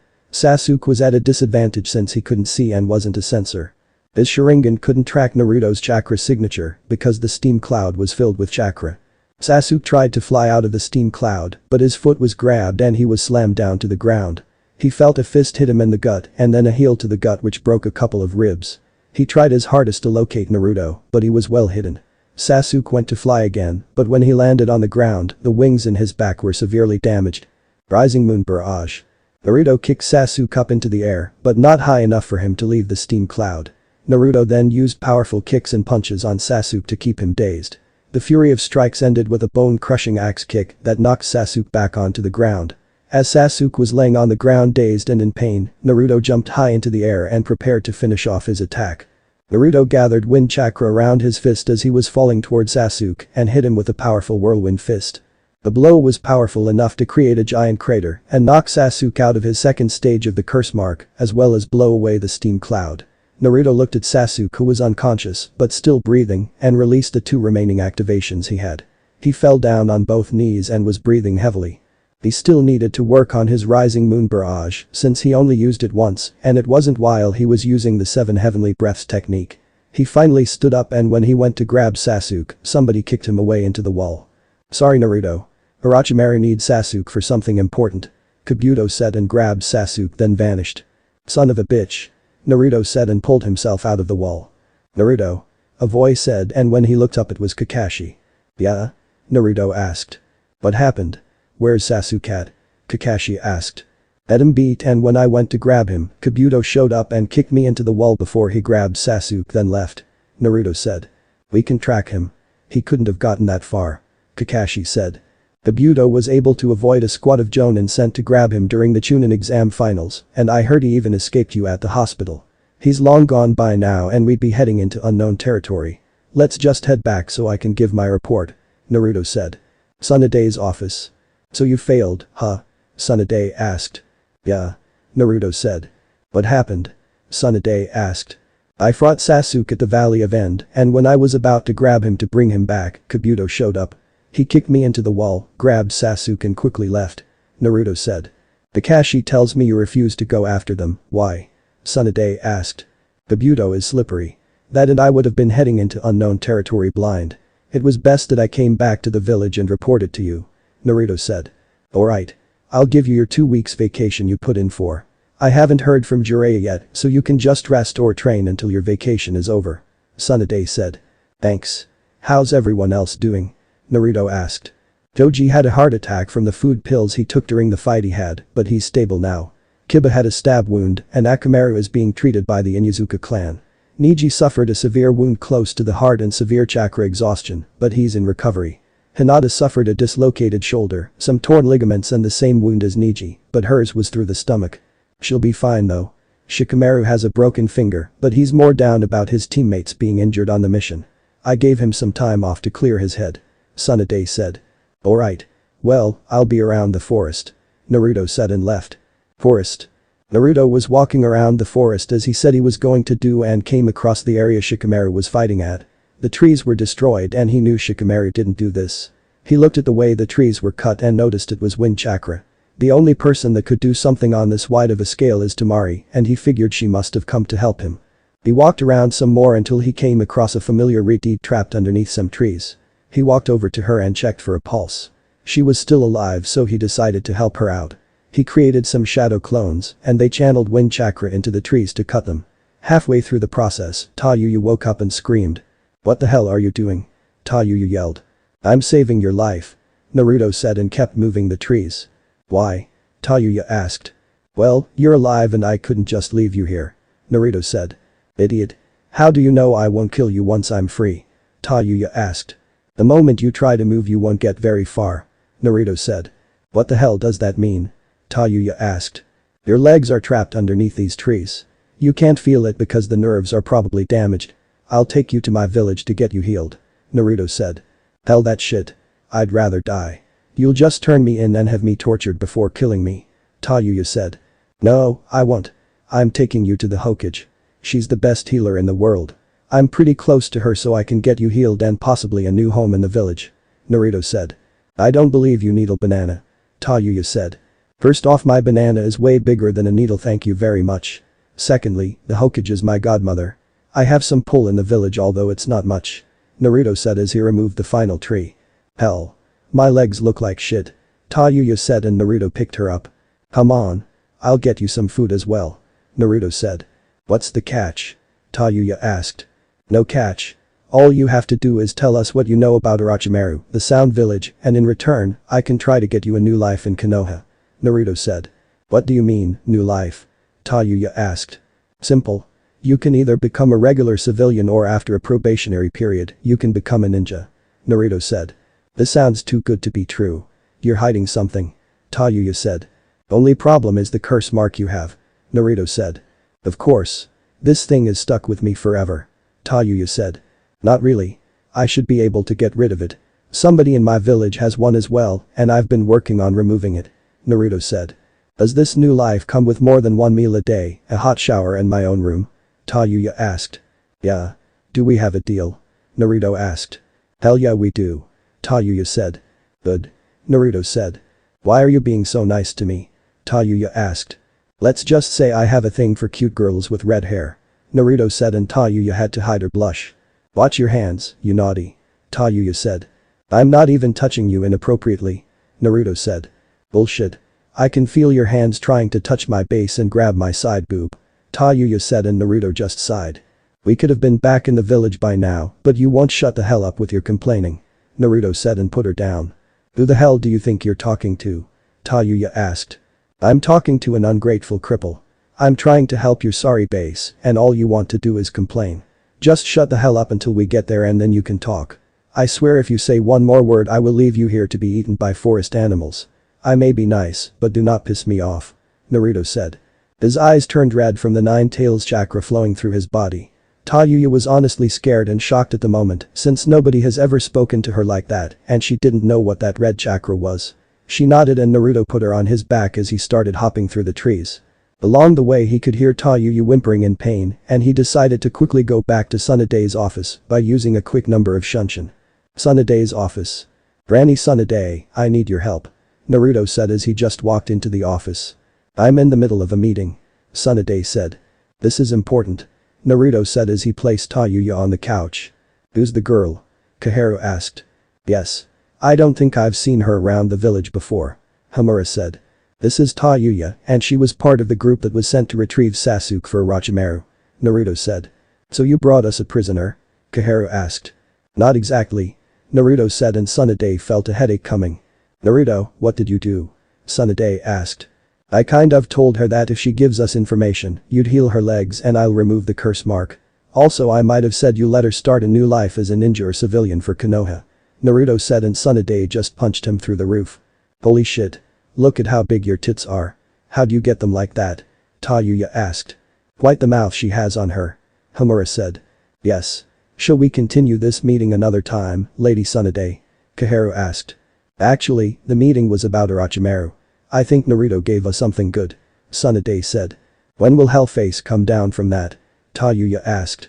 Sasuke was at a disadvantage since he couldn't see and wasn't a sensor. His Sharingan couldn't track Naruto's chakra signature because the steam cloud was filled with chakra. Sasuke tried to fly out of the steam cloud, but his foot was grabbed and he was slammed down to the ground. He felt a fist hit him in the gut and then a heel to the gut which broke a couple of ribs. He tried his hardest to locate Naruto, but he was well hidden. Sasuke went to fly again, but when he landed on the ground, the wings in his back were severely damaged. Rising Moon Barrage. Naruto kicked Sasuke up into the air, but not high enough for him to leave the steam cloud. Naruto then used powerful kicks and punches on Sasuke to keep him dazed. The fury of strikes ended with a bone-crushing axe kick that knocked Sasuke back onto the ground. As Sasuke was laying on the ground dazed and in pain, Naruto jumped high into the air and prepared to finish off his attack. Naruto gathered wind chakra around his fist as he was falling toward Sasuke and hit him with a powerful whirlwind fist. The blow was powerful enough to create a giant crater and knock Sasuke out of his second stage of the curse mark as well as blow away the steam cloud. Naruto looked at Sasuke who was unconscious but still breathing and released the 2 remaining activations he had. He fell down on both knees and was breathing heavily. He still needed to work on his Rising Moon Barrage since he only used it once and it wasn't while he was using the 7 heavenly breaths technique. He finally stood up and when he went to grab Sasuke, somebody kicked him away into the wall. "Sorry Naruto. Orochimaru needs Sasuke for something important," Kabuto said and grabbed Sasuke then vanished. "Son of a bitch," Naruto said and pulled himself out of the wall. "Naruto," a voice said and when he looked up it was Kakashi. "Yeah?" Naruto asked. "What happened? Where's Sasuke at?" Kakashi asked. "Let him beat and when I went to grab him, Kabuto showed up and kicked me into the wall before he grabbed Sasuke then left," Naruto said. "We can track him. He couldn't have gotten that far," Kakashi said. Kabuto was able to avoid a squad of Jonin sent to grab him during the Chunin exam finals and I heard he even escaped you at the hospital. He's long gone by now and we'd be heading into unknown territory. Let's just head back so I can give my report," Naruto said. Tsunade's office. "So you failed, huh?" Tsunade asked. "Yeah," Naruto said. "What happened?" Tsunade asked. "I fought Sasuke at the Valley of End and when I was about to grab him to bring him back, Kabuto showed up. He kicked me into the wall, grabbed Sasuke and quickly left," Naruto said. "Kakashi tells me you refused to go after them, why?" Tsunade asked. The Budo is slippery. That and I would have been heading into unknown territory blind. It was best that I came back to the village and reported to you," Naruto said. "Alright. I'll give you your 2 weeks vacation you put in for. I haven't heard from Jiraiya yet, so you can just rest or train until your vacation is over," Tsunade said. "Thanks. How's everyone else doing?" Naruto asked. Doji had a heart attack from the food pills he took during the fight he had, but he's stable now. Kiba had a stab wound, and Akamaru is being treated by the Inuzuka clan. Neji suffered a severe wound close to the heart and severe chakra exhaustion, but he's in recovery. Hinata suffered a dislocated shoulder, some torn ligaments and the same wound as Neji, but hers was through the stomach. She'll be fine though. Shikamaru has a broken finger, but he's more down about his teammates being injured on the mission. I gave him some time off to clear his head," Tsunade said. "Alright. Well, I'll be around the forest," Naruto said and left. Forest. Naruto was walking around the forest as he said he was going to do and came across the area Shikamaru was fighting at. The trees were destroyed and he knew Shikamaru didn't do this. He looked at the way the trees were cut and noticed it was wind chakra. The only person that could do something on this wide of a scale is Temari, and he figured she must have come to help him. He walked around some more until he came across a familiar reed trapped underneath some trees. He walked over to her and checked for a pulse. She was still alive, so he decided to help her out. He created some shadow clones, and they channeled wind chakra into the trees to cut them. Halfway through the process, Tayuya woke up and screamed. "What the hell are you doing?" Tayuya yelled. "I'm saving your life," Naruto said and kept moving the trees. "Why?" Tayuya asked. "Well, you're alive and I couldn't just leave you here," Naruto said. "Idiot. How do you know I won't kill you once I'm free?" Tayuya asked. "The moment you try to move you won't get very far," Naruto said. "What the hell does that mean?" Tayuya asked. "Your legs are trapped underneath these trees. You can't feel it because the nerves are probably damaged. I'll take you to my village to get you healed," Naruto said. "Hell that shit. I'd rather die. You'll just turn me in and have me tortured before killing me," Tayuya said. "No, I won't. I'm taking you to the Hokage. She's the best healer in the world. I'm pretty close to her so I can get you healed and possibly a new home in the village," Naruto said. "I don't believe you, needle banana," Tayuya said. "First off, my banana is way bigger than a needle, thank you very much. Secondly, the Hokage is my godmother. I have some pull in the village, although it's not much," Naruto said as he removed the final tree. "Hell. My legs look like shit," Tayuya said and Naruto picked her up. "Come on. I'll get you some food as well," Naruto said. "What's the catch?" Tayuya asked. "No catch. All you have to do is tell us what you know about Orochimaru, the Sound Village, and in return, I can try to get you a new life in Konoha," Naruto said. "What do you mean, new life?" Tayuya asked. "Simple. You can either become a regular civilian or after a probationary period, you can become a ninja," Naruto said. "This sounds too good to be true. You're hiding something," Tayuya said. "Only problem is the curse mark you have," Naruto said. "Of course. This thing is stuck with me forever," Tayuya said. "Not really. I should be able to get rid of it. Somebody in my village has one as well, and I've been working on removing it," Naruto said. "Does this new life come with more than one meal a day, a hot shower and my own room?" Tayuya asked. "Yeah. Do we have a deal?" Naruto asked. "Hell yeah we do," Tayuya said. "Good," Naruto said. "Why are you being so nice to me?" Tayuya asked. "Let's just say I have a thing for cute girls with red hair," Naruto said and Tayuya had to hide her blush. "Watch your hands, you naughty," Tayuya said. "I'm not even touching you inappropriately," Naruto said. "Bullshit. I can feel your hands trying to touch my base and grab my side boob," Tayuya said and Naruto just sighed. "We could have been back in the village by now, but you won't shut the hell up with your complaining," Naruto said and put her down. "Who the hell do you think you're talking to?" Tayuya asked. "I'm talking to an ungrateful cripple. I'm trying to help your sorry base, and all you want to do is complain. Just shut the hell up until we get there and then you can talk. I swear if you say one more word I will leave you here to be eaten by forest animals. I may be nice, but do not piss me off," Naruto said. His eyes turned red from the nine tails chakra flowing through his body. Tayuya was honestly scared and shocked at the moment since nobody has ever spoken to her like that and she didn't know what that red chakra was. She nodded and Naruto put her on his back as he started hopping through the trees. Along the way he could hear Tayuya whimpering in pain and he decided to quickly go back to Tsunade's office by using a quick number of Shunshin. Tsunade's office. "Granny Tsunade, I need your help," Naruto said as he just walked into the office. "I'm in the middle of a meeting," Tsunade said. "This is important." Naruto said as he placed Tayuya on the couch. Who's the girl? Kaharu asked. Yes. I don't think I've seen her around the village before. Homura said. This is Tayuya and she was part of the group that was sent to retrieve Sasuke for Orochimaru. Naruto said. So you brought us a prisoner? Kaharu asked. Not exactly. Naruto said and Tsunade felt a headache coming. Naruto, what did you do? Tsunade asked. I kind of told her that if she gives us information, you'd heal her legs and I'll remove the curse mark. Also I might have said you let her start a new life as a ninja or civilian for Konoha. Naruto said and Tsunade just punched him through the roof. Holy shit. Look at how big your tits are. How'd you get them like that? Tayuya asked. Quite the mouth she has on her. Homura said. Yes. Shall we continue this meeting another time, Lady Tsunade? Kaharu asked. Actually, the meeting was about Orochimaru. I think Naruto gave us something good. Tsunade said. When will Hellface come down from that? Tayuya asked.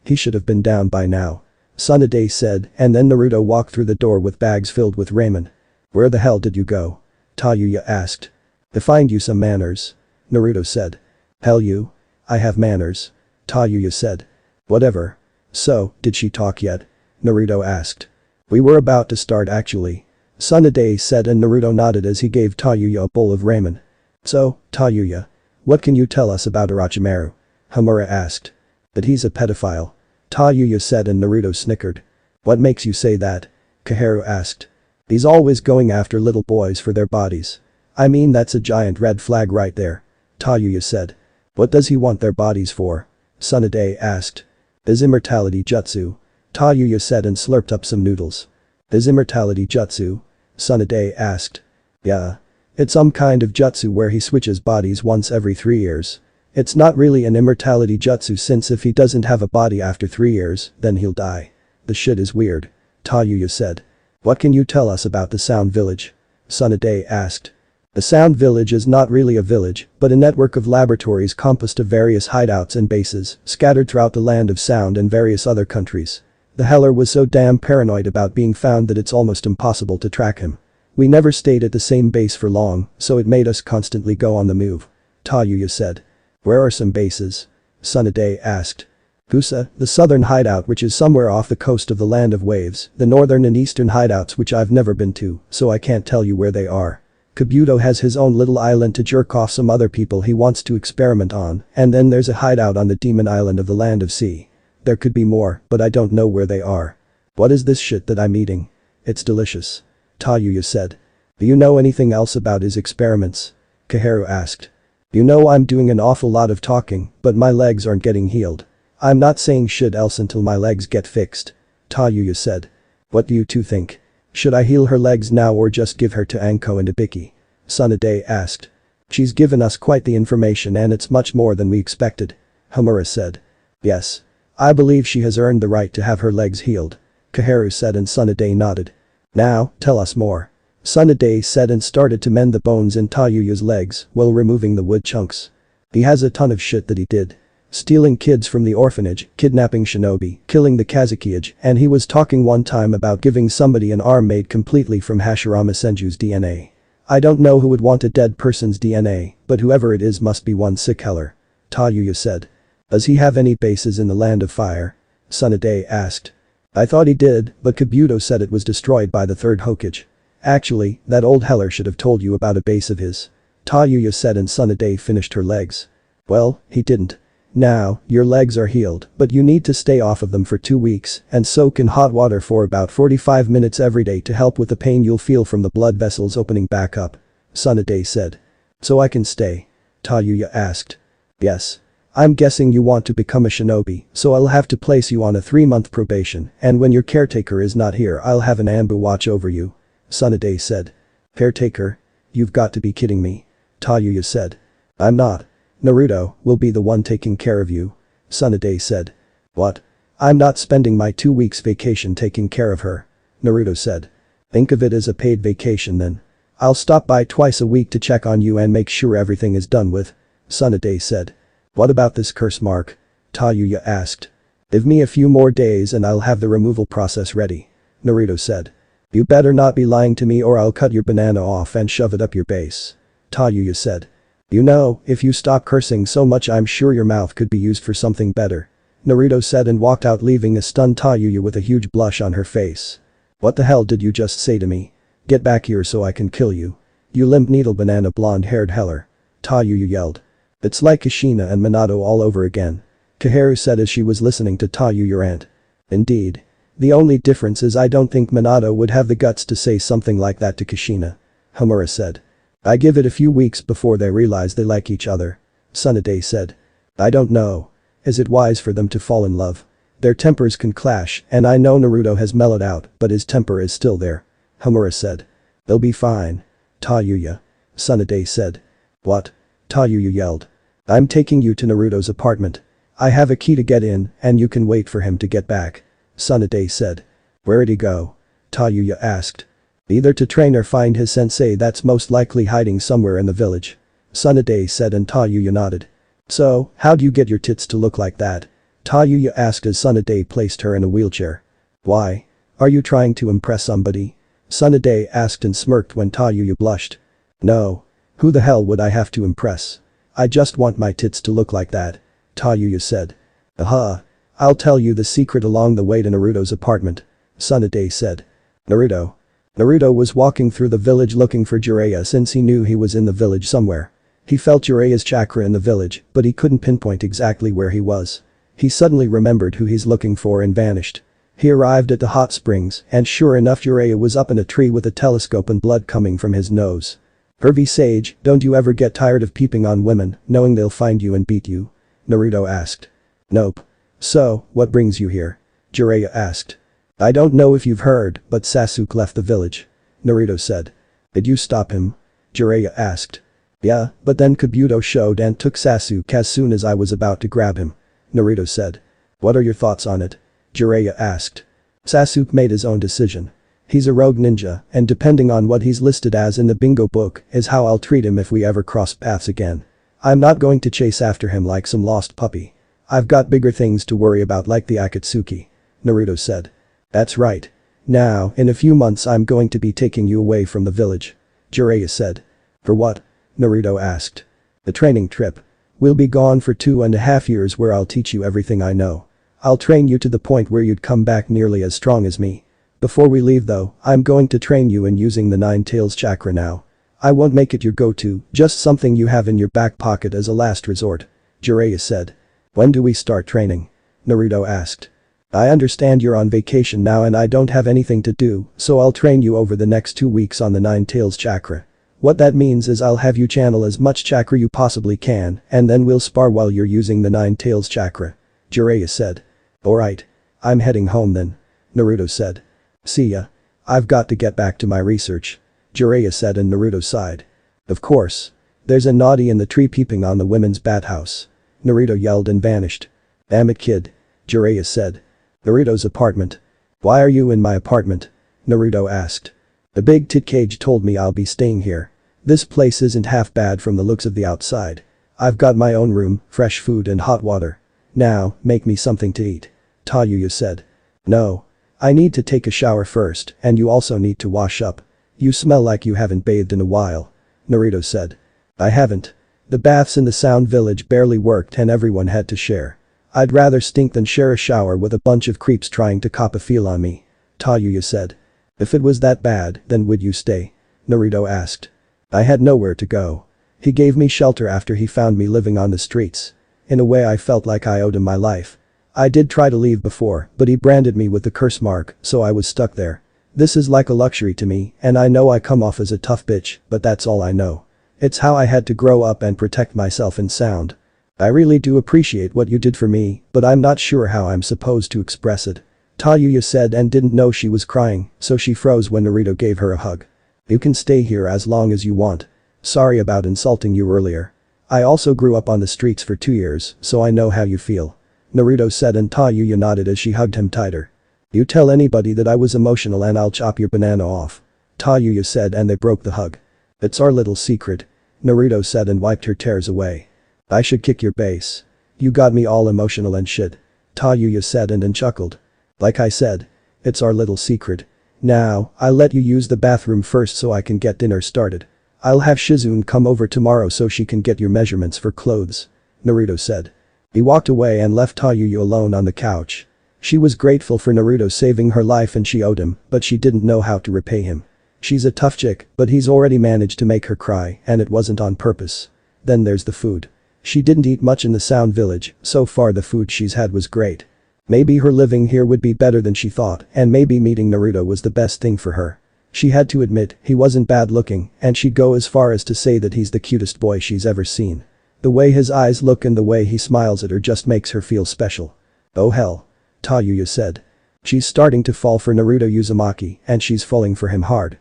He should have been down by now. Tsunade said and then Naruto walked through the door with bags filled with ramen. Where the hell did you go? Tayuya asked. To find you some manners. Naruto said. Hell you. I have manners. Tayuya said. Whatever. So, did she talk yet? Naruto asked. We were about to start actually. Tsunade said and Naruto nodded as he gave Tayuya a bowl of ramen. So, Tayuya. What can you tell us about Orochimaru? Homura asked. That he's a pedophile. Tayuya said and Naruto snickered. What makes you say that? Kaharu asked. He's always going after little boys for their bodies. I mean that's a giant red flag right there. Tayuya said. What does he want their bodies for? Tsunade asked. His immortality jutsu. Tayuya said and slurped up some noodles. His immortality jutsu? Tsunade asked. Yeah. It's some kind of jutsu where he switches bodies once every 3 years. It's not really an immortality jutsu since if he doesn't have a body after 3 years, then he'll die. The shit is weird. Tayuya said. What can you tell us about the Sound Village? Tsunade asked. The Sound Village is not really a village, but a network of laboratories composed of various hideouts and bases, scattered throughout the land of Sound and various other countries. The Heller was so damn paranoid about being found that it's almost impossible to track him. We never stayed at the same base for long, so it made us constantly go on the move. Tayuya said. Where are some bases? Tsunade asked. Gusa, the southern hideout which is somewhere off the coast of the Land of Waves, the northern and eastern hideouts which I've never been to, so I can't tell you where they are. Kabuto has his own little island to jerk off some other people he wants to experiment on, and then there's a hideout on the Demon Island of the Land of Sea. There could be more, but I don't know where they are. What is this shit that I'm eating? It's delicious. Tayuya said. Do you know anything else about his experiments? Kaharu asked. You know I'm doing an awful lot of talking, but my legs aren't getting healed. I'm not saying shit else until my legs get fixed. Tayuya said. What do you two think? Should I heal her legs now or just give her to Anko and Ibiki? Tsunade asked. She's given us quite the information and it's much more than we expected. Homura said. Yes. I believe she has earned the right to have her legs healed. Kaharu said and Tsunade nodded. Now, tell us more. Tsunade said and started to mend the bones in Tayuya's legs while removing the wood chunks. He has a ton of shit that he did. Stealing kids from the orphanage, kidnapping shinobi, killing the Kazukiage, and he was talking one time about giving somebody an arm made completely from Hashirama Senju's DNA. I don't know who would want a dead person's DNA, but whoever it is must be one sick heller. Tayuya said. Does he have any bases in the Land of Fire? Tsunade asked. I thought he did, but Kabuto said it was destroyed by the third Hokage. Actually, that old heller should have told you about a base of his. Tayuya said and Tsunade finished her legs. Well, he didn't. Now, your legs are healed, but you need to stay off of them for 2 weeks and soak in hot water for about 45 minutes every day to help with the pain you'll feel from the blood vessels opening back up. Tsunade said. So I can stay? Tayuya asked. Yes. I'm guessing you want to become a shinobi, so I'll have to place you on a 3-month probation, and when your caretaker is not here I'll have an Anbu watch over you. Tsunade said. Caretaker? You've got to be kidding me. Tayuya said. I'm not. Naruto will be the one taking care of you. Tsunade said. What? I'm not spending my 2 weeks vacation taking care of her. Naruto said. Think of it as a paid vacation then. I'll stop by twice a week to check on you and make sure everything is done with. Tsunade said. What about this curse mark? Tayuya asked. Give me a few more days and I'll have the removal process ready. Naruto said. You better not be lying to me or I'll cut your banana off and shove it up your base. Tayuya said. You know, if you stop cursing so much I'm sure your mouth could be used for something better. Naruto said and walked out leaving a stunned Tayuya with a huge blush on her face. What the hell did you just say to me? Get back here so I can kill you. You limp needle banana blonde-haired heller. Tayuya yelled. It's like Kushina and Minato all over again. Kaharu said as she was listening to Tayuya rant. Indeed. The only difference is I don't think Minato would have the guts to say something like that to Kushina. Homura said. I give it a few weeks before they realize they like each other. Tsunade said. I don't know. Is it wise for them to fall in love? Their tempers can clash and I know Naruto has mellowed out but his temper is still there. Homura said. They'll be fine. Tayuya. Tsunade said. What? Tayuya yelled. I'm taking you to Naruto's apartment. I have a key to get in and you can wait for him to get back. Tsunade said. Where'd he go? Tayuya asked. Either to train or find his sensei that's most likely hiding somewhere in the village. Tsunade said and Tayuya nodded. So, how'd you get your tits to look like that? Tayuya asked as Tsunade placed her in a wheelchair. Why? Are you trying to impress somebody? Tsunade asked and smirked when Tayuya blushed. No. Who the hell would I have to impress? I just want my tits to look like that. Tayuya said. Aha. I'll tell you the secret along the way to Naruto's apartment. Tsunade said. Naruto. Naruto was walking through the village looking for Jiraiya since he knew he was in the village somewhere. He felt Jiraiya's chakra in the village, but he couldn't pinpoint exactly where he was. He suddenly remembered who he's looking for and vanished. He arrived at the hot springs and sure enough Jiraiya was up in a tree with a telescope and blood coming from his nose. Hervey Sage, don't you ever get tired of peeping on women, knowing they'll find you and beat you? Naruto asked. Nope. So, what brings you here? Jiraiya asked. I don't know if you've heard, but Sasuke left the village. Naruto said. Did you stop him? Jiraiya asked. Yeah, but then Kabuto showed and took Sasuke as soon as I was about to grab him. Naruto said. What are your thoughts on it? Jiraiya asked. Sasuke made his own decision. He's a rogue ninja, and depending on what he's listed as in the bingo book is how I'll treat him if we ever cross paths again. I'm not going to chase after him like some lost puppy. I've got bigger things to worry about like the Akatsuki. Naruto said. That's right. Now, in a few months I'm going to be taking you away from the village. Jiraiya said. For what? Naruto asked. The training trip. We'll be gone for 2.5 years where I'll teach you everything I know. I'll train you to the point where you'd come back nearly as strong as me. Before we leave though, I'm going to train you in using the Nine Tails chakra now. I won't make it your go-to, just something you have in your back pocket as a last resort. Jiraiya said. When do we start training? Naruto asked. I understand you're on vacation now and I don't have anything to do, so I'll train you over the next 2 weeks on the Nine Tails chakra. What that means is I'll have you channel as much chakra you possibly can and then we'll spar while you're using the Nine Tails chakra. Jiraiya said. Alright. I'm heading home then. Naruto said. See ya. I've got to get back to my research. Jiraiya said and Naruto sighed. Of course. There's a naughty in the tree peeping on the women's bathhouse. Naruto yelled and vanished. Damn it kid. Jiraiya said. Naruto's apartment. Why are you in my apartment? Naruto asked. The big tit cage told me I'll be staying here. This place isn't half bad from the looks of the outside. I've got my own room, fresh food and hot water. Now, make me something to eat. Tayuya said. No. I need to take a shower first and you also need to wash up. You smell like you haven't bathed in a while. Naruto said. I haven't. The baths in the Sound Village barely worked and everyone had to share. I'd rather stink than share a shower with a bunch of creeps trying to cop a feel on me. Tayuya said. If it was that bad, then would you stay? Naruto asked. I had nowhere to go. He gave me shelter after he found me living on the streets. In a way I felt like I owed him my life. I did try to leave before, but he branded me with the curse mark, so I was stuck there. This is like a luxury to me, and I know I come off as a tough bitch, but that's all I know. It's how I had to grow up and protect myself in Sound. I really do appreciate what you did for me, but I'm not sure how I'm supposed to express it. Tayuya said and didn't know she was crying, so she froze when Naruto gave her a hug. You can stay here as long as you want. Sorry about insulting you earlier. I also grew up on the streets for 2 years, so I know how you feel. Naruto said and Tayuya nodded as she hugged him tighter. You tell anybody that I was emotional and I'll chop your banana off. Tayuya said and they broke the hug. It's our little secret. Naruto said and wiped her tears away. I should kick your base. You got me all emotional and shit. Tayuya said and then chuckled. Like I said. It's our little secret. Now, I'll let you use the bathroom first so I can get dinner started. I'll have Shizune come over tomorrow so she can get your measurements for clothes," Naruto said. He walked away and left Tayuya alone on the couch. She was grateful for Naruto saving her life and she owed him, but she didn't know how to repay him. She's a tough chick, but he's already managed to make her cry and it wasn't on purpose. Then there's the food. She didn't eat much in the Sound Village, so far the food she's had was great. Maybe her living here would be better than she thought and maybe meeting Naruto was the best thing for her. She had to admit he wasn't bad looking and she'd go as far as to say that he's the cutest boy she's ever seen. The way his eyes look and the way he smiles at her just makes her feel special. "Oh hell," Tayuya said. She's starting to fall for Naruto Uzumaki and she's falling for him hard.